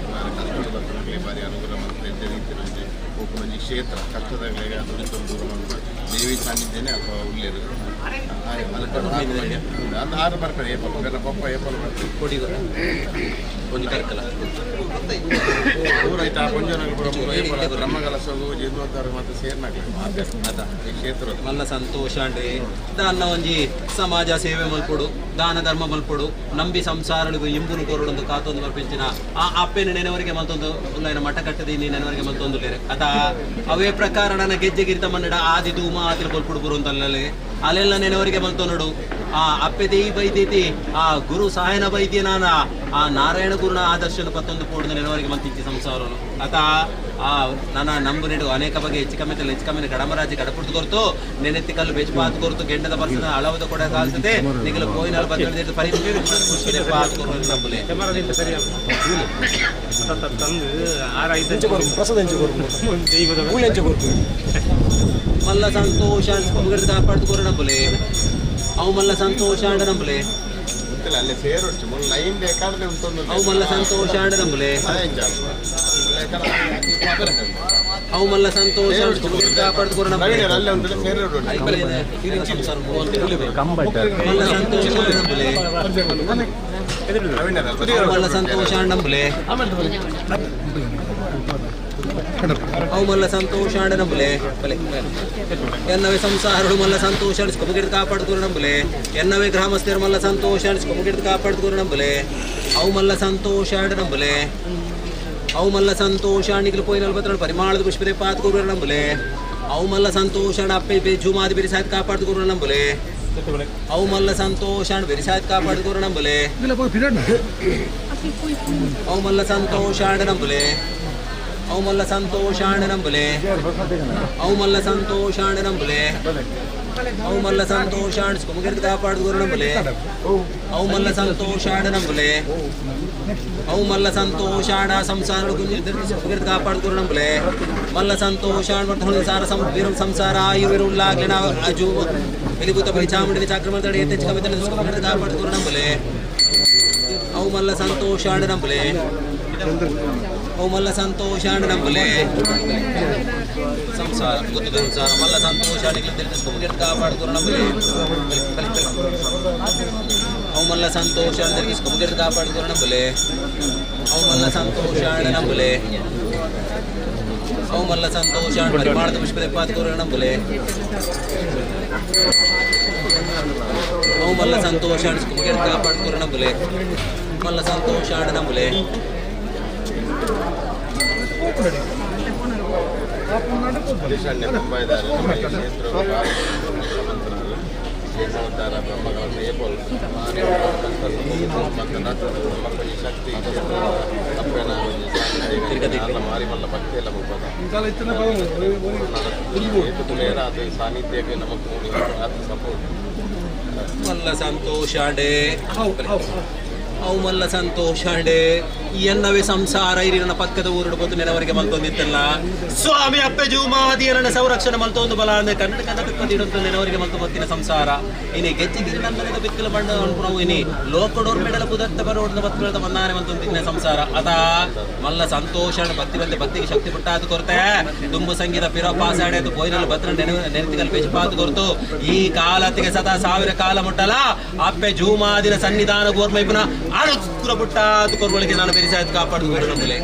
ಬಾರಿ ಅನುಕೂಲ ಮಾಡ್ತಾರೆ ರೀತಿಯಲ್ಲಿ ಒಬ್ಬೊಂದು ಕ್ಷೇತ್ರ ಕಷ್ಟದಲ್ಲಿ ದುರಿತ ದೂರ ಮಾಡ್ತಾರೆ ದೇವಿ ಸಾನ್ನಿಧ್ಯನೇ ಅಥವಾ ಉಳ್ಳೇರು ಅದು ಆರು ಬರ್ತಾರೆ ಏಪಲ್ ಪಪ್ಪ ಏಪಲ್ ಬರ್ತಾರೆ ಕೊಡಿ ಒಂದು ಕರ್ಕಲ ಊರಾಯ್ತು ಆ ಕೊಂಜನಗಳು ಏಪಲ್ ಬ್ರಹ್ಮಕಲಸವು ಜೀರ್ಣೋದ್ಧಾರ ಮತ್ತು ಸೇರ್ನಾಗ್ಲಿ ಅದ ಈ ಕ್ಷೇತ್ರ ಮಲ್ಲ ಸಂತೋಷ ಅಂಡ್ರಿ ದಾನ ಒಂಜಿ ಸಮಾಜ ಸೇವೆ ಮಲ್ಪೊಡು ದಾನ ಧರ್ಮ ಮಲ್ಪೊಡು ನಂಬಿ ಸಂಸಾರಳಿಗೂ ಇಂಬುನು ಕೋರಡೊಂದು ಕಾತೊಂದು ಮಲ್ಪಿಂಚಿನ ಆ ಅಪ್ಪೆನ ನೆನವರಿಗೆ ಮಲ್ತೊಂದು ಉಲ್ಲೈನ ಮಠ ಕಟ್ಟದೀನಿ ನೆನವರಿಗೆ ಮಲ್ತೊಂದು ಲೇರೆ ಅದ ಅವೇ ಪ್ರಕಾರ ನನ್ನ ಗೆಜ್ಜೆಗಿರಿತ ಮನ್ನಡ ಆದಿ ಧೂಮ ಆತಿನ ಕೊಲ್ಪುಡು ಬರುವಂತಲ್ಲೇ ಅಲ್ಲೆಲ್ಲ ನೆನವರಿಗೆ ಮಲ್ತೊಂದು ಆ ಅಪ್ಪೆತಿ ಬೈದೈತಿ ಆ ಗುರು ಸಹಾಯನ ಬೈತಿ ನಾನ ಆ ನಾರಾಯಣ ಗುರುನ ಆದರ್ಶನ ಪತ್ತೊಂದು ಪೋಡಿದ ನೆನವರಿಗೆ ಮಲ್ತಿಚ್ಚಿ ಸಂಸಾರನು ಆತ ಆ ನನ್ನ ನಂಬು ನೆಡು ಅನೇಕ ಬಗೆ ಹೆಚ್ಚು ಕಮ್ಮಿ ಗಡಮರಾಜಿ ಗಡಪುಡ್ದು ಕೊರ್ತು ನೆನೆತ್ತಿ ಕಲ್ಲು ಬೆಚ್ಚ ಪಾತ್ ಕೊರ್ತು ಗೆಂಡದ ಬರ್ಸದ ಅಳವದ ಕೂಡ ಕಾಲ್ಸತೆ ನಿಗಲು ಪೋಯಿನ ಬಂದು ಪರಿಸ್ಥಿತಿ ಪಾತ್ ಕೊರು ನಂಬುಲೆ ಮಲ್ಲ ಸಂತೋಷ ಕಾಪಾಡ್ದು ನಂಬುಲೆ ಅವು ಮಲ್ಲ ಸಂತೋಷ ಅಂಡ ನಂಬುಲೆ ಅಲ್ಲೇ ಸೇರೊಚ್ಚು ಲೈನ್ ಬೇಕಾದ್ರೆ ಉಂಟೊಂದು ಅವು ಮಲ್ಲ ಸಂತೋಷ ಅಂಡ ನಂಬುಲೆ ಅವು ಮಲ್ಲ ಸಂತೋಷ ಕಾಪಾಡ್ದು ನಂಬುಲೆ ಅಲ್ಲೇ ಒಂದು ಮಲ್ಲ ಸಂತೋಷ ನಂಬುಲೆ ಮಲ್ಲ ಸಂತೋಷ ನಂಬುಲೆ ಅವು ಮಲ್ಲ ಸಂತೋಷ ನಂಬುಲೆ ಎನ್ನವೇ ಸಂಸಾರಗಳು ಮಲ್ಲ ಸಂತೋಷ ಅನಿಸ್ಕೊಬಗಿಡ್ದು ಕಾಪಾಡ್ದು ನಂಬುಲೆ ಎನ್ನವೇ ಗ್ರಾಮಸ್ಥರು ಮಲ್ಲ ಸಂತೋಷ ಅನಿಸ್ಕೊಬಗಿಡ್ದು ಕಾಪಾಡ್ದು ನಂಬುಲೆ ಅವು ಮಲ್ಲ ಸಂತೋಷ ನಂಬುಲೆ ಅವು ಮಲ್ಲ ಸಂತೋಷ ನಿಗಲು ಪೋಯಿನ ಪರಿಮಾಣದ ಪುಷ್ಪದೆ ಪಾತ್ಕೋರು ನಂಬುಲೆ ಅವು ಮಲ್ಲ ಸಂತೋಷ ಅಪ್ಪೆ ಜುಮಾದಿ ಬೆರಿಸಾಯ್ತು ಕಾಪಾಡ್ದು ನಂಬುಲೆ ಅವು ಮಲ್ಲ ಸಂತೋಷ ಬೆರಿಸಾಯ್ತು ಕಾಪಾಡ್ದು ನಂಬುಲೆ ಅವು ಮಲ್ಲ ಸಂತೋಷ ನಂಬುಲೆ ಅವು ಮಲ್ಲ ಸಂತೋಷ ನಂಬುಲೆ ಅವು ಮಲ್ಲ ಸಂತೋಷ ನಂಬುಲೆ ಅವು ಮಲ್ಲ ಸಂತೋಷ ಅಣಿಸ್ಕೊಂಬಗಿರ್ದು ಕಾಪಾಡ್ದು ನಂಬುಲೆ ಅವು ಮಲ್ಲ ಸಂತೋಷ ನಂಬುಲೆ ಅವು ಮಲ್ಲ ಸಂತೋಷ ಸಂಸಾರ ಗುಂಜಿರ್ದು ಕಾಪಾಡ್ದು ನಂಬುಲೆ ಮಲ್ಲ ಸಂತೋಷ ಸಾರ ಸಂಸಾರ ಇವರು ಉಳ್ಳಾಗ್ಲಿ ನಾವು ಅಜು ಎಲಿಭೂತ ಬಳಿ ಚಾಮುಂಡಿ ಚಾಕ್ರಮ ತಡೆ ಎತ್ತೆಚ್ಚು ಕವಿತೆ ಕಾಪಾಡ್ದು ನಂಬುಲೆ ಅವು ಮಲ್ಲ ಸಂತೋಷ ನಂಬುಲೆ ಅವು ಮಲ್ಲ ಸಂತೋಷ ನಂಬುಲೆ ಸಂಸಾರ ಗೊತ್ತಿದ್ದ ಸಂಸಾರ ಮಲ್ಲ ಸಂತೋಷ ತಿರುಗಿಸ್ಕೊಂಬಗಿರ್ದು ಕಾಪಾಡ್ದು ನಂಬುಲೆ ಅವು ಮಲ್ಲ ಸಂತೋಷ ತಿರುಗಿಸ್ಕೊಂಬಗಿರ್ದು ಕಾಪಾಡ್ದು ನಂಬುಲೆ ಅವು ಮಲ್ಲ ಸಂತೋಷ ನಂಬುಲೆ ಅವು ಮಲ್ಲ ಸಂತೋಷ ಪರಿಮಾಣದ ಪುಷ್ಪದೆ ಪಾತ್ಕೋರ ನಂಬುಲೆ ಅವು ಮಲ್ಲ ಸಂತೋಷ ಅಣಿಸ್ಕೊಂಬಗಿರ್ದು ಕಾಪಾಡ್ಕೋರ ನಂಬುಲೆ ಮಲ್ಲ ಸಂತೋಷ ನಂಬುಲೆ ದೇಶಾನ್ಯ ತುಂಬ ಇದ್ದಾರೆ ನಮ್ಮ ಈ ಕ್ಷೇತ್ರ ಜೀರ್ಣೋದ್ಧಾರ ಬ್ರಹ್ಮಗಳ ಏಪಲ್ ಮತ್ತು ಮಕ್ಕಳ ಶಕ್ತಿ ಅಪ್ಪನ ಮಾರಿ ಮಲ್ಲ ಭಕ್ತಿ ಎಲ್ಲ ತುಲೇರ ಅದು ಸಾನ್ನಿಧ್ಯಕ್ಕೆ ನಮಗೆ ನೋಡಿ ಅದು ಸಪೋರ್ಟ್ ಮಲ್ಲ ಸಂತೋಷ ಅವು ಮಲ್ಲ ಸಂತೋಷ ಎನ್ನವೇ ಸಂಸಾರ ಇರಿ ನನ್ನ ಪಕ್ಕದ ಊರುಡು ಬಂದು ನೆನವರಿಗೆ ಮಲ್ತೊಂದಿತ್ತಲ್ಲ ಸ್ವಾಮಿ ಅಪ್ಪೆ ಜೂಮಾದಿಯ ನನ್ನ ಸಂರಕ್ಷಣೆ ಮಲ್ತೊಂದು ಬಲ ಅಂದ್ರೆ ಕನ್ನಡ ಕನ್ನಡ ನೆನವರಿಗೆ ಮಲ್ತು ಬತ್ತಿನ ಸಂಸಾರ ಇನಿ ಗೆಜ್ಜಿಗಿರಿ ನನ್ನ ಬಿಕ್ಕಲು ಬಣ್ಣ ಅನ್ಪುಣವು ಇನಿ ಲೋಕಡೋರ್ ಮೆಡಲ ಪುದತ್ತ ಬರೋಡ್ನ ಬತ್ತುಗಳದ ಮನ್ನಾನೆ ಮಲ್ತೊಂದಿನ ಸಂಸಾರ ಅದ ಮಲ್ಲ ಸಂತೋಷ ಭಕ್ತಿ ಬಂದೆ ಭಕ್ತಿಗೆ ಶಕ್ತಿ ಪುಟ್ಟಾದು ಕೊರತೆ ತುಂಬು ಸಂಗೀತ ಪಿರೋ ಪಾಸಾಡೆ ಅದು ಪೋಯಿನಲ್ಲಿ ಭದ್ರ ನೆನತಿಗಲ್ ಪೇಜ್ ಪಾತು ಕೊರತು ಈ ಕಾಲತ್ತಿಗೆ ಸದಾ ಸಾವಿರ ಕಾಲ ಮುಟ್ಟಲ ಅಪ್ಪೆ ಜೂಮಾದಿನ ಸನ್ನಿಧಾನ ಗೋರ್ಮೈಪುನ ಆಳುಕುರ ಪುಟ್ಟಾದು ಕೊರ್ವಳಿಗೆ ನಾನು ಬೆರಿಸಾಯ್ತು ಕಾಪಾಡುದು ನಂಬುಲೆ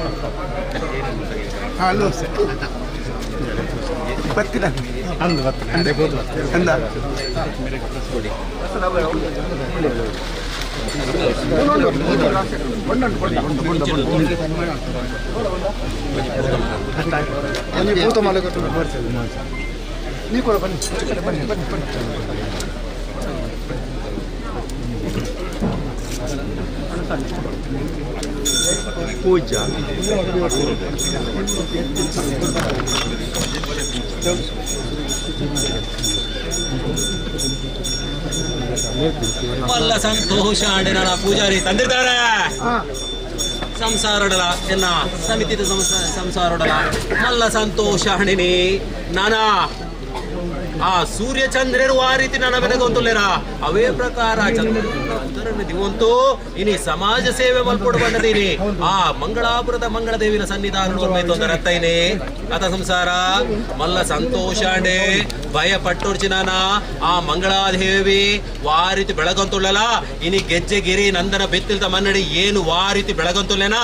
ಪೂಜಾ ಮಲ್ಲ ಸಂತೋಷ ನನ್ನ ಪೂಜಾರಿ ತಂದಿದ್ದಾರೆ ಸಂಸಾರಡಲ ಎನ್ನ ಸಮಿತಿದ ಸಂಸಾರಡಲ ಮಲ್ಲ ಸಂತೋಷ ಹಣಿನಿ ನಾನಾ ಆ ಸೂರ್ಯ ಚಂದ್ರರು ಆ ರೀತಿ ನನ್ನ ಬೆನಗೊಂತುಲ್ಲೇರ ಅವೇ ಪ್ರಕಾರ ದಿವಂತೂ ಇನಿ ಸಮಾಜ ಸೇವೆ ಮಲ್ಪೊಡು ಬಂದದೀನಿ ಆ ಮಂಗಳಾಪುರದ ಮಂಗಳ ದೇವಿನ ಸನ್ನಿಧಾನ ರತ್ತೈನೆ ಅತ ಸಂಸಾರ ಮಲ್ಲ ಸಂತೋಷಾಂಡೆ ಭಯ ಪಟ್ಟೋರ್ಚಿನಾನ ಆ ಮಂಗಳಾದೇವಿ ವಾರೀತಿ ಬೆಳಗಂತುಳ್ಳಲ ಇನಿ ಗೆಜ್ಜೆಗಿರಿ ನಂದನ ಬೆತ್ತಿಲ್ದ ಮನ್ನಡಿ ಏನು ವಾರೀತಿ ಬೆಳಗಂತುಲ್ಲೇನ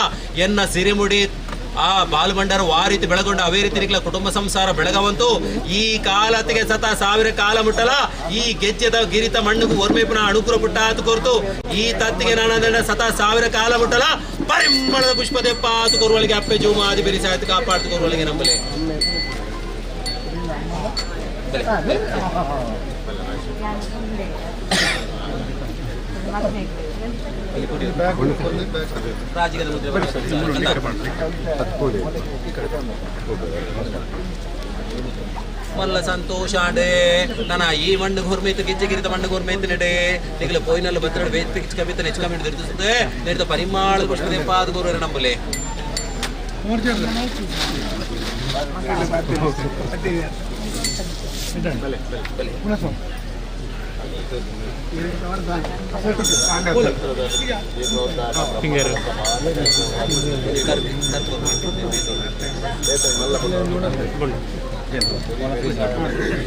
ಎನ್ನ ಸಿರಿಮುಡಿ ಆ ಬಾಲುಬಂಡರು ಆ ರೀತಿ ಬೆಳಗೊಂಡು ಅವೇ ರೀತಿ ನಿಕ್ಲ ಕುಟುಂಬ ಸಂಸಾರ ಬೆಳಗವಂತು ಈ ಕಾಲತ್ತಿಗೆ ಸತ 1000 ಕಾಲ ಮುಟ್ಟಲ ಈ ಗೆಜ್ಜೆದ ಗಿರಿತ ಮಣ್ಣಿಗೂ ಒರ್ಮೇಪುನ ಅಣುಕುರ ಪುಟ್ಟ ಆತು ಕೊರ್ತು ಈ ತತ್ತಿಗೆ ನಾನು ಸತ 1000 ಕಾಲ ಮುಟ್ಟಲ ಪರಿಮಳದ ಪುಷ್ಪದೆಪ್ಪ ಆತು ಕೊರುವಳಿಗೆ ಅಪ್ಪೆ ಜೂಮಾದಿ ಬೆರಿಸಾಯ್ತು ಕಾಪಾಡ್ತು ಕೊರುವಳಿಗೆ ನಂಬಲೆ ಮಲ್ಲ ಸಂತೋಷಾಂಡೆ ನನ್ನ ಈ ಮಣ್ಣು ಗೋರ್ಮೈತು ಗೆಜ್ಜೆಗಿರಿದ ಮಣ್ಣು ಗೋರ್ಮೈತು ನಡೆ ನಿಗಲ ಪೋಯಿನಲ್ಲ ಬತ್ರ ಬೇತ್ ಕಮಿತ ನೆಚ್ಕಮಿಟ್ ನಿರ್ದಿಸುತ್ತೆ ನಿರ್ದ ಪರಿಮಾಣ ಪುಷ್ಪದೆಪ್ಪ ಅದು ಗೋರ ನಂಬಲೆ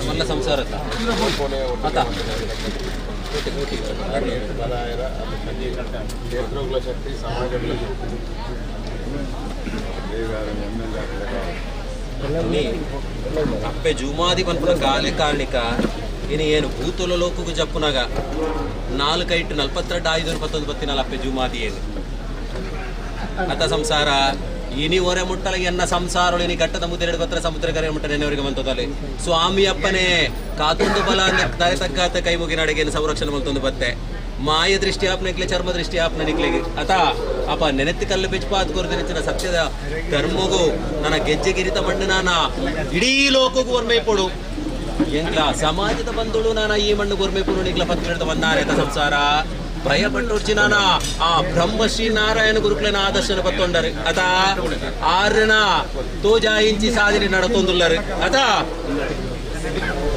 ಮಲ್ಲ ಸಂಸಾರ ಶಕ್ತಿ ಸಮಾಜ ಅಪ್ಪೆ ಜೂಮಾದಿ ಪನ್ಪುನ ಕಾಲೆ ಕಾರಣಿಕ ಇನ್ನು ಏನು ಭೂತೋಲ ಲೋಕಕ್ಕೂ ಜಪ್ಪುನಾಗ 4-8-42-5-11 ಅಪ್ಪೆ ಜೂಮಾದಿ ಏನು ಅತ ಸಂಸಾರ ಇನಿ ಒರೆ ಮುಟ್ಟಲ ಎನ್ನ ಸಂಸಾರೊಳಿನಿ ಘಟ್ಟದ ಮುದ್ದೆ ಪತ್ರ ಸಮುದ್ರ ಕರೆ ಮುಟ್ಟ ನೆನೆಯವರಿಗೆ ಬಂತದಲ್ಲಿ ಸ್ವಾಮಿ ಅಪ್ಪನೇ ಕಾತೊಂದು ಬಲ ದಾರಿ ತಗ್ಗಾತ ಕೈ ಮುಗಿ ನಡೆಗೆ ಸಂರಕ್ಷಣೆ ಬಂತೊಂದು ಬತ್ತೆ ಮಾಯ ದೃಷ್ಟಿ ಆಪ್ನಿಕ್ಲೆ ಚರ್ಮ ದೃಷ್ಟಿ ಆಪ್ನ ನಿಕ್ಲೆಗೆ ಅತ ಅಪ್ಪ ನೆನೆತ್ತಿ ಕಲ್ಲು ಬೆಚ್ಚಪಾತ್ ಕೊರದೆ ನೆಚ್ಚಿನ ಸತ್ಯದ ಧರ್ಮಗೂ ನನ್ನ ಗೆಜ್ಜೆಗಿರಿತ ಮಣ್ಣು ನಾನ ಇಡೀ ಲೋಕಕ್ಕೂ ಒರ್ಮೆ ಕೊಡು ಎಂಗ್ಲ ಸಮಾಜದ ಬಂಧುಳು ನಾನ ಈ ಮಣ್ಣು ಗೊರ್ಮೆ ಪುರು ನಿಗ್ಲ ಪತ್ರ ಬಂದಾರೆ ಸಂಸಾರ ಭಯಪಟ್ಟೋರ್ಚಿ ನಾನ ಆ ಬ್ರಹ್ಮಶ್ರೀ ನಾರಾಯಣ ಗುರುಕ್ಲನ ಆದರ್ಶನ ಪತ್ತೊಂಡರು ಅತ ಆರ್ಯನ ತೋಜಾ ಇಂಚಿ ಸಾಧನೆ ನಡತೊಂದುಲ್ಲರು ಅತ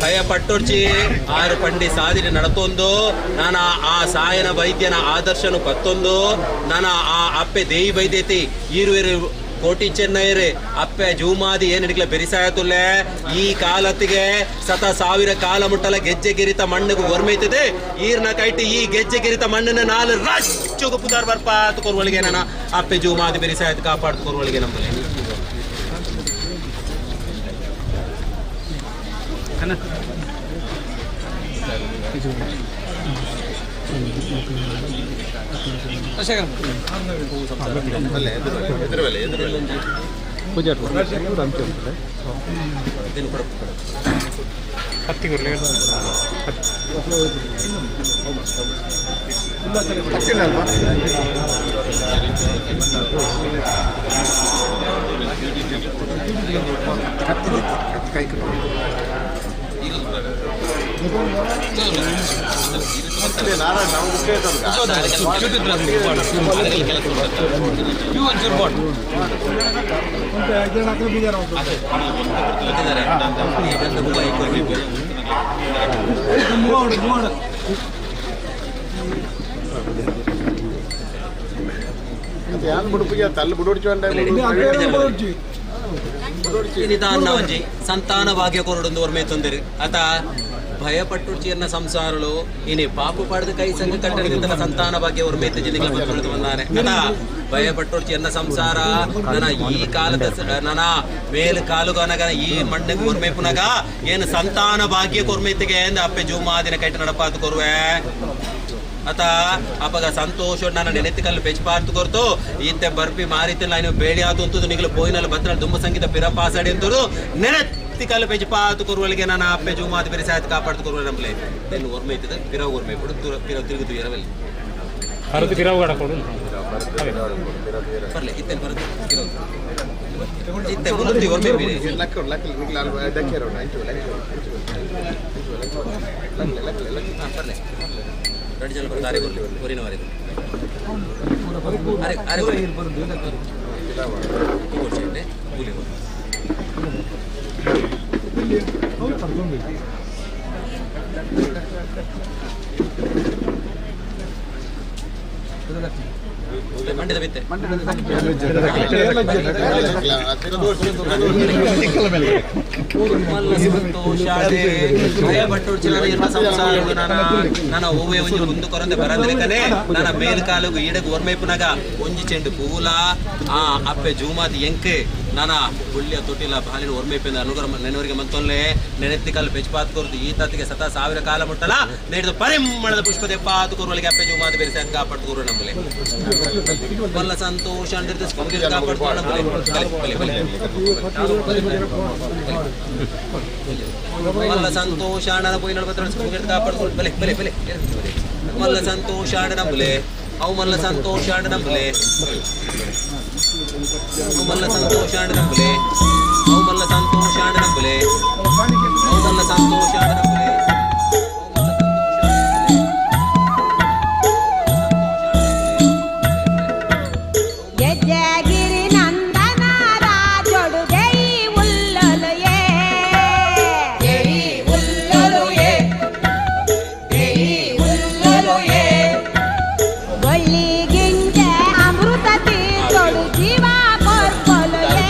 ಭಯಪಟ್ಟೋರ್ಚಿ 6 ಪಂಡಿ ಸಾಧನೆ ನಡತೊಂದು ನಾನ ಆ ಸಾಯನ ವೈದ್ಯನ ಆದರ್ಶನು ಪತ್ತೊಂದು ನಾನ ಆ ಅಪ್ಪೆ ದೇವಿ ವೈದ್ಯತಿ ಈರುವೆರು ಕೋಟಿ ಚೆನ್ನೈರೆ ಅಪ್ಪೆ ಜೂಮಾದಿ ಏನ್ ಹಿಡಿಕ್ಲ ಬೆರಿಸಾಯತುಲ್ಲೆ ಈ ಕಾಲತ್ತಿಗೆ ಸತ 1000 ಕಾಲ ಮುಟ್ಟಲ ಗೆಜ್ಜೆಗಿರಿತ ಮಣ್ಣಿಗೆ ಒರ್ಮೈತದೆ ಈರ್ನ ಕೈಟಿ ಈ ಗೆಜ್ಜೆಗಿರಿತ ಮಣ್ಣಿನ 4 ರಾಜ್ಯಗೂ ಪುದಾರ್ ಬರ್ಪ ಅಂತ ಕೊರುವಳಿಗೆ ನಾನು ಅಪ್ಪೆ ಜೂಮಾದಿ ಬೆರಿಸಾಯತ್ ಕಾಪಾಡ್ತು ಕೊರುವಳಿಗೆ ನಮ್ಮಲ್ಲಿ ಒಂಜಿ ಸಂತಾನ ಭಾಗ್ಯ ಕೊರಡೊಂದು ಒರ್ಮೆ ತೊಂದರೆ ಅತ ಭಯಪಟ್ಟುಚಿಯನ್ನ ಸಂಸಾರಗಳು ಇನಿ ಪಾಪು ಪಡೆದ ಕೈ ಸಂಘ ಕಟ್ಟಡದಿಂದ ಸಂತಾನ ಭಾಗ್ಯ ಒರ್ಮೆ ತಿಳಿದು ಬಂದಾನೆ ಅತ ಭಯಪಟ್ಟುಚಿಯನ್ನ ಸಂಸಾರ ನನ್ನ ಈ ಕಾಲದ ನನ್ನ ಮೇಲು ಕಾಲುಗನಗ ಈ ಮಣ್ಣಿಗೆ ಒರ್ಮೆ ಪುನಗ ಏನು ಸಂತಾನ ಭಾಗ್ಯ ಕೊರ್ಮೆತ್ತಿಗೆ ಅಪ್ಪೆ ಜೂಮಾದಿನ ಕೈಟ ನಡಪಾತು ಕೊರುವೆ ಅತ ಅಪಗ ಸಂತೋಷ ನನ್ನ ನೆನೆತ್ತಿ ಕಲ್ಲು ಬೆಚ್ಚಪಾರ್ತು ಕೊರ್ತು ಇತ್ತೆ ಬರ್ಪಿ ಮಾರಿತಿಲ್ಲ ಇನ್ನು ಬೇಡಿ ಆತು ಅಂತದ್ದು ನಿಗಲು ಪೋಯಿನಲ್ಲಿ ಬತ್ರ ದುಂಬ ಸಂಗೀತ ಪಿರಪಾಸಾಡಿ ಅಂತದ್ದು ನೆನೆತ್ತಿ ಕಲ್ಲು ಬೆಚ್ಚಪಾತು ಕೊರುವಳಿಗೆ ನಾನು ಅಪ್ಪೆ ಜೂಮಾದಿ ಬೆರೆಸಾಯ್ತು ಕಾಪಾಡ್ತು ಕೊರುವೆ ನಮ್ಮಲೆ ಇನ್ನು ಒರ್ಮೆ ಇತ್ತಿದೆ ಪಿರವ್ ಒರ್ಮೆ ಕೊಡು ಪಿರವ್ ತಿರುಗುದು ಎರವಲ್ಲಿ ಬರ್ಲಿ ಇತ್ತೆ ಬರುತ್ತೆ ಇತ್ತೆ ಮುಂದೆ ಒರ್ಮೆ ಬರ್ಲಿ ರೆಡಿ ಜನ ಬರ್ತಾರೆ ಕೊರಿನವರೆಗೂ ಅರೆ ಅರೆ ಕೂಲಿ ನನ್ನ ಓವೆ ಒಂಜಿ ಮುಂದು ಕೊರಂದೆ ಬರಂದಿರಕನೆ ನನ್ನ ಮೇಲ್ಕಾಲುಗು ಈಡಗು ಒರ್ಮೈಪುನಾಗ ಒಂಜಿ ಚೆಂಡು ಪೂಲ ಆ ಅಪ್ಪೆ ಜೂಮಾದಿ ಎಂಕೆ ನಾನ ಒಳ್ಳೆಯ ತೊಟ್ಟಿಲ ಬಾಲಿನ ಒರ್ಮೈಪಿನ ಅನುಗ್ರಹ ನೆನವರಿಗೆ ಮಂತೊಲ್ಲೆ ನೆನೆತ್ತಿ ಕಾಲು ಬೆಚ್ಚಪಾತ್ ಕೊರ್ದು ಈ ತತ್ತಿಗೆ 1000 ಕಾಲ ಮುಟ್ಟಲ ನೆಡಿದು ಪರಿಮಳದ ಪುಷ್ಪದೆ ಪಾತು ಕೊರುವಳಿಗೆ ಅಪ್ಪೆ ಜೂಮಾದಿ ಬೆರೆಸಿ ಅಂತ ಕಾಪಾಡ್ತುಕೋರು ನಮ್ಮಲೆ ವಲ್ಲ ಸಂತೋಷ ಅಂದಿರ್ತ ಸ್ಪಂದಿರ ಕಾಪಾಡ್ತುಕೋರು ನಮ್ಮಲೆ ವಲ್ಲ ಸಂತೋಷ ಅಣ್ಣನ ಪೋಯಿ ನಡಬತ್ರ ಸ್ಪಂದಿರ ಕಾಪಾಡ್ತುಕೋರು ಬಲೆ ಬಲೆ ಬಲೆ ವಲ್ಲ ಸಂತೋಷ ಅಣ್ಣ ನಮ್ಮಲೆ ಅವು ಮಲ್ಲ ಸಂತೋಷ ಅಣ್ಣ ನಮ್ಮಲೆ ಮಲ್ಲ ಸಂತೋಷ ಅಣ್ಣ ನಮ್ಮಲೆ ಅವು ಮಲ್ಲ ಸಂತೋಷ ಅಣ್ಣ ನಮ್ಮಲೆ ಅವು ಮಲ್ಲ ಸಂತೋಷ ಅಣ್ಣ ನಮ್ಮಲೆ ಗೆಜ್ಜೆಗಿರಿ ನಂದನ ರಾಜೊಡು ಜೈ ಉಲ್ಲೊಲುಯೇ ಜೈ ಉಲ್ಲೊಲುಯೇ ಜೈ ಉಲ್ಲೊಲುಯೇ ಒಳ್ಳಿಗಿಂಜೆ ಅಮೃತ ತೀರ್ಥೊಡು ಜೀವ ಕೊರ್ಕೊಲುಯೇ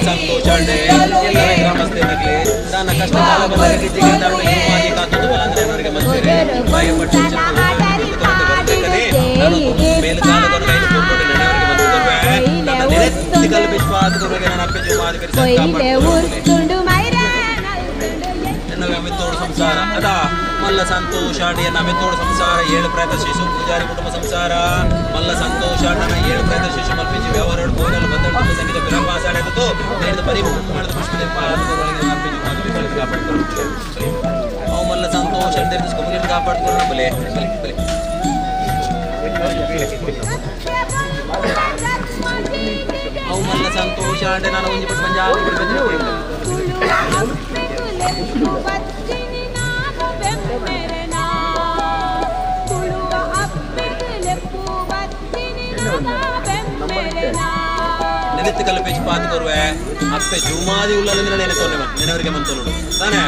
ಸಂತೋಷ ಎಲ್ಲರ ಗ್ರಾಮಸ್ಥರಿಗೆ ತನ್ನ ಕಷ್ಟ ಕಾಲ ಬಂದರಿಗೆ ಜಿಗಿದಾಡುವ ಹಿಮಾದಿ ಕಾತುದು ಬಲಂದ್ರೆ ಅವರಿಗೆ ಮಂದಿರೆ ಭಯಪಟ್ಟು ಮೇಲ್ಕಾಲದ ಕೈಕೊಂಡು ನೆನೆಯವರಿಗೆ ಬಂದಿರುವೆ ನನ್ನ ನೆನೆತ್ತಿ ಕಲ್ಲು ವಿಶ್ವಾಸದವರಿಗೆ ನನ್ನ ಅಪ್ಪೆ ಜೀವಾದಿ ನನ್ನ ಅಮಿತೋಡು ಸಂಸಾರ ಅದಾ ಮಲ್ಲ ಸಂತೋಷ ನನ್ನ ಅಮಿತೋಡು ಸಂಸಾರ 7 ಪ್ರಯತ್ನ ಶಿಶು ಪೂಜಾರಿ ಕುಟುಂಬ ಸಂಸಾರ ಮಲ್ಲ ಸಂತೋಷ ನನ್ನ 7 ಪ್ರಯತ್ನ ಶಿಶು ಮಲ್ಪಿಸಿ ವ್ಯವಹಾರ ಗೋಯಲು ಬಂದಳು ಸಂಗೀತ ವಿರಾಮಾಸಾಡದು ನಡೆದ ಪರಿಮಳದ ಪುಷ್ಪದೆ ಪಾದಗಳಿಗೆ ಅಪ್ಪೆ ಜೀವಾದಿ ಬೆರೆಸಿ ಕಾಪಾಡಿಕೊಳ್ಳು ಅವು ಮಲ್ಲ ಸಂತೋಷ ಅಂತ ಸ್ಕೂಲಿನ ಕಾಪಾಡಿಕೊಳ್ಳು ಬಲೆ ಬಲೆ ಬಲೆ ಅವು ಮಲ್ಲ ಸಂತೋಷ ಅಂದ್ರೆ ನಾನು ಒಂಜಿ ಬಿಟ್ಟು ಪಂಜಾಬಿ ನೆನೆತ್ತಿ ಕಲ್ಲು ಪೇಚಿ ಪಾತ್ ಕೊರುವೆ ಅಪ್ಪೆ ಜೂಮಾದಿ ಉಲ್ಲಲಿಂದ ನೆನವರಿಗೆ ಮಂತೋಡು ತಾನೇ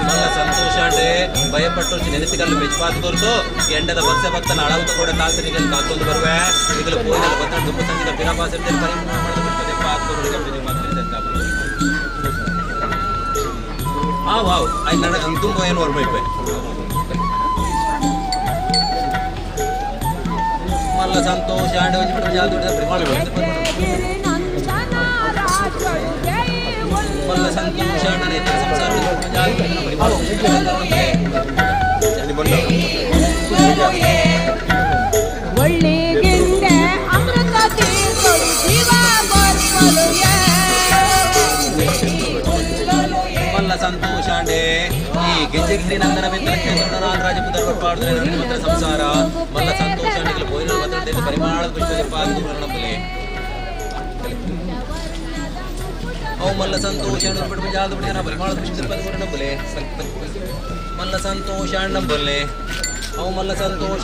ಮಲ್ಲ ಸಂತೋಷ ಅಂದ್ರೆ ಭಯಪಟ್ಟು ನೆನೆತ್ತಿ ಕಲ್ಲು ಪೇಚಿ ಪಾತ್ ಕೊರ್ತು ಎಂಡದ ವರ್ಷ ಭಕ್ತನ ಅಳವು ತಗೊಂಡ ತಾತನಿಗೆ ಕಾತೊಂದು ಬರುವೆ ಈಗಲೂ ಪೋಯಿನಲ್ಲಿ ಬತ್ತ ದುಂಬ ಸಂಗೀತ ವಿರಾಪಾಸ ಪರಿಮಾಣದ ಬಿಡ್ತದೆ ಪಾತ್ ಕೊರುವಳಿಗೆ ವಾವ್ ಆಯ್ತು ನನಗೆ ತುಂಬ ಏನು ಹೊರಬೇಕು ಮಲ್ಲ ಸಂತೋಷ ಅಂಡೆ ಒಂಜಿ ಬಿಟ್ಟು ಜಾಗ ಮಲ್ಲ ಸಂತೋಷ ಅಂಡೆ ಸಂಸಾರ ಒಳ್ಳಿಗಿಂದೆ ಅಮೃತ ತೀರ್ಥೊಡು ಜೀವ ಕೊರ್ಕೊಲುಯೇ ಮಲ್ಲ ಸಂತೋಷ ಅಂಡೆ ಈ ಗೆಜ್ಜೆಗಿರಿ ನಂದನ ರಾಜಪುತ್ರ ಪಾಡುದ್ರೆ ಮಂತ್ರ ಸಂಸಾರ ಮಲ್ಲ ಸಂತೋಷ ಅಂಡೆಗಳು ಪೋಯಿನ ಭದ್ರತೆ ಪರಿಮಾಣದ ಪುಷ್ಪದೆ ಪಾದು ನಮ್ಮಲೆ ಅವು ಮಲ್ಲ ಸಂತೋಷ ಬಿಟ್ಟು ಜಾಗ ಬಿಟ್ಟು ಪರಿಮಾಣದ ಪುಷ್ಪದೆ ಪಾದು ನಮ್ಮಲೆ ಮಲ್ಲ ಸಂತೋಷ ನಂಬಲ್ಲೆ ಅವು ಮಲ್ಲ ಸಂತೋಷ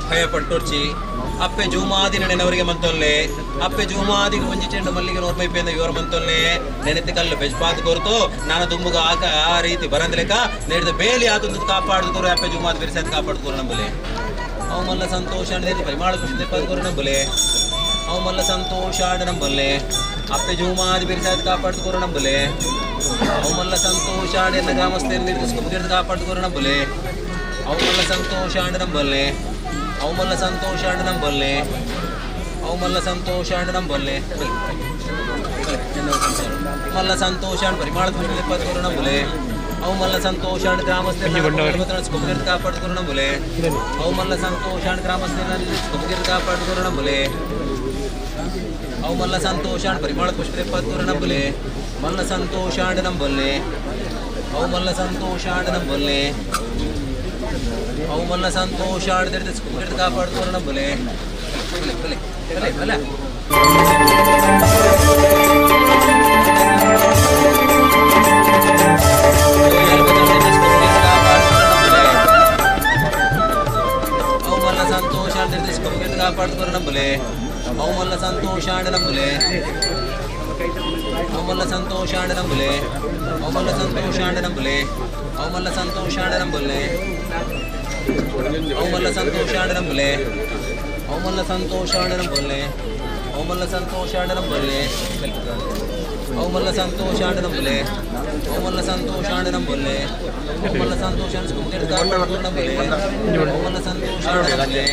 ಭಯಪಟ್ಟೊರ್ಚಿ ಅಪ್ಪೆ ಜೂಮಾದಿ ನೆನೆಯವರಿಗೆ ಮಂತೊಲ್ಲೆ ಅಪ್ಪೆ ಜೂಮಾದಿಗೆ ಒಂಜಿ ಚೆಂಡು ಮಲ್ಲಿಗೆ ನೋರ್ಮೈಪೇಂದ ಇವರ ಮಂತೊಲ್ಲೆ ನೆನೆತ್ತಿ ಕಲ್ಲು ಬೆಜ್ಪಾತ್ ಕೊರ್ತು ನಾನು ದುಂಬುಗ ಆ ರೀತಿ ಬರಂದ್ಲೆಕ್ಕ ನೆಡೆದ ಬೇಲಿ ಆತೊಂದು ಕಾಪಾಡುದು ಅಪ್ಪೆ ಜೂಮಾದಿ ಬೆರೆಸಿ ಕಾಪಾಡ್ಕೋರು ನಂಬಲೆ ಅವು ಮಲ್ಲ ಸಂತೋಷ ಅಂಡೆ ಪರಿಮಾಣ ಖುಷಿ ಪಾದ್ಕೋರು ನಂಬಲೆ ಅವು ಮಲ್ಲ ಸಂತೋಷ ಅಂಡೆ ನಂಬಲ್ಲೆ ಅಪ್ಪೆ ಜೂಮಾದಿ ಬೆರೆಸಿ ಕಾಪಾಡ್ಕೋರು ನಂಬಲೆ ಅವು ಮಲ್ಲ ಸಂತೋಷ ಅಂಡೆ ಎಲ್ಲ ಗ್ರಾಮಸ್ಥೆಯನ್ನು ನಿರ್ದಿಸ್ಕೊಂಡು ಕಾಪಾಡ್ಕೋರು ನಂಬಲೆ ಅವು ಮಲ್ಲ ಸಂತೋಷ ಅಂಡೆ ನಂಬಲ್ಲೆ ಅವು ಮಲ್ಲ ಸಂತೋಷ ಅಂಡೆ ನಂಬಲ್ಲೆ ಅವು ಮಲ್ಲ ಸಂತೋಷ ಅಂಡೆ ನಂಬಲ್ಲೆ ಮಲ್ಲ ಸಂತೋಷ ಅಂಡ್ ಪರಿಮಾಣದ ಪುಷ್ಪದೆ ಪಾದ್ಕೋರು ನಂಬಲೆ ಅವು ಮಲ್ಲ ಸಂತೋಷ ಅಂಡ್ ಗ್ರಾಮಸ್ಥೆಯನ್ನು ಕಾಪಾಡ್ಕೋರು ನಂಬಲೆ ಅವು ಮಲ್ಲ ಸಂತೋಷ ಅಂಡ್ ಗ್ರಾಮಸ್ಥೆಯನ್ನು ಕಾಪಾಡ್ಕೋರು ನಂಬಲೆ ಅವು ಮಲ್ಲ ಸಂತೋಷ ಅಂಡ್ ಪರಿಮಾಣದ ಪುಷ್ಪದೆ ಪಾದ್ಕೋರು ನಂಬಲೆ ಮಲ್ಲ ಸಂತೋಷ ಅಂಡ್ ನಂಬಲ್ಲೆ ಅವು ಮಲ್ಲ ಸಂತೋಷ ಅಂಡ್ ನಂಬಲ್ಲೆ ಅವು ಮಲ್ಲ ಸಂತೋಷ ಆಡ್ದಿರ್ದು ಕಾಪಾಡ್ಕೋರು ನಂಬಲೆ ಅವು ಮಲ್ಲ ಸಂತೋಷ ಆಡ್ದಿರ್ದು ಕಾಪಾಡ್ಕೋರು ನಂಬಲೆ ಅವು ಮಲ್ಲ ಸಂತೋಷ ಆಡ ನಂಬಲೆ ಅವು ಮಲ್ಲ ಸಂತೋಷ ಆಡ ನಂಬಲೆ ಅವು ಮಲ್ಲ ಸಂತೋಷ ಆಡ ನಂಬಲೆ ಅವು ಮಲ್ಲ ಸಂತೋಷ ಆಡ ನಂಬಲೆ ಅವಮಲ್ಲ ಸಂತೋಷಾಡರಂಬಲೆ ಅವಮಲ್ಲ ಸಂತೋಷಾಡರಂಬಲೆ ಅವಮಲ್ಲ ಸಂತೋಷಾಡರಂಬಲೆ ಅವಮಲ್ಲ ಸಂತೋಷಾಡರಂಬಲೆ ಅವಮಲ್ಲ ಸಂತೋಷಾಡರಂಬಲೆ ಅವಮಲ್ಲ ಸಂತೋಷಾಡರಂಬಲೆ ಅವಮಲ್ಲ ಸಂತೋಷಾಡರಂಬಲೆ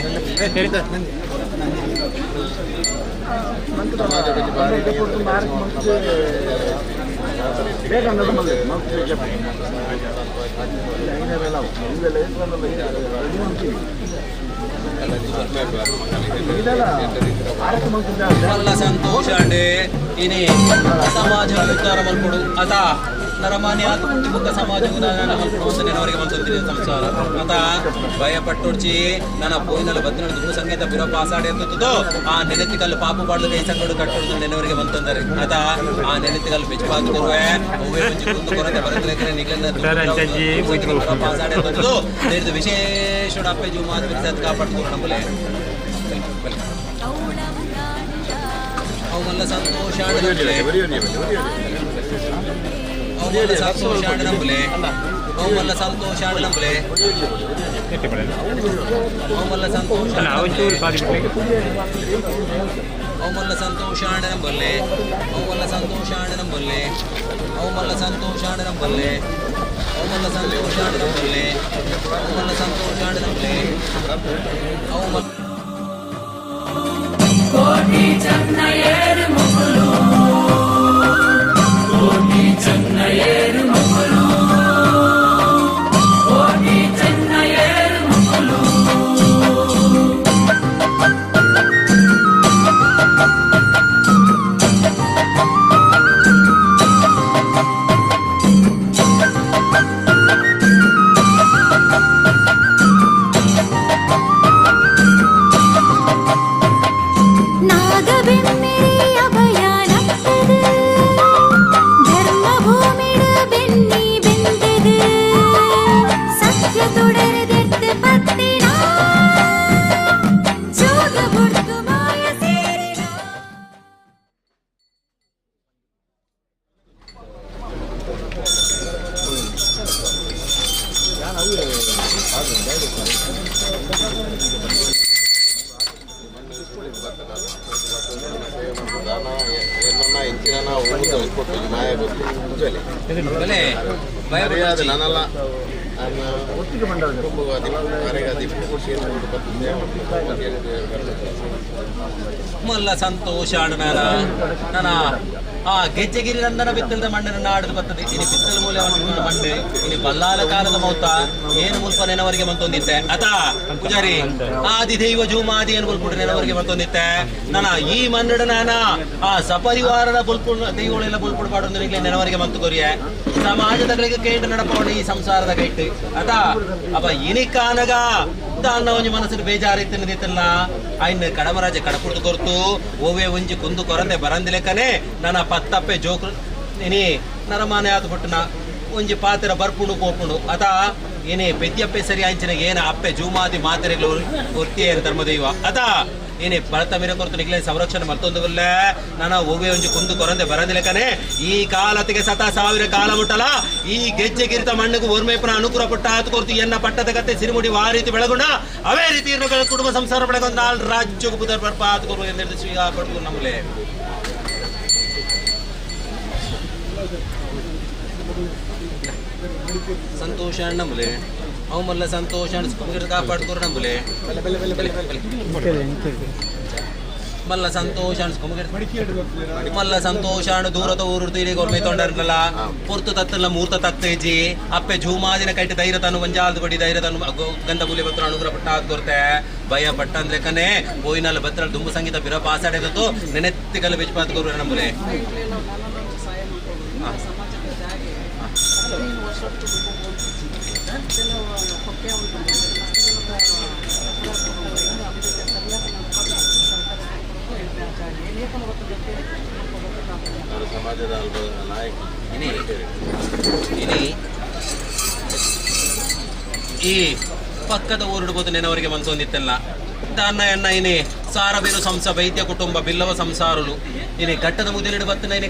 ಮಲ್ಲ ಸಂತೋಷ ಅಂಡೆ ಇನಿ ಸಮಾಜ ಉದ್ಧಾರ ಮಲ್ಪಡು ಅತ ನರಮಾನ್ಯ ಮುಖ ಸಮಾಜ ಉದಾಹರಣೆ ಮಲ್ಪಡು ನೆನವರಿಗೆ ಬಂದಿದೆ ಸಂಸಾರ ಅತ ಭಯಪಟ್ಟೊಡ್ಚಿ ನನ್ನ ಪೋಯಿನಲ್ಲಿ ಬತ್ತಿನ ದುರ್ಗ ಸಂಗೀತ ಬಿರೋ ಪಾಸಾಡಿ ಎತ್ತುತ್ತದೋ ಆ ನೆನೆತಿಕಲ್ಲು ಪಾಪು ಪಾಡ್ದು ಕೈ ಸಂಗಡು ಕಟ್ಟೊಡ್ದು ನೆನವರಿಗೆ ಬಂತಂದರೆ ಅತ ಆ ನೆನೆತಿಕಲ್ಲು ಬೆಚ್ಚಪಾತ್ ಕೊರುವೆ ಒವ್ವೆ ಒಂಜಿ ಕುಂದು ಕೊರತೆ ಬರತಲೇಕರೆ ನಿಗಲನ್ನ ಪಾಸಾಡಿ ಎತ್ತುತ್ತದೋ ದೇರ್ದು ವಿಶೇಷ ಅಪ್ಪೆ ಜೀವ ಮಾತು ಬಿಡಿಸತ್ ಕಾಪಾಡ್ಕೊಂಡು ನಮ್ಮಲೆ ಅವಮಲ್ಲ ಸಂತೋಷಾಡರಂಬಲೆ ಅವಮಲ್ಲ ಸಂತೋಷಾಡರಂಬಲೆ ಅವಮಲ್ಲ ಸಂತೋಷಾಡರಂಬಲೆ ಅವಮಲ್ಲ ಸಂತೋಷಾಡರಂಬಲೆ ಅವಮಲ್ಲ ಸಂತೋಷಾಡರಂಬಲೆ ಅವಮಲ್ಲ ಸಂತೋಷಾಡರಂಬಲೆ ಅವಮಲ್ಲ ಸಂತೋಷಾಡರಂಬಲೆ ಅವಮಲ್ಲ ಸಂತೋಷಾಡರಂಬಲೆ ಅವಮಲ್ಲ ಸಂತೋಷಾಡರಂಬಲೆ ಅವಮಲ್ಲ ಕೋಟಿ ಚೆನ್ನಯ್ಯರು ಮಗಳು ಕೋಟಿ ಚೆನ್ನಯ್ಯರು ಮಗಳು ಕೋಟಿ ಚೆನ್ನಯ್ಯರು ಮಗಳು ಮಲ್ಲ ಸಂತೋಷಾಡ ನನ್ನ ಆ ಗೆಜ್ಜೆಗಿರಿ ನಂದನ ಬಿತ್ತಲದ ಮಣ್ಣಿನ ನಾಡದು ಬರ್ತದೆ ಇನಿ ಬಿತ್ತಲ ಮೂಲ ಮಣ್ಣೆ ಇನಿ ಬಲ್ಲಾಲ ಕಾಲದ ಮೌತ ಏನು ಮುಲ್ಪ ನೆನವರಿಗೆ ಬಂತೊಂದಿತ್ತೆ ಅತ ಪೂಜಾರಿ ಆದಿ ದೈವ ಜೂಮಾದಿ ಏನು ಬಲ್ಪುಡು ನೆನವರಿಗೆ ಬಂತೊಂದಿತ್ತೆ ನನ್ನ ಈ ಮನ್ನಡ ನಾನ ಆ ಸಪರಿವಾರದ ಬಲ್ಪುಡು ದೈವಗಳೆಲ್ಲ ಬಲ್ಪುಡು ಪಾಡೊಂದು ನೆನವರಿಗೆ ಬಂತು ಕೊರಿಯೆ ಸಮಾಜದಗಳಿಗೆ ಕೇಂದ್ರ ನಡಪವಣಿ ಈ ಸಂಸಾರದ ಕೈಟ್ ಅತ ಅಪ್ಪ ಇನಿ ಕಾನಗ ದಾನ ಒಂಜಿ ಮನಸ್ಸಿನ ಬೇಜಾರಿತ್ತಿನದಿತ್ತಲ್ಲ ಆಯ್ನ ಕಡಮರಾಜ ಕಡಪುಡ್ದು ಕೊರ್ತು ಓವೇ ಒಂಜಿ ಕುಂದು ಕೊರಂದೆ ಬರಂದಿಲೆಕ್ಕನೆ ನನ್ನ ಪತ್ತಪ್ಪೆ ಜೋಕ್ರು ಇನಿ ನರಮಾನೆ ಆದ ಬಿಟ್ಟನ ಒಂಜಿ ಪಾತ್ರ ಬರ್ಪುಂಡು ಕೋಪುಂಡು ಅತ ಏನೇ ಪೆದ್ಯಪ್ಪೆ ಸರಿ ಅಂಚಿನ ಏನ ಅಪ್ಪೆ ಜೂಮಾದಿ ಮಾತೆರೆಗಳು ಒರ್ತಿಯೇ ಧರ್ಮದೈವ ಅತ ಏನೇ ಬಳತ ಮೀರ ಕೊರತು ನಿಗ್ಲೆ ಸಂರಕ್ಷಣೆ ಮತ್ತೊಂದು ಬಲ್ಲೆ ನಾನು ಓವೆ ಒಂಜಿ ಕುಂದು ಕೊರಂದೆ ಬರಂದಿಲೆಕ್ಕನೆ ಈ ಕಾಲತಿಗೆ ಸತ ಸಾವಿರ ಕಾಲ ಮುಟ್ಟಲ ಈ ಗೆಜ್ಜೆ ಗಿರಿತ ಮಣ್ಣಿಗೆ ಓರ್ಮೇಪನ ಅನುಕೂಲ ಪಟ್ಟ ಆತು ಕೊರ್ತು ಎನ್ನ ಪಟ್ಟದ ಕತ್ತೆ ಸಿರಿಮುಡಿ ಆ ರೀತಿ ಬೆಳಗುಣ ಅವೇ ರೀತಿ ಕುಟುಂಬ ಸಂಸಾರ ಬೆಳಗೊಂಡು ನಾಲ್ ರಾಜ್ಯಕ್ಕೆ ಪುದರ್ ಬರ್ಪ ಆತು ಕೊರು ಎಂದಿರ್ದು ಸ್ವೀಗ ಪಡ್ತು ನಮ್ಮಲೆ ಸಂತೋಷ ನಮ್ಮಲೆ ಅವು ಮಲ್ಲ ಸಂತೋಷ ಕಾಪಾಡ್ಕೋರು ನಮ್ಮಲೆ ಮಲ್ಲ ಸಂತೋಷ ಮಲ್ಲ ಸಂತೋಷ ದೂರದ ಊರು ತೀರಿ ಗೊರ್ಮೆ ತೊಂಡರ್ನಲ್ಲ ಪೊರ್ತು ತತ್ತಲ್ಲ ಮೂರ್ತ ತತ್ತೇಜಿ ಅಪ್ಪೆ ಜೂಮಾದಿನ ಕೈಟ್ ಧೈರ್ಯ ತಾನು ಒಂಜಾಲ್ದು ಬಡಿ ಧೈರ್ಯ ತಾನು ಗಂಧ ಬುಲಿ ಬತ್ರ ಅನುಗ್ರಹ ಪಟ್ಟ ಹಾಕೊರ್ತೆ ಭಯ ಪಟ್ಟ ಅಂದ್ರೆ ಕನೆ ಬೋಯಿನಲ್ಲ ಬತ್ರ ದುಂಬು ಸಂಗೀತ ಬಿರ ಪಾಸಾಡೇದತ್ತು ನೆನೆತ್ತಿಗಲ್ಲ ಬೆಚ್ಪಾತ್ ಕೊರು ನಮ್ಮಲೆ ಸಮಾಜದ ನಾಯಕ ಈ ಪಕ್ಕದ ಊರಿಡ್ಬೋದು ನೆನವರಿಗೆ ಮನ್ಸೊಂದಿತ್ತಲ್ಲ ದಾನ್ನ ಎನ್ನ ಇನಿ ಸಾರಬೇರು ಸಂಸ ವೈದ್ಯ ಕುಟುಂಬ ಬಿಲ್ಲವ ಸಂಸಾರುಲು ಇನಿ ಘಟ್ಟದ ಮುದಿಲಿಡು ಬತ್ತನ ಇನಿ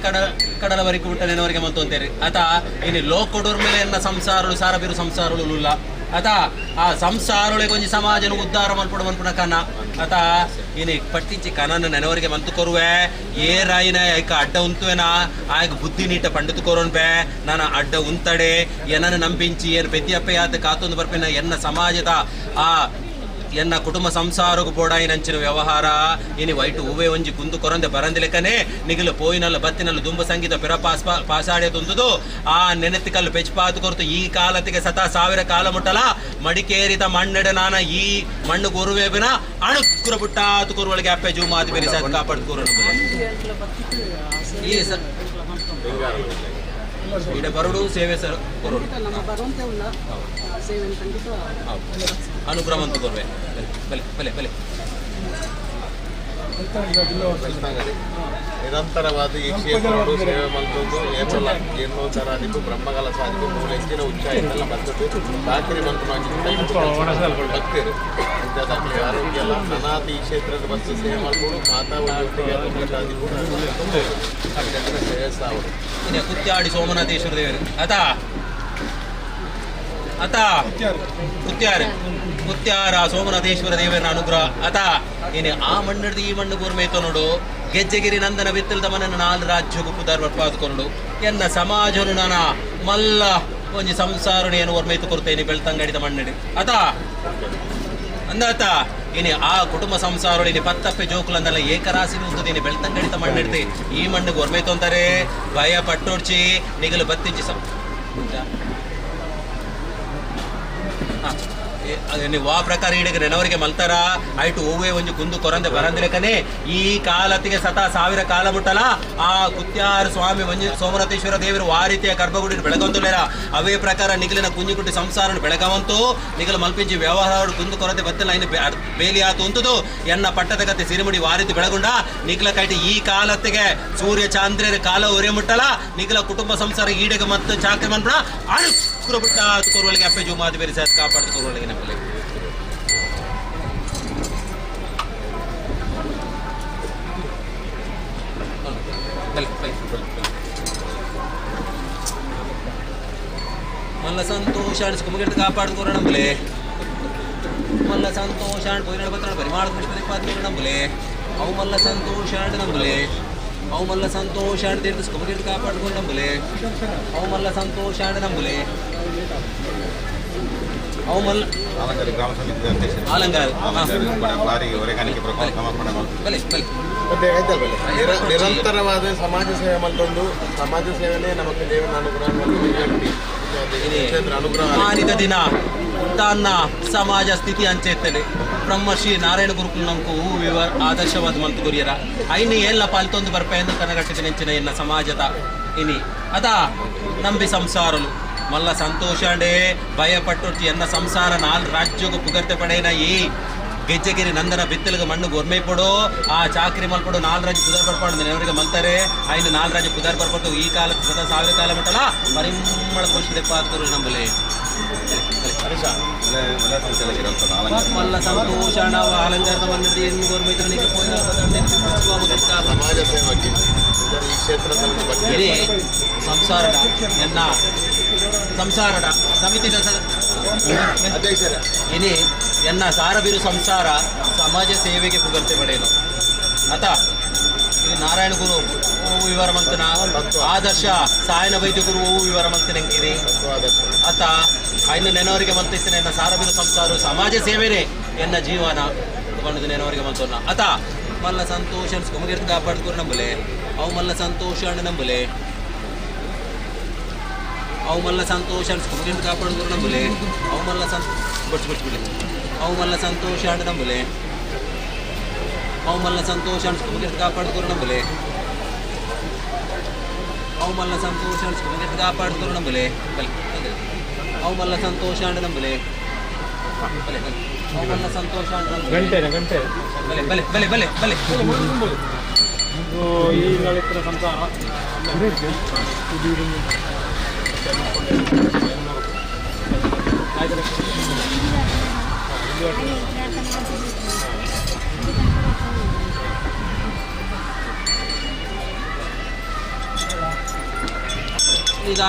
ಕಡಲವರೆಗೆ ಬಿಟ್ಟ ನೆನವರಿಗೆ ಮಂತೊಂತೇರಿ ಆತ ಇನಿ ಲೋಕೊಡೋರ್ ಮೇಲೆ ಎನ್ನ ಸಂಸಾರಗಳು ಸಾರಬೇರು ಸಂಸಾರಗಳು ಇಲ್ಲ ಅತ ಆ ಸಂಸಾರೊಳಗೆ ಒಂಜಿ ಸಮಾಜನ ಉದ್ಧಾರ ಮಲ್ಪಡ ಮನ್ಪುನ ಕನ ಅತ ಇನಿ ಪಟ್ಟಿಂಚಿ ಕನನ ನೆನವರಿಗೆ ಮಂತು ಕೊರುವೆ ಏ ರಾಯಿನ ಐಕ ಅಡ್ಡ ಉಂತುವೆನ ಆಯ್ಗ ಬುದ್ಧಿ ನೀಟ ಪಂಡಿತು ಕೊರೋನ್ ಬೇ ನಾನು ಅಡ್ಡ ಉಂತಡೆ ಎನ್ನ ನಂಬಿಂಚಿ ಏನು ಬೆದ್ದಿಯಪ್ಪ ಯಾತ ಕಾತೊಂದು ಬರ್ಪಿನ ಎನ್ನ ಸಮಾಜದ ಆ ಎನ್ನ ಕುಟುಂಬ ಸಂಸಾರಗೂ ಬೋಡಾಯಿನಂಚಿನ ವ್ಯವಹಾರ ಇನಿ ವೈಟು ಹೂವೆ ಒಂಜಿ ಕುಂದು ಕೊರಂದೆ ಬರಂದಿಲೆಕ್ಕನೆ ನಿಗಿಲು ಪೋಯಿನಲ್ಲ ಬತ್ತಿನಲ್ಲ ದುಂಬ ಸಂಗೀತ ಪಿರ ಪಾಸಾಡೆ ತುಂದುದು ಆ ನೆನೆತಿ ಕಲ್ಲು ಪೆಚ್ಪಾತು ಕೊರತು ಈ ಕಾಲತಿಗೆ ಸತ 1000 ಕಾಲ ಮುಟ್ಟಲ ಮಡಿಕೇರಿದ ಮಣ್ಣೆಡೆ ನಾನ ಈ ಮಣ್ಣು ಗುರುವೇಬಿನ ಅಣುಕುರ ಬುಟ್ಟಾತು ಕುರುವಳಿಗೆ ಅಪ್ಪೆ ಜೂಮಾದಿ ಬೆರಿ ಸಾತ್ ಕಾಪಾಡು ಕೂರು ಈ ಈಡ ಬರುಡು ಸೇವೆ ಸರ್ ಕೊರೋಡು ಅನುಗ್ರಹ ಅಂತ ಕೊರ್ವೆ ಬಲೆ ಬಲೆ ಬಲೆ ನಿರಂತರವಾದ ಈ ಕ್ಷೇತ್ರಗಳು ಸೇವೆ ಮಲ್ತದ್ದು ಏನೋ ತರಾದಿಗೂ ಬ್ರಹ್ಮಗಾಲ ಸಾಧಿಗೂ ಮೂಲ ಹೆಚ್ಚಿನ ಉಚ್ಚಾಯಿತೆಲ್ಲ ಬರ್ತದೆ ಚಾಕರಿ ಮಂತ್ರ ಭಕ್ತಿರು ಇಂಥದ್ದಾಗಲಿ ಆರೋಗ್ಯ ಎಲ್ಲ ಅನಾದಿ ಈ ಕ್ಷೇತ್ರದ ಬಸ್ಸು ಸೇವೆ ಮಾಡ್ಕೊಂಡು ಮಾತಾ ಒಟ್ಟಿಗೆ ಶ್ರೇಯಸ್ಸ ಅವರು ಇನ್ನು ಕುತ್ಯಾಡಿ ಸೋಮನಾಥೇಶ್ವರ ದೇವರು ಅತ ಕುತ್ಯಾರ ಸೋಮನಾಥೇಶ್ವರ ದೇವರ ಅನುಗ್ರಹ ಅತ ಏನೇ ಆ ಮಣ್ಣಡ್ದು ಈ ಮಣ್ಣು ಗೋರ್ಮೇತೋ ನೋಡು ಗೆಜ್ಜೆಗಿರಿ ನಂದನ ಬಿತ್ತಲ್ದ ಮನನ 4 ರಾಜ್ಯಕ್ಕೂ ಪುದಾರ್ ಬರ್ಪಾದ್ಕೊಂಡು ಎನ್ನ ಸಮಾಜನು ನಾನ ಮಲ್ಲ ಒಂಜಿ ಸಂಸಾರಣ ಏನು ವರ್ಮೇತು ಕೊಡ್ತೇನೆ ಬೆಳ್ತಂಗಡಿದ ಮಣ್ಣಡಿ ಅತ ಅಂದಾತ ಇನಿ ಆ ಕುಟುಂಬ ಸಂಸಾರ ಇನಿ ಪತ್ತಪ್ಪೆ ಜೋಕುಲಂದಲ್ಲ ಏಕರಾಶಿ ಉಂತದೀನಿ ಬೆಳ್ತಂಗಡಿತ ಮಣ್ಣಿಡ್ತಿ ಈ ಮಣ್ಣಿಗೆ ವರ್ಮೇತು ಅಂತಾರೆ ಭಯ ಪಟ್ಟೋಡ್ಚಿ ನಿಗಲು ಬತ್ತಿಂಚಿ ನೀವು ಆ ಪ್ರಕಾರ ಹಿಡಿಗ ನೆನವರಿಗೆ ಮಲ್ತಾರ ಆಯ್ತು ಹೂವೇ ಒಂಜಿ ಕುಂದು ಕೊರಂದೆ ಬರಂದಿಲೆಕನೆ ಈ ಕಾಲತ್ತಿಗೆ ಸತ 1000 ಕಾಲ ಮುಟ್ಟಲ ಆ ಕುತ್ಯಾರ ಸ್ವಾಮಿ ಒಂಜಿ ಸೋಮನಾಥೇಶ್ವರ ದೇವರು ಆ ರೀತಿಯ ಗರ್ಭಗುಡಿ ಬೆಳಗಂತುಲೇರ ಅವೇ ಪ್ರಕಾರ ನಿಗಲಿನ ಕುಂಜಿಗುಟ್ಟಿ ಸಂಸಾರ ಬೆಳಗವಂತು ನಿಗಲು ಮಲ್ಪಿಂಚಿ ವ್ಯವಹಾರ ಕುಂದು ಕೊರತೆ ಬತ್ತಿಲ್ಲ ಇನ್ನು ಬೇಲಿ ಆತು ಅಂತದು ಎನ್ನ ಪಟ್ಟದ ಕತೆ ಸಿರಿಮುಡಿ ಆ ರೀತಿ ಬೆಳಗೊಂಡ ನಿಗಲ ಕೈಟಿ ಈ ಕಾಲತ್ತಿಗೆ ಸೂರ್ಯ ಚಾಂದ್ರರ ಕಾಲ ಉರೆ ಮುಟ್ಟಲ ನಿಗಲ ಕುಟುಂಬ ಸಂಸಾರ ಈಡೆಗೆ ಮತ್ತು ಚಾಕ್ರಿ ಮನ್ಪಡ ಅಣುಕುರ ಬಿಟ್ಟ ಕೊರುವಳಿಗೆ ಅಪ್ಪೆ ಜೂಮಾದಿ ಬೇರೆ ಸಾತ್ ಕಾಪಾಡ್ತು ಕೊರುವಳಿಗೆ ನಮ್ಮಲ್ಲಿ ಮಲ್ಲ ಸಂತೋಷ ಅಣಿಸ್ಕೊಂಬ ಕಾಪಾಡ್ಕೋರ ನಂಬಲೆ ಮಲ್ಲ ಸಂತೋಷ ಪೋಯಿನ ಬತ್ತ ಪರಿಮಾಣ ಪುಷ್ಪದಿಪ್ಪಾದ ನಂಬಲೆ ಅವು ಮಲ್ಲ ಸಂತೋಷ ನಂಬಲೆ ಅವು ಮಲ್ಲ ಸಂತೋಷ ತೀರ್ಸ್ಕೊಂಬ ಕಾಪಾಡ್ಕೊಂಡು ನಂಬಲೆ ಅವು ಮಲ್ಲ ಸಂತೋಷ ನಂಬಲೆ ಅವು ಮಲ್ಲ ಗ್ರಾಮ ಸಮಿತಿ ಅಧ್ಯಕ್ಷ ನಿರಂತರವಾದ ಸಮಾಜ ಸೇವೆ ಮಲ್ಕೊಂಡು ಸಮಾಜ ಸೇವೆನೇ ನಮಗೆ ದೇವರ ಅನುಗ್ರಹ ದಿನ ತನ್ನ ಸಮಾಜ ಸ್ಥಿತಿ ಅಂಚೆತ್ತಲೆ ಬ್ರಹ್ಮಶ್ರೀ ನಾರಾಯಣ ಗುರುಕುಲ್ ನಮ್ಕು ಆದರ್ಶವಾದ ಮಂತು ಗುರಿಯರ ಐನಿ ಎಲ್ಲ ಪಾಲ್ತೊಂದು ಬರ್ಪೆ ಎಂದು ಕನಗಟ್ಟಿದ ನೆಂಚಿನ ಎನ್ನ ಸಮಾಜದ ಇನಿ ಅದ ನಂಬಿ ಸಂಸಾರಲು ಮಲ್ಲ ಸಂತೋಷ ಅಂಡೇ ಭಯಪಟ್ಟು ಎನ್ನ ಸಂಸಾರ 4 ರಾಜ್ಯಗೂ ಪುಗರ್ತೆ ಪಡೆಯನ ಈ ಗೆಜ್ಜೆಗಿರಿ ನಂದನ ಬಿತ್ತಲಿಗೆ ಮಣ್ಣು ಗೊರ್ಮೆ ಪಡು ಆ ಚಾಕ್ರಿ ಮಲ್ಪಡು 4 ರಾಜ್ಯ ಪುದಾರ್ ಬರ್ಪಾಡು ನೆನವರಿಗೆ ಮಲ್ತಾರೆ ಐನು 4 ರಾಜ್ಯ ಪುದಾರ್ ಬರ್ಪಟ್ಟು ಈ ಕಾಲ ಸದಾ 1000 ಕಾಲ ಮಟ್ಟಲ್ಲ ಪರಿಮಳ ಪುಷ್ಪದೆಪ್ಪ ಆಗ್ತರು ನಂಬಲೆ ಮಲ್ಲ ಸಂತೋಷ ನಾವು ಅಲಂಕಾರದ ಮಣ್ಣಲ್ಲಿ ಏನು ಗೊರ್ಮೈತನಿಗೆ ಸಮಾಜ ಸೇವಕ್ಕೆ ಈ ಕ್ಷೇತ್ರದಲ್ಲಿ ಸಂಸಾರದ ಎನ್ನ ಸಂಸಾರದ ಸಮಿತಿ ಅಧ್ಯಕ್ಷರ ಇನಿ ಎನ್ನ ಸಾರಬೀರು ಸಂಸಾರ ಸಮಾಜ ಸೇವೆಗೆ ಪುಗರ್ತೆ ಪಡೆಯಲು ಅತ ಇಲ್ಲಿ ನಾರಾಯಣ ಗುರು ಓವು ವಿವರ ಮಂತನ ಆದರ್ಶ ಸಾಯನ ವೈದ್ಯ ಗುರು ಓವು ವಿವರ ಮಂತನಂಗಿರಿ ಅತ ಐನ ನೆನವರಿಗೆ ಮಂತಿತ್ತಿನ ಎನ್ನ ಸಾರಬೀರು ಸಂಸಾರ ಸಮಾಜ ಸೇವೆನೇ ಎನ್ನ ಜೀವನ ಕೊಂಡು ನೆನವರಿಗೆ ಮಂತೋಣ ಅತ ಮಲ್ಲ ಸಂತೋಷ ಅನ್ಸ್ಕೊಂಬಗಿರ್ತ ಕಾಪಾಡ್ಕೊಂಡು ನಂಬಲೆ ಅವು ಮಲ್ಲ ಸಂತೋಷ ಅಣ್ಣ ನಂಬಲೆ ಅವು ಮಲ್ಲ ಸಂತೋಷ ಅನ್ಸ್ಕೊಂಬಗಿರ್ತ ಕಾಪಾಡ್ಕೊಂಡು ನಂಬಲೆ ಅವು ಮಲ್ಲ ಬಿಡಿ ಅವು ಮಲ್ಲ ಸಂತೋಷ ಅಣ್ಣ ನಂಬಲೆ ಅವು ಮಲ್ಲ ಸಂತೋಷ ಅನ್ಸ್ಕೊಂಬಗಿರ್ತ ಕಾಪಾಡ್ಕೊಂಡು ನಂಬಲೆ ಅವು ಮಲ್ಲ ಸಂತೋಷ ಅನ್ಸ್ಕೊಂಬಗಿರ್ತ ಕಾಪಾಡ್ಕೊಂಡು ನಂಬಲೆ ಬಲೆ ಅವು ಮಲ್ಲ ಸಂತೋಷ ಅಣ್ಣ ನಂಬಲೆ ಬಲೆ ಅವು ಮಲ್ಲ ಸಂತೋಷ ಅಣ್ಣ ಗಂಟೆ ಬಲೆ ಬಲೆ ಬಲೆ ಬಲೆ ಬಲೆ ಈ ನಳಿತರ ಸಂಸಾರ ಈಗ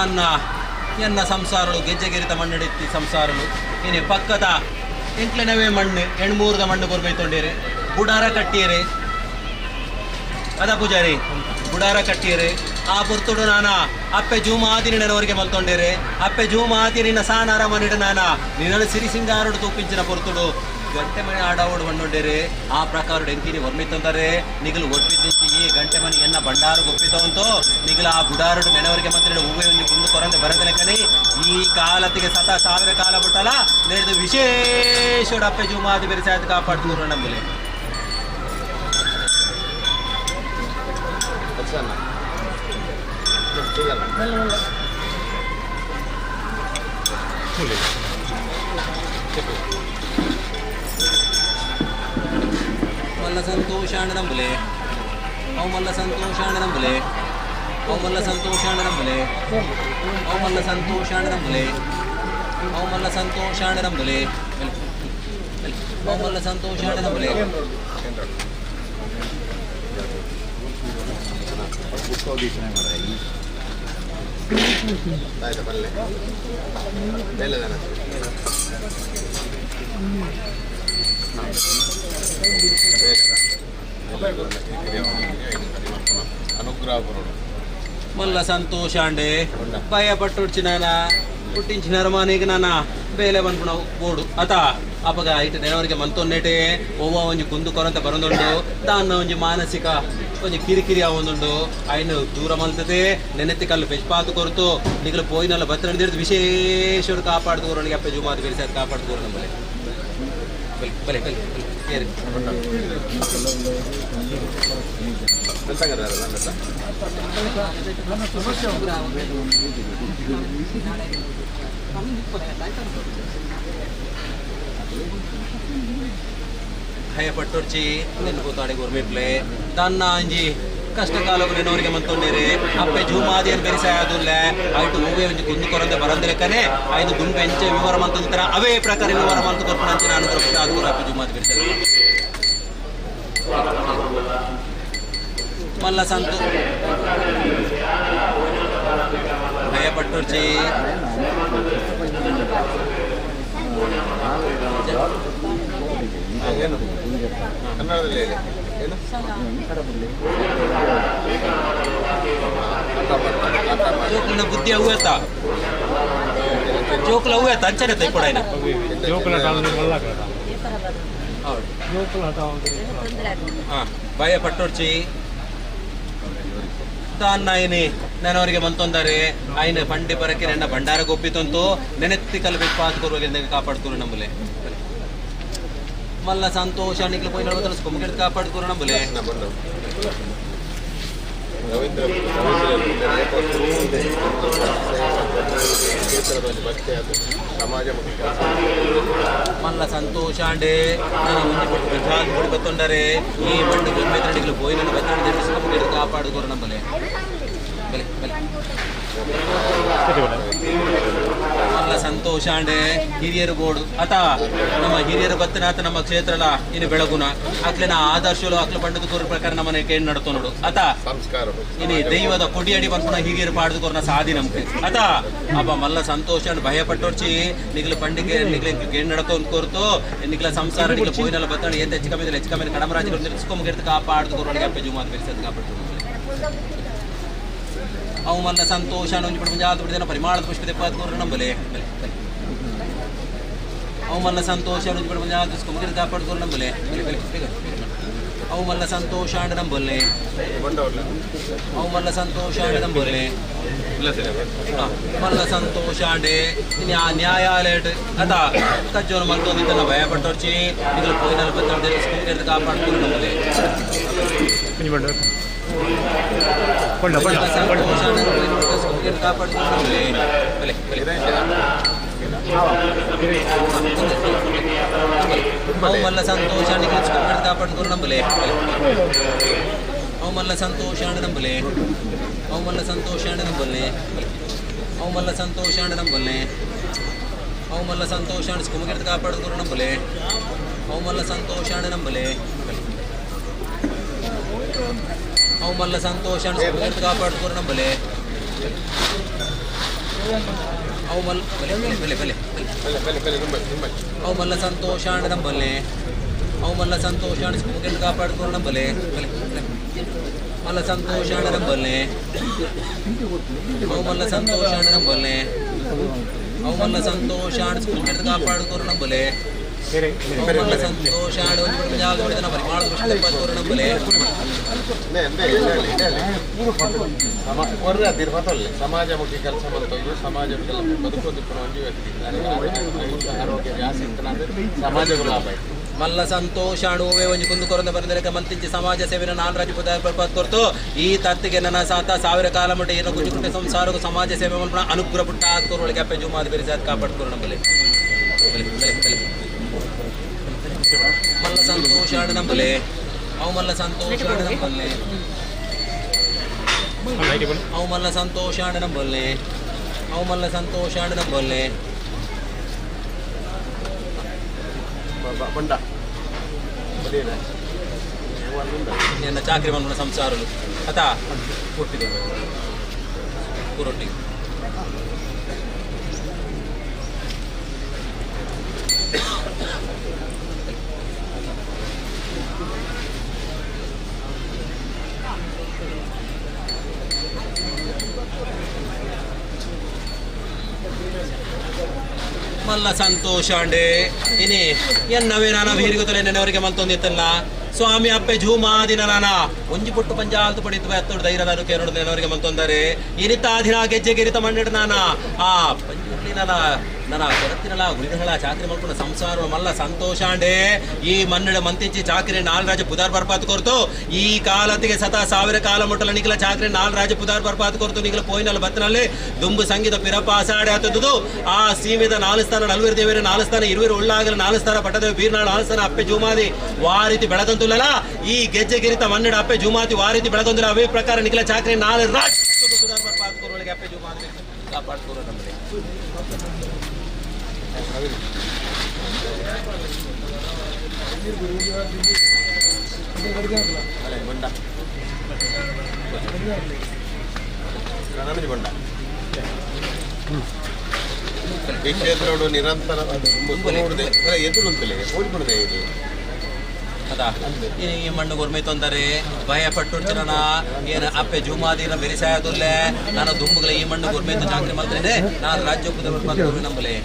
ಎನ್ನ ಸಂಸಾರಗಳು ಗೆಜ್ಜೆಗೆರಿತ ಮಣ್ಣೆಡೆತ್ತಿ ಸಂಸಾರಗಳು ಏನೇ ಪಕ್ಕದ ಎಂಕ್ಲೆನವೇ ಮಣ್ಣು ಎಣ್ಮೂರದ ಮಣ್ಣು ಕೊರ್ಬೈತೊಂಡೇರೆ ಬುಡಾರ ಕಟ್ಟಿಯರೆ ಅದ ಪೂಜಾರಿ ಬುಡಾರ ಕಟ್ಟಿಯರೆ ಆ ಪುರ್ತುಡು ನಾನ ಅಪ್ಪೆ ಜೂಮ ಆದಿನ ನೆನವರಿಗೆ ಮಲ್ತೊಂಡೇರೆ ಅಪ್ಪೆ ಜೂಮ ಆದಿ ನಿನ್ನ ಸಾನಾರ ಮನಿಡು ನಾನ ನಿನ್ನ ಸಿರಿ ಸಿಂಗಾರುಡು ತೂಪಿಂಚಿನ ಪುರ್ತುಡು ಗಂಟೆ ಮನೆ ಆಡಾವಡು ಬಂಡೊಂಡೇರೆ ಆ ಪ್ರಕಾರ ಎಂಕಿನಿ ವರ್ಮಿತ್ತಂದರೆ ನಿಗಲು ಒಪ್ಪಿದ್ದಿಂಚಿ ಈ ಗಂಟೆ ಮನೆ ಎನ್ನ ಬಂಡಾರು ಒಪ್ಪಿತವಂತೋ ನಿಗಲ ಆ ಬುಡಾರುಡು ನೆನವರಿಗೆ ಮಾತ್ರ ಹೂವೆ ಒಂದು ಕುಂದು ಕೊರಂತೆ ಬರದಲೆ ಕನಿ ಈ ಕಾಲತ್ತಿಗೆ ಸತ ಸಾವಿರ ಕಾಲ ಬಿಟ್ಟಲ್ಲ ನಡೆದು ವಿಶೇಷ ಅಪ್ಪೆ ಜೂಮ ಆದಿ ಬೆರೆಸಾಯ್ತು ಕಾಪಾಡ್ತೂರು ನಮ್ಮಲ್ಲಿ ಮಲ್ಲ ಸಂತೋಷಾಣ ನಂಬಲೆ ಅವು ಮಲ್ಲ ಸಂತೋಷಾಣ ನಂಬಲೆ ಅವು ಮಲ್ಲ ಸಂತೋಷಾಣ ನಂಬಲೆ ಅವು ಮಲ್ಲ ಸಂತೋಷಾಣ ನಂಬಲೆ ಅವು ಮಲ್ಲ ಸಂತೋಷಾಣ ನಂಬಲೆ ಅವು ಮಲ್ಲ ಸಂತೋಷಾಣ ನಂಬಲೆ మళ్ళ సంతోషాండే భయపట్టుడిచి నాన్న పుట్టించినారు మా నీకు నాన్న ಬೇಲೆವನ್ಪುಣವು ಬೋಡು ಅತ ಅಪಗ ಐಟ ನೆನವರಿಗೆ ಮಂತೊನ್ನೇಟೆ ಓವ ಒಂಜಿ ಕುಂದು ಕೊರಂತ ಬರೊಂದುಂಡು ದಾನ್ನ ಒಂಜಿ ಮಾನಸಿಕ ಒಂಜಿ ಕಿರಿಕಿರಿ ಆವೊಂದುಂಡು ಐನು ದೂರ ಮಲ್ತದೆ ನೆನೆತ್ತಿ ಕಲ್ಲು ಪೆಚ್ಪಾತು ಕೊರತು ನಿಗಲು ಪೋಯಿನಲ್ಲ ಬತ್ತ ಹಿಡಿದು ವಿಶೇಷರು ಕಾಪಾಡ್ದೂರೊಳಗೆ ಅಪ್ಪೆ ಜುಮಾದು ಬೆರೆಸಿ ಅದು ಕಾಪಾಡ್ದೂರು ನಮ್ಮಲ್ಲಿ ಬಲೆ ಬಲೆ ಏರಿ ಭಯಪಟ್ಟೊರ್ಚಿ ನೆನ್ಕೋತಾಡೆ ಗೋರ್ಮೆಟ್ಲೆ ತನ್ನ ಅಂಜಿ ಕಷ್ಟಕಾಲವು ನೆನವರಿಗೆ ಮಂತೊಂಡೇರೆ ಅಪ್ಪೆ ಜೂಮಾದಿಯನ್ನು ಬೆರೆಸಾಯದುಲ್ಲ ಆಯ್ತು ಹೂವೆ ಒಂಜಿ ಕುಂದು ಕೊರಂದೆ ಬರಂದಿರಕ್ಕನೆ ಐದು ಗುಂಪೆಂಚೆ ವಿವರ ಮಂತರ ಅವೇ ಪ್ರಕಾರ ವಿವರ ಮಂತು ಕೊರ್ಪಣಂಚೆ ನಾನು ಅದು ಅಪ್ಪೆ ಜೂಮಾದಿ ಬೆರೆಸ ಮಲ್ಲ ಸಂತು ಭಯಪಟ್ಟೊರ್ಚಿ ಕನ್ನಡದಲ್ಲಿ ಏನು ಜೋಕ್ಲಿನ ಬುದ್ಧಿ ಅವು ಆಯ್ತಾ ಜೋಕ್ಲ ಅವು ಆಯ್ತಾ ಅಂಚನೆ ತೈಕೊಡ ಭಯ ಪಟ್ಟೊಡ್ಚಿ ತಾನ್ನ ಐನಿ ನೆನವರಿಗೆ ಮಂತೊಂದರೆ ಐನ ಪಂಡಿ ಬರಕ್ಕೆ ನನ್ನ ಭಂಡಾರ ಗೊಬ್ಬಿತಂತು ನೆನೆತ್ತಿ ಕಲ್ಬೇಕು ಪಾತ್ಕೊರುವಾಗ ಕಾಪಾಡ್ತೂರು ನಮ್ಮಲೆ ಮಲ್ಲ ಸಂತೋಷ ನಿಕ್ಲು ಪೋಯಿ ನಡ್ಬತ್ತಲ್ಲ ಸ್ಕೊಮ್ಗೆಡ್ ಕಾಪಾಡ್ತೂರು ನಮ್ಮಲೆ మళ్ళా సంతోషాండే ముందు బతుండరే ఈ బండి గుర్మెత్తండికి పోయిన బతడి తెలుసుకొని కాపాడుకోరు నమ్మలే ಮಲ್ಲ ಸಂತೋಷಾಂಡೆ ಹಿರಿಯರು ಬೋಡು ಅತ ನಮ್ಮ ಹಿರಿಯರು ಬತ್ತನಾತ ನಮ್ಮ ಕ್ಷೇತ್ರಲ ಇನ್ನು ಬೆಳಗುನ ಅಕ್ಲೆನ ಆದರ್ಶಲು ಅಕ್ಲ ಪಂಡದ ಕೋರ ಪ್ರಕಾರ ನಮ್ಮನೆ ಕೇಳಿ ನಡ್ತು ನೋಡು ಅತ ಸಂಸ್ಕಾರ ಇನಿ ದೈವದ ಕೊಡಿಯಡಿ ಬಂದ್ಪುಣ ಹಿರಿಯರು ಪಾಡ್ದು ಕೋರ್ನ ಸಾಧಿ ನಮ್ಗೆ ಅತ ಅಪ್ಪ ಮಲ್ಲ ಸಂತೋಷ ಭಯಪಟ್ಟೋರ್ಚಿ ನಿಗ್ಲ ಪಂಡಿಗೆ ನಿಗ್ಲ ಕೇಳಿ ನಡತು ಕೋರ್ತು ನಿಗ್ಲ ಸಂಸಾರ ನಿಗ್ಲ ಪೋಯಿನಲ್ಲ ಬತ್ತಣ ಏನ್ ಹೆಚ್ಚು ಕಮ್ಮಿ ಕಡಮ ರಾಜ್ಯಗಳು ನಿಲ್ಸ್ಕೊಂಡ್ ಕಾಪಾಡ್ದು ಕೋರೊಳಗೆ ಅಪ್ಪೆ ಜುಮಾದ ಬೆರೆಸೋದು ಕಾಪಾಡ್ತು ಅವು ಮಲ್ಲ ಸಂತೋಷ ಜಾತು ಬಿಡಿದ ಪರಿಮಾಣದ ಪುಷ್ಪ ತೆಪ್ಪಾದ್ಕೋರು ನಂಬಲೆ ಅವು ಮಲ್ಲ ಸಂತೋಷ ಜಾತು ಕಾಪಾಡ್ಕೋರು ನಂಬಲೆ ಅವು ಮಲ್ಲ ಸಂತೋಷ ಅಂಡ ನಂಬಲ್ಲೆ ಅವು ಮಲ್ಲ ಸಂತೋಷ ಅಂಡ ನಂಬಲ್ಲೆ ಮಲ್ಲ ಸಂತೋಷ ಅಂಡೆ ನ್ಯಾಯಾಲಯ ಅದ ಕಜ್ಜೋನು ಮಲ್ತೊಂದಿದ್ದನ್ನ ಭಯಪಟ್ಟೋರ್ಚಿ ನಿಗಲು ಪೋಯಿನಲ್ಲಿ ಬತ್ತ ಕಾಪಾಡ್ಕೋರು ನಂಬಲೆ ಅವು ಮಲ್ಲ ಸಂತೋಷ ಕಾಪಾಡ್ಕೋರು ನಂಬಲೆ ಅವು ಮಲ್ಲ ಸಂತೋಷ ನಂಬಲೆ ಅವು ಮಲ್ಲ ಸಂತೋಷ ನಂಬಲ್ಲೆ ಅವು ಮಲ್ಲ ಸಂತೋಷ ನಂಬಲ್ಲೆ ಅವು ಮಲ್ಲ ಸಂತೋಷ ಸ್ಕುಮಗಿಡ್ದು ಕಾಪಾಡ್ಕೋರು ನಂಬಲೆ ಅವು ಮಲ್ಲ ಸಂತೋಷ ನಂಬಲೆ ಅವು ಮಲ್ಲ ಸಂತೋಷ ಕಾಪಾಡ್ಕೋರು ನಂಬಲೆ ಅವು ಮಲ್ಲ ಅವು ಮಲ್ಲ ಸಂತೋಷಾಣ ನಂಬಲ್ಲೆ ಅವು ಮಲ್ಲ ಸಂತೋಷಾಣ ಮುಖ್ಯ ಕಾಪಾಡ್ಕೊಂಡು ನಂಬಲೆ ಮಲ್ಲ ಸಂತೋಷಾಣ ನಂಬಲ್ಲೆ ಅವು ಮಲ್ಲ ಸಂತೋಷಾಣ ನಂಬಲ್ಲೆ ಅವು ಮಲ್ಲ ಸಂತೋಷಾಣ ಮುಖ್ಯ ಕಾಪಾಡ್ಕೊಂಡು ನಂಬಲೆ ಮಲ್ಲ ಸಂತೋಷಾಣ ಜಾಗ ಹೊಡೆದ ಪರಿಮಾಣ ನಂಬಲೆ ಸಮಾಜಮುಖಿ ಕೆಲಸ ಮಾಡ್ತದ್ದು ಸಮಾಜ ಬದುಕೋದು ಒಂಜಿ ವ್ಯಕ್ತಿ ಆರೋಗ್ಯ ಜಾಸ್ತಿ ಸಮಾಜದ ಲಾಭ ಆಯ್ತು ಮಲ್ಲ ಸಂತೋಷಾಣುವೆ ಒಂಜಿ ಕುಂದು ಕೊರಂದ ಬಂದರೆ ಮಂತಿಂಚಿ ಸಮಾಜ ಸೇವೆನ ನಾಲ್ ರಾಜ್ಯ ಪದಾರ್ಥ ಕೊರ್ತು ಈ ತತ್ತಿಗೆ ನನ್ನ ಸಾತ ಸಾವಿರ ಕಾಲ ಮಟ್ಟ ಏನೋ ಕುಂಜು ಕುಂಟೆ ಸಂಸಾರಕ್ಕೂ ಸಮಾಜ ಸೇವೆ ಮಲ್ಪಣ ಅನುಗ್ರಹ ಪುಟ್ಟ ಹಾಕೋರೊಳಗೆ ಅಪ್ಪೆ ಜೂಮಾದ ಬೆರೆಸಾದ ಕಾಪಾಡ್ಕೋರು ನಂಬಲೆ ಮಲ್ಲ ಸಂತೋಷಾಣ ನಂಬಲೆ ಅವು ಮಲ್ಲ ಸಂತೋಷಾಣ ನಂಬಲ್ಲೆ ಅವು ಮಲ್ಲ ಸಂತೋಷಾಣ ನಂಬಲ್ಲೆ ಅವು ಮಲ್ಲ ಸಂತೋಷಾಣ ನಂಬಲ್ಲೆ ನಿನ್ನ ಚಾಕ್ರಿ ಮನ್ಪುನ ಸಂಸಾರಲು ಅತಾ ಕೊಟ್ಟಿದೆ ಪೂರೊಟ್ಟಿಗೆ ಮಲ್ಲ ಸಂತೋಷ ಅಂಡೆ ಇನಿ ಎನ್ನವೇ ನಾನು ಹೀರಿಗೊತ್ತಲೆ ನೆನವರಿಗೆ ಮಲ್ತೊಂದಿತ್ತಲ್ಲ ಸ್ವಾಮಿ ಅಪ್ಪೆ ಜೂಮಾದಿನ ನಾನ ಒಂಜಿ ಪುಟ್ಟು ಪಂಜಾಲ್ತು ಪಡಿತು ಎತ್ತೋಡು ಧೈರ್ಯದಾರು ಕೇರಳು ನೆನವರಿಗೆ ಮಲ್ತೊಂದರೆ ಇನಿತಾದಿನ ಗೆಜ್ಜೆ ಗಿರಿತ ಮಂಡಿಡ ನಾನ ಆ ಪಂಜುರ್ಲಿ ನನ್ನ ಕೊರತ್ತಿನಲ್ಲ ಉಳಿದಗಳ ಚಾಕರಿ ಮಾಡ್ಕೊಂಡು ಸಂಸಾರ ಮಲ್ಲ ಸಂತೋಷ ಅಂಡೆ ಈ ಮನ್ನಡ ಮಂತಿಂಚಿ ಚಾಕರಿ ನಾಲ್ ರಾಜ ಪುದಾರ್ ಬರ್ಪಾತ್ ಕೊರ್ತು ಈ ಕಾಲತ್ತಿಗೆ ಸತಾ ಸಾವಿರ ಕಾಲ ಮುಟ್ಟಲ ನಿಖಲ ಚಾಕರಿ ನಾಲ್ ರಾಜ ಪುದಾರ್ ಬರ್ಪಾತ್ ಕೊರ್ತು ನಿಖಲ ಪೋಯಿನಲ್ಲ ಬತ್ತನಲ್ಲಿ ದುಂಬು ಸಂಗೀತ ಪಿರಪ್ಪ ಆಸಾಡೆ ಆತದ್ದು ಆ ಸೀಮೆದ 4 ಸ್ಥಾನ 40 ದೇವರ 4 ಸ್ಥಾನ 20 ಉಳ್ಳಾಗಲ 4 ಸ್ಥಾನ ಪಟ್ಟದೇವ ಬೀರ್ನಾಳ 4 ಸ್ಥಾನ ಅಪ್ಪೆ ಜೂಮಾದಿ ವಾರೀತಿ ಬೆಳಗಂತುಲ್ಲಲ್ಲ ಈ ಗೆಜ್ಜೆ ಗಿರಿತ ಮನ್ನಡ ಅಪ್ಪೆ ಜೂಮಾದಿ ವಾರೀತಿ ಬೆಳಗಂತುಲ್ಲ ಅವೇ ಪ್ರಕಾರ ನಿಖಲ ಚಾಕರಿ ನಾಲ್ ರಾಜ ಪುದಾರ್ ಬರ್ಪಾತ್ ಕೊರೊಳಗೆ ಅಪ್ಪೆ ಜೂಮಾದಿ ಕಾಪಾಡ್ಕೋರು ನಮ್ಮಲ್ಲಿ ಈ ಕ್ಷೇತ್ರ ನಿರಂತರ ಎದುರುಂತಲೇ ಓಡಿಬಿಡದೆ ಇದು ಈ ಮಣ್ಣು ಗೊರ್ಮೆ ತೊಂದರೆ ಭಯ ಪಟ್ಟು ಜನ ಏನ ಅಪ್ಪೆ ಜೂಮಾದಿನ ಬೆರಿಸಾಯದುಲ್ಲೆ ನಾನು ದುಂಬುಗಳ ಈ ಮಣ್ಣು ಗೊರ್ಮೆ ಅಂತ ಚಾಕರಿ ಮಾಡ್ತೇನೆ ನಾನು ರಾಜ್ಯೋಪದ ನಂಬಲೆ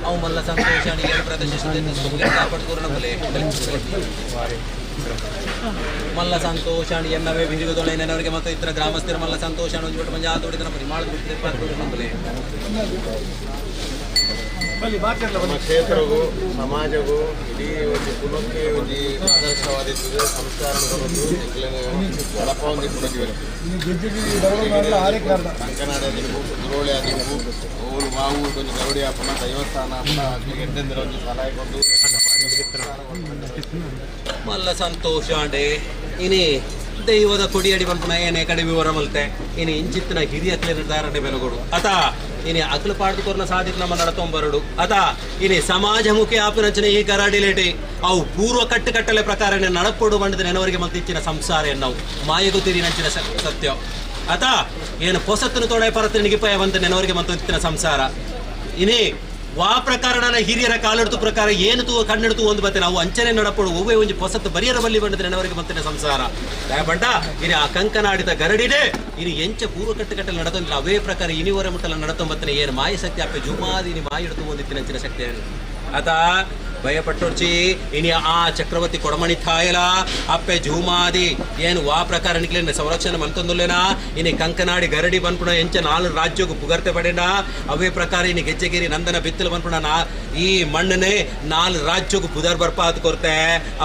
ಅವು ಮಲ್ಲ ಸಂತೋಷ ಏನು ಪ್ರದರ್ಶಿಸಿದ ಕಾಪಾಡ್ಕೋರು ನಂಬಲೆ ಮಲ್ಲ ಸಂತೋಷ ಎನ್ನವೇ ಬಿರಿಗೋದೊಳೆ ನೆನವರಿಗೆ ಮತ್ತು ಇತರ ಗ್ರಾಮಸ್ಥರ ಮಲ್ಲ ಸಂತೋಷ ಒಂಜೋಟು ಮಂಜಾದ ಹೊಡೆದ ಪರಿಮಾಣ ನಂಬಲೆ ನಮ್ಮ ಕ್ಷೇತ್ರಗೂ ಸಮಾಜಗೂ ಇಡೀ ಒಂದು ಕುಲಕ್ಕೆ ಒಂದು ಆದರ್ಶವಾದಿರ್ತದೆ ಸಂಸ್ಕಾರ ಬರೋದು ಒಳಪ ಒಂದು ಕುಲಕ್ಕೆ ಅಂಕನಾಡ ಆಗಿರ್ಬೋದು ದುರೋಳಿ ಆಗಿರ್ಬೋದು ಅವರು ಮಾವು ಒಂದು ಗರುಡಿ ಹಾಕೋಣ ದೈವಸ್ಥಾನ ಅಂತ ಎಂಟೆಂದರ ಒಂದು ಸಲಹೆ ಕೊಟ್ಟು ಮಲ್ಲ ಸಂತೋಷ ಅಂಡೆ ಇನಿ ದೈವದ ಕೊಡಿಯಡಿ ಬಂಪುನ ಏನೇ ಕಡಿಮೆ ವಿವರ ಮಲ್ತೆ ಇನಿ ಇಂಚಿತ್ತಿನ ಹಿರಿಯ ನಿರ್ಧಾರಣೆ ಬೆಲಗೊಡು ಅತ ಇನಿ ಅಕ್ಲು ಪಾಡ್ದುಕೊರ್ನ ಸಾಧಿತ್ ನಮ್ಮ ನಡತೊಂಬರಡು ಅತ ಇನಿ ಸಮಾಜಮುಖಿ ಆಪಿನಂಚನೆ ಈ ಕರಾಡಿಲೇಟಿ ಅವು ಪೂರ್ವ ಕಟ್ಟಲೆ ಪ್ರಕಾರ ನಡಪೊಡು ಬಂಡದ ನೆನವರಿಗೆ ಮತ್ತಿಚ್ಚಿನ ಸಂಸಾರ ಎನ್ನವು ಮಾಯಗುತ್ತಿರಿ ನಂಚಿನ ಸತ್ಯ ಅತ ಏನು ಪೊಸತ್ತನ್ನು ತೊಡೆ ಪರತ್ರ ನಿಗಿಪಾಯ ಬಂತ ನೆನವರಿಗೆ ಮತ್ತಿನ ಸಂಸಾರ ಇನಿ ವಾ ಪ್ರಕಾರ ನನ್ನ ಹಿರಿಯರ ಕಾಲೆಡ್ತು ಪ್ರಕಾರ ಏನು ತೂ ಕಣ್ಣೆಡ್ತು ಒಂದು ಬತ್ತೆ ನಾವು ಅಂಚನೆ ನಡಪಡು ಒವ್ವೇ ಒಂಜಿ ಪೊಸತ್ತು ಬರಿಯರ ಬಲ್ಲಿ ಬಂಡದ ನೆನವರಿಗೆ ಮತ್ತಿನ ಸಂಸಾರ ಬಂಡ ಇನಿ ಆ ಕಂಕನಾಡಿದ ಗರಡಿಡೆ ಇನಿ ಎಂಚ ಪೂರ್ವ ಕಟ್ಟಲೆ ನಡತಂದಿಲ್ಲ ಅವೇ ಪ್ರಕಾರ ಇನಿವರೆ ಮುಟ್ಟಲ ನಡತೊಂಬತ್ತನೇ ಏನು ಮಾಯ ಶಕ್ತಿ ಅಪ್ಪೆ ಜುಮಾದಿ ಇನಿ ಮಾಯಿ ಇಡ್ತು ಒಂದಿತ್ತಿನ ಅಂಚಿನ ಶಕ್ತಿ ಆತ ಭಯಪಟ್ಟೋರ್ಚಿ ಇನಿ ಆ ಚಕ್ರವರ್ತಿ ಕೊಡಮಣಿ ಥಾಯಲ ಅಪ್ಪೆ ಜೂಮಾದಿ ಏನು ವಾ ಪ್ರಕಾರ ನಿಕ್ಲೇನ ಸಂರಕ್ಷಣೆ ಮಂತೊಂದುಲ್ಲೇನ ಇನಿ ಕಂಕನಾಡಿ ಗರಡಿ ಬನ್ಪುಣ ಎಂಚ 4 ರಾಜ್ಯಗೂ ಪುಗರ್ತೆ ಪಡೆಂಡ ಅವೇ ಪ್ರಕಾರ ಇನಿ ಗೆಜ್ಜೆಗಿರಿ ನಂದನ ಬಿತ್ತಲು ಬನ್ಪುಣ ಈ ಮಣ್ಣನೆ 4 ರಾಜ್ಯಗೂ ಪುದರ್ ಬರ್ಪಾತ್ ಕೊರ್ತೆ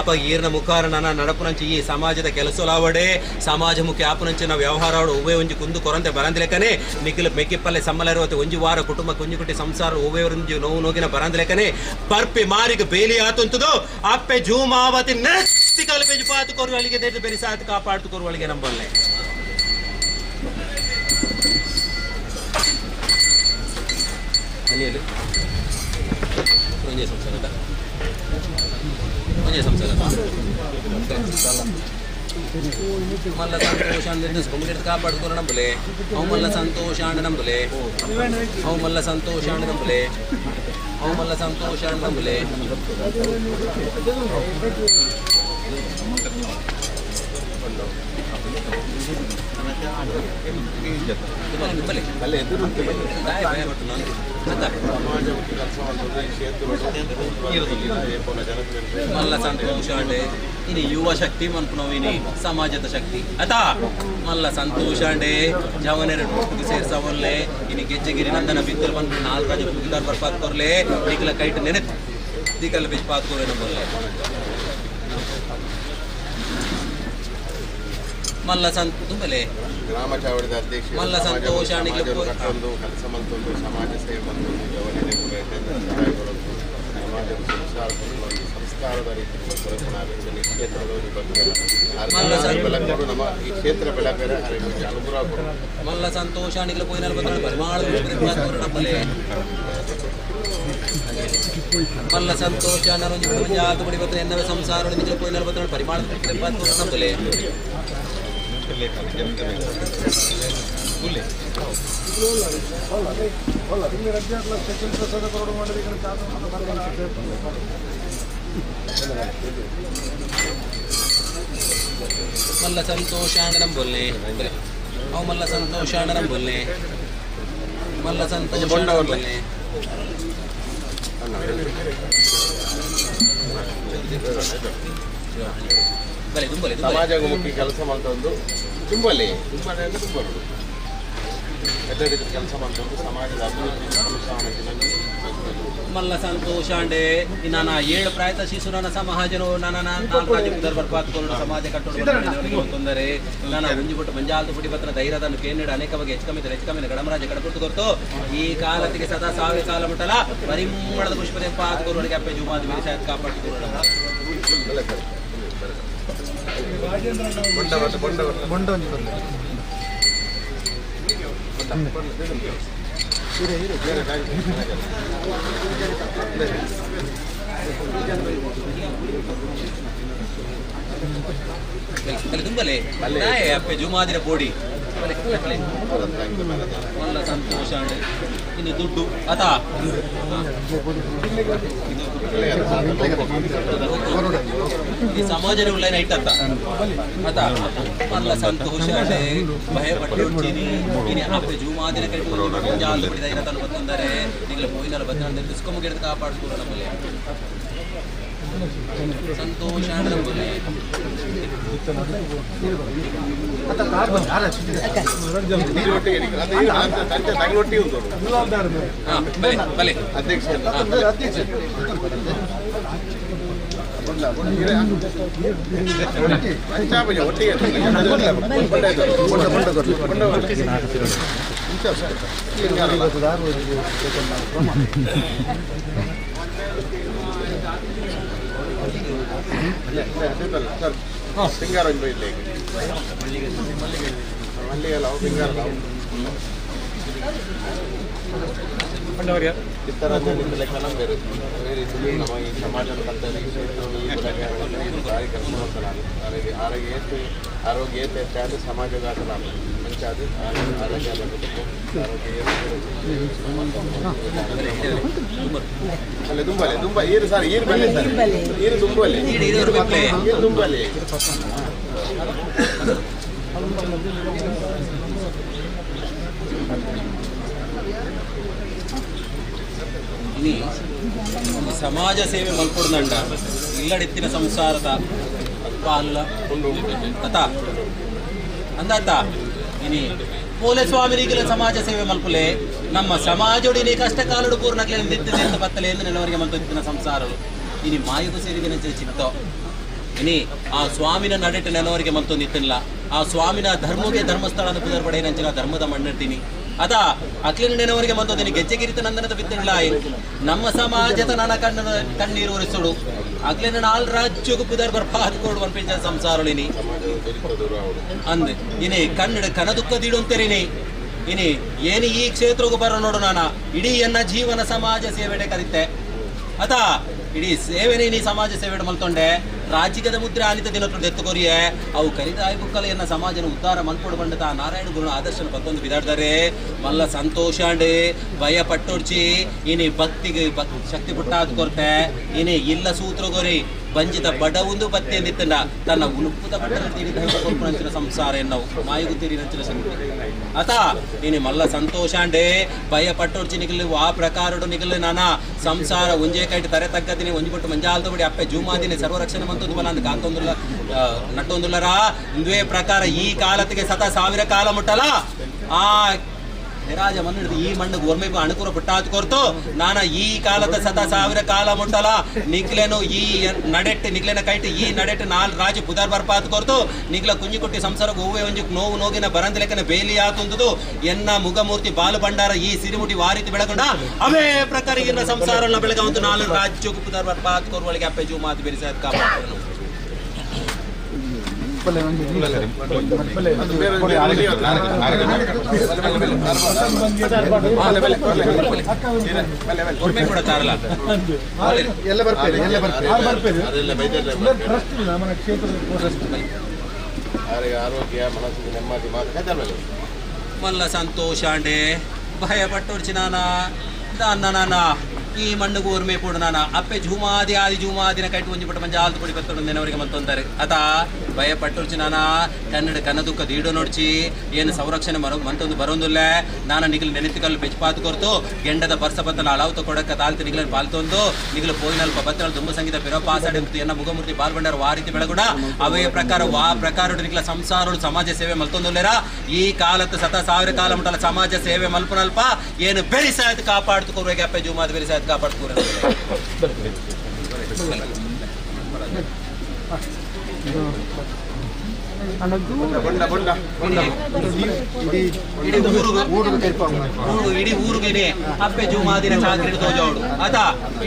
ಅಪ್ಪ ಈರ್ನ ಮುಖಾರ ನನ್ನ ನಡಪುನಂಚಿ ಈ ಸಮಾಜದ ಕೆಲಸಲಾವಡೆ ಸಮಾಜಮುಖಿ ಆಪುನಂಚಿನ ವ್ಯವಹಾರ ಒವ್ವೇ ಒಂಜಿ ಕುಂದು ಕೊರಂತೆ ಬರಂದಿಲೆಕನೆ ನಿಖಿಲ ಮೆಕ್ಕಿಪ್ಪಲ್ಲೆ ಸಮ್ಮಲ ಇರುವತ್ತೆ ಒಂಜಿ ವಾರ ಕುಟುಂಬ ಕುಂಜಿ ಕುಟ್ಟಿ ಸಂಸಾರ ಒವ್ವೇ ಒಂಜಿ ನೋವು ನೋಗಿನ ಬರಂದಿಲೆಕನೆ ಪರ್ಪಿ ಮಾರಿಗೆ ಬೇಲಿ ಆತಂತದು ಅಪ್ಪೆ ಜೂಮಾವತಿ ನೆಸ್ತಿ ಕಲ್ಪೆಜು ಪಾತು ಕೊರುವಳಿಗೆ ದೇಶ ಬೆರಿಸಾತ್ ಕಾಪಾಡ್ತು ಕೊರುವಳಿಗೆ ನಂಬಲ್ಲೆ ಒಂದೇ ಸಂಸಾರ ಮಲ್ಲ ಸಂತೋಷ ಸ್ಕೊಂಬಿಟ್ಟು ಕಾಪಾಡ್ಕೊಂಡು ನಂಬಲೆ ಅವು ಮಲ್ಲ ಸಂತೋಷ ನಂಬಲೆ ಅವು ಮಲ್ಲ ಸಂತೋಷ ನಂಬಲೆ ಅವು ಮಲ್ಲ ಸಂತೋಷ ನಂಬಲೆ మళ్ళా సంతోషం అంటే ఇది యువ శక్తి అనుకున్నావు ఇది సమాజత శక్తి అత మళ్ళా సంతోషం అంటే జవనేరు పుట్టుకు ಸೇರ್ಸವಲ್ಲೇ ಇನಿ ಗೆಜ್ಜೆಗಿರಿ ನಂದನ ಬಿತ್ತಲ್ ಬಂದು 4 ರಾಜ ಪುಗಿದಾರ್ ಬರ್ಪಾತ್ ಕೊರ್ಲೆ ದಿಕಲ ಕೈಟ್ ನೆನೆತ್ ದಿಕಲ ಬಿಚ್ ಪಾತ್ ಕೊರೆ ನಂಬಲ್ಲ ಮಲ್ಲ ತುಂಬಲೆ ಗ್ರಾಮ ಚಾವಡಿದ ಅಧ್ಯಕ್ಷ ಮಲ್ಲ ಸಂತೋಷಾಣಿಗೆ ಒಂದು ಕೆಲಸ ಮಂತೊಂದು ಸಮಾಜ ಸೇವೆ ಬಂದೊಂದು ಜವನಿಗೆ ಕೂಡ ಸಹಾಯಗಳನ್ನು ಸಮಾಜದ ಸಂಸ್ಕಾರದ ರೀತಿ ಕೊರಕನಾಗಬೇಕು ಈ ಕ್ಷೇತ್ರದಲ್ಲಿ ಬಂದು ನಮ್ಮ ಈ ಕ್ಷೇತ್ರ ಬೆಳಕರೆ ಅನುಗ್ರಹ ಮಲ್ಲ ಸಂತೋಷಾಣಿಗೆ ಪೋಯಿನ ಪರಿಮಾಣ ನಮ್ಮಲೆ ಮಲ್ಲ ಸಂತೋಷ ಜಾತ ಬಡಿ ಬತ್ತ ಎನ್ನವ ಸಂಸಾರ ನಿಜ ಪೋಯಿನ ಪರಿಮಾಣ ನಮ್ಮಲೆ ಮಲ್ಲ ಸಂತೋಷಾಂಡನಂ ಬೋಲ್ನೆ ಅವು ಮಲ್ಲ ಸಂತೋಷಾಂಡನಂ ಬೋಲ್ನೆ ಮಲ್ಲ ಸಂತೋಷ ಬೋಲ್ನೆ ಸಮಾಜಮುಖಿ ಕೆಲಸ ಮಾಡ್ತೊಂದು ತುಂಬಲ್ಲಿ ತುಂಬನೇ ತುಂಬರು ಎತ್ತರಿದ ಕೆಲಸ ಮಾಡ್ತೊಂದು ಸಮಾಜದ ಅಭಿವೃದ್ಧಿ ಸಂಸ್ಥಾನದಲ್ಲಿ ಮಲ್ಲ ಸಂತೋಷ ಅಂಡೆ ನಾನು 7 ಪ್ರಾಯತ ಶಿಶು ನನ್ನ ಸಮಾಜನು ನನ್ನ 4 ರಾಜ್ಯ ಪುದರ್ ಬರ್ಪಾತ್ ಕೊರಡು ಸಮಾಜ ಕಟ್ಟೋಡು ತೊಂದರೆ ನಾನು ಮುಂಜಿಬಿಟ್ಟು ಮಂಜಾಲ್ದು ಪುಡಿ ಪತ್ರ ಧೈರ್ಯದನ್ನು ಕೇಂದ್ರ ಅನೇಕ ಬಗ್ಗೆ ಹೆಚ್ಚಕಮಿನ ಗಡಮರಾಜ ಕಡಪುರ್ತು ಕೊರ್ತು ಈ ಕಾಲತ್ತಿಗೆ ಸದಾ ಸಾವಿರ ಕಾಲ ಮುಟ್ಟಲ ಪರಿಮಳದ ಪುಷ್ಪದೆ ಪಾತ್ ಕೊರಡಿಗೆ ಅಪ್ಪೆ ಜುಮಾದಿ ಬೇರೆ ಸಾಯತ್ ಕಾಪಾಡ್ತು ತುಂಬಲೆ ಅಪ್ಪೆ ಜುಮಾದಿನ ಪೋಡಿ ಮಲ್ಲ ಸಂತೋಷ ಇನ್ನು ದುಡ್ಡು ಅತ ಈ ಸಮಾಜನೇ ಉಳ್ಳೈನ ಇಟ್ಟತ್ತ ಅತ ಮಲ್ಲ ಸಂತೋಷ ಭಯಪಟ್ಟು ಅಪ್ಪೆ ಜುಮಾದಿನ ಕೈ ಜಾಲು ಬಿಡಿದ ಇರತನ್ನು ಬತ್ತಂದರೆ ಈಗಲೇ ಪೋಯಿನರ ಬತ್ತ ದುಸ್ಕೊಮ್ಗಿಡ್ದು ಕಾಪಾಡ್ತಾರೆ ನಮ್ಮಲ್ಲಿ ಸಂತೋಷ ನಮ್ಮಲ್ಲಿ ಅಧ್ಯಕ್ಷ ಸಿಂಗಾರ ಮಲ್ಲಿಗೆಲ್ಲ ಸಿಂಗಾರ ಲೆಕ್ಕ ಬೇರೆ ನಮ್ಮ ಈ ಸಮಾಜದ ಆರೋಗ್ಯ ಹೆಚ್ಚಾದ ಸಮಾಜದ ಮಂಚಾದ ಆರೋಗ್ಯ ಅಲ್ಲೇ ತುಂಬಲ್ಲಿ ತುಂಬ ಈರು ಸರ್ ಈರು ಬಲ್ಲಿ ಈರು ತುಂಬಲ್ಲಿ ಈರು ತುಂಬಲ್ಲಿ ಸಮಾಜ ಸೇವೆ ಮಲ್ಕೊಡ್ದಂಡ ಇಲ್ಲಡೆತ್ತಿನ ಸಂಸಾರದ ಪಾಲ ಅತ ಅಂದಾತ ಇನಿ ಪೋಲೆ ಸ್ವಾಮಿನಿಗೆಲ್ಲ ಸಮಾಜ ಸೇವೆ ಮಲ್ಪುಲೆ ನಮ್ಮ ಸಮಾಜೊಡಿನಿ ಕಷ್ಟ ಕಾಲುಡು ಪೂರ್ಣಕ್ಕೆ ನಿಂತಿದ್ದ ಬತ್ತಲೆ ಎಂದು ನೆಲವರಿಗೆ ಮಂತಿನ ಸಂಸಾರಗಳು ಇನಿ ಮಾಯುಗು ಸೇರಿದಿನ ಚಿತ್ತೋ ಇನಿ ಆ ಸ್ವಾಮಿನ ನಡೆಟ್ಟು ನೆಲವರಿಗೆ ಮಂತೊಂದಿತ್ತಿಲ್ಲ ಆ ಸ್ವಾಮಿನ ಧರ್ಮಕ್ಕೆ ಧರ್ಮಸ್ಥಳದ ಪುದರ್ ಪಡೆ ನಂಚಿನ ಧರ್ಮದ ಮಣ್ಣಿರ್ತೀನಿ ಅದ ಅಕ್ಲಿನ ನೆನವರಿಗೆ ಮಂತೊಂದಿನಿ ಗೆಜ್ಜೆಗಿರಿತ ನಂದನದ ಬಿತ್ತಿಲ್ಲ ನಮ್ಮ ಸಮಾಜದ ನನ್ನ ಕಣ್ಣೀರು ಒರೆಸೋಡು ಅಕ್ಲಿನ 4 ರಾಜ್ಯಕ್ಕೂ ಪುದರ್ ಬರ್ಪಾದ್ ಕೊಡು ಅನ್ಪಿಂಚ ಸಂಸಾರಳಿನಿ ಅಂದೆ ಇನಿ ಕನ್ನಡ ಕನದುಕ್ಕದಿಡು ಅಂತೀರಿನಿ ಇನಿ ಏನು ಈ ಕ್ಷೇತ್ರಕ್ಕೂ ಬರೋ ನೋಡು ನಾನು ಇಡೀ ಎನ್ನ ಜೀವನ ಸಮಾಜ ಸೇವೆಡೆ ಕರಿತೆ ಅತ ಇಡೀ ಸೇವೆನೇ ನೀ ಸಮಾಜ ಸೇವೆ ಮಲ್ತೊಂಡೆ ರಾಜಕೀಯದ ಮುದ್ರೆ ಆಲಿತ ದಿನಗಳು ಎತ್ತುಕೊರಿಯೇ ಅವು ಕರಿದಾಯಿ ಬುಕ್ಕಲ ಎನ್ನ ಸಮಾಜನ ಉದ್ಧಾರ ಮನ್ಪೊಡು ಬಂಡತ ನಾರಾಯಣ ಗುರು ಆದರ್ಶನ ಪತ್ತೊಂದು ಬಿದಾಡ್ತಾರೆ ಮಲ್ಲ ಸಂತೋಷ ಅಂಡೆ ಭಯ ಪಟ್ಟೊಡ್ಚಿ ಇನಿ ಭಕ್ತಿಗೆ ಶಕ್ತಿ ಪುಟ್ಟಾದ ಕೊರತೆ ಇನಿ ಇಲ್ಲ ಸೂತ್ರ ಗೊರಿ ಬಂಜಿತ ಬಡ ಒಂದು ಬತ್ತೆ ನಿತ್ತಂಡ ತನ್ನ ಉಳುಪುದ ಬಟ್ಟಲ ತೀರಿದ ಸಂಸಾರ ಎನ್ನವು ಮಾಯಿಗೂ ತೀರಿನಂಚಿನ ಸಂಗತಿ ಅತ ಇನಿ ಮಲ್ಲ ಸಂತೋಷ ಅಂಡೆ ಭಯ ಪಟ್ಟೊಡ್ಚಿ ನಿಗಲು ಆ ಪ್ರಕಾರಡು ನಿಗಲು ನಾನಾ ಸಂಸಾರ ಒಂಜೇ ಕೈಟ್ ತರೆ ತಗ್ಗದಿನಿ ಒಂಜಿಬಿಟ್ಟು ಮಂಜಾಲ್ದ ಬಿಡಿ ಅಪ್ಪೆ ಜೂಮಾದಿನಿ ಸರ್ವರಕ್ಷಣೆ ಮಂತೊಂದು ಬಲ ಅಂದ ಕಾಂತೊಂದುಲ್ಲ ನಟ್ಟೊಂದುಲ್ಲರ ಇಂದುವೇ ಪ್ರಕಾರ ಈ ಕಾಲತ್ತಿಗೆ ಸತ 1000 ಕಾಲ ಮುಟ್ಟಲ ಆ ರಾಜ ಮಣ್ಣಿಡ್ದು ಈ ಮಣ್ಣಿಗೆ ಒರ್ಮೆಗೂ ಅಣಕೂರ ಪುಟ್ಟಾತ್ ಕೊರ್ತು ನಾನ ಈ ಕಾಲದ ಸತ 1000 ಕಾಲ ಮುಟ್ಟಲ ನಿಗ್ಲೇನು ಈ ನಡೆಟ್ಟು ನಿಗ್ಲೇನ ಕೈಟ್ ಈ ನಡೆಟ್ಟು 4 ರಾಜ ಬುಧಾರ್ ಬರ್ಪಾತ್ ಕೊರ್ತು ನಿಗ್ಲ ಕುಂಜಿ ಕೊಟ್ಟಿ ಸಂಸಾರ ಗೋವೆ ಒಂಜಿ ನೋವು ನೋಗಿನ ಬರಂದ ಲೆಕ್ಕನ ಬೇಲಿ ಆತುಂದುದು ಎನ್ನ ಮುಗಮೂರ್ತಿ ಬಾಲು ಭಂಡಾರ ಈ ಸಿರಿಮುಟಿ ವಾರಿತಿ ಬೆಳಗೊಂಡ ಅವೇ ಪ್ರಕಾರ ಇನ್ನ ಸಂಸಾರ ಬೆಳಗವಂತು 4 ರಾಜ್ಯ ಬುಧಾರ್ ಬರ್ಪಾತ್ ಕೊರುವಳಿಗೆ ಅಪ್ಪೆ ಜೂ ಮಾತು ಬೆರಿಸಾದ ಕಾಪಾಡ್ತಾನು ಆರೋಗ್ಯ ಮನಸ್ಸಿಗೆ ನೆಮ್ಮದಿ ಮಾತು ಮಲ್ಲ ಸಂತೋಷ ಅಂಡೆ ಭಯ ಪಟ್ಟೊಡ್ಚಿ ನಾನ ಈ ಮಣ್ಣಿಗೆ ಓರ್ಮೆ ಕೂಡ ನಾನು ಅಪ್ಪೆ ಜೂಮಾದಿ ಆದಿ ಜೂಮಾದಿನ ಕೈಟ್ ಒಂಜಿ ಪಟ್ಟ ಮಂಜ ಆಲ್ದು ಪುಡಿ ಬತ್ತೊಂದು ನೆನವರಿಗೆ ಮಂತೊಂತಾರೆ ಅತ ಭಯ ಪಟ್ಟೊಡ್ಚಿ ನಾನ ಕನ್ನಡ ಕನ್ನ ದುಃಖ ದೀಡೋ ನೋಡ್ಚಿ ಏನು ಸಂರಕ್ಷಣೆ ಮಂತೊಂದು ಬರೋದಿಲ್ಲ ನಾನು ನಿಗಲು ನೆನೆತಿಕಲ್ಲು ಬೆಚ್ಚಪಾತ್ ಕೊರ್ತು ಗೆಂಡದ ಬರ್ಸ ಬತ್ತನ ಅಳಾವ್ತ ಕೊಡಕ್ಕ ತಾಲ್ತು ನಿಗಲನ್ನು ಪಾಲ್ತೊಂದು ನಿಗಲು ಪೋಯಿನಲ್ಪ ಬತ್ತಳ ದುಂಬ ಸಂಗೀತ ಪಿರೋ ಪಾಸಾಡಿ ಎನ್ನ ಮುಗಮೂರ್ತಿ ಬಾಲ್ಬಂಡಾರ ವಾರಿತಿ ಬೆಳಗುಡ ಅವೇ ಪ್ರಕಾರ ಪ್ರಕಾರ ನಿಗಲ ಸಂಸಾರ ಸಮಾಜ ಸೇವೆ ಮಲ್ತೊಂದುಲ್ಲೇರ ಈ ಕಾಲತ್ತು ಸತ 1000 ಕಾಲ ಮುಟ್ಟಲ ಸಮಾಜ ಸೇವೆ ಮಲ್ಪನಲ್ಪ ಏನು ಬೆರಿಸಾಯ್ತು ಕಾಪಾಡ್ತು ಕೊರುವೆಗೆ ಅಪ್ಪೆ ಜೂಮಾದ ಬೆರಿಸಾಯ್ತು ಕಾಪಾಡ್ತು ಇಡೀ ಊರಿಗೆ ಅಪ್ಪೆ ಜೂಮಾದಿನ ಚಾಕರಿ ತೋಜಾವಡು ಅದ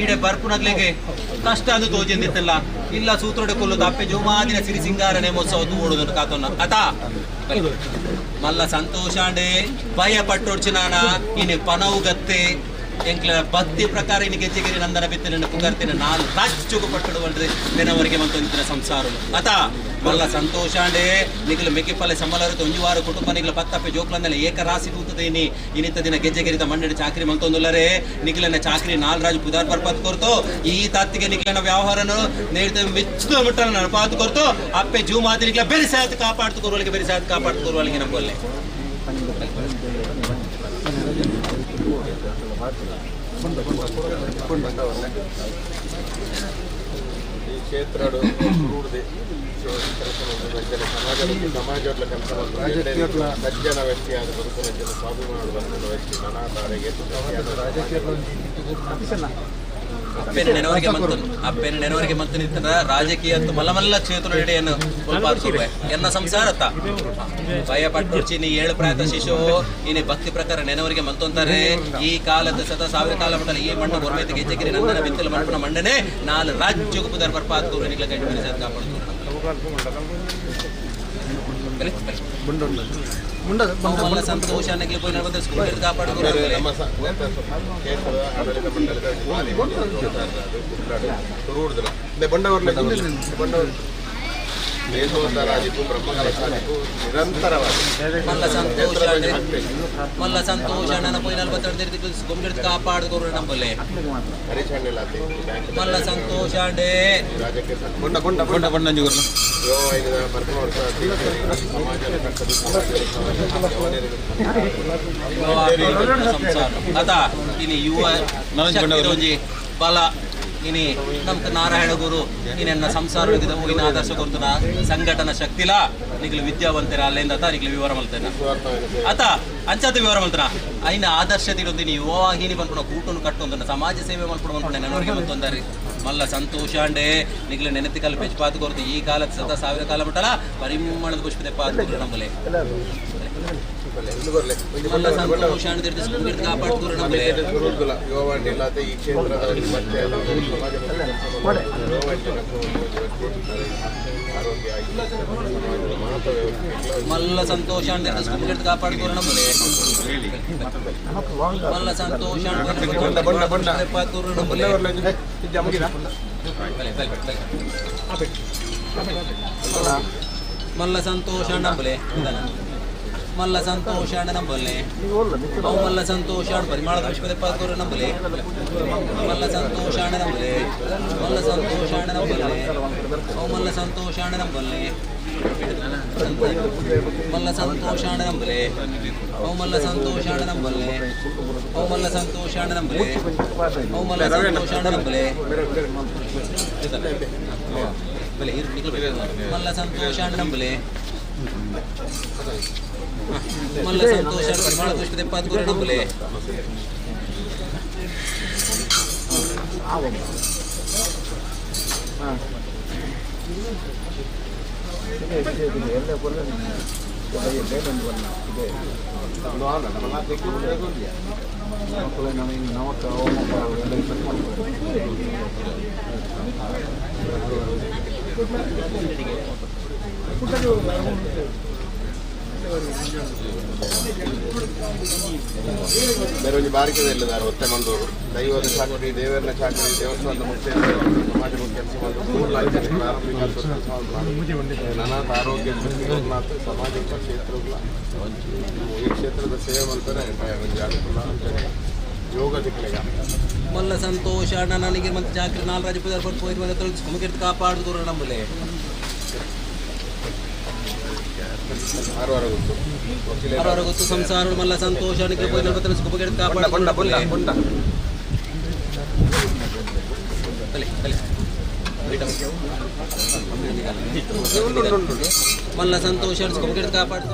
ಈಡೆ ಬರ್ಪುನಗ್ಲಿಗೆ ಕಷ್ಟ ಅದು ತೋಜಿಂದಿತ್ತಲ್ಲ ಇಲ್ಲ ಸೂತ್ರೊಡೆ ಕೊಲ್ಲುದು ಅಪ್ಪೆ ಜೂಮಾದಿನ ಸಿರಿ ಸಿಂಗಾರ ನೇಮೋತ್ಸವ ಓಡುದನ್ನು ಕಾತೊನ್ನ ಅತ ಮಲ್ಲ ಸಂತೋಷ ಅಂಡೆ ಭಯ ಪಟ್ಟೊಡ್ಚಿ ನಾನ ಇನ್ನು ಪನವು ಗತ್ತೆ ಎಂಕ್ಲ ಭಕ್ತಿ ಪ್ರಕಾರ ಇನ್ನು ಗೆಜ್ಜೆಗಿರಿ ನಂದನ ಬಿತ್ತನೆ ಪುಗರ್ತಿನ 4 ರಾಜ್ಯಗೂ ಪಟ್ಟಡು ಬಂದ್ರೆ ನೆನವರಿಗೆ ಮಂತೊಂದಿನ ಸಂಸಾರ ಅತ ಮಲ್ಲ ಸಂತೋಷ ಅಂಡೆ ನಿಗಲು ಮೆಕ್ಕಿಪಲ್ಲೆ ಸಂಬಳರು ಒಂಜುವಾರ ಕುಟುಂಬ ನಿಗಲ ಪತ್ತಪ್ಪೆ ಜೋಕ್ಲಂದಲ್ಲ ಏಕರಾಶಿ ಕೂತದೆ ಇನ್ನಿತ್ತ ದಿನ ಗೆಜ್ಜೆಗಿರಿದ ಮಣ್ಣಿನ ಚಾಕರಿ ಮಂತೊಂದುಲ್ಲರೆ ನಿಗಲನ ಚಾಕರಿ 4 ರಾಜ ಪುದಾರ್ ಬರ್ಪಾತ್ ಕೊರ್ತು ಈ ತಾತ್ತಿಗೆ ನಿಗಲನ ವ್ಯವಹಾರನು ನೇಡಿದ ಮಿಚ್ಚ ಮುಟ್ಟನ ನಡಪಾತ್ ಕೊರ್ತು ಅಪ್ಪೆ ಜೂ ಮಾತಿ ನಿಗಲ ಬೆರಿಸಾಯ್ತು ಕಾಪಾಡ್ತು ಕೊರುವಳಿಗೆ ಬೆರಿಸಾಯ್ತು ಕಾಪಾಡ್ತು ಕೊರುವಳಿಗೆ ನಂಬಲ್ಲೆ ಈ ಕ್ಷೇತ್ರ ಸಮಾಜದ ಕೆಲಸ ಸಜ್ಜನ ವ್ಯಕ್ತಿಯಾದ ಬದುಕಿನ ಸ್ವಾಭಿಮಾನ ಬಂದ ವ್ಯಕ್ತಿ ನಾನಾತಾರೆಗೆ ಅಪ್ಪೆನ ನೆನವರಿಗೆ ಮಂತು ನಿಂತ ರಾಜಕೀಯ ಮಲ್ಲ ಕ್ಷೇತ್ರ ಎಡೆಯನ್ನು ಎನ್ನ ಸಂಸಾರತ್ತ ಭಯ ಪಟ್ಟೊಡ್ಚಿ ನೀ 7 ಪ್ರಾಯದ ಶಿಶು ಇನ್ನು ಭಕ್ತಿ ಪ್ರಕಾರ ನೆನವರಿಗೆ ಮಂತೊಂತಾರೆ ಈ ಕಾಲದ ಸತ 1000 ಕಾಲ ಮಟ್ಟಲ್ಲಿ ಈ ಮಣ್ಣು ಗೊರ್ಮೈತೆ ಗೆಜ್ಜೆಗಿರಿ ನಂದನ ಬಿತ್ತಲು ಮಣ್ಣನ ಮಣ್ಣನೆ 4 ರಾಜ್ಯಕ್ಕೂ ಪುದರ್ ಬರ್ಪಾತು ನಿಗ್ಲ ಕೈ ಬೆರಿಸಾದ ಕಾಪಾಡ್ತು ಸಂತೋಷ ಕಾಪಾಡು ಮಲ್ಲ ಸಂತೋಷ ನನ್ನ ಪೋಯಿನಲ್ಲಿ ಬತ್ತಡ್ದು ಕಾಪಾಡ್ಕೋರು ನಂಬಲ್ಲೆ ಮಲ್ಲ ಸಂತೋಷ ಅಂಡೆ ಅದ ಇನಿ ಯುವ ಬಲ ಇನಿ ನಮ್ಗೆ ನಾರಾಯಣ ಗುರು ಇನ್ನ ಸಂಸಾರ ಹೋಗಿನ ಆದರ್ಶ ಕೊರ್ತನ ಸಂಘಟನಾ ಶಕ್ತಿಲ ನಿಗ್ಲು ವಿದ್ಯಾವಂತರ ಅಲ್ಲಿಂದ ನಿಗ್ಲು ವಿವರ ಮಲ್ತೇನೆ ಆತ ಅಂಚಾತ ವಿವರ ಮಲ್ತನ ಐನ ಆದರ್ಶ ತಿಳೊಂದು ನೀವು ಯುವವಾಹಿನಿ ಬಂದ್ಕೊಂಡು ಕೂಟನ್ನು ಕಟ್ಟೊಂದು ಸಮಾಜ ಸೇವೆ ಮಾಡ್ಕೊಂಡು ಬಂದ್ಕೊಂಡು ನೆನವರಿಗೆ ಮತ್ತೊಂದಾರಿ ಮಲ್ಲ ಸಂತೋಷ ಅಂಡೆ ನಿಗ್ಲು ನೆನತಿ ಕಲ್ ಬೆಚ್ಚಪಾತ್ ಕೊರ್ತು ಈ ಕಾಲದ ಸತ 1000 ಕಾಲ ಮುಟ್ಟಲ ಪರಿಮಳದ ಪುಷ್ಪದೆ ಪಾತ್ ನಂಬಲೆ ಮಲ್ಲ ಸಂತೋಷ ಅಂಡೆ ಕಾಪಾಡ್ತು ನಂಬಲೆ ಈ ಕ್ಷೇತ್ರದ ಮಲ್ಲ ಸಂತೋಷ ಕಾಪಾಡ್ಕೋರ ನಮ್ಮನೆ ಮಲ್ಲ ಸಂತೋಷ ಮಲ್ಲ ಸಂತೋಷ ನಂಬಲೆ ಮಲ್ಲ ಸಂತೋಷ ನಂಬಲೆ ಅವು ಮಲ್ಲ ಸಂತೋಷ ಪರಿಮಾಣ ವಿಶ್ವದ ಪಾಲ್ಗೊರ ನಂಬಲೆ ಮಲ್ಲ ಸಂತೋಷ ನಂಬಲೆ ಮಲ್ಲ ಸಂತೋಷ ನಂಬಲೆ ಅವು ಮಲ್ಲ ಸಂತೋಷ ನಂಬಲೆ ಮಲ್ಲ ಸಂತೋಷ ನಂಬಲೆ ಅವು ಮಲ್ಲ ಸಂತೋಷ ನಂಬಲೆ ಅವು ಮಲ್ಲ ಸಂತೋಷ ನಂಬಲೆ ಅವು ಮಲ್ಲ ಸಂತೋಷ ನಂಬಲೆ ಮಲ್ಲ ಸಂತೋಷ ನಂಬಲೆ ಮಲ್ಲ ಸಂತೋಷ ಪರಿಮಾಣ ಪುಷ್ಪದ ಪಾಲ್ಗೊರ ನಂಬಲೆ ಬೇರೆ ಒಂದು ಬಾರಿಕೆದ ಇಲ್ಲದಾರೆ ಒತ್ತೆ ಮಂದೂರು ದೈವದ ಚಾಕರಿ ದೇವರನ್ನ ಚಾಕರಿ ದೇವಸ್ಥಾನದ ಮುಖ್ಯ ಸಮಾಜ ಕೆಲಸ ಪ್ರಾರಂಭಿಕ ನಾನಾಥ ಆರೋಗ್ಯ ಮತ್ತು ಸಾಮಾಜಿಕ ಕ್ಷೇತ್ರಗಳ ಈ ಕ್ಷೇತ್ರದ ಸೇವೆ ಮಾಡ್ತಾರೆ ಅನುಕೂಲ ಯೋಗ ದಿಕ್ಕಲಿಗ ಮಲ್ಲ ಸಂತೋಷ ನನಗೆ ಮತ್ತೆ ಚಾಕರಿ ನಾಲ್ಕು ಪದ ಪೋಯಿರುವಾಗ ತೊಲಗಿಸಿ ಮುಗಿರ್ತು ಕಾಪಾಡುದು ನಂಬಲೆ ಹರವರ ಗೊತ್ತು ಸಂಸಾರ ಮಲ್ಲ ಸಂತೋಷ ಮಲ್ಲ ಸಂತೋಷ ಕಾಪಾಡು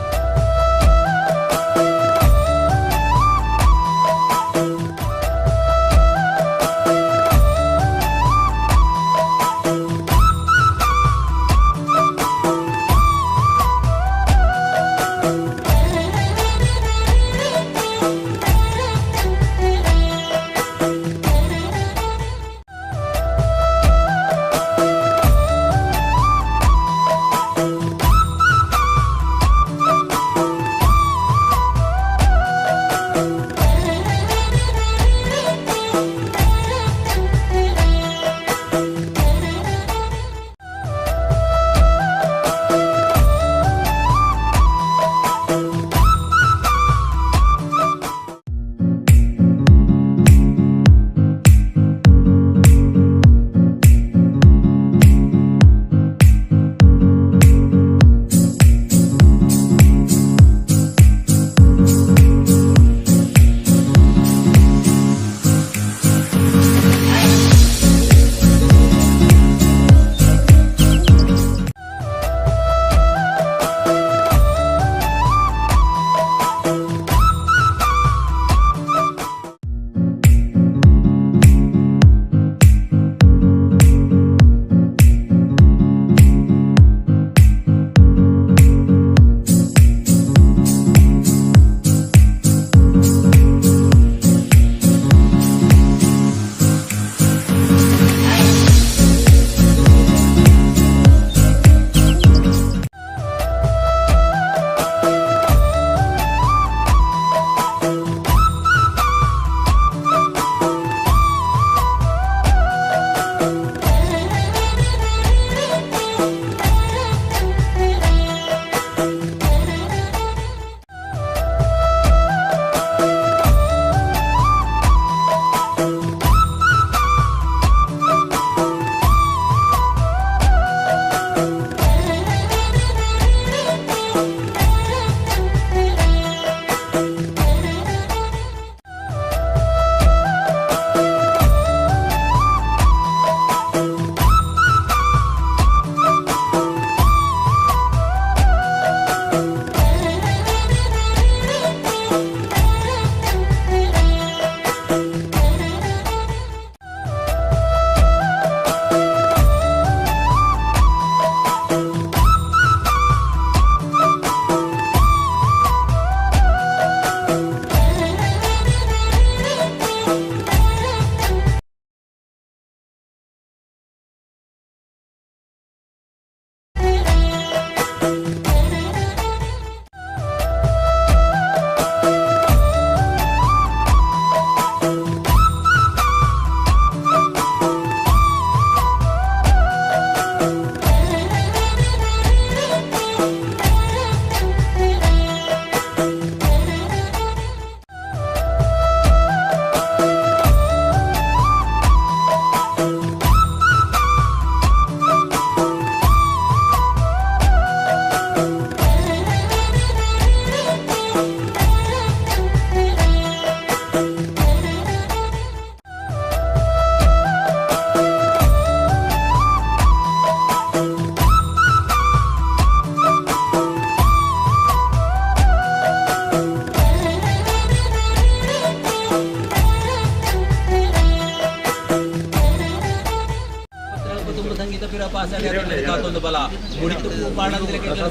ಕಾತೊಂದು ಬಲ ಮುಡಿತು ಪಾಡಂದ್ರೆ ಕೆಲಸ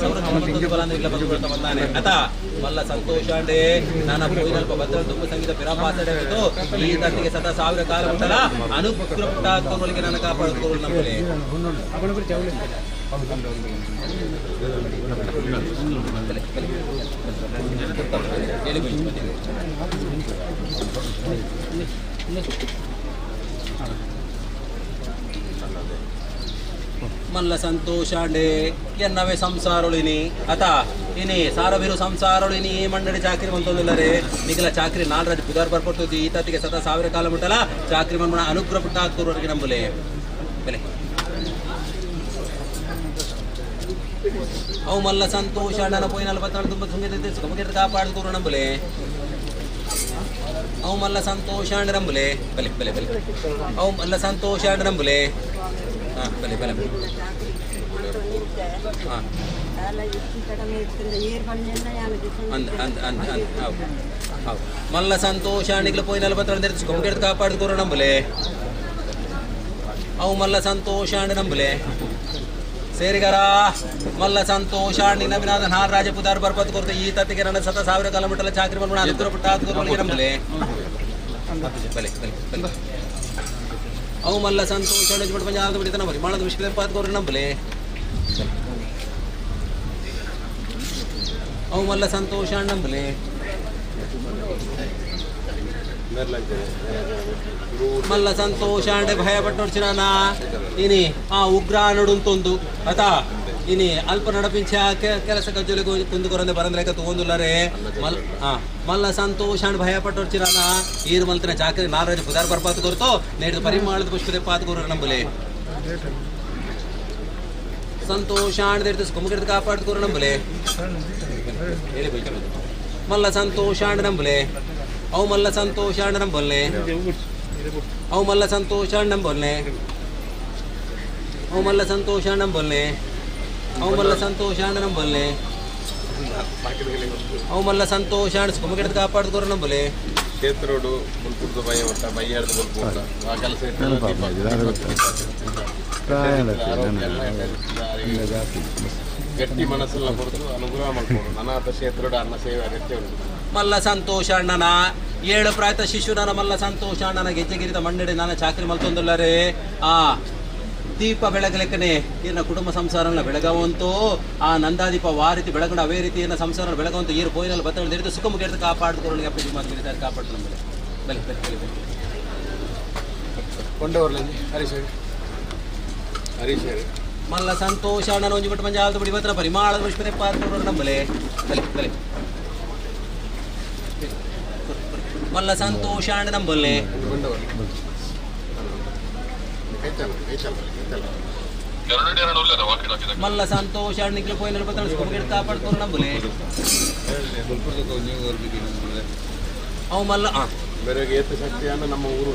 ಬಲ ಅಂದ್ರೆ ಇಲ್ಲ ಬಂದು ಬಂದಾನೆ ಅತ ಮಲ್ಲ ಸಂತೋಷಾಂಡೆ ನನ್ನ ಪೋಯಿನಲ್ಪ ಭದ್ರ ತುಂಬ ಸಂಗೀತ ಪಿರಾಪಾಸಡೆ ಈ ತಂದೆಗೆ ಸದಾ 1000 ಕಾಲ ಉಂಟಲ್ಲ ಅನುಕೃಪ್ತಾತ್ಮಗಳಿಗೆ ನನ್ನ ಕಾಪಾಡಿಕೊಳ್ಳಲು ನಮ್ಮಲ್ಲಿ ಮಲ್ಲ ಸಂತೋಷಾಂಡೆ ಎನ್ನವೇ ಸಂಸಾರೊಳಿನಿ ಅತ ಇನಿ ಸಾರವಿರು ಸಂಸಾರೊಳಿನಿ ಮಂಡಳಿ ಚಾಕ್ರಿ ಮಂತೊಂದಿಲ್ಲರೆ ನಿಗಲ ಚಾಕ್ರಿ ನಾಲ್ರಾಜ್ ಪುದಾರ್ ಬರ್ಕೊಡ್ತದೆ ಈ ತತ್ತಿಗೆ ಸದಾ 1000 ಕಾಲ ಮುಟ್ಟಲ್ಲ ಚಾಕ್ರಿ ಮಣ್ಣ ಅನುಗ್ರಹ ಪುಟ್ಟ ಹಾಕ್ತೋರ್ವರೆಗೆ ನಂಬಲೆ ಬೆಲೆ ಅವು ಮಲ್ಲ ಸಂತೋಷ ಅಣ್ಣನ ಪೋಯಿ 44 ತುಂಬ ಸುಂಗಿತ ಕಾಪಾಡ್ತೋರು ನಂಬಲೆ ಅವು ಮಲ್ಲ ಸಂತೋಷ ಅಣ್ಣ ನಂಬಲೆ ಬೆಲೆ ಬೆಲೆ ಬೆಲೆ ಅವು ಮಲ್ಲ ಸಂತೋಷ ಅಣ್ಣ ನಂಬಲೆ ಹಾಂ ಬೆಲೆ ಬೆಲೆ ಹಾಂ ಹೌದು ಮಲ್ಲ ಸಂತೋಷ ಅಣ್ಣಿಗ್ಲ ಪೋಯಿ 42 ಸುಂಗಿತ ಕಾಪಾಡ್ತೋರು ನಂಬಲೆ ಅವು ಮಲ್ಲ ಸಂತೋಷ ಅಣ್ಣ ನಂಬಲೆ ಸೇರಿಗಾರ ಮಲ್ಲ ಸಂತೋಷ ನಿನ್ನವಿನಾದ ನಾಲ್ರಾಜ ಪುದಾರ್ ಬರ್ಪತ್ ಕೊಡ್ತೆ ಈ ತತ್ತಿಗೆ ನನ್ನ ಸತ 1000 ಕಾಲ ಮುಟ್ಟಲ್ಲ ಚಾಕ್ರಿ ಮಾಡ್ಬೋಣ ಅನುಗ್ರಹ ಪುಟ್ಟ ಹಾಕೋರಿಗೆ ನಂಬಲೆ ಬಲೆ ಬಲೆ ಬಲೆ ಅವು ಮಲ್ಲ ಸಂತೋಷ ಬಿಟ್ಟು ಪಂಜಾಬ್ ಬಿಡ್ತಾನೆ ಬರಿ ಮಾಡದ ವಿಶ್ವ ಪಾತ್ಕೋರಿ ನಂಬಲೆ ಅವು ಮಲ್ಲ ಸಂತೋಷ ನಂಬಲೆ ಮಲ್ಲ ಸಂತೋಷ ಅಂಡೆ ಭಯ ಪಟ್ಟೊಡ್ಚಿನ ಇನಿ ಉಗ್ರ ನಡುಂತೊಂದು ಅತ ಇನಿ ಅಲ್ಪ ನಡಪಿಂಚ ಕೆಲಸ ಗಜ್ಜೊಲಿ ಕುಂದುಕೊರಂದೆ ಬರಂದ್ರೆ ತಗೊಂದುಲ್ಲರೆ ಮಲ್ಲ ಸಂತೋಷ ಅಂಡ್ ಭಯ ಪಟ್ಟೊಡ್ಚಿನ ಈರು ಮಲ್ತಿನ ಚಾಕರಿ ನಾಲ್ರಾಜ್ ಪುದಾರ್ ಬರ್ಪಾತ್ ಕೊರ್ತು ನೇಡಿದ ಪರಿಮಾಣದ ಪುಷ್ಪದೆ ಪಾತ್ ಕೊರ ನಂಬಲೆ ಸಂತೋಷ ಅಂಡ್ ಕುಮಗಿಡ್ದು ಕಾಪಾಡ್ದು ಕೊರ ನಂಬಲೆ ಮಲ್ಲ ಸಂತೋಷ ಅಂಡ್ ನಂಬಲೆ ಅವು ಮಲ್ಲ ಸಂತೋಷ ಅಣ್ಣ ನಂಬಲ್ನೆ ಅವು ಮಲ್ಲ ಸಂತೋಷ ಅಣ್ಣ ನಂಬಲ್ನೆ ಅವು ಮಲ್ಲ ಸಂತೋಷ ಅಣ್ಣ ನಂಬಲ್ನೆ ಅವು ಮಲ್ಲ ಸಂತೋಷ ಅಣ್ಣ ನಂಬಲ್ನೆ ಅವು ಮಲ್ಲ ಸಂತೋಷ ಅಣ್ಣ ಸುಮಗಿಡ್ದು ಕಾಪಾಡ್ಕೋರು ನಂಬಲೆ ಕ್ಷೇತ್ರೋಡು ಮುಲ್ಪುರ್ದು ಭಯ ಒಟ್ಟ ಬೈಯಾಡ್ದು ಮುಲ್ಪುರ್ದ ಆ ಕೆಲಸ ಗಟ್ಟಿ ಮನಸ್ಸೆಲ್ಲ ಕೊಡ್ತು ಅನುಗ್ರಹ ಮಾಡ್ಕೊಂಡು ಅನಾಥ ಕ್ಷೇತ್ರೋಡು ಅನ್ನ ಸೇವೆ ಅಗತ್ಯ ಉಂಟು ಮಲ್ಲ ಸಂತೋಷ ಅಣ್ಣನ 7 ಪ್ರಾಯತ ಶಿಶು ನನ್ನ ಮಲ್ಲ ಸಂತೋಷ ಅಣ್ಣನ ಗೆಜ್ಜೆಗಿರಿದ ಮಣ್ಣೆಡೆ ನಾನು ಚಾಕರಿ ಮಲ್ತೊಂದುಲ್ಲರೆ ದೀಪ ಬೆಳಗಲೆಕ್ಕನೆ ಏನ ಕುಟುಂಬ ಸಂಸಾರನ ಬೆಳಗವಂತೂ ಆ ನಂದಾದೀಪ ವಾರೀತಿ ಬೆಳಗೊಂಡು ಅವೇ ರೀತಿ ಏನ ಸಂಸಾರ ಬೆಳಗವಂತೂ ಈರು ಪೋಯಿನಲ್ಲಿ ಬತ್ತ ಹಿಡಿದು ಸುಖ ಮುಗಿಡ್ದು ಕಾಪಾಡ್ಕೊಳ್ಳಿ ಅಪ್ಪ ಮಾತು ಕಾಪಾಡ್ತು ನಮ್ಮಲ್ಲಿ ಬಲೆ ಬಲೆ ಬಲೆ ಬಲೆ ಕೊಂಡವರ್ಲಿ ಹರೀಶ್ ಹರೀಶ್ ಮಲ್ಲ ಸಂತೋಷ ಅಣ್ಣನ ಒಂಜಿ ಬಿಟ್ಟು ಮಂಜಾಲ್ದು ಬಿಡಿ ಬತ್ರ ಪರಿಮಾಣದ ಪುಷ್ಪದೆ ಪಾತ್ರ ನಂಬಲೆ ಬಲೆ ಬಲೆ ಮಲ್ಲ ಸಂತೋಷ ಅಣ್ಣ ನಂಬಲ್ಲೆ ಮಲ್ಲ ಸಂತೋಷ ಅಣ್ಣಿಗೆ ಪೋಯಿ 42 ಕುಮಗಿಡ್ದು ಕಾಪಾಡ್ಕೊಂಡು ನಂಬಲೆ ಅವು ಮಲ್ಲ ಬೆರಗೆ ಏತು ಶಕ್ತಿಯನ್ನು ನಮ್ಮ ಊರು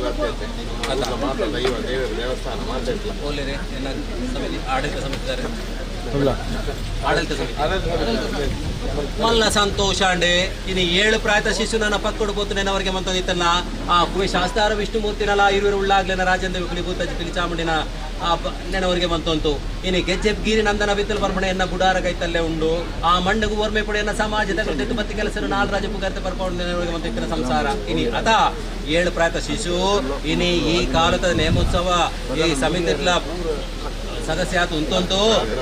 ಮಾತ್ರ ದೈವ ದೇವಸ್ಥಾನ ಮಾತಾಡ್ತಿಲ್ಲ ಒಳ್ಳೆ ಸಮಿತಿ ಆಡಳಿತ ಸಮಿತಿ ಮಲ್ಲ ಸಂತೋಷ ಅಂಡೆ ಇನ್ನು 7 ಪ್ರಾಯತ ಶಿಶು ನನ್ನ ಪಕ್ಕಡು ಪೋತುನೇನ ಅವರಿಗೆ ಮಂತಂದಿತ್ತಲ್ಲ ಕುವೆ ಶಾಸ್ತಾರ ವಿಷ್ಣುಮೂರ್ತಿನಲ್ಲ ಇರುವರು ಉಳ್ಳಾಗ್ಲೇನ ರಾಜೇಂದ್ರ ಕುಳಿಭೂತ ಚಾಮುಂಡಿನ ನೆನವರಿಗೆ ಮಂತಂತು ಇನ್ನು ಗೆಜ್ಜೆ ಗೀರಿ ನಂದನ ಬಿತ್ತಲು ಬರ್ಮಣೆ ಎನ್ನ ಬುಡಾರ ಕೈತಲ್ಲೇ ಉಂಡು ಆ ಮಣ್ಣಗು ಓರ್ಮೆ ಪುಡೆ ಎನ್ನ ಸಮಾಜದ ತೆತ್ತು ಬತ್ತಿ ಕೆಲಸ 4 ರಾಜ ಪುಗರ್ತೆ ಬರ್ಕೊಂಡು ನೆನವರಿಗೆ ಮಂತಿತ್ತಿನ ಸಂಸಾರ ಇನಿ ಅದ 7 ಪ್ರಾಯತ ಶಿಶು ಇನಿ ಈ ಕಾಲದ ನೇಮೋತ್ಸವ ಈ ಸಮಿತಿಲ ಸದಸ್ಯ ಆತು ಉಂತಂತು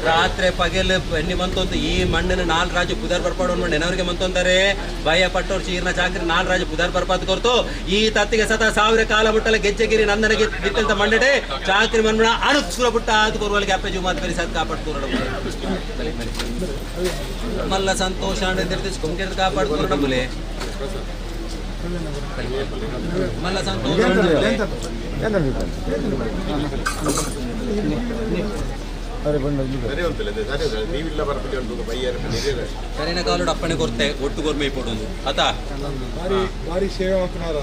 ರಾತ್ರಿ ಪಗೆಲು ಎಣ್ಣೆ ಮಂತಂತು ಈ ಮಣ್ಣಿನ 4 ರಾಜ ಪುದರ್ ಬರ್ಪಾಡು ನೆನವರಿಗೆ ಮಂತಂದರೆ ಭಯ ಪಟ್ಟೋರು ಚೀರ್ನ ಚಾಕ್ರಿ 4 ರಾಜ ಪುದರ್ ಬರ್ಪಾತ್ ಕೊರ್ತು ಈ ತತ್ತಿಗೆ ಸತ 1000 ಕಾಲ ಮುಟ್ಟಲ ಗೆಜ್ಜೆಗಿರಿ ನಂದನಗೆ ಬಿತ್ತಂತ ಮಂಡಡೆ ಚಾಕ್ರಿ ಮಣ್ಣ ಅನುಸುರ ಪುಟ್ಟ ಆತು ಕೊರುವಳಿಗೆ ಅಪ್ಪೆ ಜೀವ ಮಾತು ಸತ್ ಕಾಪಾಡ್ಕೋರು ಮಲ್ಲ ಸಂತೋಷ ಕುಂಕೆಡ್ ಕಾಪಾಡ್ಕೋರು ನಂಬಲೆ ಮಲ್ಲ ಸಂತೋಷ ಕರಿನ ಕಾಲೋಡು ಅಪ್ಪಣೆ ಕೊರ್ತೆ ಒಟ್ಟು ಗೋರ್ಮೆ ಕೊಡೋದು ಆತ ಭಾರಿ ಸೇವೆ ಮಾಡ್ತಾರ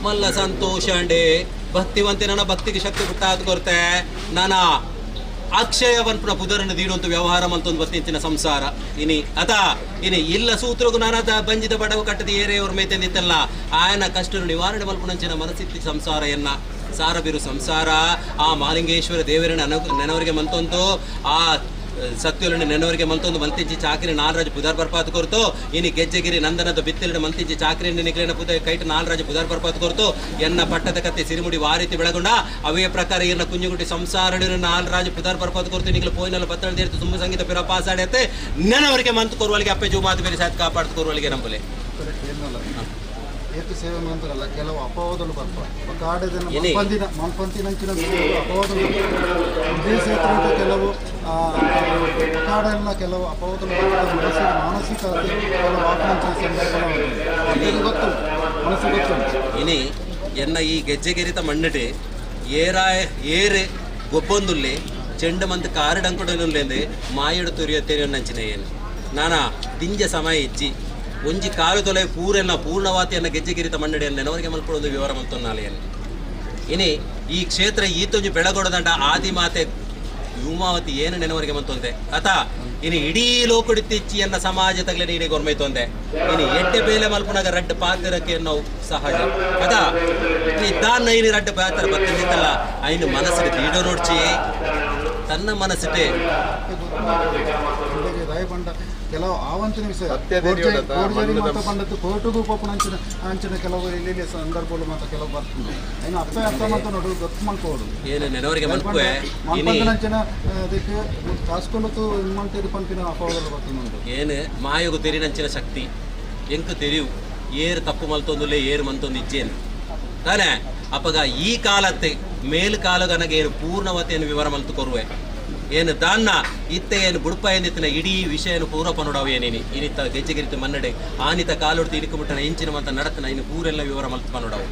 ಮಲ್ಲ ಸಂತೋಷ ಅಂಡೆ ಭಕ್ತಿವಂತೆ ನನ್ನ ಭಕ್ತಿಗೆ ಶಕ್ತಿ ಬಿಟ್ಟಾತ್ ಕೊರ್ತೆ ನಾನಾ ಅಕ್ಷಯ ವನ್ಪುನ ಪುದರನ್ನು ದೀಡುವಂತ ವ್ಯವಹಾರ ಮಂತೊಂದು ಬತ್ತಿಂಚಿನ ಸಂಸಾರ ಇನಿ ಅತ ಇನಿ ಇಲ್ಲ ಸೂತ್ರಗು ನಾನದ ಬಂಜಿದ ಬಡವು ಕಟ್ಟದ ಏರೆಯವ್ರ ಮೇತೆಂದಿತ್ತಲ್ಲ ಆಯನ ಕಷ್ಟ ನಿವಾರಣೆ ಮಲ್ಪುನಂಚಿನ ಮನಸ್ಥಿತಿ ಸಂಸಾರ ಎನ್ನ ಸಾರಬಿರು ಸಂಸಾರ ಆ ಮಾಲಿಂಗೇಶ್ವರ ದೇವರ ನೆನವರಿಗೆ ಮಂತೊಂದು ಆ ಸತ್ಯಲನ್ನು ನೆನವರಿಗೆ ಮಂತೊಂದು ಮಂತಿಂಚಿ ಚಾಕರಿ ನಾಲ್ರಾಜು ಪುದರ್ ಬರ್ಪಾತ್ ಕೊರ್ತು ಇನಿ ಗೆಜ್ಜೆಗಿರಿ ನಂದನದ ಬಿತ್ತಲಿನ ಮಂತಿಂಚಿ ಚಾಕರಿ ನಿಕ್ಲಿನ ಪುದ ಕೈಟ ನಾಲ್ರಾಜು ಪುದರ್ ಬರ್ಪಾತ್ ಕೊರ್ತು ಎನ್ನ ಪಟ್ಟದ ಕತ್ತೆ ಸಿರಿಮುಡಿ ವಾರೀತಿ ಬೆಳಗೊಂಡ ಅವೇ ಪ್ರಕಾರ ಇನ್ನ ಕುಂಜುಗುಟಿ ಸಂಸಾರ ನಾಲ್ರಾಜು ಪುದರ್ ಬರ್ಪಾತ್ ಕೊರ್ತು ನಿಕ್ಲು ಪೋಯಿನಲ್ಲ ಪತ್ತಳ ದೇರ್ತು ತುಂಬ ಸಂಗೀತ ಪಿರ ಪಾಸಾಡತ್ತೆ ನೆನವರಿಗೆ ಮಂತ್ ಕೊರುವಳಿಗೆ ಅಪ್ಪೆ ಜೂಮಾದ ಬೇರೆ ಸಾತ್ ಕಾಪಾಡ್ತು ಕೊರುವಳಿಗೆ ನಂಬಲೆ ಏತು ಸೇವೆ ಮಂತ್ರಲ್ಲ ಕೆಲವು ಅಪವಾದಗಳು ಬರ್ತಾರೆ ಕಾಡದನ್ನು ಮಲ್ಪಂತಿನಂಚಿನ ಅಪವಾದಗಳು ವಿದೇಶ ಕೆಲವು ಕಾಡೆಲ್ಲ ಕೆಲವು ಅಪವಾದಗಳು ಮಾನಸಿಕ ಕೆಲವು ಆತ್ಮಹತ್ಯೆ ಸಂದರ್ಭಗಳು ಗೊತ್ತು ಮನಸ್ಸು ಗೊತ್ತು ಇನಿ ಎನ್ನ ಈ ಗೆಜ್ಜೆಗೆರಿತ ಮಣ್ಣಟೆ ಏರೆ ಗೊಬ್ಬೊಂದುಲ್ಲೆ ಚೆಂಡ ಮಂತ್ ಕಾರಡಂಕೊಡನುಲ್ಲೆಂದೆ ಮಾಯಡು ತುರಿಯುತ್ತೇನೆ ನಂಚಿನ ಏನು ನಾನಾ ದಿಂಜ ಸಮಯ ಇಜ್ಜಿ ಒಂಜಿ ಕಾಲು ತೊಲೆ ಪೂರೆಲ್ಲ ಪೂರ್ಣವಾತಿಯನ್ನ ಗೆಜ್ಜೆಗಿರಿತ ಮಣ್ಣಡಿಯನ್ನು ನೆನವರಿಗೆ ಮಲ್ಪಡೊಂದು ವಿವರ ಮಂತೊನ್ನಾಲೆಯಲ್ಲಿ ಇನಿ ಈ ಕ್ಷೇತ್ರ ಈತೊಂಜಿ ಬೆಳಗೊಡದಂಡ ಆದಿಮಾತೆ ಯೂಮಾವತಿ ಏನು ನೆನವರಿಗೆ ಮಂತೊಂದೆ ಅತ ಇನಿ ಇಡೀ ಲೋಕಡಿತ್ತಿಚ್ಚಿಯನ್ನ ಸಮಾಜ ತಗಲೆ ನೀಡಿ ಗೊರ್ಮೈತೊಂದೆ ಇನಿ ಎಡ್ಡೆ ಬೇಲೆ ಮಲ್ಪನಾಗ ರಡ್ಡ ಪಾತ್ರಕ್ಕೆ ನಾವು ಸಹಜ ಅದ ಇನಿ ದಾನ್ನ ಇನಿ ರಡ್ಡ ಪಾತ್ರ ಬತ್ತಿತ್ತಲ್ಲ ಐನು ಮನಸ್ಸಿಗೆ ತೀಡೋ ನೋಡ್ಚಿ ತನ್ನ ಮನಸ್ಸಿಗೆ ದಯಪಂಡ ಕೆಲವು ಆವಂತಿನ ವಿಷಯ ಪಂಡತ್ತು ಕೋರ್టుಗೂ ಪಪ್ಪನಂಚಿನ ಅಂಚಿನ ಕೆಲವು ಇಲ್ಲಿ ಸಂದರ್ಭಗಳು ಮಾತ್ರ ಕೆಲವು ಬರ್ತದೆ ಇನ್ನು ಅರ್ಥ ಮಾತ್ರ ನೋಡು ಗೊತ್ತು ಮಾಡ್ಕೋದು ಏನು ನೆನವರಿಗೆ ಮಲ್ಪೆ ಮಲ್ಪಂಚಿನ ಅದಕ್ಕೆ ಕಾಸ್ಕೊಳ್ಳೋದು ಇಮ್ಮಂಟೇದು ಪಂಪಿನ ಅಪವಾದಗಳು ಬರ್ತದೆ ಏನು ಮಾಯಗು ತೆರಿನಂಚಿನ ಶಕ್ತಿ ಎಂಕು ತೆರಿವು ಏರು ತಪ್ಪು ಮಲ್ತೊಂದುಲ್ಲೆ ಏರು ಮಂತೊಂದು ಇಜ್ಜೇನು ತಾನೇ ಅಪ್ಪಗ ಈ ಕಾಲತ್ತೆ ಮೇಲು ಕಾಲಗನಗೆ ಏನು ಪೂರ್ಣವತೆಯನ್ನು ವಿವರ ಮಲ್ತು ಕೊರುವೆ ಏನು ದಾನ್ನ ಇತ್ತೆ ಏನು ಬುಡ್ಪ ಎಂದಿತ್ತಿನ ಇಡೀ ವಿಷಯನು ಪೂರಪ ನೋಡವ ಏನೇನಿ ಇನಿತ್ತ ಗೆಜ್ಜೆಗಿರಿತ ಮನ್ನಡೆ ಆನಿತ ಕಾಲೊಡ್ತಿ ಇನಿಕುಬಿಟ್ಟನ ಎಂಚಿನ ಮಂತ ನಡತನ ಇನ್ನು ಪೂರೆಲ್ಲ ವಿವರ ಮಲ್ತು ನೋಡವು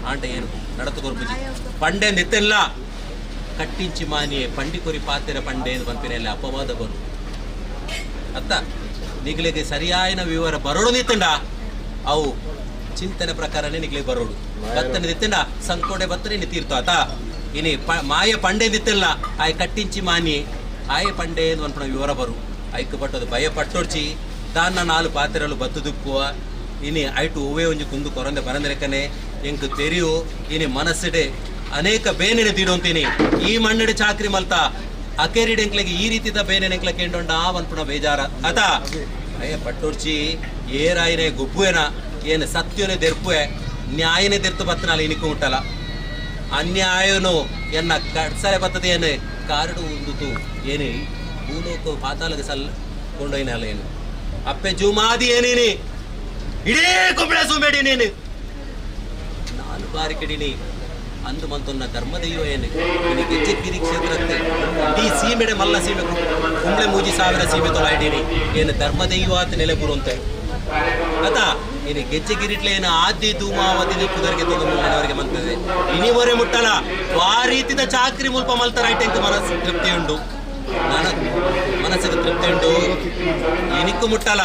ಆಂಟ ಏನು ನಡತು ಕೊರ್ಬುಜಿ ಪಂಡೆಂದಿತ್ತೆಲ್ಲ ಕಟ್ಟಿಂಚಿ ಮಾನಿಯೇ ಪಂಡಿಕೊರಿ ಪಾತೆರ ಪಂಡೇನು ಪಂಪಿನೆಲ್ಲ ಅಪವಾದ ಬರು ಅತ್ತ ನಿಗ್ಲಿಗೆ ಸರಿಯಾಯಿನ ವಿವರ ಬರೋಡು ನಿತ್ತಂಡ ಅವು ಚಿಂತನೆ ಪ್ರಕಾರನೇ ನಿಗ್ಲಿಗೆ ಬರೋಡು ಬತ್ತನೆ ನಿತ್ತಂಡ ಸಂಕೋಡೆ ಬತ್ತನೆ ಇನ್ನು ತೀರ್ತು ಆತ ಇನಿ ಮಾಯ ಪಂಡೆ ನಿತ್ತಲ್ಲ ಆಯ್ ಕಟ್ಟಿಂಚಿ ಮಾನಿ ಆಯ ಪಂಡೆ ಅನ್ಪಣ ವಿವರ ಬರು ಐಕ್ ಪಟ್ಟದು ಭಯ ಪಟ್ಟೊಡ್ಚಿ ದಾನ್ನ ನಾಲು ಪಾತ್ರೆಗಳು ಬತ್ತು ದುಪ್ಪುವ ಇನಿ ಐಟು ಹೂವೇ ಒಂಜಿ ಕುಂದು ಕೊರಂದೆ ಬರಂದರೆಕನೆ ಎಂಕ್ ತೆರಿಯು ಇನಿ ಮನಸ್ಸಿಡೆ ಅನೇಕ ಬೇನೆನೆ ತೀಡೊಂತೀನಿ ಈ ಮಣ್ಣಡೆ ಚಾಕ್ರಿ ಮಲ್ತ ಅಕೇರಿಡೆಂಕ್ಲೆಗೆ ಈ ರೀತಿದ ಬೇನೆನೆಂಕ್ಲ ಕೇಂಡೊಂಡ ಅನ್ಪಣ ಬೇಜಾರ ಅತ ಅಯ್ಯ ಪಟ್ಟೊಡ್ಚಿ ಏರಾಯಿನೇ ಗೊಬ್ಬುವೇನ ಏನು ಸತ್ಯನೇ ದೆರ್ಪುವೆ ನ್ಯಾಯನೇ ದೆರ್ತು ಬತ್ತನಲ್ಲ ಇನಿಕು ಮುಟ್ಟಲ್ಲ ಅನ್ಯಾಯನು ಎನ್ನ ಕಡ್ಸಲೆ ಬರ್ತದೆ ಏನು ಕಾರಡು ಉಂದುತು ಏನೇ ಭೂಲೋಕ ಪಾತಾಳಗೆ ಸಲ್ ಕೊಂಡೊಯ್ನಲ್ಲ ಏನು ಅಪ್ಪೆ ಜುಮಾದಿ ಏನೇನಿ ಇಡೀ ಕೊಬ್ಬಳ ಸುಂಬೇಡಿ ನೀನು ನಾನು ಬಾರಿ ಕೆಡಿನಿ ಅಂದು ಮಂತೊನ್ನ ಧರ್ಮದೈವ ಏನು ಇನ್ನು ಗೆಜ್ಜೆಗಿರಿ ಕ್ಷೇತ್ರಕ್ಕೆ ಇಡೀ ಸೀಮೆಡೆ ಮಲ್ಲ ಸೀಮೆ ಕುಂಬ್ಳೆ ಮೂಜಿ ಸಾವಿರ ಸೀಮೆ ತೊಲಾಯಿಡೀನಿ ಏನು ಧರ್ಮದೈವ ಅಂತ ನೆಲೆ ಬರುವಂತೆ ಅದ ಇನ್ನು ಗೆಜ್ಜೆಗಿರಿಟ್ಲೆ ಏನು ಆದಿ ಧೂಮಾವತಿ ಕುದರಿಗೆ ತೊಗೊಂಡು ಮಂತದೆ ಇನಿವರೆ ಮುಟ್ಟಲ್ಲ ಆ ರೀತಿದ ಚಾಕ್ರಿ ಮುಲ್ಪ ಮಲ್ತಾರ ಐಟೆಂಕ್ ಮನಸ್ಸು ತೃಪ್ತಿ ಉಂಟು ನನಗೆ ಮನಸ್ಸಿಗೆ ತೃಪ್ತಿ ಉಂಟು ಇನಿಕ್ಕು ಮುಟ್ಟಲ್ಲ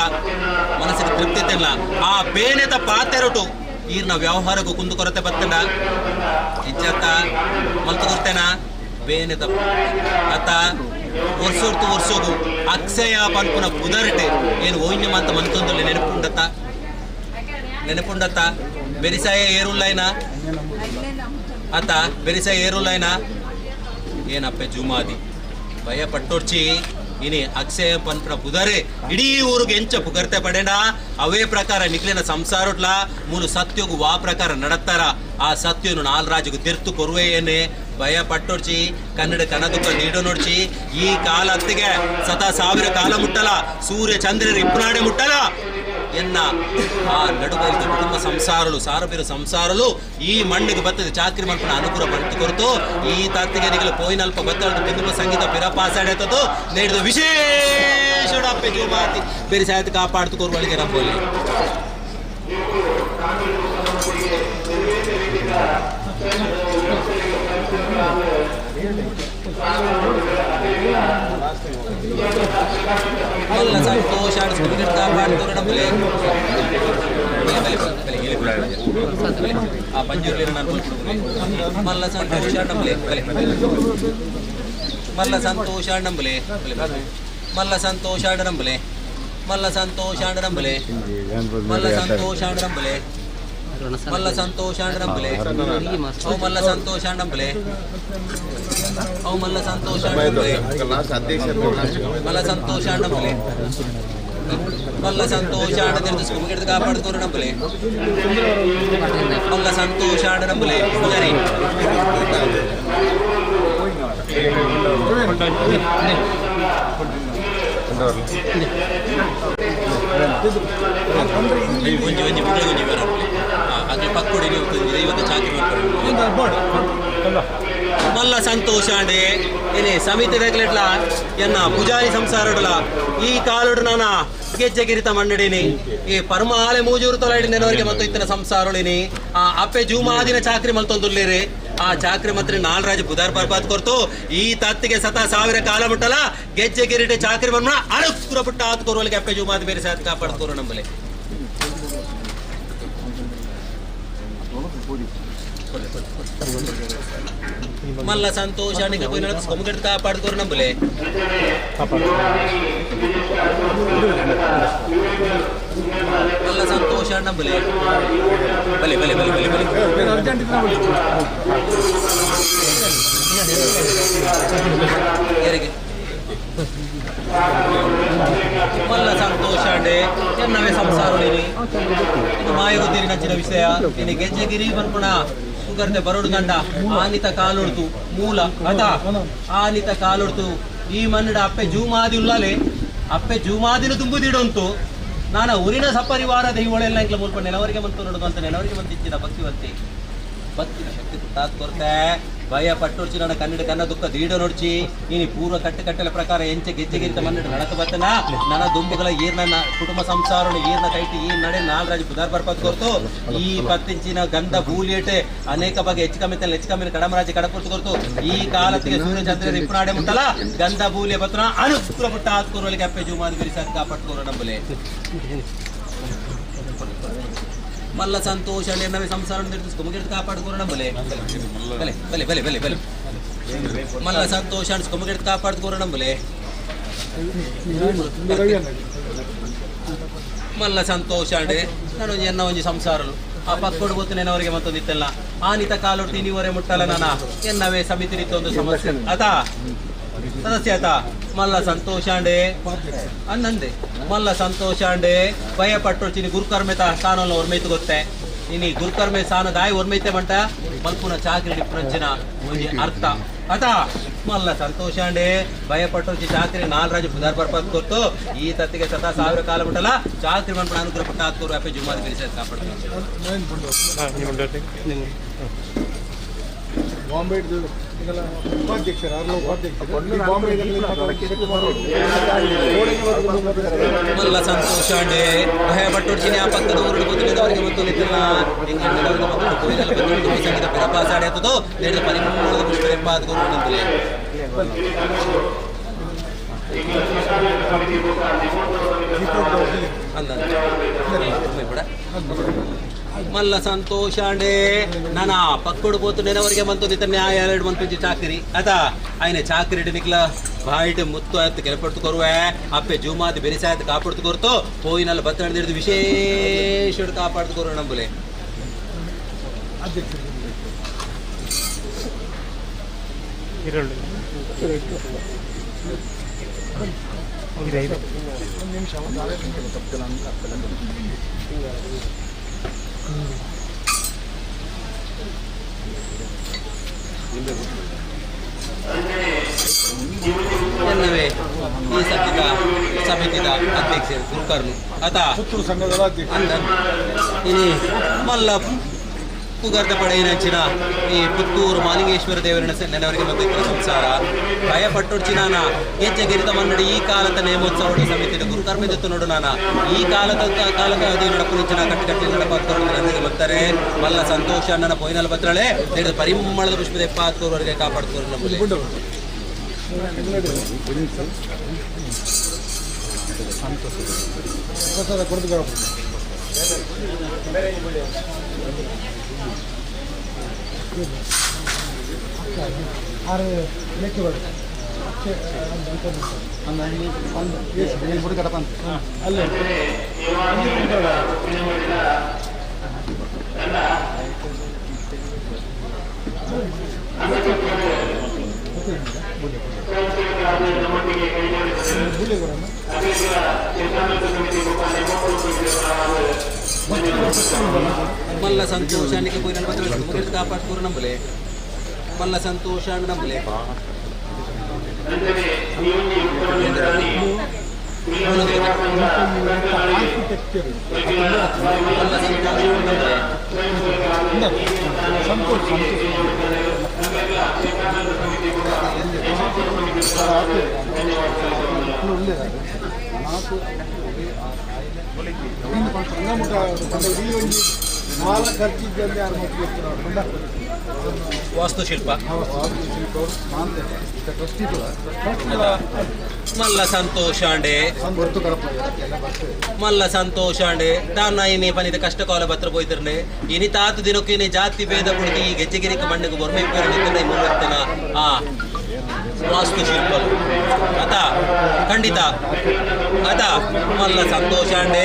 ಮನಸ್ಸಿಗೆ ತೃಪ್ತಿ ತಿಲ್ಲ ಆ ಬೇನೆದ ಪಾತೆರಟು ಈರ್ನ ವ್ಯವಹಾರಕ್ಕೂ ಕುಂದು ಕೊರತೆ ಬತ್ತಂಡ ಇಜ್ಜತ್ತ ಮಲ್ತು ಕೊರ್ತೇನ ಬೇನೆದ ಅತ್ತ ವರ್ಷೋರ್ತು ವರ್ಷೋಗು ಅಕ್ಷಯ ಪನ್ಪುನ ಪುದರ್ಟೆ ಏನು ಓಯ್ನ ಅಂತ ಮಂತೊಂದುಲ್ಲೆ ನೆನಪುಂಡತ್ತ ಬೆರಿಸಾಯ ಏರುಲ್ಲೈನ ಅತ್ತ ಬೆರಿಸಾಯ ಏರುಲ್ಲೈನ ಏನಪ್ಪೆ ಜುಮಾದಿ ಭಯ ಪಟ್ಟೊಡ್ಚಿ ಇನಿ ಅಕ್ಷಯ ಪನ್ಪುನ ಪುದರೆ ಇಡೀ ಊರಿಗೆ ಎಂಚ ಪುಗರ್ತೆ ಪಡೆಂಡ ಅವೇ ಪ್ರಕಾರ ನಿಕ್ಲಿನ ಸಂಸಾರಟ್ಲ ಮೂಲು ಸತ್ಯಗು ವಾ ಪ್ರಕಾರ ನಡತ್ತಾರ ಆ ಸತ್ಯನು ನಾಲ್ರಾಜಿಗೂ ತಿರ್ತು ಕೊರುವೆ ಏನೇ ಭಯ ಪಟ್ಟೊಡ್ಚಿ ಕನ್ನಡ ಕನದುಕ ನೀಡೋ ನೋಡ್ಚಿ ಈ ಕಾಲ ಹತ್ತಿಗೆ ಸಾವಿರ ಕಾಲ ಮುಟ್ಟಲ ಸೂರ್ಯ ಚಂದ್ರರ ಇಪ್ಪನಾಡೆ ಮುಟ್ಟಲ ಎನ್ನ ಆ ನಡುವೆ ಕುಟುಂಬ ಸಂಸಾರಲು ಸಾರಬಿರು ಸಂಸಾರಲು ಈ ಮಣ್ಣಿಗೆ ಬತ್ತದ ಚಾಕ್ರಿ ಮಲ್ಪನ ಅನುಕೂಲ ಬಂತು ಕೊರತು ಈ ತಾತ್ತಿಗೆ ನಿಗಲು ಪೋಯಿನಲ್ಪ ಬತ್ತಳದು ಕುಟುಂಬ ಸಂಗೀತ ಪಿರಪಾಸಾಡೇತದು ನೀಡಿದ ವಿಶೇಷ ಅಪ್ಪೆ ಜೋಮಾತಿ ಬೇರೆ ಸಾಯತ್ ಕಾಪಾಡ್ತು ಕೋರ್ವಳಿಗೆ ರಂಬೋಲಿ ಎಲ್ಲ ಸಂತೋಷ ಕಾಪಾಡ್ತು ರಂಬೋಲಿ ಆ ಪಂಜೂರ್ಲಿ ನಾನು ಮಲ್ಲ ಸಂತೋಷ ರಂಬೋಲಿ ಮಲ್ಲ ಸಂತೋಷ ನಂಬಲೆ ಮಲ್ಲ ಸಂತೋಷ ನಂಬಲೆ ಮಲ್ಲ ಸಂತೋಷ ನಂಬಲೆ ಮಲ್ಲ ಸಂತೋಷ ನಂಬಲೆ ಮಲ್ಲ ಸಂತೋಷ ನಂಬಲೆ ಅವು ಮಲ್ಲ ಸಂತೋಷ ನಂಬಲೆ ಅವು ಮಲ್ಲ ಸಂತೋಷ ನಂಬಲೆ ಮಲ್ಲ ಸಂತೋಷ ನಂಬಲೆ ಮಲ್ಲ ಸಂತೋಷ ಕುಮಗಿಡ್ದು ಕಾಪಾಡ್ಕೋರು ನಂಬಲೆ ಮಲ್ಲ ಸಂತೋಷ ನಂಬಲೆ ಪೂಜಾರಿ ಒಂಜಿ ಒಂಜಿ ಬುಡ್ಲ ಒಂಜಿ ಬರ ಅದು ಪಕ್ಕೋಡಿ ಇವತ್ತು ಚಾಕರಿ ಮಲ್ಲ ಸಂತೋಷ ಅಂಡೆ ಏನೇ ಸಮಿತಿ ರೆಗ್ಲೆಟ್ಲ ಎನ್ನ ಪೂಜಾರಿ ಸಂಸಾರಡುಲ ಈ ಕಾಲುಡು ನಾನ ಗೆಜ್ಜೆಗಿರಿತ ಮಂಡಡಿನಿ ಈ ಪರಮಾಲೆ ಮೂಜೂರು ತೊಲಾಡಿನವರಿಗೆ ಮತ್ತು ಇತ್ತಿನ ಸಂಸಾರಳಿನಿ ಆ ಅಪ್ಪೆ ಜೂಮಾದಿನ ಚಾಕ್ರಿ ಮಲ್ತೊಂದುಲ್ಲೇರಿ ಆ ಚಾಕ್ರಿ ಮಂತ್ರಿ ನಾಲ್ರಾಜ್ ಬುಧಾರ್ ಬರ್ಬಾದ್ ಕೊರ್ತು ಈ ತತ್ತಿಗೆ ಸತ 1000 ಕಾಲ ಮುಟ್ಟಲ ಗೆಜ್ಜೆಗಿರಿಟೆ ಚಾಕ್ರಿ ಮನ್ನ ಅಳುಕುರ ಪುಟ್ಟ ಆತ್ ಕೊರುವಲಿಗೆ ಅಪ್ಪೆ ಜೂಮಾದಿ ಬೇರೆ ಸಾತ್ ಕಾಪಾಡ್ಕೋರು ನಂಬಲೆ ಮಲ್ಲ ಸಂತೋಷ ಕೊಮ್ಮಗಡ್ದು ಕಾಪಾಡ್ಕೋರು ನಂಬಲೆ ಮಲ್ಲ ಸಂತೋಷ ನಂಬಲೆ ಬಲೆ ಬಲೆ ಬಲೆ ಬಲೆ ಬಲೆ ಯಾರಿಗೆ ಮಲ್ಲ ಸಂತೋಷ ಅಂಡೆ ಎನ್ನವೇ ಸಂಸಾರ ಇದು ಮಾಯಗುದ್ದೀರಿ ನಚ್ಚಿನ ವಿಷಯ ಇನ್ನು ಗೆಜ್ಜೆಗಿರಿ ಬರ್ಪುಣ ಸುಗರ್ತೆ ಬರೋಡು ದಂಡ ಆನಿತ ಕಾಲೊಡ್ತು ಮೂಲ ಅದ ಆನಿತ ಕಾಲೊಡ್ತು ಈ ಮನ್ನಡ ಅಪ್ಪೆ ಜೂಮಾದಿ ಉಳ್ಳಲೆ ಅಪ್ಪೆ ಜೂಮಾದಿನ ತುಂಬುದಿಡಂತು ನಾನು ಊರಿನ ಸಪರಿವಾರ ದೈವಳೆಲ್ಲ ಇಂಕ್ಲ ಮುಲ್ಪ ನೆಲವರಿಗೆ ಬಂತು ನೋಡುದು ಅಂತ ನೆಲವರಿಗೆ ಬಂದಿಚ್ಚಿದ ಭಕ್ತಿವಂತಿ ಭಕ್ತಿನ ಶಕ್ತಿ ಪುಟ್ಟಾತ್ ಕೊರತೆ ಭಯ ಪಟ್ಟೊಡ್ಚಿ ನನ್ನ ಕನ್ನಡ ಕನ್ನ ದುಃಖ ದೀಡ ನೋಡ್ಚಿ ಇನಿ ಪೂರ್ವ ಕಟ್ಟೆಲ ಪ್ರಕಾರ ಎಂಚೆ ಗೆಜ್ಜೆಗಿರಿತ ಮನ್ನಡ ನಡಕ ಬತ್ತನ ನನ್ನ ದುಂಬುಗಳ ಈರ್ನ ಕುಟುಂಬ ಸಂಸಾರ ಈರ್ನ ಕೈಟಿ ಈ ನಡೆ ನಾಲ್ರಾಜ್ ಬುಧಾರ್ ಬರ್ಪತ್ ಕೊರ್ತು ಈ 10 ಇಂಚಿನ ಗಂಧ ಭೂಲಿಯಟೆ ಅನೇಕ ಬಗೆ ಹೆಚ್ಚು ಕಮ್ಮಿ ಕಡಮರಾಜಿ ಕಡಪುರ್ತು ಕೊರ್ತು ಈ ಕಾಲತ್ತಿಗೆ ಸೂರ್ಯ ಚಂದ್ರ ಇಪ್ಪನಾಡೆ ಮುಟ್ಟಲ ಗಂಧ ಭೂಲಿಯ ಬತ್ತನ ಅನುಕೂಲ ಪುಟ್ಟ ಹಾತ್ಕೋರಲಿಗೆ ಅಪ್ಪೆ ಜೂಮಾದಿ ಬಿರಿಸಾದ್ ಕಾಪಾಡ್ಕೋರು ನಂಬಲೆ ಮಲ್ಲ ಸಂತೋಷ ನವೇ ಸಂಸಾರ ಕೊಮ್ಮಗಿಡ್ದು ಕಾಪಾಡ್ಕೋರು ನಂಬಲೆ ಬಲೆ ಬಲೆ ಬಲೆ ಬಲೆ ಬಲೆ ಮಲ್ಲ ಸಂತೋಷ ಕೊಮ್ಮಗಿಡ್ದು ಕಾಪಾಡ್ಕೋರು ನಂಬಲೆ ಮಲ್ಲ ಸಂತೋಷ ಅಂಡೆ ನಾನು ಎನ್ನ ಒಂಜಿ ಸಂಸಾರಲು ಆ ಪಕ್ಕೋಡು ಗೊತ್ತಿನವರಿಗೆ ಮತ್ತೊಂದಿತ್ತಲ್ಲ ಆನಿತ ಕಾಲೊಡ್ತಿ ನೀವರೆ ಮುಟ್ಟಲ್ಲ ನಾನ ಎನ್ನವೇ ಸಮಿತಿ ರೀತಿ ಒಂದು ಸಮಸ್ಯೆ ಆತಾ ಸದಸ್ಯ ಆತ ಮಲ್ಲ ಸಂತೋಷ ಅಂಡೆ ಅನ್ನಂದೆ ಮಲ್ಲ ಸಂತೋಷ ಅಂಡೆ ಭಯ ಪಟ್ಟೊಡ್ಚಿನಿ ಗುರುಕರ್ಮೆತ ಸ್ಥಾನವನ್ನು ಒರ್ಮೈತು ಗೊತ್ತೆ ಇನಿ ಗುರುಕರ್ಮೆ ಸ್ಥಾನ ದಾಯಿ ಒರ್ಮೈತೆ ಮಂಟ ಮಲ್ಪುನ ಚಾಕ್ರಿ ಡಿಫ್ರೆನ್ಸಿನ ಒಂದು ಅರ್ಥ ಅತ ಮಲ್ಲ ಸಂತೋಷ ಅಂಡೆ ಭಯ ಪಟ್ಟೊಡ್ಚಿ ಚಾಕ್ರಿ ನಾಲ್ರಾಜ್ ಬುಧಾರ್ ಬರ್ಪತ್ ಕೊಟ್ಟು ಈ ತತ್ತಿಗೆ ಸತ 1000 ಕಾಲ ಮುಟ್ಟಲ್ಲ ಚಾಕ್ರಿ ಮನ್ಪುಣ ಅನುಗ್ರಹ ಪಟ್ಟ ಹಾಕೋರು ಅಪ್ಪೆ ಜುಮಾದಿ ಬಿರಿಸ ಕಾಪಾಡ್ತಾರೆ ಬಾಂಬೆ ಉಪಾಧ್ಯಕ್ಷರು ಮಲ್ಲ ಸಂತೋಷ ಅಂಡೆ ಭಯ ಪಟ್ಟೊಡ್ಚಿನಿ ಆ ಪಕ್ಕದ ಊರು ಗೊತ್ತಿದ್ದವರಿಗೆ ಮತ್ತು ಸಂಗೀತ ಪೆರಪಾಸಾಡೆ ಹತ್ತದೋ ನಡೆದ ಪರಿಮೂಲದ ಪುಷ್ಪರೆಂಪಾದ ಗುರು ನಂಬಲೆ ಮಲ್ಲ ಸಂತೋಷ ಅಂಡೆ ನಾನ ಪಕ್ಕಡು పోతు ನೆನವರಿಗೆ ಬಂತು ನಿತ ನ್ಯಾಯಾಲಯ ಬಂತು ಚಾಕರಿ ಆತ ಆಯ್ನೆ ಚಾಕರಿ ನಿಕ್ಲ ಬಾಯಿಟ್ ಮುತ್ತು ಆಯ್ತು ಕೆಲಪಡ್ತು ಕೊರುವೆ ಅಪ್ಪೆ ಜೂಮಾದಿ ಬೆರಿಸಾಯ್ತು ಕಾಪಾಡ್ತು ಕೊರ್ತು ಹೋಯಿನಲ್ಲ ಬತ್ತ ಹಿಡಿದು ವಿಶೇಷ ಕಾಪಾಡ್ತು ಕೊರು ನಂಬಲೆ ಎನ್ನವೇ ಈ ಸತ್ಯದ ಸಮಿತಿದ ಅಧ್ಯಕ್ಷರು ಗುರುಕರ್ನು ಆತ ಪುತ್ತೂರು ಸಂಘದ ಅಧ್ಯಕ್ಷ ಇನಿ ಮಲ್ಲ ಪುಗರ್ದ ಪಡೆಯಿನಂಚಿನ ಈ ಪುತ್ತೂರು ಮಾಲಿಂಗೇಶ್ವರ ದೇವರಿನ ನೆನವರಿಗೆ ಬಂದಿದ್ದ ಸಂಸಾರ ಭಯ ಪಟ್ಟೊಡ್ಚಿ ನಾನ ಗೆಜ್ಜೆಗಿರಿತ ಮನ್ನಡಿ ಈ ಕಾಲದ ನೇಮೋತ್ಸವ ಸಮಿತಿಯ ಗುರುಕರ್ಮೆದತ್ತು ನೋಡು ನಾನ ಈ ಕಾಲದ ಅದು ನಡಪುರಿಚಿನ ಕಟ್ಟಿ ನಡಪಾತ್ಕೋರು ನನಗೆ ಬರ್ತಾರೆ ಮಲ್ಲ ಸಂತೋಷ ಅಣ್ಣನ ಪೊಯ್ನಲ್ ಬತ್ರಳೆ ನಡೆದ ಪರಿಮಳದ ಪುಷ್ಪದ ಎಪ್ಪಾತ್ಕೋರವರೆಗೆ ಕಾಪಾಡ್ಕೋರು ನಮ್ಮಲ್ಲಿ ಆರು ಲೆಕ್ಕ ಅಲ್ಲೇ ಮಲ್ಲ ಸಂತೋಷಾನಿಗೆ ಪೋಯಿನ ಮುಗಿದ ಕಾಪಾಡ್ಕೋರು ನಂಬಲೆ ಮಲ್ಲ ಸಂತೋಷ ನಂಬಲೆ ವಾಸ್ತುಶಿಲ್ಪ ಮಲ್ಲ ಸಂತೋಷಾಂಡೆ ಮಲ್ಲ ಸಂತೋಷಾಂಡೆ ತಾನ ಇನಿ ಪನಿದ ಕಷ್ಟ ಕಾಲ ಬತ್ರ ಪೋಯ್ತಿರ್ನೆ ಇನಿ ತಾತು ದಿನಕ್ಕೆ ಇನಿ ಜಾತಿ ಭೇದ ಕುಳಿತು ಈ ಗೆಜ್ಜೆಗಿರಿಕ ಮಣ್ಣಿಗೆ ಬರ್ಮೆ ಪೇರಿನ ಮುನ್ನತ್ತನ ಆ ವಾಸ್ತುಶಿಲ್ಪ ಅದ ಖಂಡಿತ ಅದ ಮಲ್ಲ ಸಂತೋಷಾಂಡೆ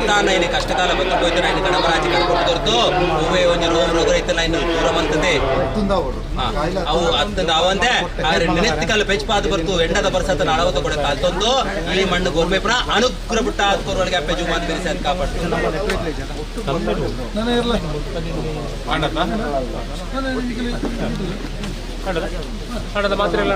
ತಾನ ಇನಿ ಕಷ್ಟಕಾಲ ಬತ್ರ ಪೋಯ್ತಾನ ಇನ್ನು ಗಣಮರಾಜಿ ಕರ್ಕೊಂಡು ದೊರೆತು ಹೂವೇ ಒಂಜಿ ರೋಗ ರೋಗ ರೈತಲ್ಲ ಇನ್ನು ದೂರ ಮಂತದೆ ಅವು ಅಂತಂದ ಅವಂತೆ ಆದ್ರೆ ನೆನೆತ್ತಿಕಲ್ಲ ಪೆಚ್ಪಾದ ಬರ್ತು ಎಂಡದ ಬರ್ಸತ್ತ ಅಳವತ್ತ ಕೂಡ ಕಾಲ್ತೊಂದು ಈ ಮಣ್ಣು ಗೋರ್ಮೆಪುರ ಅನುಗ್ರಹ ಬಿಟ್ಟ ಆದ್ಕೋರ್ವಳಿಗೆ ಅಪ್ಪೆ ಜುಮಾನ್ ಬೆರೆಸಿ ಅಂತ ಕಾಪಾಡ್ತು ಮಾತ್ರ ಇಲ್ಲ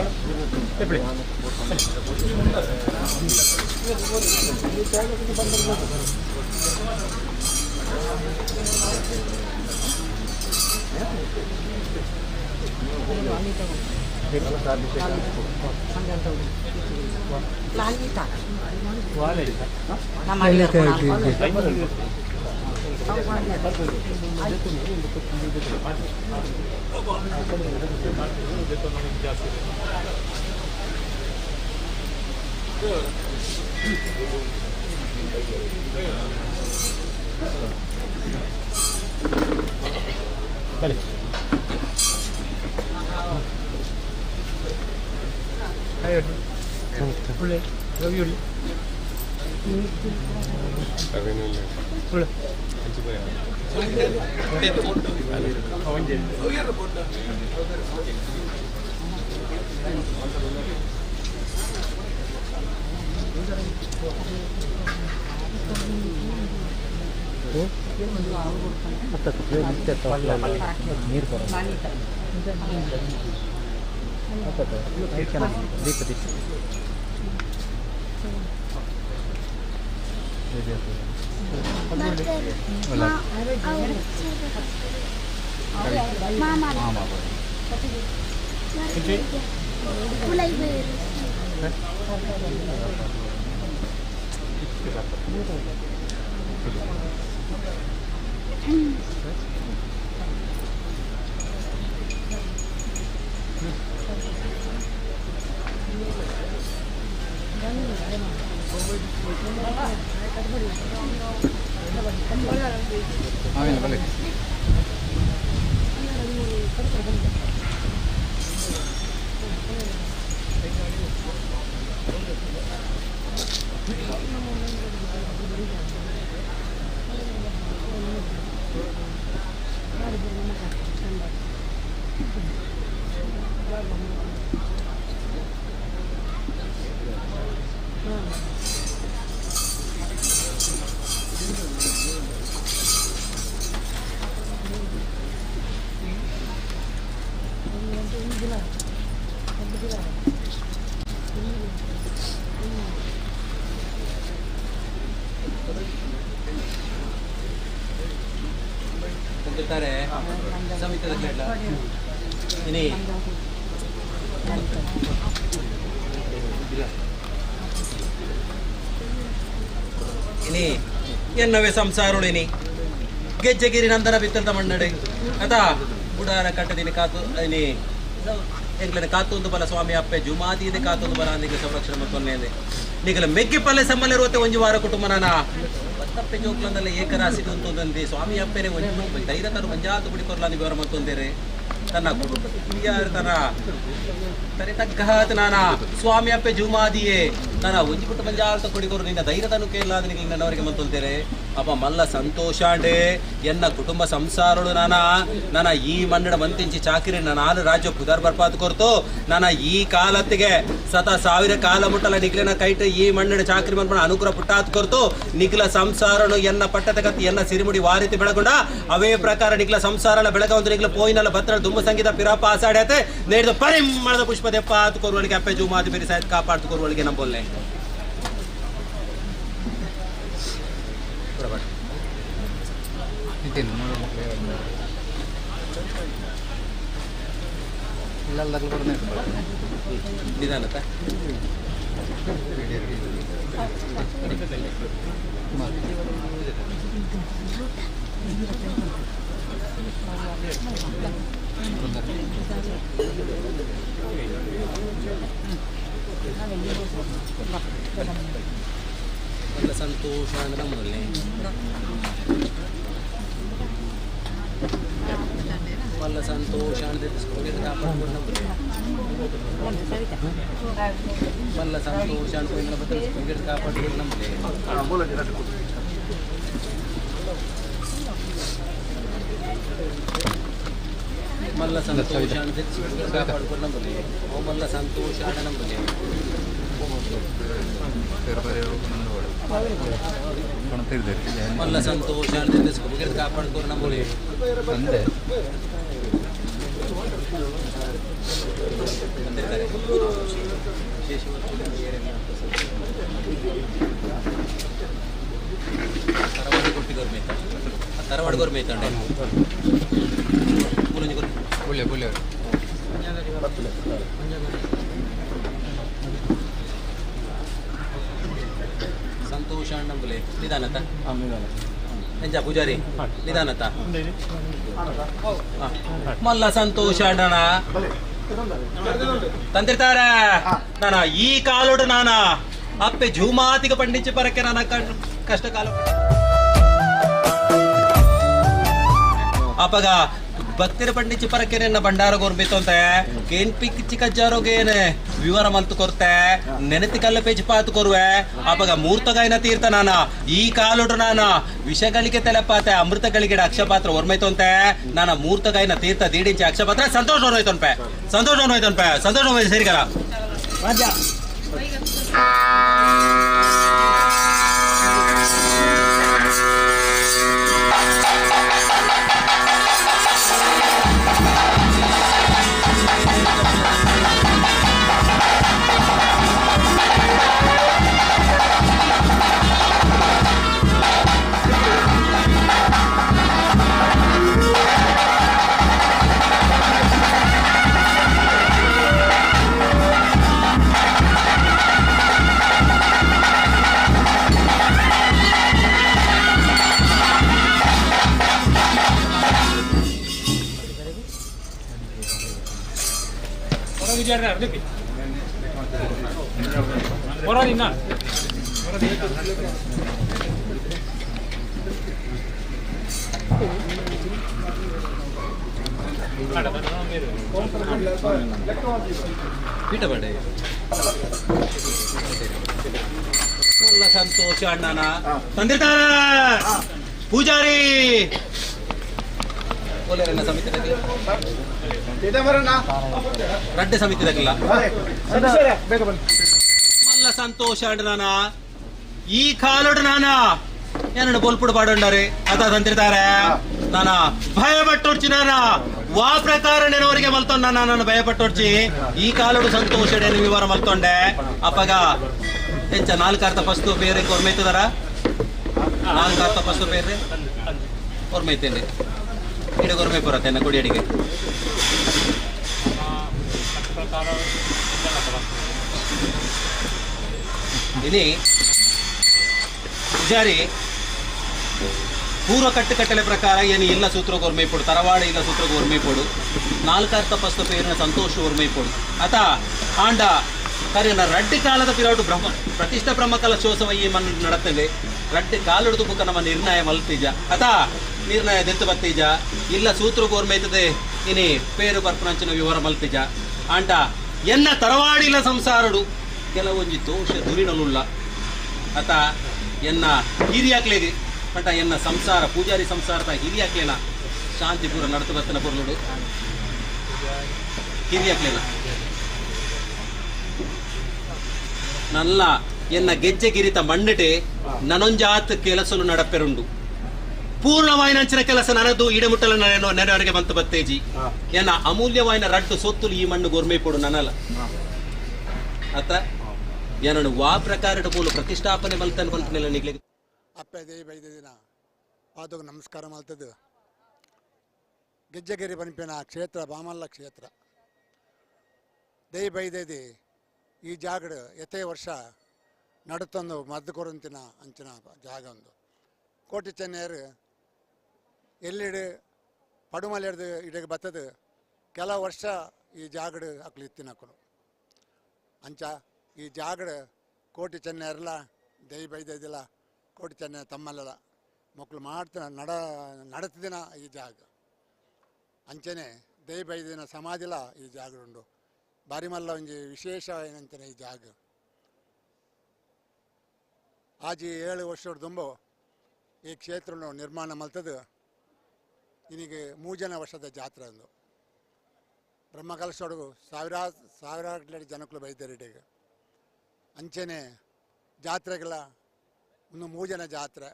ನೀರು ಎನ್ನವೇ ಸಂಸಾರುಳಿನಿ ಗೆಜ್ಜೆಗಿರಿ ನಂದರ ಬಿತ್ತದ ಮಣ್ಣಡೆ ಅತಾ ಉಡಾರ ಕಟ್ಟದಿನ ಕಾತು ಇನಿ ಎಂಗ್ಲನ ಕಾತೊಂದು ಬಲ ಸ್ವಾಮಿ ಅಪ್ಪೆ ಜುಮಾದಿದೆ ಕಾತೊಂದು ಬಲ ಅಂದಿಗೆ ಸಂರಕ್ಷಣೆ ಮತ್ತೊನ್ನೆ ನಿಗಲ ಮೆಗ್ಗಿ ಪಲ್ಲೆ ಸಮ್ಮಲಿರುವತ್ತೆ ಒಂಜಿ ವಾರ ಕುಟುಂಬ ನಾನ ಬತ್ತಪ್ಪೆ ಜೋಕ್ಲಂದಲ್ಲ ಏಕರಾಶಿ ಅಂತಂದಿ ಸ್ವಾಮಿ ಅಪ್ಪೆನೆ ಒಂಜಿ ಧೈರ್ಯಕರು ಮಂಜಾತು ಬಿಡಿಕೊರ್ಲ ನೀವು ಅವರ ಮತ್ತೊಂದೇರೆ ತನ್ನ ಕುಟುಂಬ ತನ ತರೆ ತಗ್ಗಾತ ನಾನ ಸ್ವಾಮಿ ಅಪ್ಪೆ ಜುಮಾದಿಯೇ ನಾನು ಒಂಜಿ ಪುಟ್ಟ ಮಂಜಾಲ್ತ ಕೊಡಿಗೋರು ನಿನ್ನ ಧೈರ್ಯದನು ಕೇಳಲಾದ ನಿನ್ನ ನನ್ನವರಿಗೆ ಮಂತೊಲ್ತೇನೆ ಅಪ್ಪ ಮಲ್ಲ ಸಂತೋಷಾಂಡೆ ಎನ್ನ ಕುಟುಂಬ ಸಂಸಾರಳು ನನ್ನ ಈ ಮನ್ನಡ ಮಂತಿಂಚಿ ಚಾಕಿರಿ ನಾನು ರಾಜ್ಯ ಪುದರ್ ಬರ್ಪಾತ್ ಕೊರ್ತು ನನ್ನ ಈ ಕಾಲತ್ತಿಗೆ ಸತ ಸಾವಿರ ಕಾಲ ಮುಟ್ಟಲ ನಿಗ್ಲಿನ ಕೈಟ್ ಈ ಮನ್ನಡ ಚಾಕಿರಿ ಮನ್ಪಣ ಅನುಗ್ರಹ ಪುಟ್ಟಾತ್ ಕೊರ್ತು ನಿಗ್ಲ ಸಂಸಾರನು ಎನ್ನ ಪಟ್ಟತಗತ್ತಿ ಎನ್ನ ಸಿರಿಮುಡಿ ವಾರಿತಿ ಬೆಳಗೊಂಡ ಅವೇ ಪ್ರಕಾರ ನಿಗ್ಲ ಸಂಸಾರಲ ಬೆಳಗ ಒಂದು ನಿಗ್ಲ ಪೋಯಿನಲ್ಲ ಭತ್ರ ದುಮ್ಮ ಸಂಗೀತ ಪಿರಾಪ ಆಸಾಡ್ಯಾತೆ ನೇಡಿದ ಪರಿಮಳದ ಪುಷ್ಪ ದೆಪ್ಪ ಆತು ಕೊರುವಳಿಗೆ ಅಪ್ಪೆ ಜುಮಾದಿ ಬೇರೆ ಸಾಯ್ತು ಕಾಪಾಡ್ತು ಕೊರುವಳಿಗೆ ನಂಬೋಲ್ನೆ ನಿಧಾನತ ಒಳ್ಳೆ ಸಂತೋಷ ಅಂದ್ರೆ ನಮ್ಮಲ್ಲಿ ಒಳ್ಳೆ ಸಂತೋಷ ಅಂದ್ರೆ ಕಾಪಾಡ್ಕೊಂಡು ಒಳ್ಳೆ ಸಂತೋಷ ಅನ್ಕೊಂಡು ಕಾಪಾಡ್ಕೊಂಡು ನಮ್ಮಲ್ಲಿ ಮಲ್ಲ ಸಂತೋಷ ಕಾಪಾಡ್ಕೊಂಡು ನಮ್ಮಲ್ಲಿ ಮಲ್ಲ ಸಂತೋಷ ನಮ್ಮಲ್ಲಿ ಮಲ್ಲ ಸಂತೋಷ ಕಾಪಾಡ್ಕೊಂಡು ನಮ್ಮಲ್ಲಿ ತರವಾಡ ಗೋರ್ಮೇತ ಸಂತೋಷ ನಂಬಲೆ ನಿಧಾನತ ಎಂಜ ಪೂಜಾರಿ ನಿಧಾನತ ಮಲ್ಲ ಸಂತೋಷ ಅಣ್ಣ ತಂದಿರ್ತಾರ ನಾನ ಈ ಕಾಲೋಡು ನಾನ ಅಪ್ಪೆ ಜೂಮಾತಿಗ ಪಂಡಿಚಿ ಪರಕ್ಕೆ ನನ್ನ ಕಷ್ಟ ಕಾಲ ಅಪ್ಪಗ ಭಕ್ತಿರ ಪಂಡಿಚಿ ಪರಕ್ಕೆ ನನ್ನ ಭಂಡಾರ ಗೋರ್ಬಿತ್ತು ಅಂತ ಕೇನ್ ಪಿಕ್ ಚಿಕ್ಕಜ್ಜಾರೋಗೇನೆ ವಿವರ ಮಂತು ಕೊರ್ತೆ ನೆನತಿ ಕಲ್ಲ ಪೇಜ್ ಪಾತು ಕೊರುವೆ ಅಪ್ಪಗ ಮೂರ್ತಗಾಯನ ತೀರ್ಥ ನಾನ ಈ ಕಾಲೋಡು ನಾನ ವಿಷಗಳಿಗೆ ತಲೆಪಾತೆ ಅಮೃತಗಳಿಗೆ ಅಕ್ಷಪಾತ್ರ ಒರ್ಮೈತಂತೆ ನಾನ ಮೂರ್ತಗಾಯನ ತೀರ್ಥ ದೀಡಿಂಚಿ ಅಕ್ಷಪಾತ್ರ ಸಂತೋಷ ಹೋಯ್ತನ್ಪೆ ಸಂತೋಷ ಹೋಯ್ತು ಸರಿಗರ ಪೀಠಬಡೆ ಒಳ್ಳ ಸಂತೋಷ ಅಣ್ಣನ ತಂದಿರ್ತಾರ ಪೂಜಾರಿ ಸಮಿತಿ ರಡ್ಡೆ ಸಮಿತಿದಾಗಿಲ್ಲ ಮಲ್ಲ ಸಂತೋಷ ಅಣ್ಣನ ಈ ಕಾಲೋಡು ನಾನ ಏನಣ್ಣ ಬೋಲ್ಪುಡು ಪಾಡೊಂಡಾರೆ ಅದ ತಂತಿರ್ತಾರೆ ನಾನ ಭಯಪಟ್ಟೋಡ್ಚಿ ನಾನ ವಾ ಪ್ರಕಾರ ನೆನವರಿಗೆ ಮಲ್ತೊಂಡ ನಾನು ಭಯಪಟ್ಟೋಡ್ಚಿ ಈ ಕಾಲೋಡು ಸಂತೋಷ ವಿವರ ಮಲ್ತೊಂಡೆ ಅಪ್ಪಗ ಎಂಚ 4 ಅರ್ಥ ಫಸ್ಟ್ ಬೇರೆ ಒರ್ಮೈತದಾರ 4 ಅರ್ಥ ಫಸ್ಟ್ ಬೇರೆ ಒರ್ಮೈತೇನೆ ಇಡ ಗೊರ್ಮೈ ಬರತ್ತೆ ಕೊಡಿ ಅಡಿಗೆ ಇನಿ ಪೂಜಾರಿ ಪೂರ್ವ ಕಟ್ಟುಕಟ್ಟಲೆ ಪ್ರಕಾರ ಏನು ಇಲ್ಲ ಸೂತ್ರಕ್ಕೆ ಒರ್ಮೈಪೋಡು ತರವಾಡ ಇಲ್ಲ ಸೂತ್ರಕ್ಕೆ ಒರ್ಮೈಪೋಡು 4 ಅರ್ಥ ಫಸ್ಟ್ ಪೇರಿನ ಸಂತೋಷ ಒರ್ಮೈಪೋಡು ಅತ ಆಂಡ ಕಾರ್ಯನ ರಡ್ಡಿ ಕಾಲದ ಪಿರಾಡು ಪ್ರತಿಷ್ಠಾ ಬ್ರಹ್ಮಕಲ ಶೋಸವ ಈ ಮನ್ ನಡತದೆ ರಡ್ಡಿ ಕಾಲುಡ್ದು ಬುಕ್ಕ ನಮ್ಮ ನಿರ್ಣಯ ಮಲ್ತಿಜ ಅತ ನಿರ್ಣಯ ದೆತ್ತು ಬತ್ತೀಜ ಇಲ್ಲ ಸೂತ್ರ ಗೋರ್ಮೈತದೆ ಇನಿ ಪೇರು ಬರ್ಪನಂಚಿನ ವಿವರ ಮಲ್ತಿಜ ಅಂಟ ಎನ್ನ ತರವಾಡಿಲ ಸಂಸಾರಡು ಕೆಲವೊಂಜಿ ದೋಷ ದುರಿನಲುಲ್ಲ ಅತ ಎನ್ನ ಹಿರಿಯಾಕ್ಲೆಗೆ ಅಂಟ ಎನ್ನ ಸಂಸಾರ ಪೂಜಾರಿ ಸಂಸಾರದ ಹಿರಿಯಾಕ್ಲೇನ ಶಾಂತಿಪೂರ ನಡತು ಬತ್ತನ ಪೊರ್ಲುಡು ಹಿರಿಯಾಕ್ಲೇನ ನಲ್ಲ ಎನ್ನ ಗೆಜ್ಜೆ ಗಿರಿತ ಮಣ್ಣಟೆ ನನೊಂಜಾತ್ ಕೆಲಸಲು ನಡಪೆರುಂಡು ಪೂರ್ಣವಾಯಿನಂಚಿನ ಕೆಲಸ ನನದು ಇಡಮುಟ್ಟಲ ನೆರವರೆಗೆ ಬಂತು ಬತ್ತೇಜಿ ಎನ್ನ ಅಮೂಲ್ಯವಾಯಿನ ರಡ್ಡು ಸೊತ್ತುಲು ಈ ಮಣ್ಣು ಗೋರ್ಮೆ ಪೋಡು ನನಲ ಅತ್ತ ಏನನ್ನು ವಾ ಪ್ರಕಾರ ಪೋಲು ಪ್ರತಿಷ್ಠಾಪನೆ ಮಲ್ತನ್ ಬಂತನೆಲ್ಲ ನಿಗ್ಲೆ ಅಪ್ಪ ದೇವಿ ಬೈದ ದಿನ ಪಾದಕ್ಕೆ ನಮಸ್ಕಾರ ಮಲ್ತದ್ದು ಗೆಜ್ಜೆಗೆರೆ ಪಂಪಿನ ಕ್ಷೇತ್ರ ಬಾಮಲ್ಲ ಕ್ಷೇತ್ರ ದೇವಿ ಬೈದೇದಿ ಈ ಜಾಗಡ ಎತ್ತೇ ವರ್ಷ ನಡುತ್ತೊಂದು ಮದ್ದು ಕೊರಂತಿನ ಅಂಚಿನ ಜಾಗ ಒಂದು ಕೋಟಿ ಚೆನ್ನೈರು ಎಲ್ಲಿಡು ಪಡುಮಲೆ ಹಿಡ್ದು ಇಡೆಗೆ ಬತ್ತದು ಕೆಲವು ವರ್ಷ ಈ ಜಾಗಡ ಅಕ್ಲು ಇತ್ತಿನಕ್ಕನು ಅಂಚ ಈ ಜಾಗಡ ಕೋಟಿ ಚೆನ್ನೈರಲ್ಲ ದೈ ಬೈದಿಲ್ಲ ಕೋಟಿ ಚೆನ್ನೈ ತಮ್ಮಲ್ಲ ಮಕ್ಕಳು ಮಾಡ್ತಾನೆ ನಡತಿದಿನ ಈ ಜಾಗ ಅಂಚನೆ ದೈ ಬೈದಿನ ಸಮಾಧಿಲ ಈ ಜಾಗ ಉಂಡು ಬಾರಿ ಮಲ್ಲ ಒಂಜಿ ವಿಶೇಷ ಏನಂತಾನೆ ಈ ಜಾಗ ಆಜಿ 7 ವರ್ಷದ ದುಂಬು ಈ ಕ್ಷೇತ್ರ ನಿರ್ಮಾಣ ಮಲ್ತದು ಇನ್ನಿಗೆ 3 ಜನ ವರ್ಷದ ಜಾತ್ರೆ ಅಂದು ಬ್ರಹ್ಮಕಲಶೊಡಗು ಸಾವಿರಾರು ಜನಕ್ಕಳು ಬೈದರಿಡೆಗೆ ಅಂಚೆನೆ ಜಾತ್ರೆಗಳ ಒಂದು 3 ಜನ ಜಾತ್ರೆ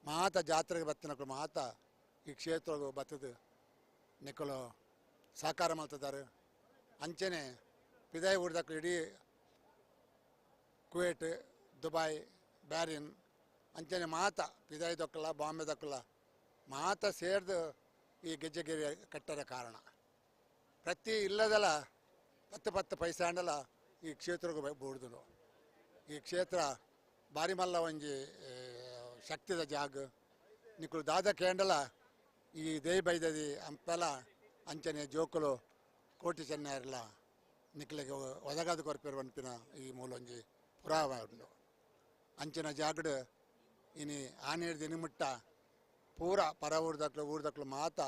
ಮಾತ ಜಾತ್ರೆಗೆ ಬತ್ತಿನಕ್ಕಳು ಮಾತ ಈ ಕ್ಷೇತ್ರಗೂ ಬತ್ತದು ನಿಕ್ಕಲು ಸಾಕಾರ ಮಾಡ್ತಿದ್ದಾರೆ ಅಂಚೆನೆ ಪಿದಾಯಿ ಊರ್ದಕ್ಕಳು ಇಡೀ ಕುವೇಟ್ ದುಬೈ ಬ್ಯಾರಿನ್ ಅಂಚನೆ ಮಾತ ಪಿದಾಯಿ ದೊಕ್ಕಲ ಬಾಂಬೆ ದೊಕ್ಕಲ ಮಾತ ಸೇರ್ದು ಈ ಗೆಜ್ಜೆಗೆರೆ ಕಟ್ಟರ ಕಾರಣ ಪ್ರತಿ ಇಲ್ಲದಲ್ಲ 10 ಪೈಸೆ ಅಂಡಲ ಈ ಕ್ಷೇತ್ರಕ್ಕೆ ಬೂಡ್ದು ಈ ಕ್ಷೇತ್ರ ಬಾರಿ ಮಲ್ಲ ಒಂಜಿ ಶಕ್ತಿದ ಜಾಗ ನಿಕ್ಕಳು ದಾದ ಕೇಂಡಲ ಈ ದೇವಿ ಬೈದದಿ ಅಂಪೆಲ ಅಂಚನೆ ಜೋಕುಲು ಕೋಟಿ ಚೆನ್ನೈರ್ಲ ನಿಕ್ಲೆಗೆ ಒದಗಾದ ಕೊರಪೇರು ಪಂಪಿನ ಈ ಮೂಲೊಂಜಿ ಪುರಾವ ಉಂಡು ಅಂಚಿನ ಜಾಗಡ್ ಇನಿ ಆನೇರ್ದು ಇನಿಮುಟ್ಟ ಪೂರ ಪರ ಊರ್ದಕ್ಲು ಮಾತ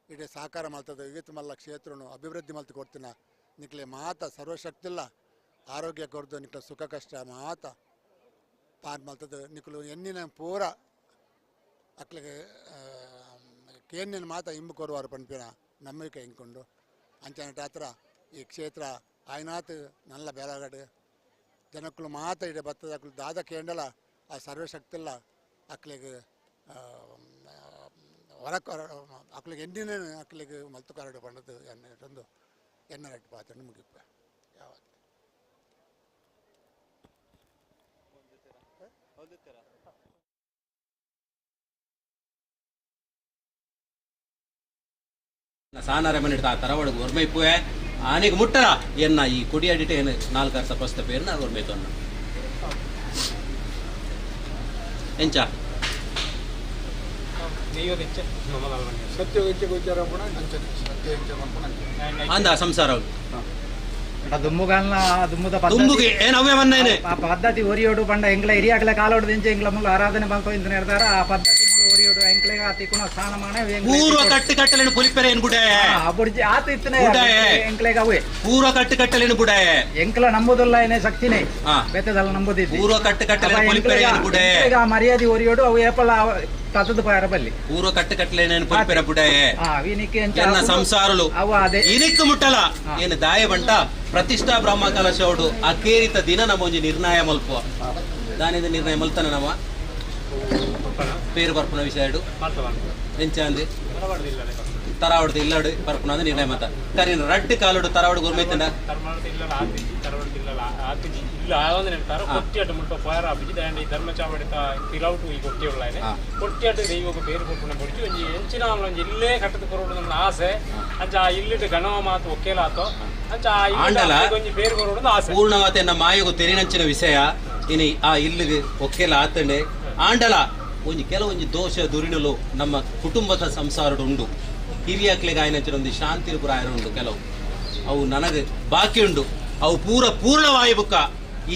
ಇಡೀ ಸಾಕಾರ ಮಲ್ತದ ಇವತ್ತು ಮಲ್ಲ ಕ್ಷೇತ್ರನು ಅಭಿವೃದ್ಧಿ ಮಲ್ತು ಕೊಡ್ತಿನ ನಿಕ್ಲೆ ಮಾತ ಸರ್ವಶಕ್ತಿಲ್ಲ ಆರೋಗ್ಯ ಕೊರ್ದು ನಿಕ್ಲ ಸುಖ ಕಷ್ಟ ಮಾತ ಪಾನ್ ಮಲ್ತದ ನಿಕ್ಲು ಎಣ್ಣಿನ ಪೂರ ಅಕ್ಲಿಗೆ ಕೇನ್ನಿನ ಮಾತ ಇಂಬು ಕೊರುವಾರು ಪಂಪಿನ ನಂಬಿಕೆ ಇಂಕೊಂಡು ಅಂಚನ ಹತ್ರ ಈ ಕ್ಷೇತ್ರ ಆಯ್ನಾತ್ ನಲ್ಲ ಬೆಳಗಡೆ ಜನಕ್ಕಳು ಮಾತ ಇಡೆ ಬತ್ತದ ದಾದ ಕೇಂಡಲ ಆ ಸರ್ವಶಕ್ತಿಲ್ಲ ಅಕ್ಲಿಗೆ ಹೊರಕ ಅಕ್ಲಿಗೆ ಎಣ್ಣಿನ ಅಕ್ಲಿಗೆ ಮಲ್ತು ಕರಡು ಪಂಡದು ಎಣ್ಣೆ ಎಣ್ಣೆ ರಟ್ಟು ಪಾತ್ರ ಮುಗಿಪ್ಪ ಯಾವತ್ತು ಸಾನಾರೆ ಮನಿಡ್ತಾ ತರವಡಗು ಒರ್ಮೈಪುವೆ ಆನೆಗೆ ಮುಟ್ಟರ ಎನ್ನ ಈ ಕುಡಿ ಅಡಿಟೆ ಏನು 4 ವರ್ಷ ಪ್ರಸ್ತ ಪೇರ್ನ ಒರ್ಮೈತು ಅನ್ನ ಎಂಚ ಅಂದ ಸಂಸಾರ ದುಮ್ಮುಗೆ ಏನು ಅವೇ ಮನ್ನೇನೆ ಆ ಪದ್ಧತಿ ಒರಿಯೋಡು ಬಂಡ ಎಂಗ್ಲ ಹಿರಿಯಾಗ್ಲ ಕಾಲೋಡು ದಿಂಚೆ ಎಂಗ್ಲ ಮುಳ್ಳು ಆರಾಧನೆ ಬಂತು ಇಂತ ನಿರ್ಧಾರ ಆ ಪದ್ಧತಿ ಮುಳ್ಳು ಒರಿಯೋಡು ಎಂಗ್ಲೆಗ ಆತಿಕುನ ಸ್ನಾನ ಮಾನೆ ಪೂರ್ವ ಕಟ್ಟಲೆನು ಪುಲಿಪೆರೆ ಬುಡೆ ಬುಡ್ಜಿ ಆತ ಇತ್ತನೆ ಎಂಗ್ಲೆಗ ಅವೇ ಪೂರ್ವ ಕಟ್ಟಲೆನು ಬುಡೆ ಎಂಕ್ಲ ನಂಬುದಿಲ್ಲ ಏನೇ ಶಕ್ತಿನೇ ಬೆತ್ತದಲ್ಲ ನಂಬುದಿ ಪೂರ್ವ ಕಟ್ಟಲೆನು ಪುಲಿಪೆರೆ ಬುಡೆ ಈಗ ಮರ್ಯಾದೆ ಒರಿಯೋಡು ಅವು ಏಪಲ ತತ್ತದ ಪಾರ ಬಲ್ಲಿ ಪೂರ್ವ ಕಟ್ಟಲೆನು ಪುಲಿಪೆರೆ ಬುಡೆ ವಿನಿಕೆ ಎನ್ನ ಸಂಸಾರಲು ಅವು ಅದೇ ಇನಿಕ್ ಮುಟ್ಟಲ ಏನು ದಾಯ ಬಂಟ ಪ್ರತಿಷ್ಠಾ ಬ್ರಹ್ಮ ಕಲಶೋಡು ಅಕೇರಿತ ದಿನ ನಮ್ಮೊಂಜಿ ನಿರ್ಣಯ ಮಲ್ಪುವ ದಾನಿದ ನಿರ್ಣಯ ಮಲ್ತಾನ ನಮ್ಮ ಪೇರು ಬರ್ಪುನ ವಿಷಯ ಎಂಚಂದಿ ತರಾವಡ್ದು ಇಲ್ಲಡು ಬರ್ಪುನ ಅಂದ್ರೆ ನಿರ್ಣಯ ಮತ ಕರೀನ ರಡ್ಡು ಕಾಲೋಡು ತರಾವಡು ಗುರ್ಮೈತಂಡ ಇಲ್ಲ ಆವಂದ ನೆಂಟಾರು ಕೊಟ್ಟಿಯಟ ಮುಟ್ಟ ಪೋಯರ ಅಭಿಜಿ ದಾಂಡಿ ಧರ್ಮಚಾವಡಿತ ತಿಲೌಟು ಈ ಕೊಟ್ಟಿ ಉಳ್ಳಾನೆ ಕೊಟ್ಟಿಯಟ ದೈವಕ್ಕೆ ಬೇರು ಕೊಟ್ಟುನ ಬಡಿಚು ಒಂಜಿ ಎಂಚಿನ ಒಂಜಿ ಇಲ್ಲೇ ಕಟ್ಟದ ಕೊರೋಡು ನನ್ನ ಆಸೆ ಅಂಚ ಇಲ್ಲಿಟ್ಟು ಗಣವ ಮಾತು ಒಕ್ಕೇಲಾತೋ ಅಂಚ ಒಂಜಿ ಬೇರು ಕೊರೋಡು ಆಸೆ ಪೂರ್ಣವತೆ ನಮ್ಮ ಮಾಯಗು ತೆರಿನಂಚಿನ ವಿಷಯ ಇನಿ ಆ ಇಲ್ಲಿಗೆ ಒಕ್ಕೇಲ ಆತಂಡೆ ಆಂಡಲ ಒಂಜಿ ಕೆಲವೊಂಜಿ ದೋಷ ದುರಿನಲು ನಮ್ಮ ಕುಟುಂಬದ ಸಂಸಾರಡು ಉಂಡು ಹಿರಿಯಕ್ಲೆಗೆ ಆಯ್ನಂಚಿನ ಒಂದು ಶಾಂತಿ ಪುರ ಉಂಡು ಕೆಲವು ಅವು ನನಗೆ ಬಾಕಿ ಉಂಡು ಅವು ಪೂರ್ಣವಾಯಿ ಬುಕ್ಕ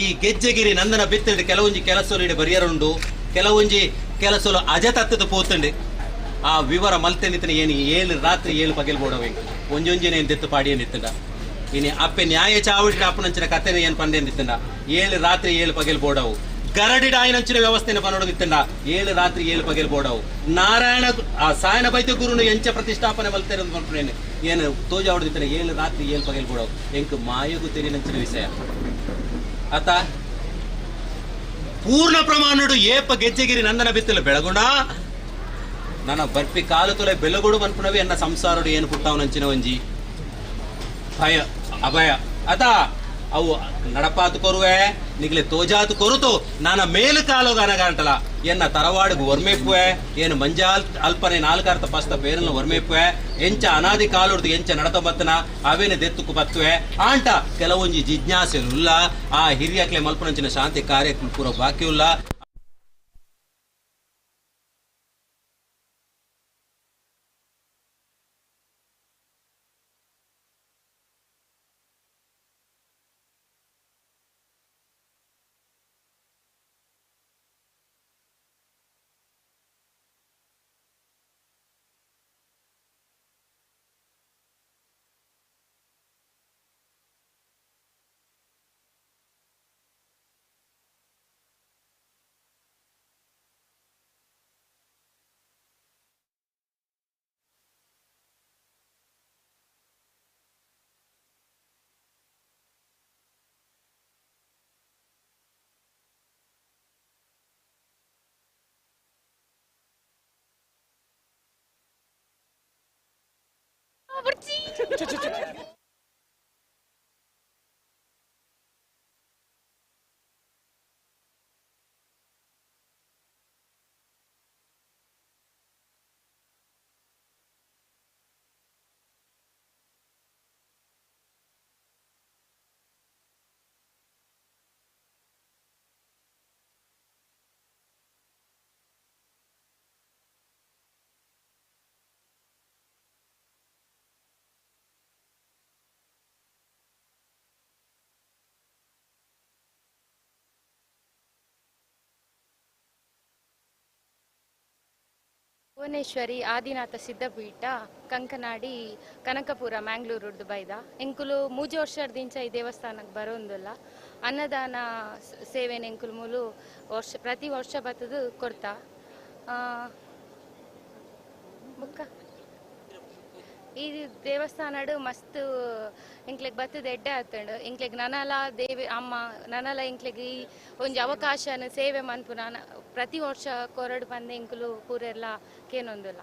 ಈ ಗೆಜ್ಜೆಗಿರಿ ನಂದನ ಬಿತ್ತಂಡೆ ಕೆಲವೊಂಜಿ ಕೆಲಸಲು ಇಡೆ ಬರಿಯರುಂಡು ಕೆಲವೊಂಜಿ ಕೆಲಸಲು ಅಜ ತತ್ತದ ಪೋತಂಡೆ ಆ ವಿವರ ಮಲ್ತೆ ನಿಂತನ ಏನು 7 ರಾತ್ರಿ 7 ಪಗೆಲ್ ಬೋಡವೆ ಒಂಜೊಂಜಿನ ಏನು ತೆತ್ತು ಪಾಡಿಯ ನಿತ್ತಂಡ ಇನ್ನು ಅಪ್ಪೆ ನ್ಯಾಯ ಚಾವಡಿ ಅಪ್ಪನಂಚಿನ ಕಥೆನ ಏನು ಪಂದೆ ನಿತ್ತಂಡ 7 ರಾತ್ರಿ 7 ಪಗೆಲ್ ಬೋಡವು ಗರಡಿಡ ಆಯ್ನಂಚಿನ ವ್ಯವಸ್ಥೆನ ಪನೋಡಗಿತ್ತಂಡ 7 ರಾತ್ರಿ 7 ಪಗೆಲ್ ಬೋಡವು ನಾರಾಯಣ ಆ ಸಾಯನ ಬೈದ್ಯ ಗುರುನು ಎಂಚ ಪ್ರತಿಷ್ಠಾಪನೆ ಮಲ್ತೇನೆ ಮಾಡ್ಕೊಂಡೇನೆ ಏನು ತೋಜ ಹೊಡೆದಿತ್ತಾನೆ 7 ರಾತ್ರಿ 7 ಪಗೆಲ್ ಬೋಡವು ಎಂಕ್ ಮಾಯಗು ತೆರಿನಂಚಿನ ವಿಷಯ ಆತ ಪೂರ್ಣ ಪ್ರಮಾಣಡು ಏಪ ಗೆಜ್ಜೆಗಿರಿ ನಂದನ ಬಿತ್ತಲು ಬೆಳಗುಣ ನನ್ನ ಬರ್ಪಿ ಕಾಲು ತೊಲೆ ಬೆಳಗುಡು ಮನ್ಪುಣವಿ ಎನ್ನ ಸಂಸಾರಡು ಏನು ಪುಟ್ಟವನಂಚಿನ ಒಂಜಿ ಭಯ ಅಭಯ ಅದ ಅವು ನಡಪಾತು ಕೊರುವೆ ನಿಗ್ಲೆ ತೋಜಾತು ಕೊರುತು ನನ್ನ ಮೇಲು ಕಾಲು ಗನಗಂಟಲ ಎನ್ನ ತರವಾಡಿಗೆ ಒರ್ಮೇಪುವೆ ಏನು ಮಂಜಾಲ್ ಅಲ್ಪನೆ 4 ಅರ್ಥ ಪಸ್ತ ಬೇರನ್ನ ಒರ್ಮೇಪುವೆ ಎಂಚ ಅನಾದಿ ಕಾಲುಡ್ದು ಎಂಚ ನಡತ ಬತ್ತನ ಅವೇನೆ ದೆತ್ತುಕು ಬತ್ತುವೆ ಆಂಟ ಕೆಲವೊಂಜಿ ಜಿಜ್ಞಾಸೆಲ್ಲ ಆ ಹಿರಿಯಕ್ಲೆ ಮಲ್ಪನಂಚಿನ ಶಾಂತಿ ಕಾರ್ಯಕ್ರಮ ಪೂರ ಬಾಕಿಯುಲ್ಲ. ಭುವನೇಶ್ವರಿ ಆದಿನಾಥ ಸಿದ್ಧಪೀಠ ಕಂಕನಾಡಿ ಕನಕಪುರ ಮ್ಯಾಂಗ್ಳೂರು ಬೈದ ಎಂಕುಲು 3 ವರ್ಷದಿಂಚ ಈ ದೇವಸ್ಥಾನಕ್ಕೆ ಬರೋಂದಿಲ್ಲ ಅನ್ನದಾನ ಸೇವೆನ ಎಂಕುಲು ಮೂಲು ಪ್ರತಿ ವರ್ಷ ಬತ್ತದು ಕೊಡ್ತಾ ಬುಕ್ಕ ಈ ದೇವಸ್ಥಾನಡು ಮಸ್ತ್ ಇಂಕ್ಲೆಗ್ ಬತ್ತದ ಎಡ್ಡೆ ಆತಂಡು ಇಂಕ್ಲೆಗ್ ನನಲ ದೇವಿ ಅಮ್ಮ ನನಲ ಇಂಕ್ಲೆಗ್ ಈ ಒಂಜಿ ಅವಕಾಶನ ಸೇವೆ ಮನ್ಪು ನಾನು ಪ್ರತಿ ವರ್ಷ ಕೊರಡು ಬಂದೆ ಇಂಕುಲು ಪೂರೆಲ್ಲ ಕೇನೊಂದಿಲ್ಲ.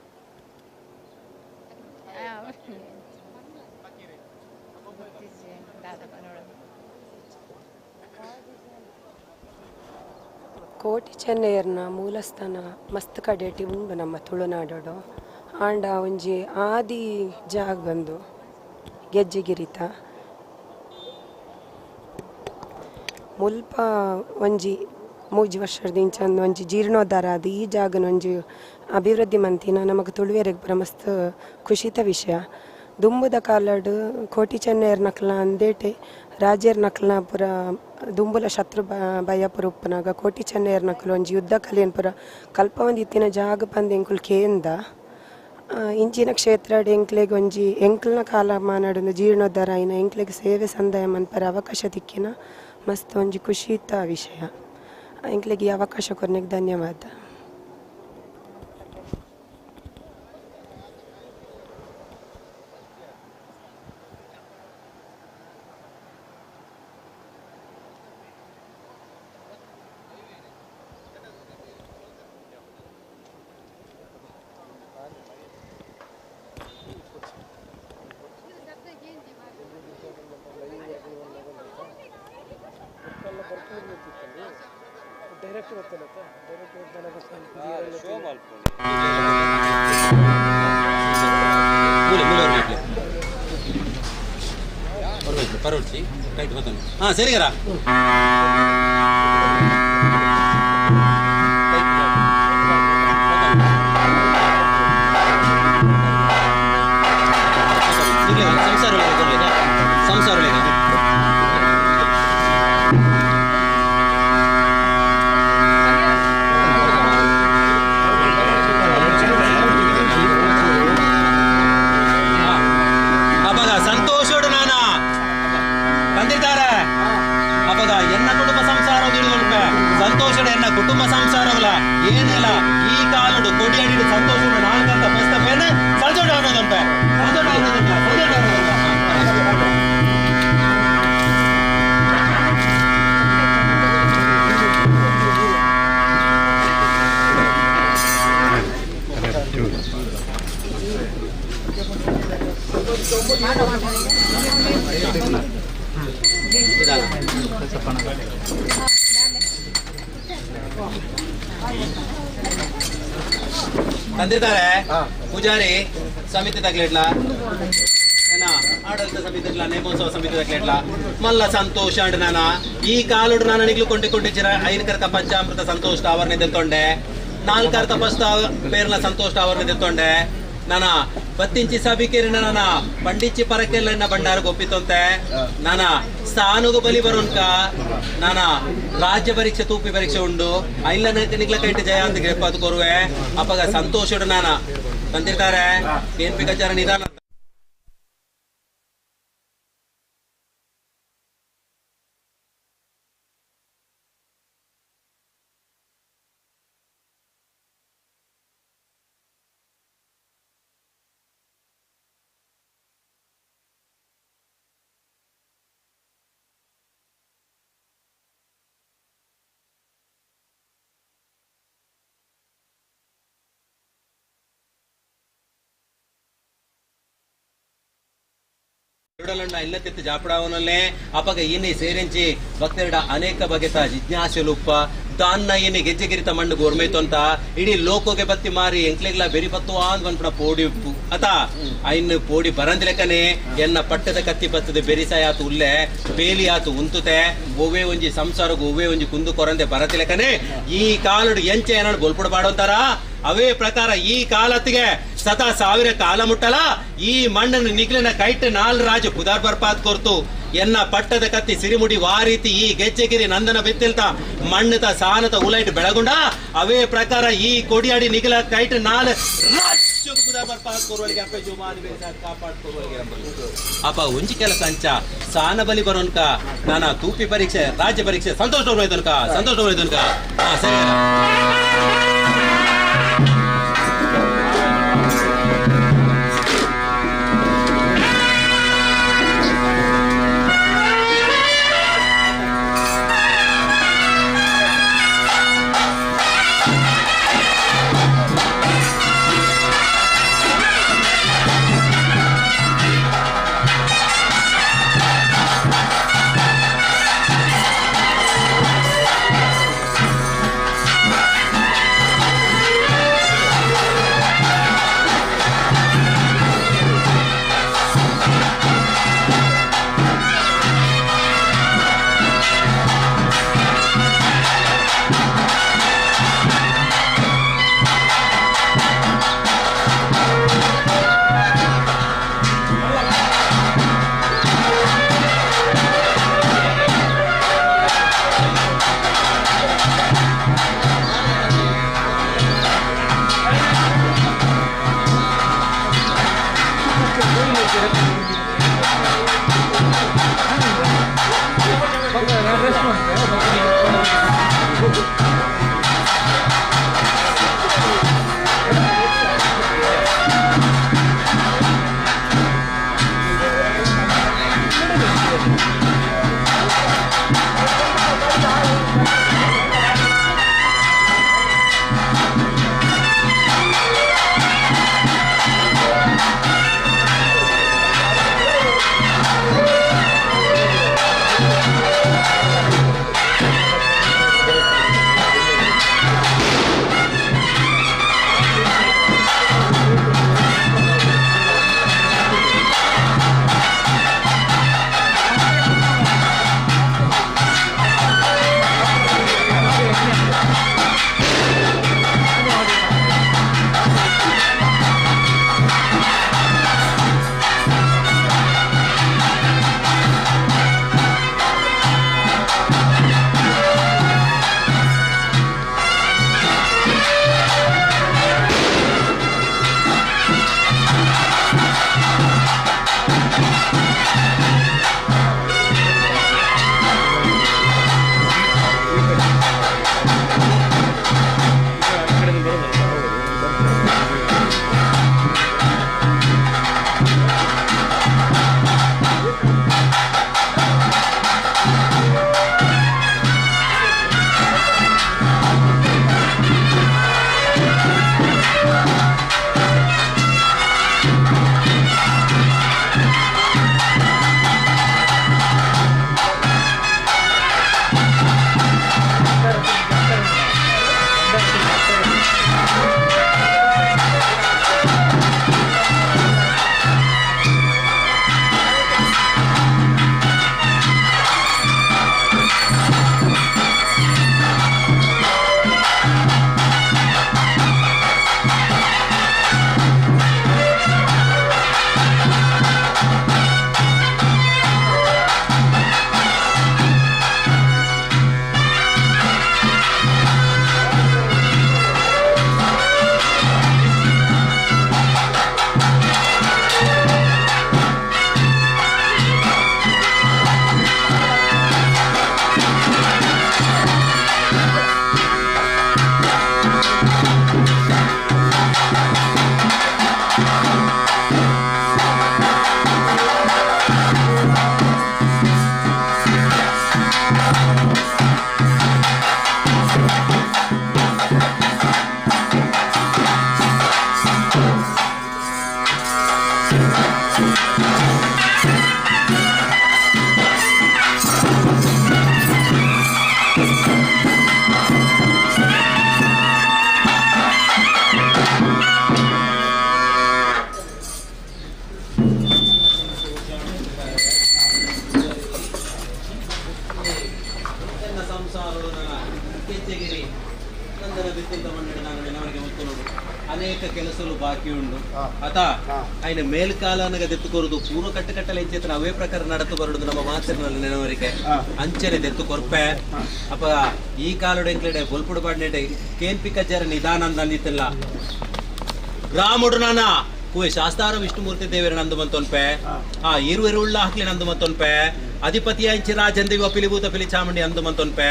ಕೋಟಿ ಚೆನ್ನಯ್ಯರ್ನ ಮೂಲಸ್ಥಾನ ಮಸ್ತ್ ಕಡೆಟಿ ಉಂಡು ನಮ್ಮ ತುಳುನಾಡೋಡು ಆಂಡ ಒಂಜಿ ಆದಿ ಜಾಗಂದು ಗೆಜ್ಜೆಗಿರಿತ ಮುಲ್ಪ ಒಂಜಿ 3 ವರ್ಷದಿಂಚ ಒಂಜಿ ಜೀರ್ಣೋದ್ಧಾರ ಆದ ಈ ಜಾಗನ ಒಂಜಿ ಅಭಿವೃದ್ಧಿ ಮಂತಿನ ನಮಗೆ ತುಳುವೆರೆಗೆ ಪೂರ ಮಸ್ತ್ ಖುಷಿತ ವಿಷಯ. ದುಂಬುದ ಕಾಲಡ್ ಕೋಟಿ ಚೆನ್ನಯ್ಯರ್ ನಕ್ಲ ಅಂದೇಟೆ ರಾಜೇರ್ ನಕ್ಲ ಪೂರ ದುಂಬುಲ ಶತ್ರು ಭಯ ಪುರ ಉಪ್ಪನಾಗ ಕೋಟಿ ಚೆನ್ನಯ್ಯರ್ ನಕ್ಲು ಒಂಜಿ ಯುದ್ಧ ಕಲಿಯನ್ ಪೂರ ಕಲ್ಪ ಒಂದು ಇತ್ತಿನ ಜಾಗ ಬಂದು ಎಂಕುಲ್ ಕೇಂದ ಇಂಚಿನ ಕ್ಷೇತ್ರ ಎಂಕ್ಲೆಗೆ ಒಂಜಿ ಎಂಕ್ಲನ ಕಾಲಮಾನಡು ಜೀರ್ಣೋದ್ಧಾರ ಆಯ್ನ ಎಂಕ್ಲೆಗೆ ಸೇವೆ ಸಂದಾಯ ಮನ್ಪರ ಅವಕಾಶ ತಿಕ್ಕಿನ ಮಸ್ತ್ ಒಂಜಿ ಖುಷಿತ ವಿಷಯ. ಎಂಕ್ಲೆಗೆ ಈ ಅವಕಾಶ ಕೊರ್ನೆಗೆ ಧನ್ಯವಾದ. ಹಾಂ ಸರಿ ಗರ ಸಂಸಾರ ತಂದಿರ್ತಾರೆ ಪೂಜಾರಿ ಸಮಿತಿ ತಗ್ಲಿಡ್ಲ ಆಡಳಿತ ಸಮಿತಿ ನೇಮೋತ್ಸವ ಸಮಿತಿ ತಗ್ಲಿಡ್ಲ ಮಲ್ಲ ಸಂತೋಷ ಅಂಡ್ ನಾನ ಈ ಕಾಲುಡು ನಾನು ನಿಗ್ಲು ಕೊಂಡಿಕೊಂಡಿಚ್ಚಿರ ಐನಕರ್ಕ ಪಂಚಾಮೃತ ಸಂತೋಷ ಆವರಣೆ ತೆತ್ತೊಂಡೆ 4 ತಪಸ್ತ ಪೇರ್ಲ ಸಂತೋಷ ಆವರಣೆ ತೆತ್ತೊಂಡೆ ನಾನ 10 ಇಂಚಿ ಸಭಿಕೇರಿನ ನಾನ ಪಂಡಿಚ್ಚಿ ಪರಕ್ಕೆಲ್ಲ ಬಂಡಾರ ಒಪ್ಪಿತೊಂತೆ ನಾನ ಸ್ಥಾನಗೂ ಬಲಿ ಬರೋನ್ಕ ನಾನ ರಾಜ್ಯ ಪರೀಕ್ಷೆ ತೂಪಿ ಪರೀಕ್ಷೆ ಉಂಡು ಐಲ್ಲ ನಿಗ್ಲ ಕೈಟ್ ಜಯ ಅಂತ ಗ್ರೆಪ್ಪದು ಕೊರುವೆ ಅಪ್ಪಗ ಸಂತೋಷ ನಾನ ತಂದಿರ್ತಾರೆ ಏನ್ ಪಿಕಚಾರ ನಿಧಾನ ಇಲ್ಲತ್ತಿತ್ತು ಜಾಪಡಾವನಲ್ಲೇ ಅಪಗ ಇನ್ನಿ ಸೇರಿಂಚಿ ಭಕ್ತರಿಡ ಅನೇಕ ಬಗೆತ ಜಿಜ್ಞಾಸೆಲುಪ್ಪ ತಾನ್ನ ಏನಿ ಗೆಜ್ಜೆಗಿರಿತ ಮಣ್ಣು ಗೋರ್ಮೈತು ಅಂತ ಇಡೀ ಲೋಕೋಗೆ ಬತ್ತಿ ಮಾರಿ ಎಂಕ್ಲೆಗ್ಲ ಬೆರಿ ಬತ್ತುವ ಅಂದ್ಪಣ ಪೋಡಿ ಅತ ಐನ್ ಪೋಡಿ ಬರಂದಿಲೆಕನೆ ಎನ್ನ ಪಟ್ಟದ ಕತ್ತಿ ಬತ್ತದ ಬೆರಿಸಾಯ ಆತು ಉಲ್ಲೆ ಬೇಲಿ ಆತು ಉಂತುತೆ ಒವ್ವೇ ಒಂಜಿ ಸಂಸಾರಗೂ ಒವ್ವೇ ಒಂಜಿ ಕುಂದು ಕೊರಂದೆ ಬರತಿಲೆಕನೆ ಈ ಕಾಲುಡು ಎಂಚೆ ಏನಾಡು ಗೋಲ್ಪುಡ ಬಾಡೋಂತಾರ ಅವೇ ಪ್ರಕಾರ ಈ ಕಾಲತ್ತಿಗೆ ಸತ 1000 ಕಾಲ ಮುಟ್ಟಲ ಈ ಮಣ್ಣನ್ನು ನಿಗ್ಲಿನ ಕೈಟ್ 4 ರಾಜು ಪುದಾರ್ ಬರ್ಪಾತ್ ಕೊರ್ತು ಎನ್ನ ಪಟ್ಟದ ಕತ್ತಿ ಸಿರಿಮುಡಿ ವಾರೀತಿ ಈ ಗೆಜ್ಜೆಗಿರಿ ನಂದನ ಬೆತ್ತಿಲ್ತ ಮಣ್ಣತ ಸಾನತ ಉಲೈಟ್ ಬೆಳಗುಂಡ ಅವೇ ಪ್ರಕಾರ ಈ ಕೊಡಿಯಾಡಿ ನಿಗ್ಲ ಕೈಟ್ 4 ರಾಜು ಪುದಾರ್ ಬರ್ಪಾತ್ ಕೊರುವಳಿಗೆ ಅಪ್ಪ ಜುಮಾನಿ ಬೇಸಾದ ಕಾಪಾಡ್ ಕೊರುವಳಿಗೆ ಅಪ್ಪ ಒಂಜಿ ಕೆಲಸ ಅಂಚ ಸಾನ ಬಲಿ ಬರೋನ್ಕ ನಾನ ತೂಪಿ ಪರೀಕ್ಷೆ ರಾಜ್ಯ ಪರೀಕ್ಷೆ ಸಂತೋಷ ಹೋಯ್ತನ್ಕ ಸರಿ ಅನೇಕ ಕೆಲಸಗಳು ಬಾಕಿ ಉಂಡು ಆತ ఆయన ಮೇಲ್ಕಾಲನಗ ದೆತ್ತುಕೊರುದು ಪೂರ್ವ ಕಟ್ಟಕಟ್ಟಲೆ ಎಂಚೇತನ ಅವೇ ಪ್ರಕಾರ ನಡತು ಬರುದು ನಮ್ಮ ಮಾತಿನಲ್ಲಿ ನೆನವರಿಗೆ ಅಂಚನೆ ದೆತ್ತು ಕೊರ್ಪೆ ಅಪ್ಪ ಈ ಕಾಲೋಡ ಎಂಕ್ಲೆಡೆ ಬೊಲ್ಪುಡು ಪಾಡ್ನೆಡೆ ಕೇನ್ಪಿ ಕಜ್ಜಾರ ನಿಧಾನ ಅಂದಿತ್ತಿಲ್ಲ ರಾಮುಡು ನಾನ ಕುವೆ ಶಾಸ್ತಾರ ವಿಷ್ಣುಮೂರ್ತಿ ದೇವರ ನಂದು ಮಂತೊನ್ಪೆ ಇರುವೆರು ಉಳ್ಳ ಹಾಕ್ಲಿ ನಂದು ಮಂತೊನ್ಪೆ ಅಧಿಪತಿಯ ಇಂಚಿ ರಾಜಂದೇವ ಪಿಲಿಭೂತ ಪಿಲಿ ಚಾಮುಂಡಿ ಅಂದು ಮಂತೊನ್ಪೆ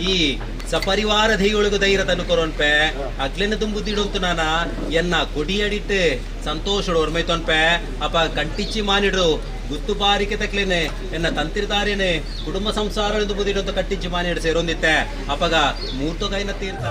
ಈ ಸಪರಿವಾರ ದೈವಳಿಗೂ ಧೈರ್ಯ ತನ್ನು ಕೊರೋನ್ಪೆ ಅಗ್ಲೆನ ತುಂಬುದಿಡುಂತು ನಾನ ಎನ್ನ ಕೊಡಿಯಡಿಟ್ಟು ಸಂತೋಷಡು ಹೊರ್ಮೈತೊನ್ಪೆ ಅಪ್ಪ ಕಂಟಿಚ್ಚಿ ಮಾನಿಡ್ರು ಗುತ್ತು ಬಾರಿಕೆ ತಕ್ಲೇನೆ ಎನ್ನ ತಂತಿರ್ತಾರೇನೆ ಕುಟುಂಬ ಸಂಸಾರ ಬುದಿಡುಂತ ಕಟ್ಟಿಚ್ಚಿ ಮಾನಿಡು ಸೇರೊಂದಿತ್ತೆ ಅಪ್ಪಗ ಮೂರ್ತು ಕೈನ ತೀರ್ಥ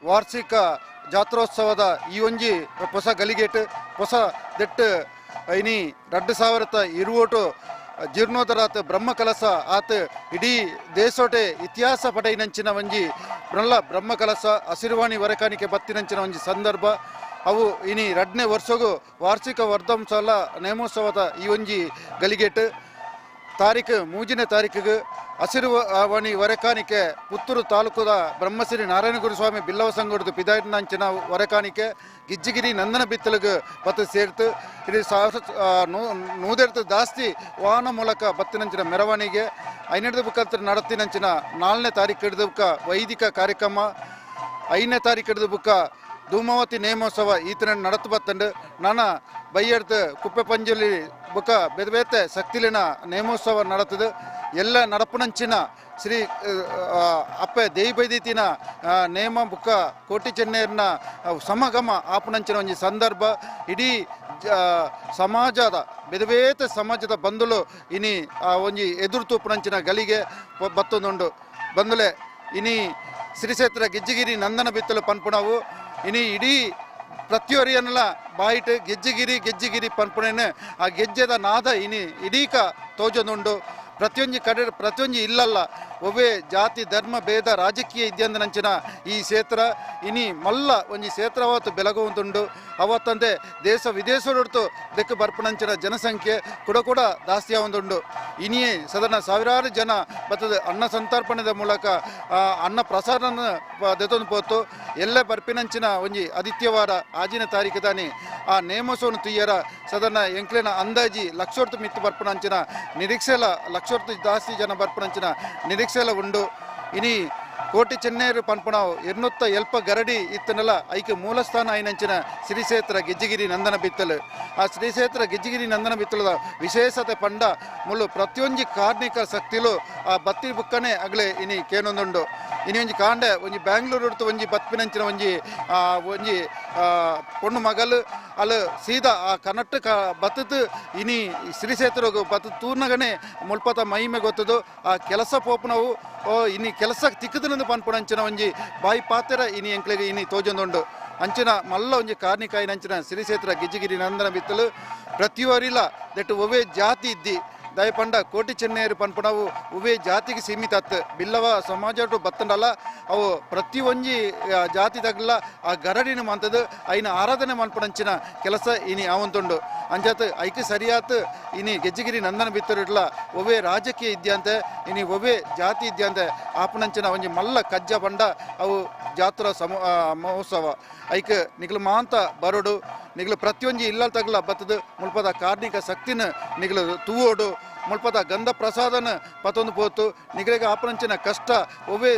ವಾರ್ಷಿಕ ಜಾತ್ರೋತ್ಸವದ ಈ ಒಂಜಿ ಹೊಸ ಗಲಿಗೇಟ್ ಹೊಸ ದೆಟ್ಟು ಇನಿ 2020 ಜೀರ್ಣೋದ್ಧಾರ ಬ್ರಹ್ಮಕಲಸ ಆತ ಇಡೀ ದೇಶೋಟೆ ಇತಿಹಾಸ ಪಡೆಯಿನಂಚಿನ ಒಂಜಿ ಬ್ರಹ್ಮಕಲಸ ಹಸಿರುವಾಣಿ ವರಕಾನಿಕೆ ಬತ್ತಿನಂಚಿನ ಒಂಜಿ ಸಂದರ್ಭ ಅವು ಇನಿ 2ನೇ ವರ್ಷಗೂ ವಾರ್ಷಿಕ ವರ್ಧಂಸಲ ನೇಮೋತ್ಸವದ ಈ ಒಂಜಿ ಗಲಿಗೇಟ್ ತಾರೀಖು 3ನೇ ತಾರೀಕಿಗೆ ಹಸಿರುವಾಣಿ ವರಕಾನಿಕೆ ಪುತ್ತೂರು ತಾಲೂಕುದ ಬ್ರಹ್ಮಶ್ರೀ ನಾರಾಯಣಗುರುಸ್ವಾಮಿ ಬಿಲ್ಲವ ಸಂಘದ ಪಿದಾಯಿನಂಚಿನ ವರಕಾನಿಕೆ ಗಿಜ್ಜಿಗಿರಿ ನಂದನ ಬಿತ್ತಲಿಗೆ ಬತ್ತು ಸೇರ್ತು ಇದು ನೂದೆರ್ತು ಜಾಸ್ತಿ ವಾಹನ ಮೂಲಕ ಬತ್ತಿನಂಚಿನ ಮೆರವಣಿಗೆ 5ನೇ ಬುಕ್ಕ ನಡತಿನಂಚಿನ 4ನೇ ತಾರೀಕು ಹಿಡಿದ ಬುಕ್ಕ ವೈದಿಕ ಕಾರ್ಯಕ್ರಮ 5ನೇ ತಾರೀಕು ಹಿಡಿದ ಬುಕ್ಕ ಧೂಮಾವತಿ ನೇಮೋತ್ಸವ ಈತನ ನಡತು ಬತ್ತಂಡು ನಾನಾ ಬೈಯಡ್ತು ಕುಪ್ಪೆ ಪಂಜಲಿ ಬುಕ್ಕ ಬೆದಬೇತೆ ಶಕ್ತಿಲಿನ ನೇಮೋತ್ಸವ ನಡತದು ಎಲ್ಲ ನಡಪುನಂಚಿನ ಶ್ರೀ ಅಪ್ಪೆ ದೇವಿಬೈದಿತಿನ ನೇಮ ಬುಕ್ಕ ಕೋಟಿ ಚೆನ್ನೈರ್ನ ಸಮಗಮ ಆಪುನಂಚಿನ ಒಂಜಿ ಸಂದರ್ಭ ಇಡೀ ಸಮಾಜದ ಬೆದಬೇತೆ ಸಮಾಜದ ಬಂಧುಲು ಇನಿ ಒಂಜಿ ಎದುರು ತೂಪುನಂಚಿನ ಗಲಿಗೆ ಬತ್ತೊಂದುಂಡು ಬಂಧುಲೆ ಇನಿ ಶ್ರೀಕ್ಷೇತ್ರ ಗಿಜ್ಜಿಗಿರಿ ನಂದನ ಬಿತ್ತಲು ಪನ್ಪುಣವು ಇನಿ ಇಡೀ ಪ್ರತಿಯೊರಿಯನ್ನೆಲ್ಲ ಬಾಯಿಟ್ ಗೆಜ್ಜಿಗಿರಿ ಪನ್ಪುಣೇನೆ ಆ ಗೆಜ್ಜೆದ ನಾದ ಇನಿ ಇಡೀಕ ತೋಜೊಂದುಂಡು ಪ್ರತಿಯೊಂದು ಇಲ್ಲಲ್ಲ ಒವ್ವೇ ಜಾತಿ ಧರ್ಮ ಭೇದ ರಾಜಕೀಯ ಇದ್ದಂದನಂಚಿನ ಈ ಕ್ಷೇತ್ರ ಇನಿ ಮಲ್ಲ ಒಂಜಿ ಕ್ಷೇತ್ರ ಅವತ್ತು ಬೆಳಗುವಂತುಂಡು ಅವತ್ತಂತೆ ದೇಶ ವಿದೇಶದೊಡ್ತು ದೆಕ್ಕು ಬರ್ಪಣಂಚಿನ ಜನಸಂಖ್ಯೆ ಕೂಡ ಜಾಸ್ತಿ ಆವಂದುಂಡು ಇನಿಯೇ ಸಾಧಾರಣ ಸಾವಿರಾರು ಜನ ಬರ್ತದೆ ಅನ್ನ ಸಂತರ್ಪಣದ ಮೂಲಕ ಅನ್ನ ಪ್ರಸಾದನ ದೆತೊಂದು ಪೋತು ಎಲ್ಲ ಬರ್ಪಿನಂಚಿನ ಒಂಜಿ ಆದಿತ್ಯವಾರ ಆಜಿನ ತಾರೀಕು ದಾನಿ ಆ ನೇಮೋತ್ಸವನ ತುಯ್ಯರ ಸಾಧಾರಣ ಎಂಕ್ಲೆನ ಅಂದಾಜಿ ಲಕ್ಷೋರ್ತು ಮಿತ್ತು ಬರ್ಪಣಂಚಿನ ನಿರೀಕ್ಷೆಲ ಲಕ್ಷೋರ್ತು ಜಾಸ್ತಿ ಜನ ಬರ್ಪಣಂಚಿನ ನಿರೀಕ್ಷೆಲ ಉಂಡು ಇನಿ ಕೋಟಿ ಚೆನ್ನೈರು ಪನ್ಪುಣಾವು 200 ಎಲ್ಪ ಗರಡಿ ಇತ್ತನಲ್ಲ ಐಕೆ ಮೂಲಸ್ಥಾನ ಐನಂಚಿನ ಶ್ರೀಕ್ಷೇತ್ರ ಗಿಜ್ಜಿಗಿರಿ ನಂದನ ಬಿತ್ತಲು ಆ ಶ್ರೀಕ್ಷೇತ್ರ ಗಿಜ್ಜಿಗಿರಿ ನಂದನ ಬಿತ್ತಲದ ವಿಶೇಷತೆ ಪಂಡ ಮುಳ್ಳು ಪ್ರತಿಯೊಂದು ಕಾರ್ಮಿಕ ಶಕ್ತಿಲು ಆ ಬತ್ತಿ ಬುಕ್ಕನೆ ಅಗಲೇ ಇನಿ ಕೇನೊಂದುಂಡು ಇನಿ ಒಂಜಿ ಕಾಂಡೆ ಒಂಜಿ ಬ್ಯಾಂಗ್ಳೂರು ಉಡ್ತು ಒಂಜಿ ಬತ್ಪಿನಂಚಿನ ಒಂಜಿ ಪೊಣ್ಣು ಮಗಲು ಅಲ್ಲಿ ಸೀದಾ ಆ ಕನ್ನಟ್ಟು ಬತ್ತದು ಇನಿ ಶ್ರೀಕ್ಷೇತ್ರಗೂ ಬತ್ತು ತೂರ್ನಗನೆ ಮುಲ್ಪತ ಮಹಿಮೆ ಗೊತ್ತದು ಆ ಕೆಲಸ ಪೋಪುನವು ಇನಿ ಕೆಲಸ ತಿಕ್ಕದನಂದು ಪನ್ಪುಣಂಚಿನ ಒಂಜಿ ಬಾಯಿ ಪಾತ್ರ ಇನಿ ಎಂಕ್ಲೆಗೆ ಇನಿ ತೋಜೊಂದುಂಡು ಅಂಚಿನ ಮಲ್ಲ ಒಂಜಿ ಕಾರ್ಣಿಕಾಯಿನಂಚಿನ ಶ್ರೀಕ್ಷೇತ್ರ ಗಿಜ್ಜಿಗಿರಿ ನಂದನ ಬಿತ್ತಲು ಪ್ರತಿಯೊರಿಲ ದಟ್ಟು ಒವ್ವೇ ಜಾತಿ ಇದ್ದಿ ದಯಪಂಡ ಕೋಟಿ ಚೆನ್ನೈರು ಪನ್ಪುಣವು ಉವೇ ಜಾತಿಗೆ ಸೀಮಿತ ಅತ್ತು ಬಿಲ್ಲವ ಸಮಾಜ ಬತ್ತಂಡಲ್ಲ ಅವು ಪ್ರತಿ ಒಂಜಿ ಜಾತಿ ತಗಲ್ಲ ಆ ಗರಡಿನ ಮಂತದ್ದು ಐನ ಆರಾಧನೆ ಮನ್ಪುಣಂಚಿನ ಕೆಲಸ ಇನಿ ಅವಂತುಂಡು ಅಂಜಾತ್ ಐಕೆ ಸರಿಯಾತ್ ಇನಿ ಗೆಜ್ಜಿಗಿರಿ ನಂದನ ಬಿತ್ತರಿಡ್ಲ ಒವೇ ರಾಜಕೀಯ ಇದ್ಯಾಂತೆ ಇನಿ ಒವೇ ಜಾತಿ ಇದ್ಯಾಂತೆ ಆಪುಣಂಚಿನ ಒಂಜಿ ಮಲ್ಲ ಕಜ್ಜ ಬಂಡ ಅವು ಜಾತ್ರಾ ಮಹೋತ್ಸವ ಐಕೆ ನಿಗ್ಲು ಮಾಂತ ಬರೋಡು ನಿಗ್ಲು ಪ್ರತಿಯೊಂದು ಇಲ್ಲಲ್ ತಗಲ ಬತ್ತದು ಮುಲ್ಪದ ಕಾರ್ಮಿಕ ಶಕ್ತಿನ ನಿಗ್ಲು ತೂವೋಡು ಮುಲ್ಪದ ಗಂಧ ಪ್ರಸಾದನ ಪತ್ತೊಂದು ಪೋತು ನಿಗಳಿಗೆ ಆಪರಂಚಿನ ಕಷ್ಟ ಒವ್ವೇ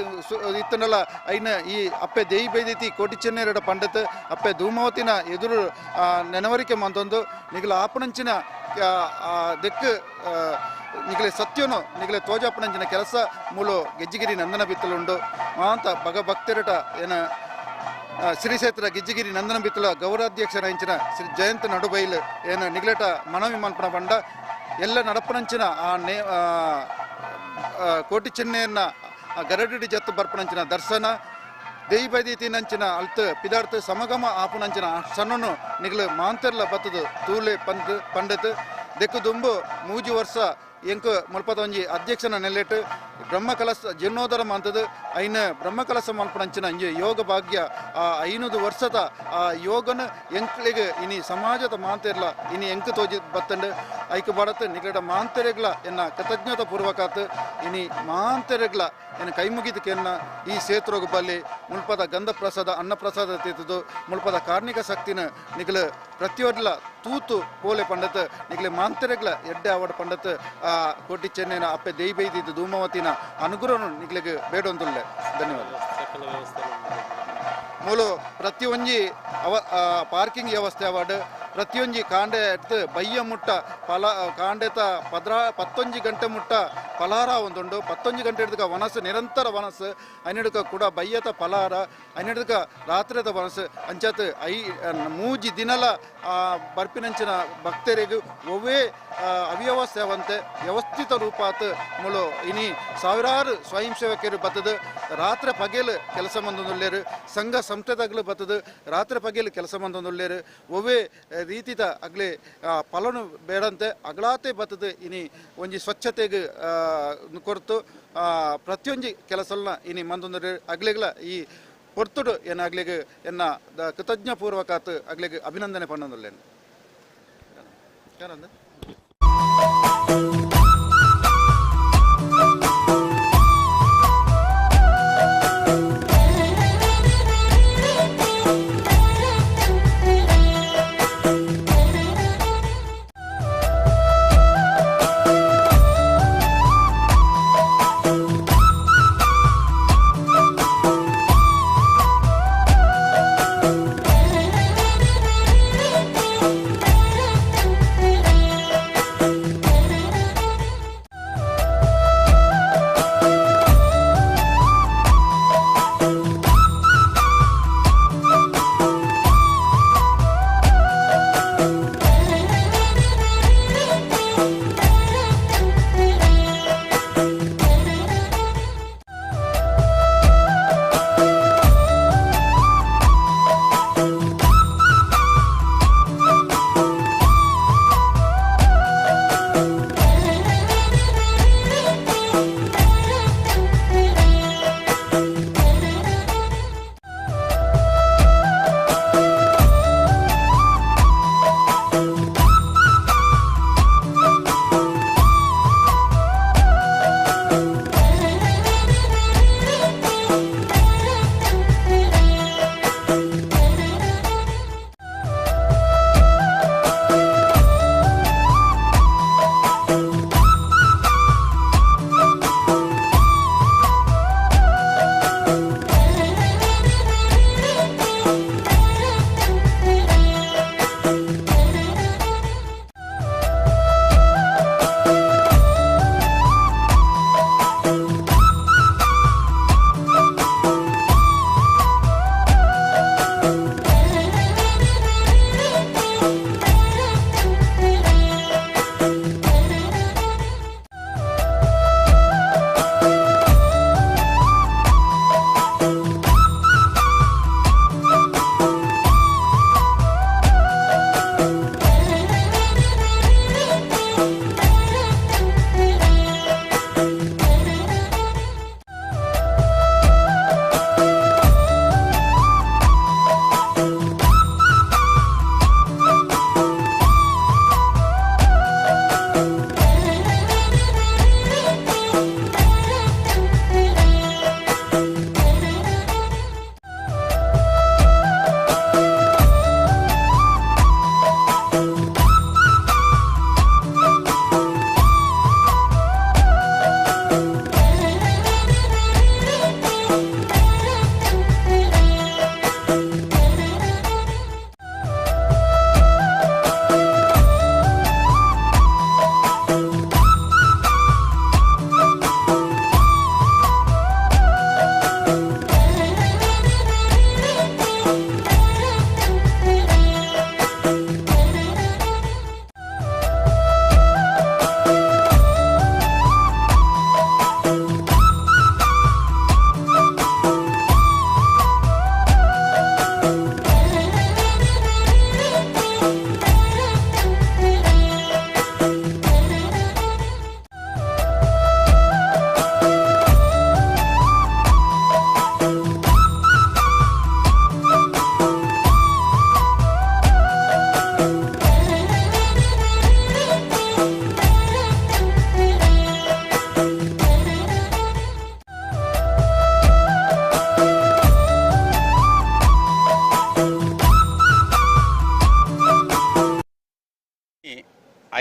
ಇತ್ತನಲ್ಲ ಐನ ಈ ಅಪ್ಪೆ ದೇಯಿ ಬೈದೈತಿ ಕೋಟಿ ಚೆನ್ನೈರಡ ಪಂಡತ್ ಅಪ್ಪೆ ಧೂಮಾವತಿನ ಎದುರು ನೆನವರಿಕೆ ಮಂತೊಂದು ನಿಗಲ ಆಪಣಂಚಿನ ದೆಕ್ಕು ನಿಗಲೆ ಸತ್ಯನು ನಿಗಲೆ ತೋಜಾಪಣಂಚಿನ ಕೆಲಸ ಮೂಲು ಗೆಜ್ಜಿಗಿರಿ ನಂದನ ಬಿತ್ತಲುಂಡು ಮಾಂತ ಭಕ್ತರಟ ಏನ ಶ್ರೀಕ್ಷೇತ್ರ ಗಿಜ್ಜಿಗಿರಿ ನಂದನ ಬಿತ್ತಲ ಗೌರವಾಧ್ಯಕ್ಷರಾಂಚಿನ ಶ್ರೀ ಜಯಂತ್ ನಡುಬೈಲ್ ಏನು ನಿಗ್ಲೆಟ ಮನವಿ ಮಲ್ಪನ ಬಂಡ ಎಲ್ಲ ನಡಪನಂಚಿನ ಕೋಟಿ ಚೆನ್ನೈಯನ್ನ ಗರಡಿ ಜತ್ತು ಬರ್ಪನಂಚಿನ ದರ್ಶನ ದೇಯಿ ಬೈದಿತಿನಂಚಿನ ಅಲ್ತ್ ಪಿದಾರ್ಥ ಸಮಗಮ ಆಪುನಂಚಿನ ಸಣ್ಣನು ನಿಗ್ಲು ಮಾಂತರ್ಲ ಬತ್ತದು ತೂಲೆ ಪಂಡತ್ ದೆಕ್ಕು ದುಂಬು 3 ವರ್ಷ ಎಂಕು ಮುಲ್ಪದ ಒಂಜಿ ಅಧ್ಯಕ್ಷನ ನೆಲೆಟ್ಟು ಬ್ರಹ್ಮಕಲಸ ಜೀರ್ಣೋದ್ಧಾರ ಮಂತದು ಐನ ಬ್ರಹ್ಮಕಲಸ ಮಲ್ಪನಂಚಿನ ಇಂಜಿ ಯೋಗ ಭಾಗ್ಯ ಆ 500 ವರ್ಷದ ಆ ಯೋಗನ ಎಂಕ್ಲಿಗೆ ಇನಿ ಸಮಾಜದ ಮಾಂತೆರ್ಲ ಇನಿ ಎಂಕು ತೋಜಿ ಬತ್ತಂಡು ಐಕು ಬಾಡತ್ ನಿಗಡ ಮಾಂತೆರೆಗ್ಲ ಎನ್ನ ಕೃತಜ್ಞತಾ ಪೂರ್ವಕಾತ್ ಇನಿ ಮಾಂತೆರೆಗ್ಲ ಏನು ಕೈ ಮುಗಿದಕ್ಕೆನ್ನ ಈ ಕ್ಷೇತ್ರಗ ಬಲ್ಲಿ ಮುಲ್ಪದ ಗಂಧ ಪ್ರಸಾದ ಅನ್ನ ಪ್ರಸಾದ ತೀತದು ಮುಲ್ಪದ ಕಾರ್ಮಿಕ ಶಕ್ತಿನ ನಿಗಲು ಪ್ರತಿಯೊರ್ಲ ತೂತು ಪೋಲೆ ಪಂಡತ್ ನಿಗಲೆ ಮಾಂತೆರೆಗ್ಲ ಎಡ್ಡೆ ಆವಡ ಪಂಡತ್ ಆ ಕೋಟಿ ಚೆನ್ನೈನ ಅಪ್ಪೆ ದೇಯಿ ಬೈದಿದ್ದು ಧೂಮಾವತಿನ ಅನುಗ್ರಹನು ನಿಗ್ಲಿಗೆ ಬೇಡೊಂದುಲ್ಲೆ ಧನ್ಯವಾದ ಮೂಲು ಪ್ರತಿಯೊಂಜಿ ಪಾರ್ಕಿಂಗ್ ವ್ಯವಸ್ಥೆ ಅವಾರ್ಡ್ ಪ್ರತಿಯೊಂಜಿ ಕಾಂಡೆ ಎಡ್ತು ಬಯ್ಯ ಮುಟ್ಟ ಕಾಂಡೆತ 11 ಗಂಟೆ ಮುಟ್ಟ ಫಲಹಾರ ಒಂದುಂಡು 11 ಗಂಟೆ ಹಿಡ್ದಕ ವನಸ್ ನಿರಂತರ ವನಸ್ ಅನ್ನಿಡ್ಕ ಕೂಡ ಬಯ್ಯತ ಫಲಹಾರ ಅನ್ನಿಡ್ಕ ರಾತ್ರಿದ ವನಸ್ ಅಂಚತ್ 3 ದಿನಲ ಬರ್ಪಿನಂಚಿನ ಭಕ್ತರಿಗೂ ಒವ್ವೇ ಅವ್ಯವಸ್ಥೆ ಅವಂತೆ ವ್ಯವಸ್ಥಿತ ರೂಪಾತ್ ಮುಳು ಇನಿ ಸಾವಿರಾರು ಸ್ವಯಂ ಸೇವಕರು ಬತ್ತದು ರಾತ್ರಿ ಪಗೇಲು ಕೆಲಸ ಮಂದೊಂದುಲ್ಲೇರು ಸಂಘ ಸಂಸ್ಥೆದಾಗಲು ಬತ್ತದು ರಾತ್ರಿ ಪಗೇಲು ಕೆಲಸ ಮಂದೊಂದುಲ್ಲೇರು ಒವ್ವೇ ರೀತಿದ ಅಗ್ಲೆ ಫಲನು ಬೇಡಂತೆ ಅಗಳಾತೆ ಬತ್ತದು ಇನಿ ಒಂಜಿ ಸ್ವಚ್ಛತೆಗೆ ಕೊರತು ಪ್ರತಿಯೊಂದು ಕೆಲಸನ ಇನಿ ಮಂದೊಂದು ಅಗ್ಲೆಗಳ ಈ ಹೊರ್ತುಡು ಏನಾಗ್ಲಿಗೆ ಎನ್ನ ಕೃತಜ್ಞಪೂರ್ವಕಾತ್ ಅಗ್ಲಿಗೆ ಅಭಿನಂದನೆ ಪಣ್ಣೊಂದುಲ್ಲೇನು ಯಾರಂದ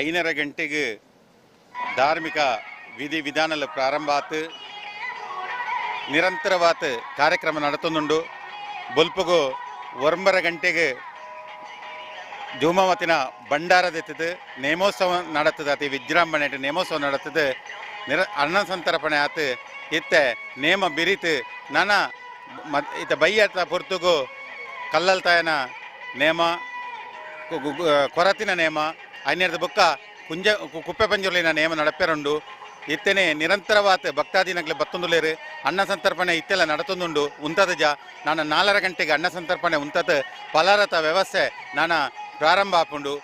ಐನರ ಗಂಟೆಗೆ ಧಾರ್ಮಿಕ ವಿಧಿ ವಿಧಾನಗಳು ಪ್ರಾರಂಭ ಆತು ನಿರಂತರವಾದ ಕಾರ್ಯಕ್ರಮ ನಡತೊಂದುಂಡು ಬೊಲ್ಪಗು 9 ಗಂಟೆಗೆ ಜೂಮಾವತಿನ ಭಂಡಾರದೆತ್ತದು ನೇಮೋತ್ಸವ ನಡತದೆ ಅತಿ ವಿಜೃಂಭಣೆ ನೇಮೋತ್ಸವ ನಡತದೆ ಅನ್ನ ಸಂತರ್ಪಣೆ ಆತು ಇತ್ತೆ ನೇಮ ಬಿರಿತು ನಾನಾ ಇತ್ತ ಬೈಯತ್ತ ಪೊರ್ತುಗು ಕಲ್ಲಲ್ತಾಯನ ನೇಮ ಕೊರತಿನ ನೇಮ ಐನೇರದ ಬುಕ್ಕ ಕುಂಜ ಕುಪ್ಪೆ ಪಂಜುರ್ಲಿನ ನೇಮ ನಡಪೆರಂಡು ಇತ್ತೇನೆ ನಿರಂತರವಾದ ಭಕ್ತಾದಿನಗ್ಲೆ ಬತ್ತೊಂದುಲೇರು ಅನ್ನ ಸಂತರ್ಪಣೆ ಇತ್ತೆಲ್ಲ ನಡತೊಂದುಂಡು ಉಂತದ ನಾನು 4 ಗಂಟೆಗೆ ಅನ್ನ ಸಂತರ್ಪಣೆ ಉಂತದ ಫಲಾರತ ವ್ಯವಸ್ಥೆ ನಾನು ಪ್ರಾರಂಭ ಆಪುಂಡು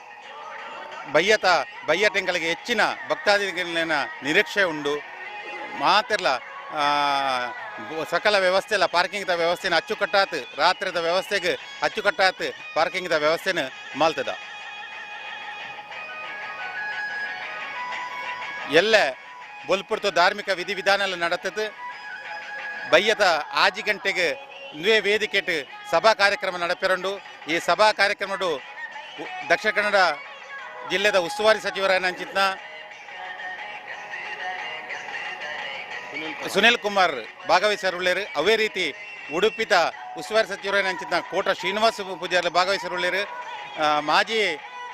ಬಯ್ಯಟೆಂಗಳಿಗೆ ಹೆಚ್ಚಿನ ಭಕ್ತಾದಿಗಳ ನಿರೀಕ್ಷೆ ಉಂಡು ಮಾತೆಲ್ಲ ಸಕಲ ವ್ಯವಸ್ಥೆ ಎಲ್ಲ ಪಾರ್ಕಿಂಗ್ದ ವ್ಯವಸ್ಥೆನ ಅಚ್ಚುಕಟ್ಟಾತ್ ರಾತ್ರಿದ ವ್ಯವಸ್ಥೆಗೆ ಅಚ್ಚುಕಟ್ಟಾತ್ ಪಾರ್ಕಿಂಗ್ದ ವ್ಯವಸ್ಥೆನ ಮಾಲ್ತದ ಎಲ್ಲ ಬೊಲ್ಪುರ್ತು ಧಾರ್ಮಿಕ ವಿಧಿವಿಧಾನ ನಡತದು ಬಯ್ಯದ 6 ಗಂಟೆಗೆ ನ್ವೇ ವೇದಿಕೆಟ್ ಸಭಾ ಕಾರ್ಯಕ್ರಮ ನಡಪೆರಂಡು ಈ ಸಭಾ ಕಾರ್ಯಕ್ರಮ ದಕ್ಷಿಣ ಕನ್ನಡ ಜಿಲ್ಲೆದ ಉಸ್ತುವಾರಿ ಸಚಿವರಾಯನಂಚಿತ್ನ ಸುನಿಲ್ ಕುಮಾರ್ ಭಾಗವಹಿಸಿರುಳ್ಳೇರು ಅವೇ ರೀತಿ ಉಡುಪಿದ ಉಸ್ತುವಾರಿ ಸಚಿವರಾಯನಂಚಿತ್ನ ಕೋಟ ಶ್ರೀನಿವಾಸ ಪೂಜಾರಿ ಭಾಗವಹಿಸಿರುಳ್ಳೇರು ಮಾಜಿ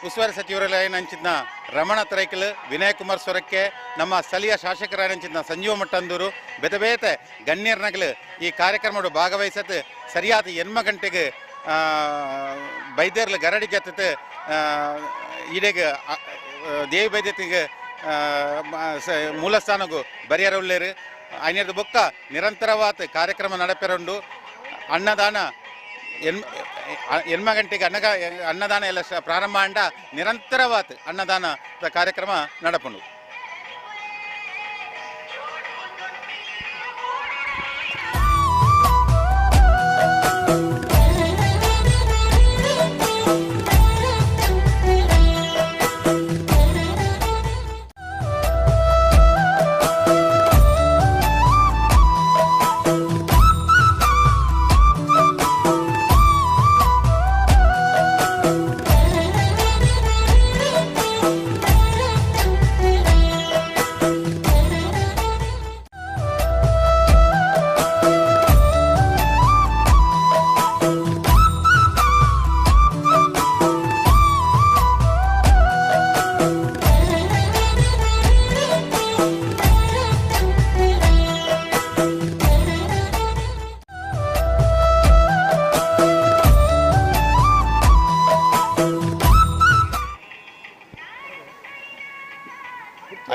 ಉಸ್ತುವಾರಿ ಸಚಿವರಾಯನಂಚಿತ್ನ ರಮಣ ತರೈಕಲ್ ವಿನಯ್ ಕುಮಾರ್ ಸೊರಕ್ಕೆ ನಮ್ಮ ಸ್ಥಳೀಯ ಶಾಸಕರಾಯನಂಚಿತ್ನ ಸಂಜೀವ ಮಟ್ಟಂದೂರು ಬೇತೆ ಗಣ್ಯರ್ನಗಳು ಈ ಕಾರ್ಯಕ್ರಮ ಭಾಗವಹಿಸತ್ ಸರಿಯಾದ 8 ಗಂಟೆಗೆ ಬೈದೇರ್ಲ ಗರಡಿ ಜತ್ತತ್ ಈಡೆಗೆ ದೇವಿ ಬೈದ್ಯತಿಗೆ ಮೂಲಸ್ಥಾನಗೂ ಬರಿಯರುಳ್ಳೇರು ಐನೇದು ಬೊಕ್ಕ ನಿರಂತರವಾದ ಕಾರ್ಯಕ್ರಮ ನಡಪೆರಂಡು ಅನ್ನದಾನ 8 ಗಂಟೆಗೆ ಅನ್ನದಾನ ಎಲ್ಲ ಪ್ರಾರಂಭ ಅಂಡ ನಿರಂತರವಾದ ಅನ್ನದಾನದ ಕಾರ್ಯಕ್ರಮ ನಡಪುಂಡು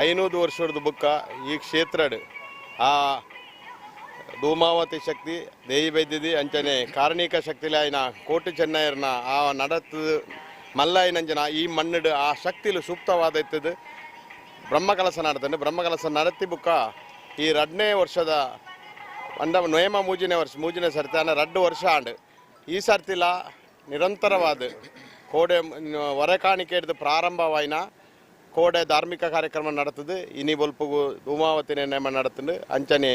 ಐನೂರು ವರ್ಷದ ಬುಕ್ಕ ಈ ಕ್ಷೇತ್ರಡ್ ಆ ಧೂಮಾವತಿ ಶಕ್ತಿ ದೇವಿ ಬೈದ್ಯದಿ ಅಂಚನೆ ಕಾರಣಿಕ ಶಕ್ತಿಲಿ ಆಯ್ನ ಕೋಟಿ ಚೆನ್ನೈರ್ನ ಆ ನಡತ್ ಮಲ್ಲಾಯಿನಂಜನ ಈ ಮಣ್ಣಡ್ ಆ ಶಕ್ತಿಲು ಸೂಕ್ತವಾದ ಇತ್ತದು ಬ್ರಹ್ಮಕಲಸ ನಡತಂಡು ಬ್ರಹ್ಮಕಲಸ ನಡತಿ ಬುಕ್ಕ ಈ 2ನೇ ವರ್ಷದ ನೊಯಮ ಮೂಜಿನ ಸರ್ತಾನ 2 ವರ್ಷ ಆಂಡ್ ಈ ಸರ್ತಿಲ ನಿರಂತರವಾದ ಕೋಡೆ ಹೊರಕಾಣಿಕೆ ಹಿಡಿದು ಪ್ರಾರಂಭವಾಯಿನ ಕೋಡೆ ಧಾರ್ಮಿಕ ಕಾರ್ಯಕ್ರಮ ನಡತದು ಇನಿ ಬೊಲ್ಪುಗು ಧೂಮಾವತಿ ನೇಮ ನಡತಂಡು ಅಂಚನೆ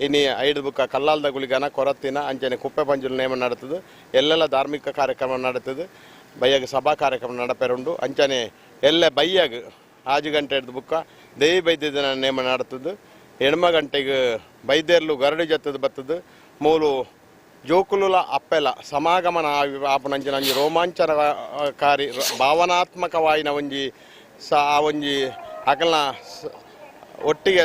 ಇನಿ 5 ಬುಕ್ಕ ಕಲ್ಲಾಲ್ದ ಗುಳಿಗನ ಕೊರತ್ತಿನ ಅಂಚನೆ ಕುಪ್ಪೆ ಪಂಜುಲು ನೇಮ ನಡತದು ಎಲ್ಲೆಲ್ಲ ಧಾರ್ಮಿಕ ಕಾರ್ಯಕ್ರಮ ನಡತದು ಬಯ್ಯಾಗ ಸಭಾ ಕಾರ್ಯಕ್ರಮ ನಡಪೆರುಂಡು ಅಂಚನೆ ಎಲ್ಲ ಬಯ್ಯಾಗ 6 ಗಂಟೆ ಹಿಡಿದು ಬುಕ್ಕ ದೇವಿ ಬೈದ್ಯದ ನೇಮ ನಡತದು 8 ಗಂಟೆಗೆ ಬೈದ್ಯರ್ಲು ಗರಡಿ ಜತ್ತದು ಬತ್ತದು ಮೂಲು ಜೋಕುಲುಲ ಅಪ್ಪೆಲ ಸಮಾಗಮನ ಆಪುನಂಚಿನ ಒಂಜಿ ರೋಮಾಂಚನಕಾರಿ ಭಾವನಾತ್ಮಕವಾಯಿನ ಒಂಜಿ ಆ ಒಂಜಿ ಅಕಲ್ನ ಒಟ್ಟಿಗೆ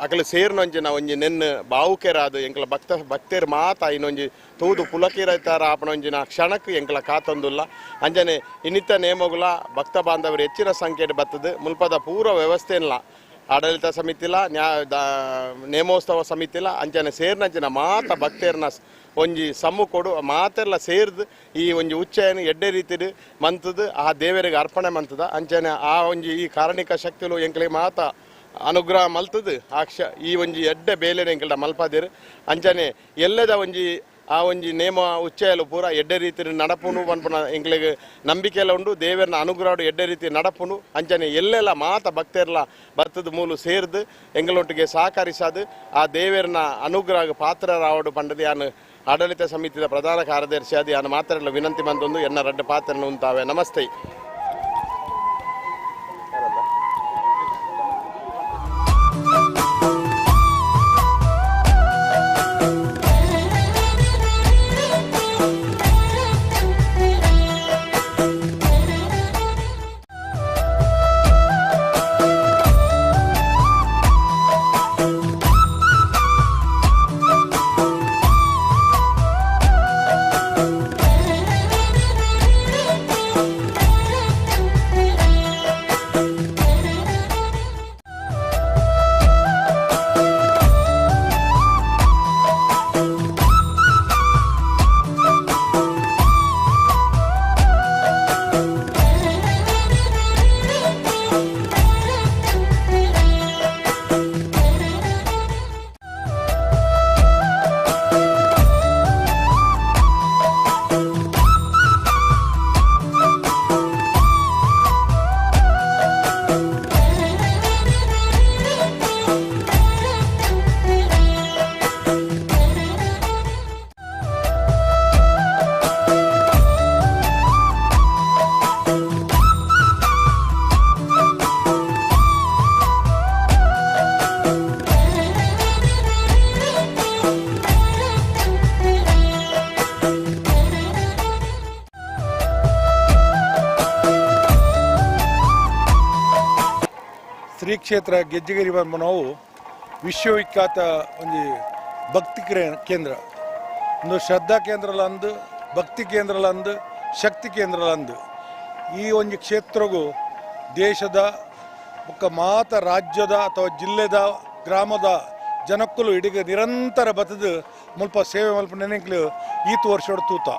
ಅಕಲು ಸೇರ್ನೊಂಜಿನ ಒಂಜಿ ನೆನ್ನು ಬಾವುಕೆರಾದು ಎಂಕಲ ಭಕ್ತರು ಮಾತ ಇನ್ನೊಂಜಿ ತೂದು ಪುಲಕಿರತಾರ ಆಪಣೊಂಜಿನ ಕ್ಷಣಕ್ಕೆ ಎಂಕಲ ಕಾತೊಂದುಲ್ಲ ಅಂಜನೆ ಇನ್ನಿತ ನೇಮಗುಲ ಭಕ್ತ ಬಾಂಧವರು ಹೆಚ್ಚಿನ ಸಂಖ್ಯೆಡ್ ಬರ್ತದೆ ಮುಲ್ಪದ ಪೂರ್ವ ವ್ಯವಸ್ಥೆಲ್ಲ ಆಡಳಿತ ಸಮಿತಿಲ ನೇಮೋತ್ಸವ ಸಮಿತಿಲ ಅಂಚನೆ ಸೇರ್ನಂಚಿನ ಮಾತ ಭಕ್ತರ್ನ ಒಂಜಿ ಸಮ್ಮು ಕೊಡು ಮಾತೆಲ್ಲ ಸೇರ್ದು ಈ ಒಂಜಿ ಉಚ್ಚಯನ್ನು ಎಡ್ಡೆ ರೀತಿಡ್ ಮಂತದು ಆ ದೇವರಿಗೆ ಅರ್ಪಣೆ ಮಂತದ ಅಂಚನೆ ಆ ಒಂಜಿ ಈ ಕಾರಣಿಕ ಶಕ್ತಿಲು ಎಂಕ್ಲಿಗೆ ಮಾತ ಅನುಗ್ರಹ ಮಲ್ತದು ಈ ಒಂಜಿ ಎಡ್ಡೆ ಬೇಲೆನ ಎಂಕಲ್ಡ ಮಲ್ಪದಿರು ಅಂಚನೆ ಎಲ್ಲದ ಒಂಜಿ ಆ ಒಂಜಿ ನೇಮ ಉಚ್ಚಯಲು ಪೂರ ಎಡ್ಡೆ ರೀತಿ ನಡಪುನು ಪನ್ಪುನ ಎಂಕ್ಲೆಗ್ ನಂಬಿಕೆಲ್ಲ ಉಂಡು ದೇವರನ್ನ ಅನುಗ್ರಹ ಎಡ್ಡೆ ರೀತಿ ನಡಪುನು ಅಂಚನೆ ಎಲ್ಲೆಲ್ಲ ಮಾತ ಭಕ್ತರ್ಲ ಬರ್ತದ ಮೂಲು ಸೇರ್ದು ಎಂಗಳೊಟ್ಟಿಗೆ ಸಹಕರಿಸದು ಆ ದೇವರನ್ನ ಅನುಗ್ರಹ ಪಾತ್ರರಾವಡು ಪಂಡದು ಯಾನು ಆಡಳಿತ ಸಮಿತಿಯ ಪ್ರಧಾನ ಕಾರ್ಯದರ್ಶಿ ಅದು ಯಾನು ಮಾತ್ರ ವಿನಂತಿ ಬಂದೊಂದು ಎನ್ನ 2 ಪಾತ್ರನ ಉಂತಾವೆ ನಮಸ್ತೆ ಕ್ಷೇತ್ರ ಗೆಜ್ಜೆಗಿರಿ ಬಂದು ನಾವು ವಿಶ್ವವಿಖ್ಯಾತ ಒಂದು ಭಕ್ತಿ ಕೇಂದ್ರ ಒಂದು ಶ್ರದ್ಧಾ ಕೇಂದ್ರಲಂದು ಭಕ್ತಿ ಕೇಂದ್ರಲಂದು ಶಕ್ತಿ ಕೇಂದ್ರಲಂದು ಈ ಒಂದು ಕ್ಷೇತ್ರಗೂ ದೇಶದ ಮಾತ ರಾಜ್ಯದ ಅಥವಾ ಜಿಲ್ಲೆದ ಗ್ರಾಮದ ಜನಕ್ಕಲು ಇಡೀ ನಿರಂತರ ಬತ್ತದ ಮುಲ್ಪ ಸೇವೆ ಮಲ್ಪ ನೆನೆಕ್ಲು ಈತು ವರ್ಷ ತೂತ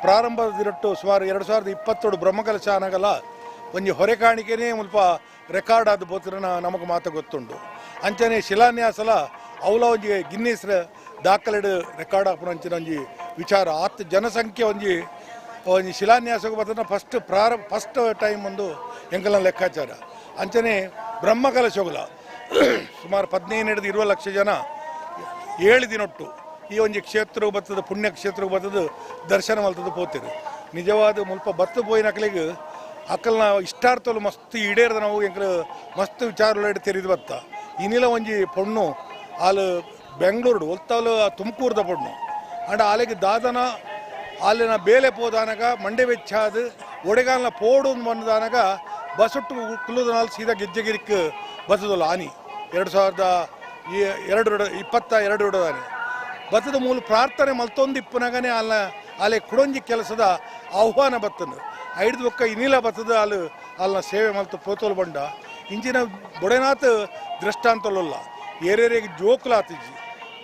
ಪ್ರಾರಂಭದ ದಿನಟ್ಟು ಸುಮಾರು 2027 ಬ್ರಹ್ಮಕಲಶ ಆನಗಲ ಒಂದು ಹೊರೆ ಕಾಣಿಕೆನೇ ಮುಲ್ಪ ರೆಕಾರ್ಡ್ ಆದ ಬೋತ್ರನ ನಮಗೆ ಮಾತು ಗೊತ್ತುಂಡು ಅಂಚನೆ ಶಿಲಾನ್ಯಾಸಲ ಅವಲ ಒಂಜಿ ಗಿನ್ನಿಸ್ ದಾಖಲೆಡ್ ರೆಕಾರ್ಡ್ ಆಪುನ ಅಂಚಿನ ಒಂಜಿ ವಿಚಾರ ಆತ್ ಜನಸಂಖ್ಯೆ ಒಂಜಿ ಶಿಲಾನ್ಯಾಸಕ್ಕೆ ಬರ್ತನ ಫಸ್ಟ್ ಟೈಮ್ ಒಂದು ಎಂಕಲ್ನ ಲೆಕ್ಕಾಚಾರ ಅಂಚನೆ ಬ್ರಹ್ಮಕಲಶೋಗಲ ಸುಮಾರು 15-20 ಲಕ್ಷ ಜನ 7 ದಿನೊಟ್ಟು ಈ ಒಂದು ಕ್ಷೇತ್ರಕ್ಕೆ ಬರ್ತದೆ ಪುಣ್ಯ ಕ್ಷೇತ್ರಕ್ಕೆ ಬರ್ತದೆ ದರ್ಶನ ಮಲ್ತದ್ದು ಪೋತಿರು ನಿಜವಾದ ಮುಲ್ಪ ಬತ್ತು ಪೋಯಿನ ಅಕ್ಕಲಿಗೆ ಅಕ್ಕಲ್ನ ಇಷ್ಟಾರ್ಥಲು ಮಸ್ತ್ ಈಡೇರ್ದ ನಾವು ಎಂಕಲು ಮಸ್ತ್ ವಿಚಾರಗಳು ತೆರೆದು ಬತ್ತ ಇನ್ನಿಲ ಒಂಜಿ ಪೊಣ್ಣು ಆಲು ಬೆಂಗಳೂರು ಒಲ್ತಾಲು ತುಮಕೂರ್ದ ಪೊಣ್ಣು ಅಂಡ ಆಲೆಗೆ ದಾದನ ಅಲ್ಲಿನ ಬೇಲೆ ಪೋದಾನಗ ಮಂಡೆ ವೆಚ್ಚಾದ ಒಡೆಗಾಲ್ನ ಪೋಡು ಬಂದಾನಗ ಬಸ್ಸುಟ್ಟು ಕುಲ್ಲುದನಾಲ್ ಸೀದಾ ಗೆಜ್ಜೆಗಿರಿಕ್ಕೆ ಬತ್ತದಲ್ಲ ಆನಿ 2022 ಆನಿ ಬತ್ತದ ಮೂಲ ಪ್ರಾರ್ಥನೆ ಮಲ್ತೊಂದು ಇಪ್ಪನಾಗನೇ ಅಲ್ಲೇ ಕುಡೊಂಜಿ ಕೆಲಸದ ಆಹ್ವಾನ ಬತ್ತನು ಐದು ಒಕ್ಕ ಇನ್ನಿಲ ಬತ್ತದ ಅಲ್ಲ ಸೇವೆ ಮಲ್ತು ಪೋತೋಲು ಬಂಡ ಇಂಚಿನ ಬೊಡೆನಾಥ ದೃಷ್ಟಾಂತಲ್ಲ ಏರೇರಿಗೆ ಜೋಕ್ಲಾತಿಜಿ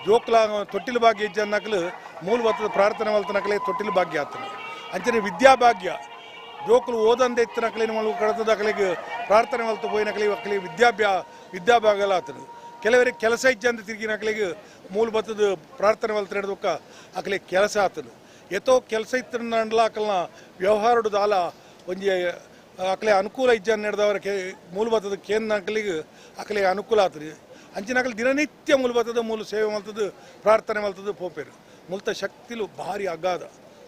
ಜೋಕ್ಲಾ ತೊಟ್ಟಿಲು ಭಾಗ್ಯ ಇಜ್ಜ ಅನ್ನಕಲು ಮೂಲ ಬತ್ತದ ಪ್ರಾರ್ಥನೆ ಮಲ್ತನಕಲೇ ತೊಟ್ಟಿಲು ಭಾಗ್ಯ ಆತನು ಅಂಚನೆ ವಿದ್ಯಾಭಾಗ್ಯ ಜೋಕುಲು ಓದಂದೆ ಇತ್ತನಕಲಿನ ಮಲ್ಲು ಕಳೆದ ಅಕಲಿಗೆ ಪ್ರಾರ್ಥನೆ ಮಲ್ತು ಪೋಯಿನಕಲಿ ಅಕಲಿ ವಿದ್ಯಾಭಾಗಲ ಆತನು ಕೆಲವರಿಗೆ ಕೆಲಸ ಇಜ್ಜ ಅಂತ ತಿರುಗಿನ ಅಕಲಿಗೆ ಮೂಲ ಬತ್ತದ ಪ್ರಾರ್ಥನೆ ಮಲ್ತು ನಡೆದಕ್ಕ ಅಕಲಿ ಕೆಲಸ ಆತನು ಎತ್ತೋ ಕೆಲಸ ಇತ್ತನ ಅಕಲ್ನ ವ್ಯವಹಾರಡು ದಾಲ ಒಂಜಿ ಅಕಲೆ ಅನುಕೂಲ ಇಜ್ಜ ನಡೆದವರ ಮೂಲ ಬತ್ತದ ಕೇಂದ್ರ ಅಕಲಿಗೆ ಅಕಲಿಗೆ ಅನುಕೂಲ ಆತನು ಅಂಚಿನ ಅಕಲಿ ದಿನನಿತ್ಯ ಮೂಲ ಬತ್ತದ ಮೂಲ ಸೇವೆ ಮಲ್ತದ್ದು ಪ್ರಾರ್ಥನೆ ಮಲ್ತದ್ದು ಪೋಪೇರು ಮುಲ್ತ ಶಕ್ತಿಲು ಭಾರಿ ಅಗಾಧ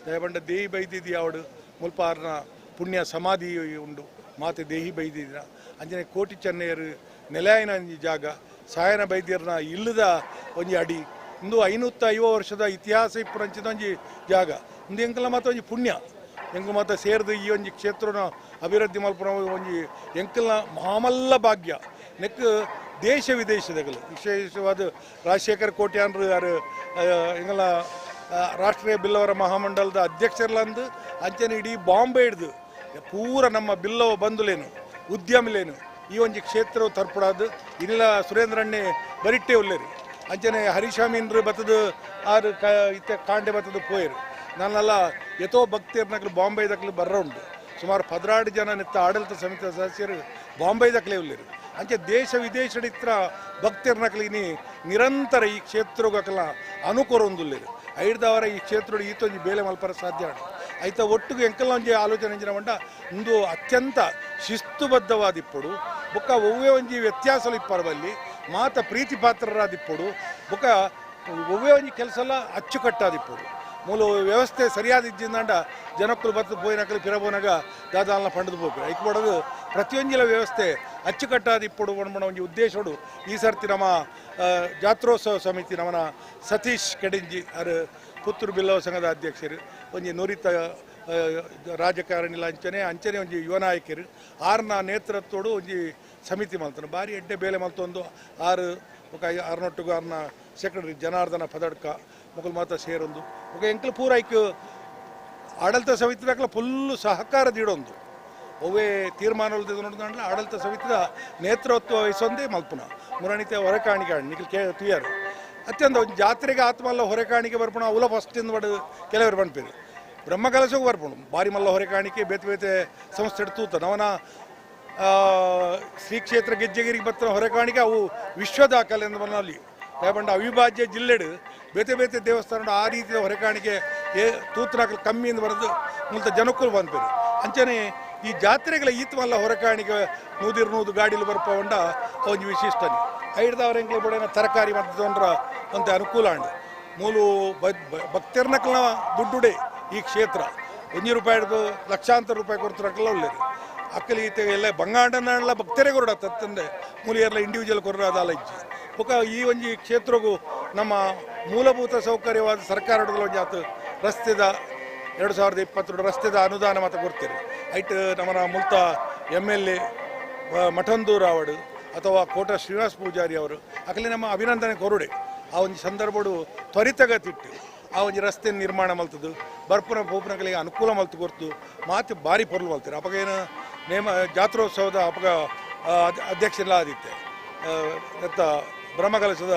ದಯಬಂಡ ದೇಹಿ ಬೈದಿದ್ದಿ ಅವಡು ಮುಲ್ಪ ಆರ್ನ ಪುಣ್ಯ ಸಮಾಧಿ ಉಂಡು ಮಾತೆ ದೇಹಿ ಬೈದಿದ್ರ ಅಂಜನೆ ಕೋಟಿ ಚೆನ್ನೈಯರು ನೆಲೆಯಾಯಿನ ಒಂಜಿ ಜಾಗ ಸಾಯನ ಬೈದ್ಯರ್ನ ಇಲ್ಲದ ಒಂಜಿ ಅಡಿ ಇಂದು 550 ವರ್ಷದ ಇತಿಹಾಸ ಇಪ್ಪುರಂಚಿದ ಒಂಜಿ ಜಾಗ ಇಂದು ಎಂಕಲ ಮಾತ ಒಂಜಿ ಪುಣ್ಯ ಎಂಕು ಮಾತ ಸೇರಿದು ಈ ಒಂಜಿ ಕ್ಷೇತ್ರನ ಅಭಿವೃದ್ಧಿ ಮಲ್ಪುನ ಒಂಜಿ ಎಂಕಲ್ನ ಮಾಮಲ್ಲ ಭಾಗ್ಯ ನೆಕ್ ದೇಶ ವಿದೇಶದಗಳು ವಿಶೇಷವಾದ ರಾಜಶೇಖರ್ ಕೋಟ್ಯಾನ್ರು ಯಾರು ಎಂಗಲ ರಾಷ್ಟ್ರೀಯ ಬಿಲ್ಲವರ ಮಹಾಮಂಡಲದ ಅಧ್ಯಕ್ಷರ್ಲಂದು ಅಂಚನೆ ಇಡೀ ಬಾಂಬೆ ಹಿಡ್ದು ಪೂರ ನಮ್ಮ ಬಿಲ್ಲವ ಬಂಧುಲೇನು ಉದ್ಯಮಿಲೇನು ಈ ಒಂದು ಕ್ಷೇತ್ರವು ತರ್ಪಡಾದು ಇನ್ನಿಲ್ಲ ಸುರೇಂದ್ರಣ್ಣೆ ಬರಿಟ್ಟೆ ಉಲ್ಲೇರು ಅಂಚನೆ ಹರಿಶಾಮೀನ್ರು ಬತ್ತದ ಆರು ಇತ್ತ ಕಾಂಡೆ ಬತ್ತದ ಪೋಯರು ನಾನೆಲ್ಲ ಎತೋ ಭಕ್ತಿಯರ್ನಕ್ಲು ಬಾಂಬೆದಕ್ಲು ಬರ್ರ ಉಂಟು ಸುಮಾರು 16 ಜನ ನಿತ್ತ ಆಡಳಿತ ಸಮಿತಿ ಸದಸ್ಯರು ಬಾಂಬೆದಕ್ಲೇ ಉಲ್ಲೇರು ಅಂಚೆ ದೇಶ ವಿದೇಶಡಿತ್ರ ಭಕ್ತಿಯರ್ನಕ್ಲಿನಿ ನಿರಂತರ ಈ ಕ್ಷೇತ್ರಗಕ್ಲ ಅನುಕೂಲ ಹೊಂದುಲ್ಲೇರು ಐದವರ ಈ ಕ್ಷೇತ್ರ ಈತೊಂದು ಬೇಲೆ ಮಲ್ಪರ ಸಾಧ್ಯ ಆಯ್ತ ಒಟ್ಟಿಗೆ ಎಂಕಲ್ಲ ಒಂಜಿ ಆಲೋಚನೆ ಎಂಜಿನ ಮಂಡ ಇಂದು ಅತ್ಯಂತ ಶಿಸ್ತುಬದ್ಧವಾದಿಪ್ಪಡು ಬೊಕ್ಕ ಒವ್ವೆ ಒಂಜಿ ವ್ಯತ್ಯಾಸಲು ಇಪ್ಪರಬಲ್ಲಿ ಮಾತ ಪ್ರೀತಿ ಪಾತ್ರರಾದಿಪ್ಪಡು ಬೊಕ್ಕ ಒವ್ವೆ ಒಂಜಿ ಕೆಲಸ ಎಲ್ಲ ಅಚ್ಚುಕಟ್ಟಾದಿಪ್ಪಡು ಮೂಲ ವ್ಯವಸ್ಥೆ ಸರಿಯಾದ ಇದ್ದಿಂದಾಂಡ ಜನಕ್ಕಳು ಬತ್ತು ಪೋಯಿನಕಲು ಪಿರಬೋನಾಗ ದಾದಾಲ್ನ ಪಂಡದು ಪೋಪಿ ಐಕ್ ಮಾಡೋದು ಪ್ರತಿಯೊಂದಿಲ ವ್ಯವಸ್ಥೆ ಅಚ್ಚುಕಟ್ಟಾದಿಪ್ಪಡು ಬಣ್ಣ ಒಂಜಿ ಉದ್ದೇಶಡು ಈ ಸರ್ತಿ ನಮ್ಮ ಜಾತ್ರೋತ್ಸವ ಸಮಿತಿ ನಮ್ಮನ ಸತೀಶ್ ಕಡಿಂಜಿ ಅವರು ಪುತ್ತೂರು ಬಿಲ್ಲವ ಸಂಘದ ಅಧ್ಯಕ್ಷರು ಒಂಜಿ ನುರಿತ ರಾಜಕಾರಣಿಲ ಅಂಚನೆ ಒಂಜಿ ಯುವ ನಾಯಕರು ಆರ್ನ ನೇತೃತ್ವಡು ಒಂಜಿ ಸಮಿತಿ ಮಲ್ತನು ಭಾರಿ ಎಡ್ಡೆ ಬೇಲೆ ಮಲ್ತೊಂದು ಆರ್ನೊಟ್ಟಿಗೂ ಆರ್ನ ಸೆಕ್ರೆಟರಿ ಜನಾರ್ದನ ಪದಡ್ಕ ಮುಗಲ್ ಮಾತ ಸೇರೊಂದು ఒక ಎಂಕಲ್ ಪೂರ ಐಕ್ ಆಡಳಿತ ಸಮಿತಿದಾಗಲ ಫುಲ್ಲು ಸಹಕಾರ ದೀಡೊಂದು ಒವ್ವೇ ತೀರ್ಮಾನಗಳು ನೋಡಿದ್ರೆ ಆಡಳಿತ ಸಮಿತಿದ ನೇತೃತ್ವ ವಹಿಸೊಂದೇ ಮಲ್ಪುನ ಮುರಣಿತ ಹೊರೆಕಾಣಿಕೆ ನಿಖಿಲ್ ತುಯಾರು ಅತ್ಯಂತ ಒಂದು ಜಾತ್ರೆಗೆ ಆತ್ಮಲ್ಲ ಹೊರೆಕಾಣಿಕೆ ಬರ್ಪಣ ಅವಲ ಫಸ್ಟಿಂದ ಬಡ ಕೆಲವರು ಬಣ್ಪೇರು ಬ್ರಹ್ಮಕಲಶಕ್ಕೆ ಬರ್ಪಣು ಬಾರಿ ಮಲ್ಲ ಹೊರೆಕಾಣಿಕೆ ಬೇತೆ ಬೇತೆ ಸಂಸ್ಥೆ ತೂತ ನವನ ಶ್ರೀ ಕ್ಷೇತ್ರ ಗೆಜ್ಜೆಗಿರಿಗೆ ಬರ್ತಾನೆ ಹೊರೆಕಾಣಿಕೆ ಅವು ವಿಶ್ವ ದಾಖಲೆ ಎಂದು ಬನ್ನಲ್ಲಿ ಯಾಕಂದ್ರೆ ಅವಿಭಾಜ್ಯ ಜಿಲ್ಲೆಡು ಬೇತೆ ಬೇತೆ ದೇವಸ್ಥಾನ ಆ ರೀತಿಯ ಹೊರೆಕಾಣಿಕೆ ತೂತನಾಕಲು ಕಮ್ಮಿಯಿಂದ ಬರೆದು ಮೂಲತ ಜನಕ್ಕೂ ಬಂದ್ಪೇರು ಅಂಚನೆ ಈ ಜಾತ್ರೆಗಳ ಈತ್ಮಲ್ಲ ಹೊರೆಕಾಣಿಕೆ ನೂದಿರ್ನೂದು ಗಾಡಿಲು ಬರ್ಪವಂಡ ಒಂದು ವಿಶಿಷ್ಟನೆ ಐದವರ ಎಂಕ್ಲೆ ಬಡೇನ ತರಕಾರಿ ಮತ್ತು ಅಂತ ಅನುಕೂಲ ಅಂಡು ಮೂಲು ಭಕ್ತರ್ನಕಲ್ನ ದುಡ್ಡುಡೆ ಈ ಕ್ಷೇತ್ರ 1 ರೂಪಾಯಿ ಹಿಡಿದು ಲಕ್ಷಾಂತರ ರೂಪಾಯಿ ಕೊಡ್ತಿರಕಲ್ಲ ಒಳ್ಳೇದು ಅಕ್ಕಲಿ ಎಲ್ಲ ಬಂಗಾಂಡನ ಭಕ್ತರೇ ಕೊರಡ ತತ್ತಂದೆ ಮೂಲಿಯರ್ಲ ಇಂಡಿವಿಜುವಲ್ ಕೊರದಾಲ ಇಜ್ಜಿ ಬೊಕ್ಕ ಈ ಒಂಜಿ ಕ್ಷೇತ್ರಗೂ ನಮ್ಮ ಮೂಲಭೂತ ಸೌಕರ್ಯವಾದ ಸರ್ಕಾರದ ಒಂಜಿ ಆತು ರಸ್ತೆದ 2022 ರಸ್ತೆದ ಅನುದಾನ ಮಾತ್ರ ಕೊಡ್ತೀರಿ ಐಟ್ ನಮ್ಮನ ಮುಲ್ತ MLA ಮಠಂದೂರ್ ಆವಡು ಅಥವಾ ಕೋಟ ಶ್ರೀನಿವಾಸ ಪೂಜಾರಿ ಅವರು ಅಕಲೆ ನಮ್ಮ ಅಭಿನಂದನೆ ಕೊರುಡೆ ಆ ಒಂದು ಸಂದರ್ಭಡು ತ್ವರಿತಗತಿಟ್ಟು ಆ ಒಂದು ರಸ್ತೆ ನಿರ್ಮಾಣ ಮಲ್ತದ್ದು ಬರ್ಪುನ ಪೋಪನಗಳಿಗೆ ಅನುಕೂಲ ಮಲ್ತು ಕೊರ್ತು ಮಾತು ಭಾರಿ ಪೊರ್ಲು ಮಲ್ತಾರೆ ಅಪಗ ಏನು ನೇಮ ಜಾತ್ರೋತ್ಸವದ ಅಪಗ ಅಧ್ಯಕ್ಷ ಆದಿತ್ತೆ ಎತ್ತ ಬ್ರಹ್ಮಕಲಶದ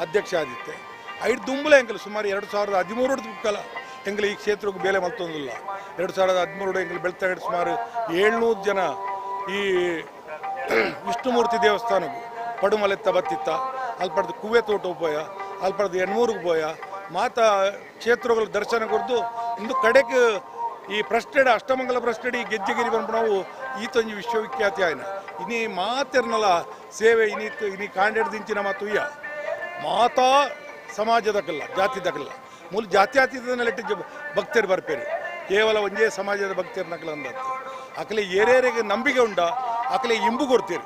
ಅಧ್ಯಕ್ಷ ಆದಿತ್ತೆ ಐದು ದುಂಬಲ ಎಂಕಲು ಸುಮಾರು 2013 ಕಲ ಎಂಕಲು ಈ ಕ್ಷೇತ್ರಕ್ಕೆ ಬೇಲೆ ಮಲ್ತೊಂದಿಲ್ಲ 2013 ಎಂಕಲು ಬೆಳ್ತಗಡೆ ಸುಮಾರು 700 ಜನ ಈ ವಿಷ್ಣುಮೂರ್ತಿ ದೇವಸ್ಥಾನಕ್ಕೂ ಪಡುಮಲೆತ್ತ ಬತ್ತಿತ್ತ ಅಲ್ಪಡ್ದು ಕುವೆ ತೋಟ ಉಪಯ ಅಲ್ಪಡ್ದು 800 ಪೋಯ ಮಾತ ಕ್ಷೇತ್ರಗಳ ದರ್ಶನ ಕೊರ್ದು ಇಂದು ಕಡೆಗೆ ಈ ಪ್ರಸ್ಟೆಡ್ ಅಷ್ಟಮಂಗಲ ಪ್ರಸ್ಟೆಡ್ ಈ ಗೆಜ್ಜೆಗಿರಿ ಬಂದು ನಾವು ಈತೊಂಜಿ ವಿಶ್ವವಿಖ್ಯಾತಿ ಆಯ್ನ ಇನಿ ಮಾತಿರ್ನಲ್ಲ ಸೇವೆ ಇನಿ ಕಾಂಡೆಡ್ದಿಂಚಿನ ಮತ್ತು ಇಯ್ಯ ಮಾತಾ ಸಮಾಜದಕ್ಕಲ್ಲ ಜಾತಿದಕ್ಕಲ್ಲ ಮೂಲ ಜಾತ್ಯಾತೀತನೆಲೆಟ್ಟು ಭಕ್ತರು ಬರ್ಪೇರು ಕೇವಲ ಒಂದೇ ಸಮಾಜದ ಭಕ್ತರನ್ನಕ್ಕಲ್ಲ ಅಂದದ್ದು ಅಕಲೆ ಏರೇರಿಗೆ ನಂಬಿಕೆ ಉಂಡ ಅಕಲೆ ಇಂಬು ಕೊಡ್ತೀರಿ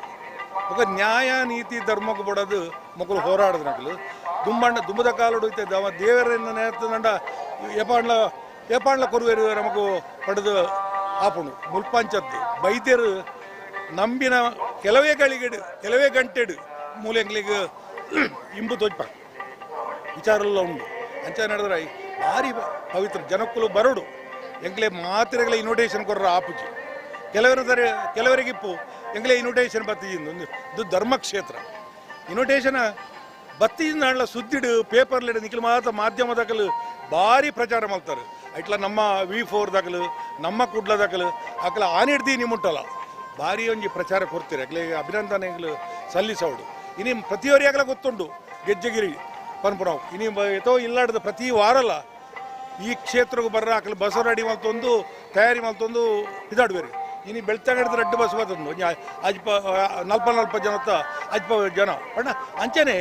ఒక ನ್ಯಾಯ ನೀತಿ ಧರ್ಮಕ್ಕೆ ಬಡದು ಮಕ್ಕಳು ಹೋರಾಡಿದ ನಕಲು ದುಂಬದ ಕಾಲೋಡು ದೇವರನ್ನ ನೇರ್ತಂಡ ಏಪಾಂಡ್ಲ ಕೊರುವೇರು ನಮಗೂ ಪಡೆದು ಆಪುಣು ಮುಲ್ಪಾಂಚದ್ದು ವೈದ್ಯರು ನಂಬಿನ ಕೆಲವೇ ಗಂಟೆಡು ಮೂಲೆಂಗ್ಲಿಗೆ ಇಂಬು ತೋಜ್ಪ ವಿಚಾರಲ್ಲ ಉಂಡು ಅಂಚ ನಡೆದ್ರೆ ಭಾರಿ ಪವಿತ್ರ ಜನಕ್ಕೂ ಬರೋಡು ಎಂಗ್ಲೆ ಮಾತ್ರೆಗಳ ಇನ್ವಿಟೇಷನ್ ಕೊರ್ರ ಆಪುಜಿ ಕೆಲವರಿಗಿಪ್ಪು ಎಂಗ್ಲೆ ಇನ್ವಿಟೇಷನ್ ಬತ್ತಿಜಿಂದು ಇದು ಧರ್ಮಕ್ಷೇತ್ರ ಇನ್ವಿಟೇಷನ್ ಬತ್ತಿಜಿಂದ ಅಣ್ಣ ಸುದ್ದಿಡು ಪೇಪರ್ಲಿಡು ನಿಖಿಲ್ ಮಾತ್ರ ಮಾಧ್ಯಮದಾಗಲು ಭಾರಿ ಪ್ರಚಾರ ಮಾಡ್ತಾರೆ ಇಟ್ಲ ನಮ್ಮ V4 ದಾಗಲು ನಮ್ಮ ಕುಡ್ಲದಾಗಲು ಅಕಲ ಆನಿಡ್ದಿ ನಿಮ್ಮುಂಟಲ್ಲ ಭಾರಿ ಒಂಜಿ ಪ್ರಚಾರ ಕೊಡ್ತೀರಿ ಅಗ್ಲೆ ಅಭಿನಂದನೆಗಳು ಸಲ್ಲಿಸೋಡು ಇನಿ ಪ್ರತಿಯೊರಿಯಾಗಲ ಗೊತ್ತುಂಡು ಗೆಜ್ಜೆಗಿರಿ ಪನ್ಪುರಾವ್ ಇನಿ ಎತೋ ಇಲ್ಲಾಡ್ದು ಪ್ರತಿ ವಾರಲ್ಲ ಈ ಕ್ಷೇತ್ರಕ್ಕೆ ಬರ್ರ ಅಕಲು ಬಸ್ ರೆಡಿ ಮಲ್ತೊಂದು ತಯಾರಿ ಮಲ್ತೊಂದು ಇದಾಡ್ಬೇರಿ ಇನಿ ಬೆಳ್ತಂಗಡಿದ ರೆಡ್ ಬಸ್ ಬರ್ತಂದು ಅಜ್ಪ 40 ಜನ ಅಜ್ಪ ಜನ ಅಣ್ಣ ಅಂಚನೆ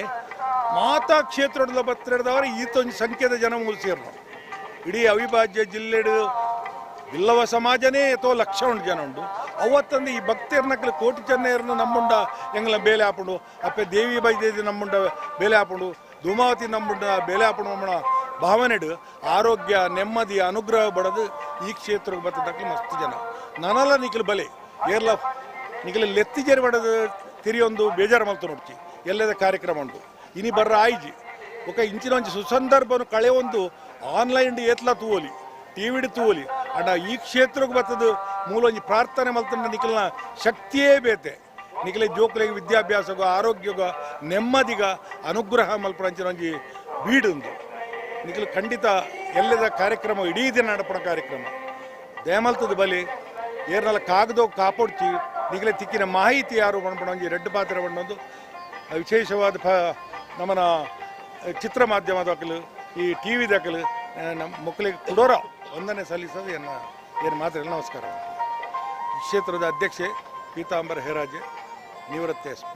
ಮಾತಾ ಕ್ಷೇತ್ರದ ಬತ್ತಿರದವರು ಈತೊಂದು ಸಂಖ್ಯೆದ ಜನ ಮೂಲಿಸಿರು ಇಡೀ ಅವಿಭಾಜ್ಯ ಜಿಲ್ಲೆಡು ಬಿಲ್ಲವ ಸಮಾಜನೇ ಎತ್ತೋ ಲಕ್ಷ ಉಂಟು ಜನ ಉಂಟು ಅವತ್ತಂದು ಈ ಭಕ್ತಿಯರ್ನಕ್ಕಲು ಕೋಟಿ ಚೆನ್ನೈರನ್ನು ನಮ್ಮುಂಡ ಎಂಗ್ಲ ಬೇಲೆ ಹಾಪುಂಡು ಅಪ್ಪೆ ದೇವಿ ಬೈದೇದಿ ನಮ್ಮುಂಡ ಬೇಲೆ ಹಾಪುಂಡು ಧೂಮಾವತಿ ನಮ್ಮುಂಡ ಬೇಲೆ ಹಾಪುಂಡು ನಮ್ಮನ ಭಾವನೆಡು ಆರೋಗ್ಯ ನೆಮ್ಮದಿ ಅನುಗ್ರಹ ಬಡದು ಈ ಕ್ಷೇತ್ರಕ್ಕೆ ಬರ್ತದಕ್ಕೆ ಮಸ್ತ್ ಜನ ನನಲ್ಲ ನಿಖಿಲ್ ಬಲೆ ಏರ್ಲ ನಿಖಿಲ್ ಲೆತ್ತಿಜೇರಿ ಬಡದು ತಿರಿಯೊಂದು ಬೇಜಾರು ಮಲ್ತು ನೋಡ್ತಿ ಎಲ್ಲದ ಕಾರ್ಯಕ್ರಮ ಉಂಟು ಇನಿ ಬರ್ರ ಆಯ್ಜಿ ఒక ఇంచినొంచి సుసందర్భను ಕಳೆ ಒಂದು ಆನ್ಲೈನ್ ಏತ್ಲ ತೂವಲಿ ಟಿವಿಡ್ ತೂವಲಿ ಅಣ್ಣ ಈ ಕ್ಷೇತ್ರಕ್ಕೆ ಬರ್ತದ ಮೂಲೊಂಜಿ ಪ್ರಾರ್ಥನೆ ಮಲ್ತಂಡ ನಿಖಲ್ನ ಶಕ್ತಿಯೇ ಬೇತೆ ನಿಖಲೆ ಜೋಕ್ಲೆಗೆ ವಿದ್ಯಾಭ್ಯಾಸಗ ಆರೋಗ್ಯಗ ನೆಮ್ಮದಿಗ ಅನುಗ್ರಹ ಮಲ್ಪಂಚಿನೊಂಜಿ ಬೀಡುಂದು ನಿಖಲ್ ಖಂಡಿತ ಎಲ್ಲದ ಕಾರ್ಯಕ್ರಮ ಇಡೀ ದಿನ ನಡಪಣ ಕಾರ್ಯಕ್ರಮ ದೇಮಲ್ತದ ಬಲಿ ಏರ್ನಲ್ಲ ಕಾಗದೋ ಕಾಪಾಡ್ಚಿ ನಿಖಲೆ ತಿಕ್ಕಿನ ಮಾಹಿತಿ ಯಾರು ಬಂದ್ಬಿಡೊಂಜಿ ರೆಡ್ ಪಾತ್ರೆ ಬಂದೊಂದು ವಿಶೇಷವಾದ ನಮ್ಮನ ಚಿತ್ರ ಮಾಧ್ಯಮದಾಗಲು ಈ ಟಿವಿ ದಾಖಲು ನಮ್ಮ ಮಕ್ಕಳಿಗೆ ಕೊಡೋರ ವಂದನೆ ಸಲ್ಲಿಸೋದು ಏನು ಮಾತ್ರ ನಮಸ್ಕಾರ ಕ್ಷೇತ್ರದ ಅಧ್ಯಕ್ಷೆ ಪೀತಾಂಬರ ಹೇರಾಜೆ ನಿವೃತ್ತ SP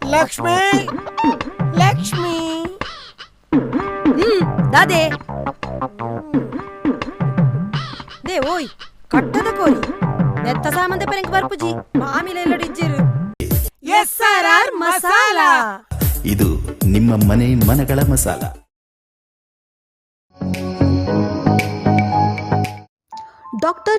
ಲಕ್ಷ್ಮಿ ಲಕ್ಷ್ಮಿ ದಾದೆ ದೇ ಓಯ್ ಕಟ್ಟದ ಕೋರಿ ನೆತ್ತ ಸಾಮಂತ ಪೆರಂಕ್ ಬರ್ಪುಜಿ ಮಾಮಿಲೆ ಎಲ್ಲಡಿಜ್ಜಿರು SRR ಮಸಾಲ. ಇದು ನಿಮ್ಮ ಮನೆ ಮನಗಳ ಮಸಾಲ. ಡಾಕ್ಟರ್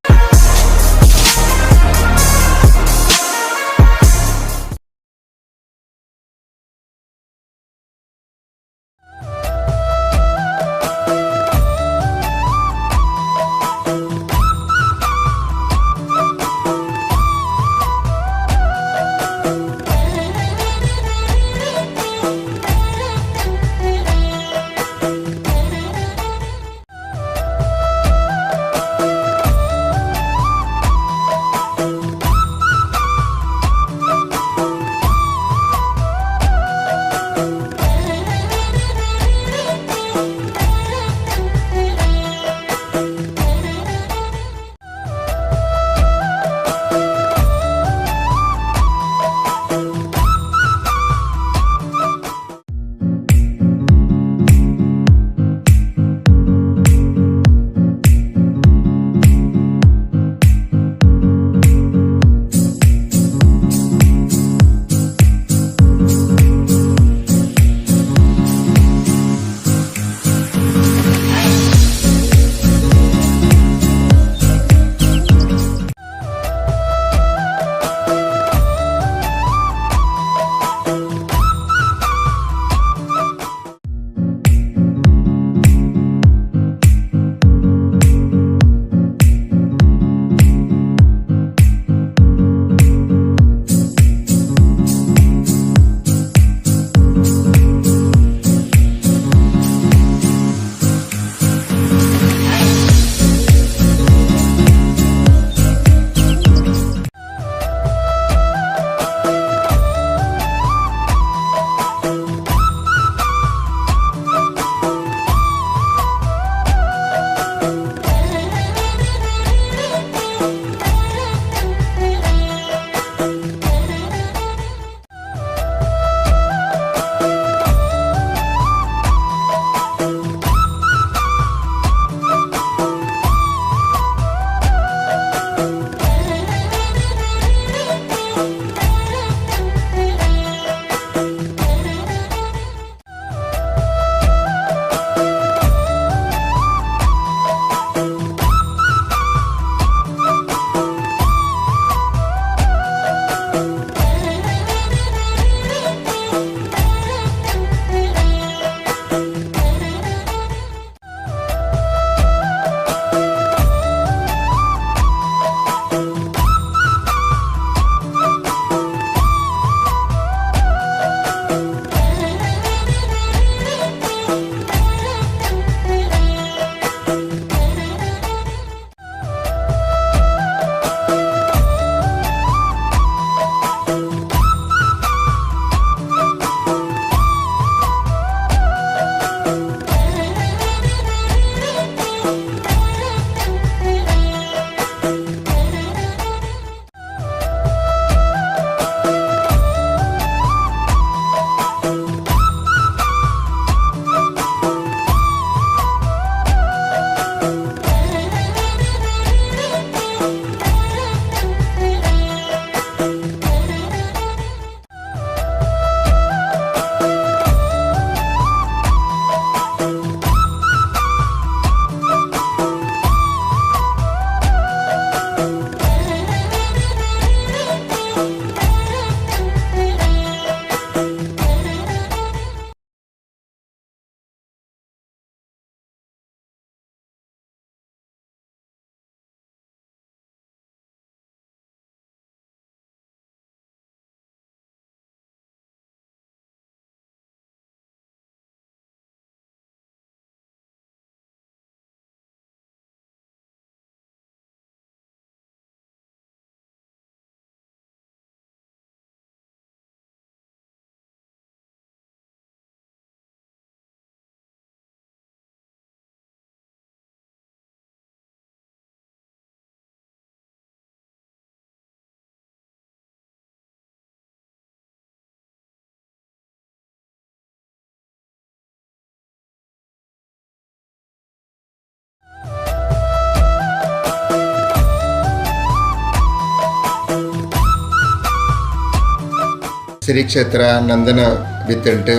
ಶ್ರೀ ಕ್ಷೇತ್ರ ನಂದನ ಬಿತ್ತಂಟು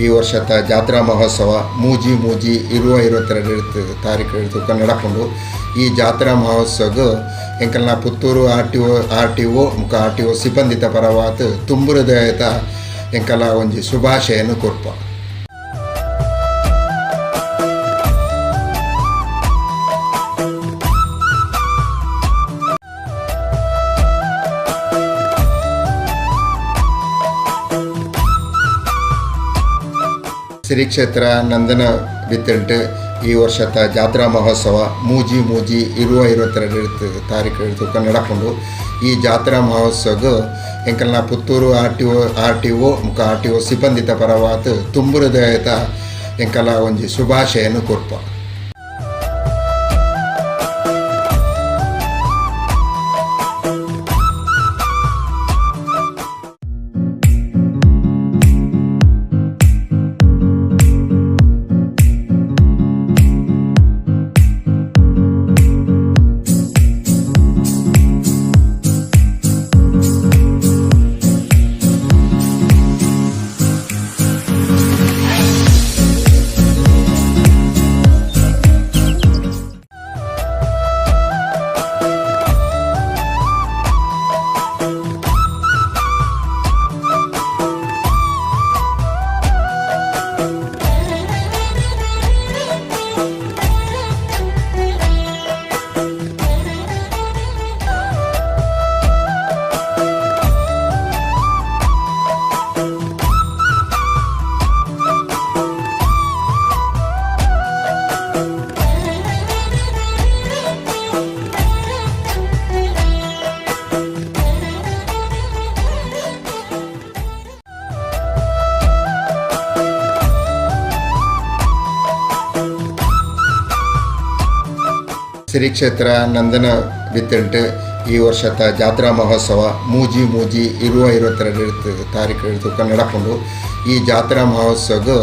ಈ ವರ್ಷದ ಜಾತ್ರಾ ಮಹೋತ್ಸವ ಮೂಜಿ 22 ತಾರೀಕು ನಡಕೊಂಡು ಈ ಜಾತ್ರಾ ಮಹೋತ್ಸವ ಎಂಕಲ್ನ ಪುತ್ತೂರು ಆರ್.ಟಿ.ಒ ಮುಖ ಆರ್.ಟಿ.ಒ ಸಿಬ್ಬಂದಿತ ಪರವಾತ್ ತುಂಬು ಹೃದಯದ ಎಂಕಲ ಒಂಜಿ ಶುಭಾಶಯನ್ನು ಕೊರ್ಪ. ಶ್ರೀ ಕ್ಷೇತ್ರ ನಂದನ ಬಿತ್ತಂಟು ಈ ವರ್ಷದ ಜಾತ್ರಾ ಮಹೋತ್ಸವ ಮೂಜಿ 22 ತಾರೀಕು ನಡಕೊಂಡು ಈ ಜಾತ್ರಾ ಮಹೋತ್ಸವ ಎಂಕಲ್ನ ಪುತ್ತೂರು ಆರ್.ಟಿ.ಒ ಮುಖ ಆರ್.ಟಿ.ಒ ಸಿಬ್ಬಂದಿತ ಪರವಾತ್ ತುಂಬು ಹೃದಯದ ಎಂಕಲ ಒಂಜಿ ಶುಭಾಶಯನ್ನು ಕೊರ್ಪ. ಶ್ರೀ ಕ್ಷೇತ್ರ ನಂದನ ಬಿತ್ತಂಟು ಈ ವರ್ಷದ ಜಾತ್ರಾ ಮಹೋತ್ಸವ ಮೂಜಿ 22 ತಾರೀಕು ನಡಕೊಂಡು ಈ ಜಾತ್ರಾ ಮಹೋತ್ಸವ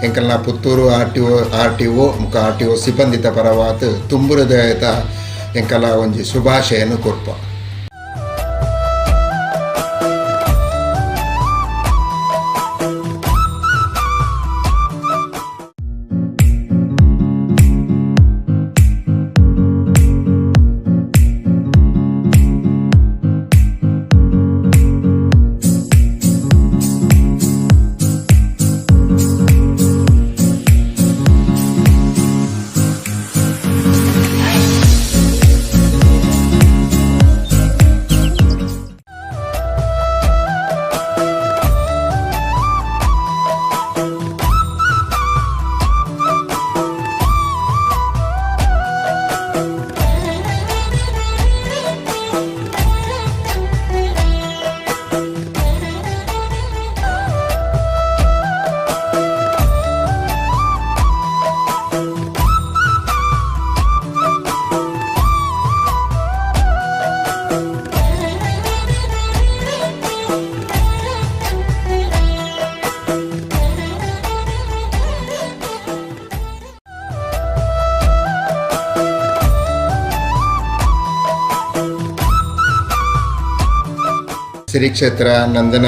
ಎಂಕಲ್ನ ಪುತ್ತೂರು ಆರ್.ಟಿ.ಒ ಮುಖ ಆರ್.ಟಿ.ಒ ಸಿಬ್ಬಂದಿತ ಪರವಾತ್ ತುಂಬು ಹೃದಯದ ಎಂಕಲ ಒಂಜಿ ಶುಭಾಶಯನ್ನು ಕೊರ್ಪ. ಶ್ರೀ ಕ್ಷೇತ್ರ ನಂದನ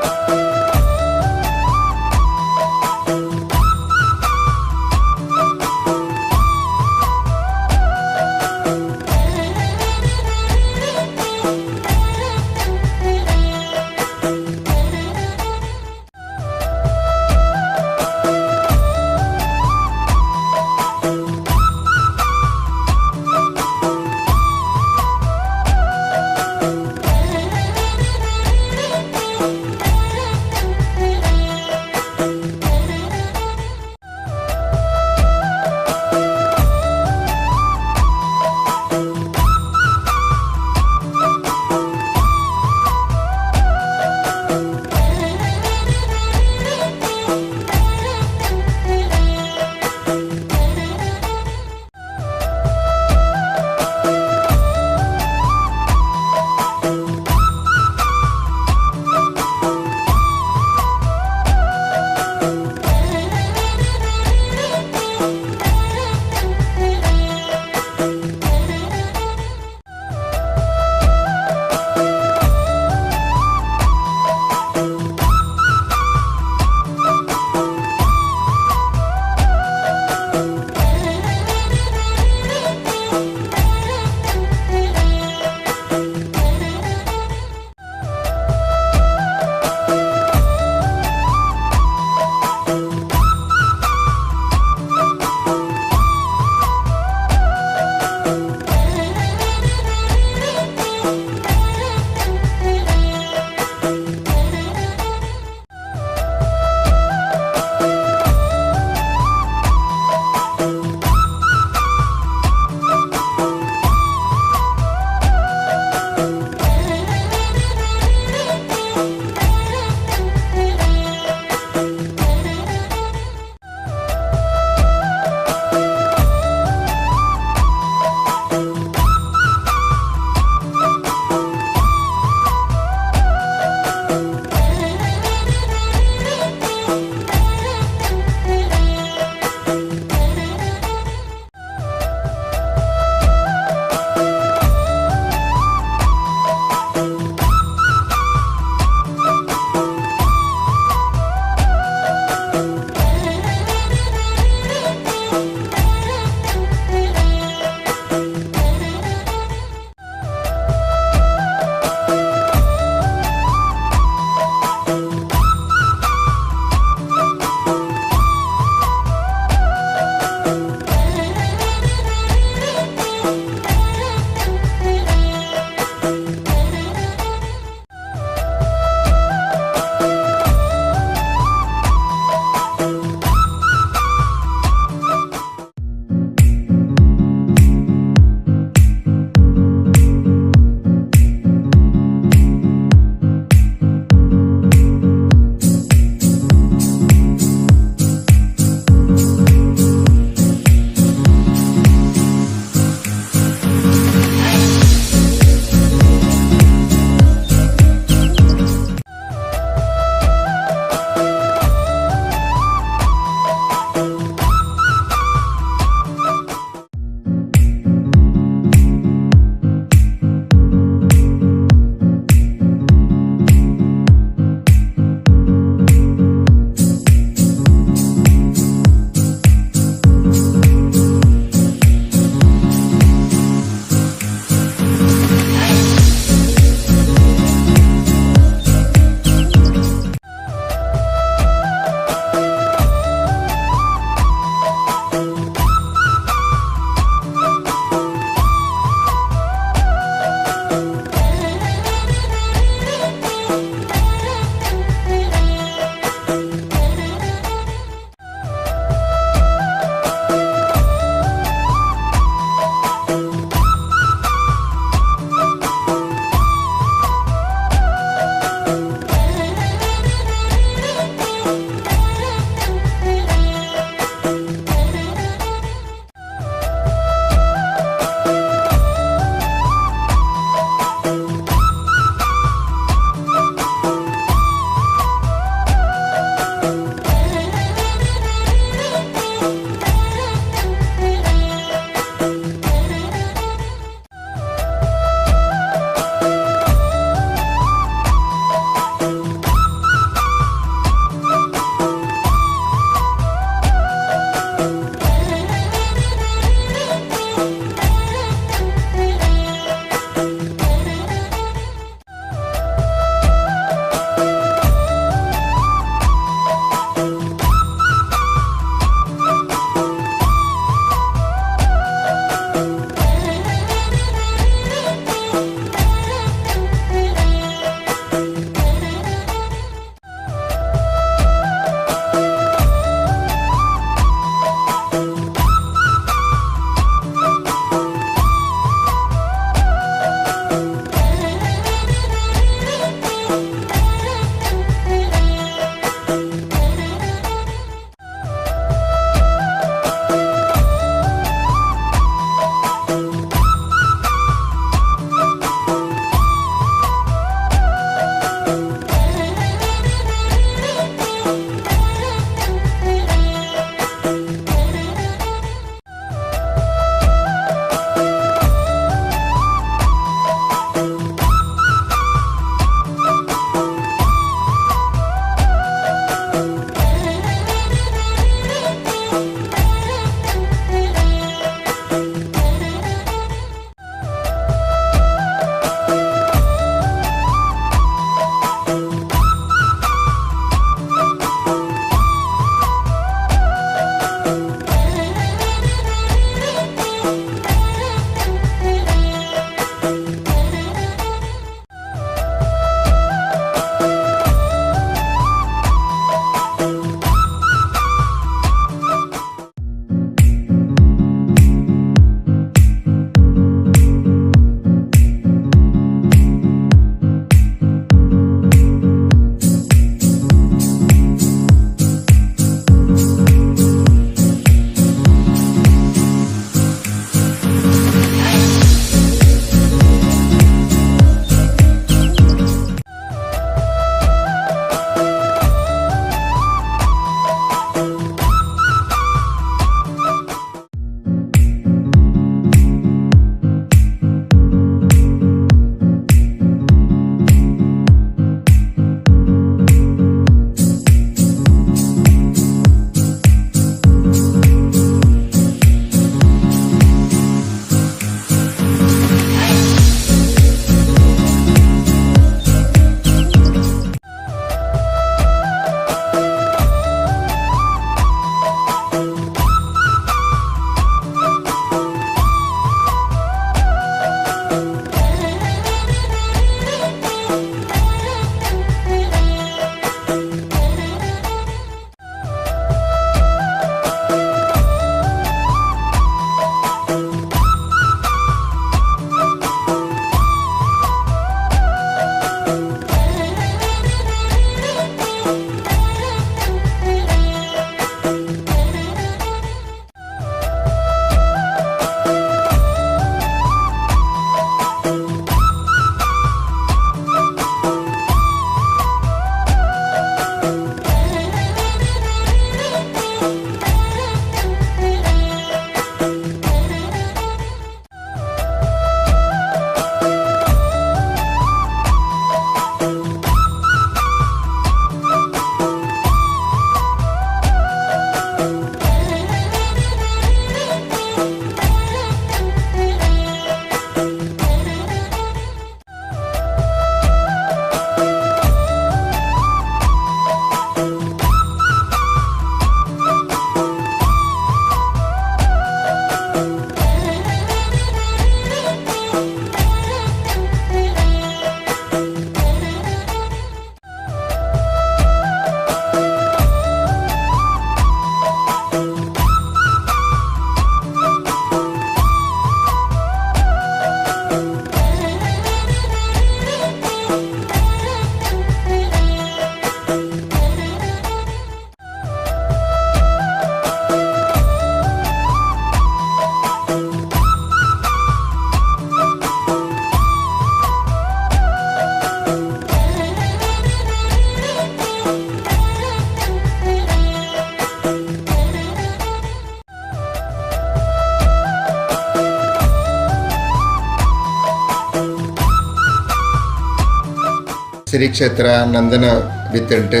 ಶ್ರೀ ಕ್ಷೇತ್ರ ನಂದನ ಬಿತ್ತಂಟು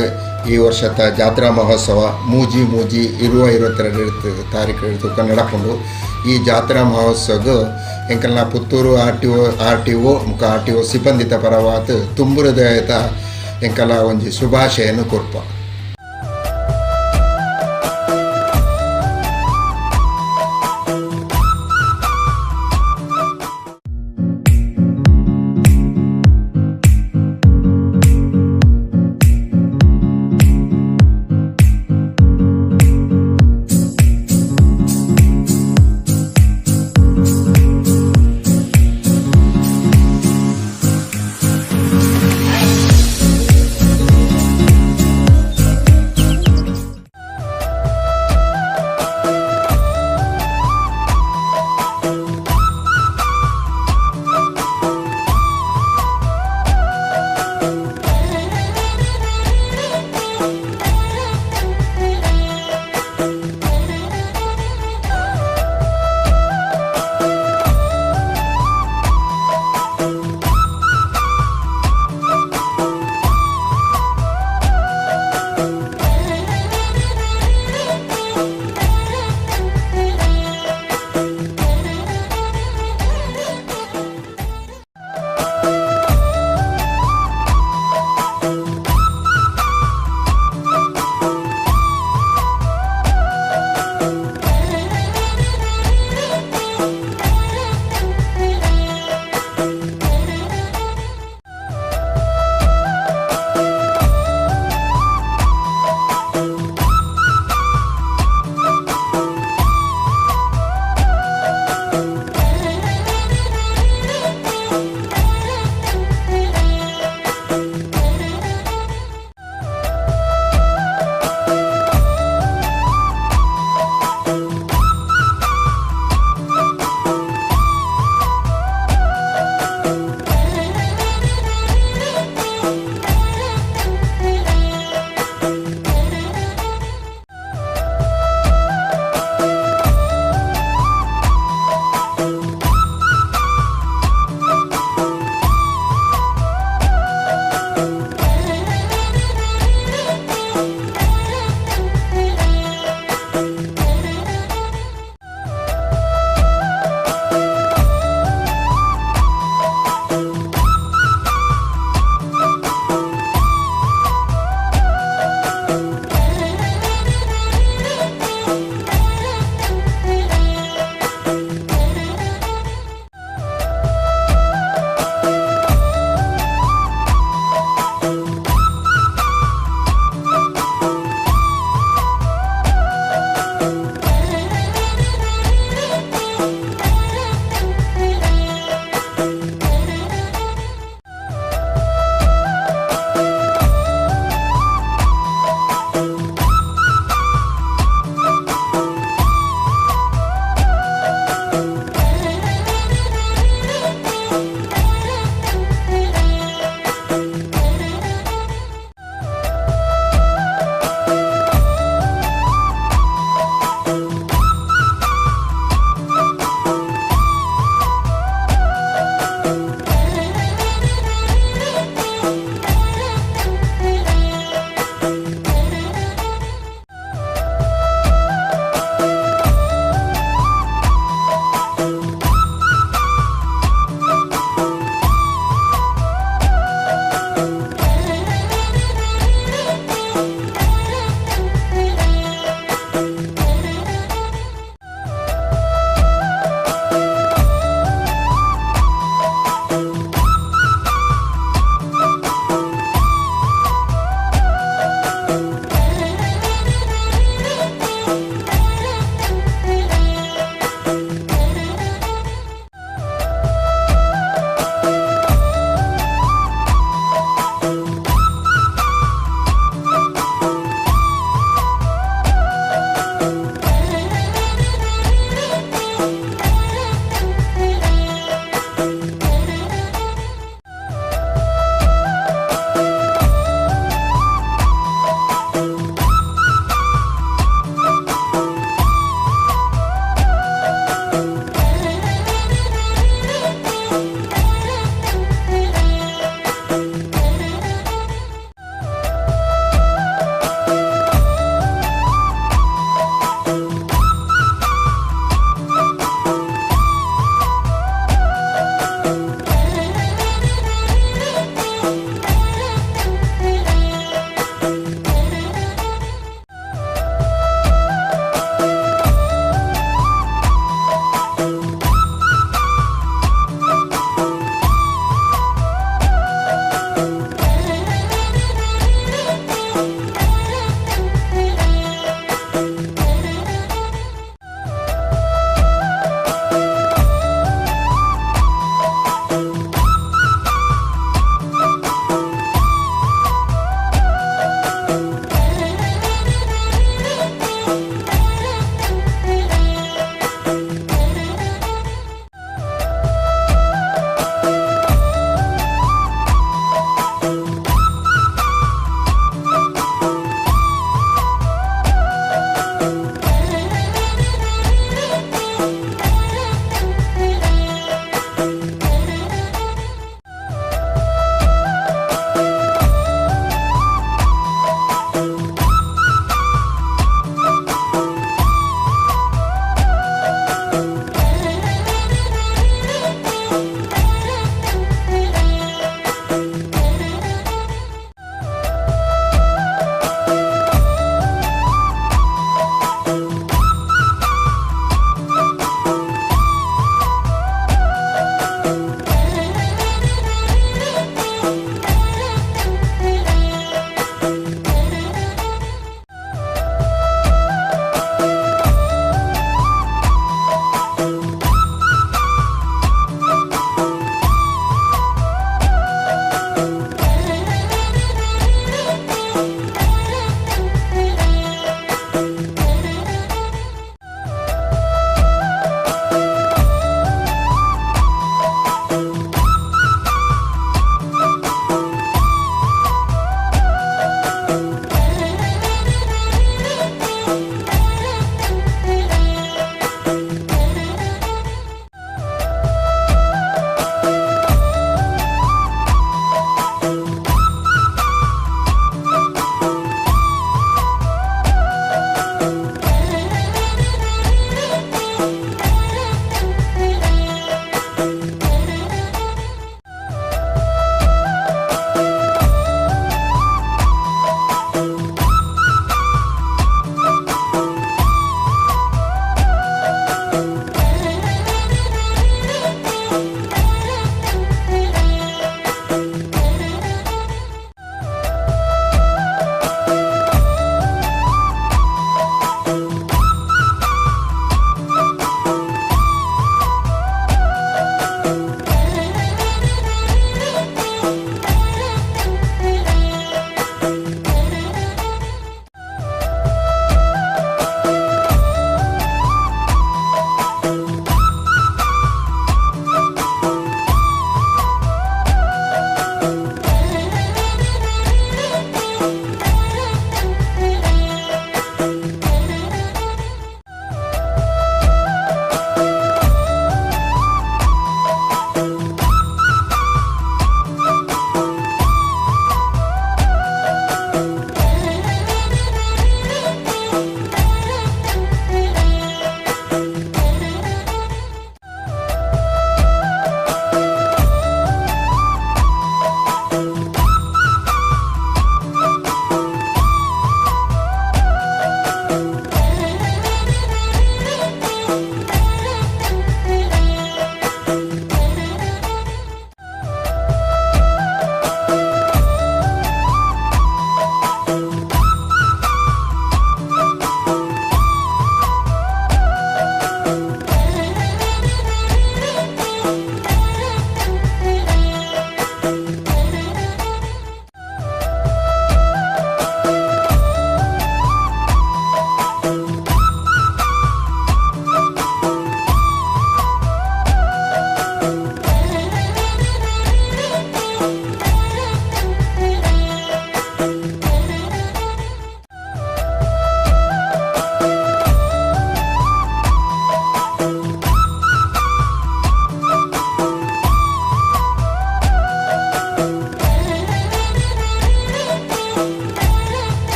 ಈ ವರ್ಷದ ಜಾತ್ರಾ ಮಹೋತ್ಸವ ಮೂಜಿ 22 ತಾರೀಕು ನಡಕೊಂಡು ಈ ಜಾತ್ರಾ ಮಹೋತ್ಸವ ಎಂಕಲ್ನ ಪುತ್ತೂರು ಆರ್.ಟಿ.ಒ ಮುಖ ಆರ್.ಟಿ.ಒ ಸಿಬ್ಬಂದಿತ ಪರವಾದ ತುಂಬು ಹೃದಯದ ಎಂಕಲ ಒಂಜಿ ಶುಭಾಶಯನ್ನು ಕೊರ್ಪ.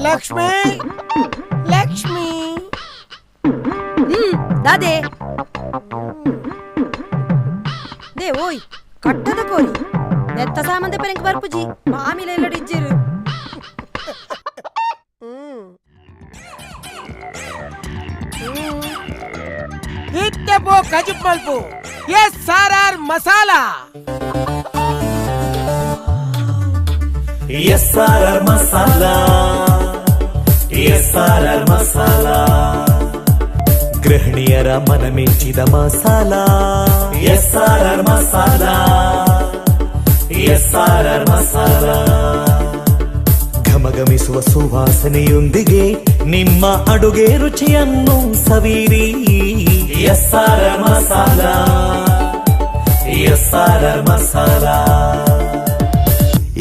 ಲಕ್ಷ್ಮಿ ಲಕ್ಷ್ಮಿ ದಾದೆ ದೇ ಓಯ್ ಕಟ್ಟದ ಕೋರಿ ನೆತ್ತ ಸಾಮಂತ ಪೆರಂಕ್ ಬರ್ಪುಜಿ ಮಾಮಿಲ ಎಲ್ಲಡಿ ಇಜ್ಜಿರು ಇತ್ತೆ ಪೋ ಕಜುಪ್ ಮಲ್ಪು SRR masala SRR masala SRR masala ಗೃಹಿಣಿಯರ ಮನ ಮೆಚ್ಚಿದ ಮಸಾಲಾ SRR ಮಸಾಲಾ SRR ಮಸಾಲಾ ಘಮಘಮಿಸುವ ಸುವಾಸನೆಯೊಂದಿಗೆ ನಿಮ್ಮ ಅಡುಗೆ ರುಚಿಯನ್ನು ಸವಿರಿ SRR ಮಸಾಲಾ SRR ಮಸಾಲಾ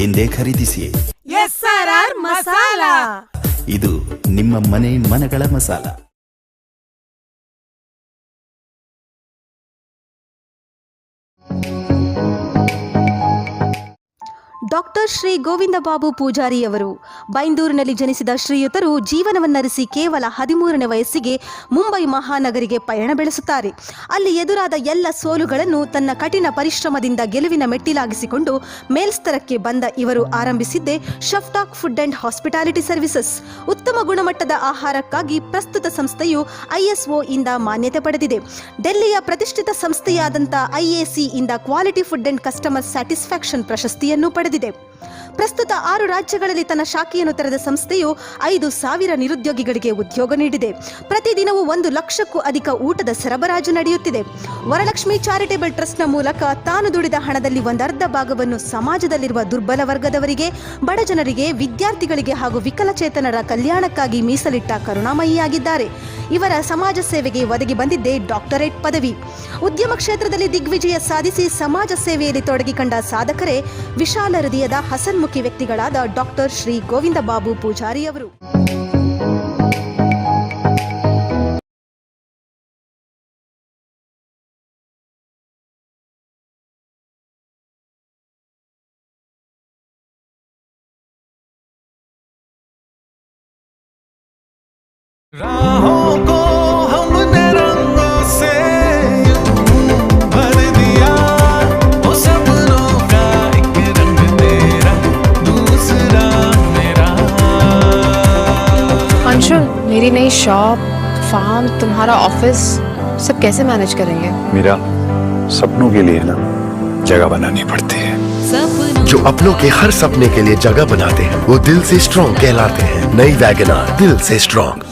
ಎಂದೇ ಖರೀದಿಸಿ. SRR ಮಸಾಲಾ ಇದು ನಿಮ್ಮ ಮನೆ ಮನಗಳ ಮಸಾಲ. ಡಾಕ್ಟರ್ ಶ್ರೀ ಗೋವಿಂದ ಬಾಬು ಪೂಜಾರಿಯವರು ಬೈಂದೂರಿನಲ್ಲಿ ಜನಿಸಿದ ಶ್ರೀಯುತರು ಜೀವನವನ್ನರಿಸಿ ಕೇವಲ 13ನೇ ವಯಸ್ಸಿಗೆ ಮುಂಬೈ ಮಹಾನಗರಿಗೆ ಪಯಣ ಬೆಳೆಸುತ್ತಾರೆ. ಅಲ್ಲಿ ಎದುರಾದ ಎಲ್ಲ ಸೋಲುಗಳನ್ನು ತನ್ನ ಕಠಿಣ ಪರಿಶ್ರಮದಿಂದ ಗೆಲುವಿನ ಮೆಟ್ಟಿಲಾಗಿಸಿಕೊಂಡು ಮೇಲ್ಸ್ತರಕ್ಕೆ ಬಂದ ಇವರು ಆರಂಭಿಸಿದ್ದೇ ಶಫ್ಟಾಕ್ ಫುಡ್ ಅಂಡ್ ಹಾಸ್ಪಿಟಾಲಿಟಿ ಸರ್ವಿಸಸ್. ಉತ್ತಮ ಗುಣಮಟ್ಟದ ಆಹಾರಕ್ಕಾಗಿ ಪ್ರಸ್ತುತ ಸಂಸ್ಥೆಯು ISO ಇಂದ ಮಾನ್ಯತೆ ಪಡೆದಿದೆ. ಡೆಲ್ಲಿಯ ಪ್ರತಿಷ್ಠಿತ ಸಂಸ್ಥೆಯಾದಂಥ IAC ಇಂದ quality food and customer satisfaction ಪ್ರಶಸ್ತಿಯನ್ನು ಪಡೆದಿದೆ. ಪ್ರಸ್ತುತ 6 ರಾಜ್ಯಗಳಲ್ಲಿ ತನ್ನ ಶಾಖೆಯನ್ನು ತೆರೆದ ಸಂಸ್ಥೆಯು 5,000 ನಿರುದ್ಯೋಗಿಗಳಿಗೆ ಉದ್ಯೋಗ ನೀಡಿದೆ. ಪ್ರತಿದಿನವೂ 1 ಲಕ್ಷಕ್ಕೂ ಅಧಿಕ ಊಟದ ಸರಬರಾಜು ನಡೆಯುತ್ತಿದೆ. ವರಲಕ್ಷ್ಮಿ ಚಾರಿಟೇಬಲ್ ಟ್ರಸ್ಟ್ನ ಮೂಲಕ ತಾನು ದುಡಿದ ಹಣದಲ್ಲಿ 1/2 ಭಾಗವನ್ನು ಸಮಾಜದಲ್ಲಿರುವ ದುರ್ಬಲ ವರ್ಗದವರಿಗೆ, ಬಡ ಜನರಿಗೆ, ವಿದ್ಯಾರ್ಥಿಗಳಿಗೆ ಹಾಗೂ ವಿಕಲಚೇತನರ ಕಲ್ಯಾಣಕ್ಕಾಗಿ ಮೀಸಲಿಟ್ಟ ಕರುಣಾಮಯಿಯಾಗಿದ್ದಾರೆ. ಇವರ ಸಮಾಜ ಸೇವೆಗೆ ಒದಗಿ ಬಂದಿದ್ದೇ ಡಾಕ್ಟರೇಟ್ ಪದವಿ. ಉದ್ಯಮ ಕ್ಷೇತ್ರದಲ್ಲಿ ದಿಗ್ವಿಜಯ ಸಾಧಿಸಿ ಸಮಾಜ ಸೇವೆಯಲ್ಲಿ ತೊಡಗಿಕೊಂಡ ಸಾಧಕರೇ ವಿಶಾಲ ಹೃದಯದ ಹಸನ್ಮುಖಿ ವ್ಯಕ್ತಿಗಳಾದ ಡಾಕ್ಟರ್ ಶ್ರೀ ಗೋವಿಂದ ಬಾಬು ಪೂಜಾರಿಯವರು. राहों को हमने रंगों से भर दिया, वो सपनों का एक रंग तेरा, दूसरा मेरा। अंशुल, मेरी नई शॉप, फार्म, तुम्हारा ऑफिस सब कैसे मैनेज करेंगे? मेरा सपनों के लिए ना जगह बनानी पड़ती है। जो अपनों के हर सपने के लिए जगह बनाते हैं वो दिल से स्ट्रॉन्ग कहलाते हैं। नई वैगन आर दिल से स्ट्रॉन्ग।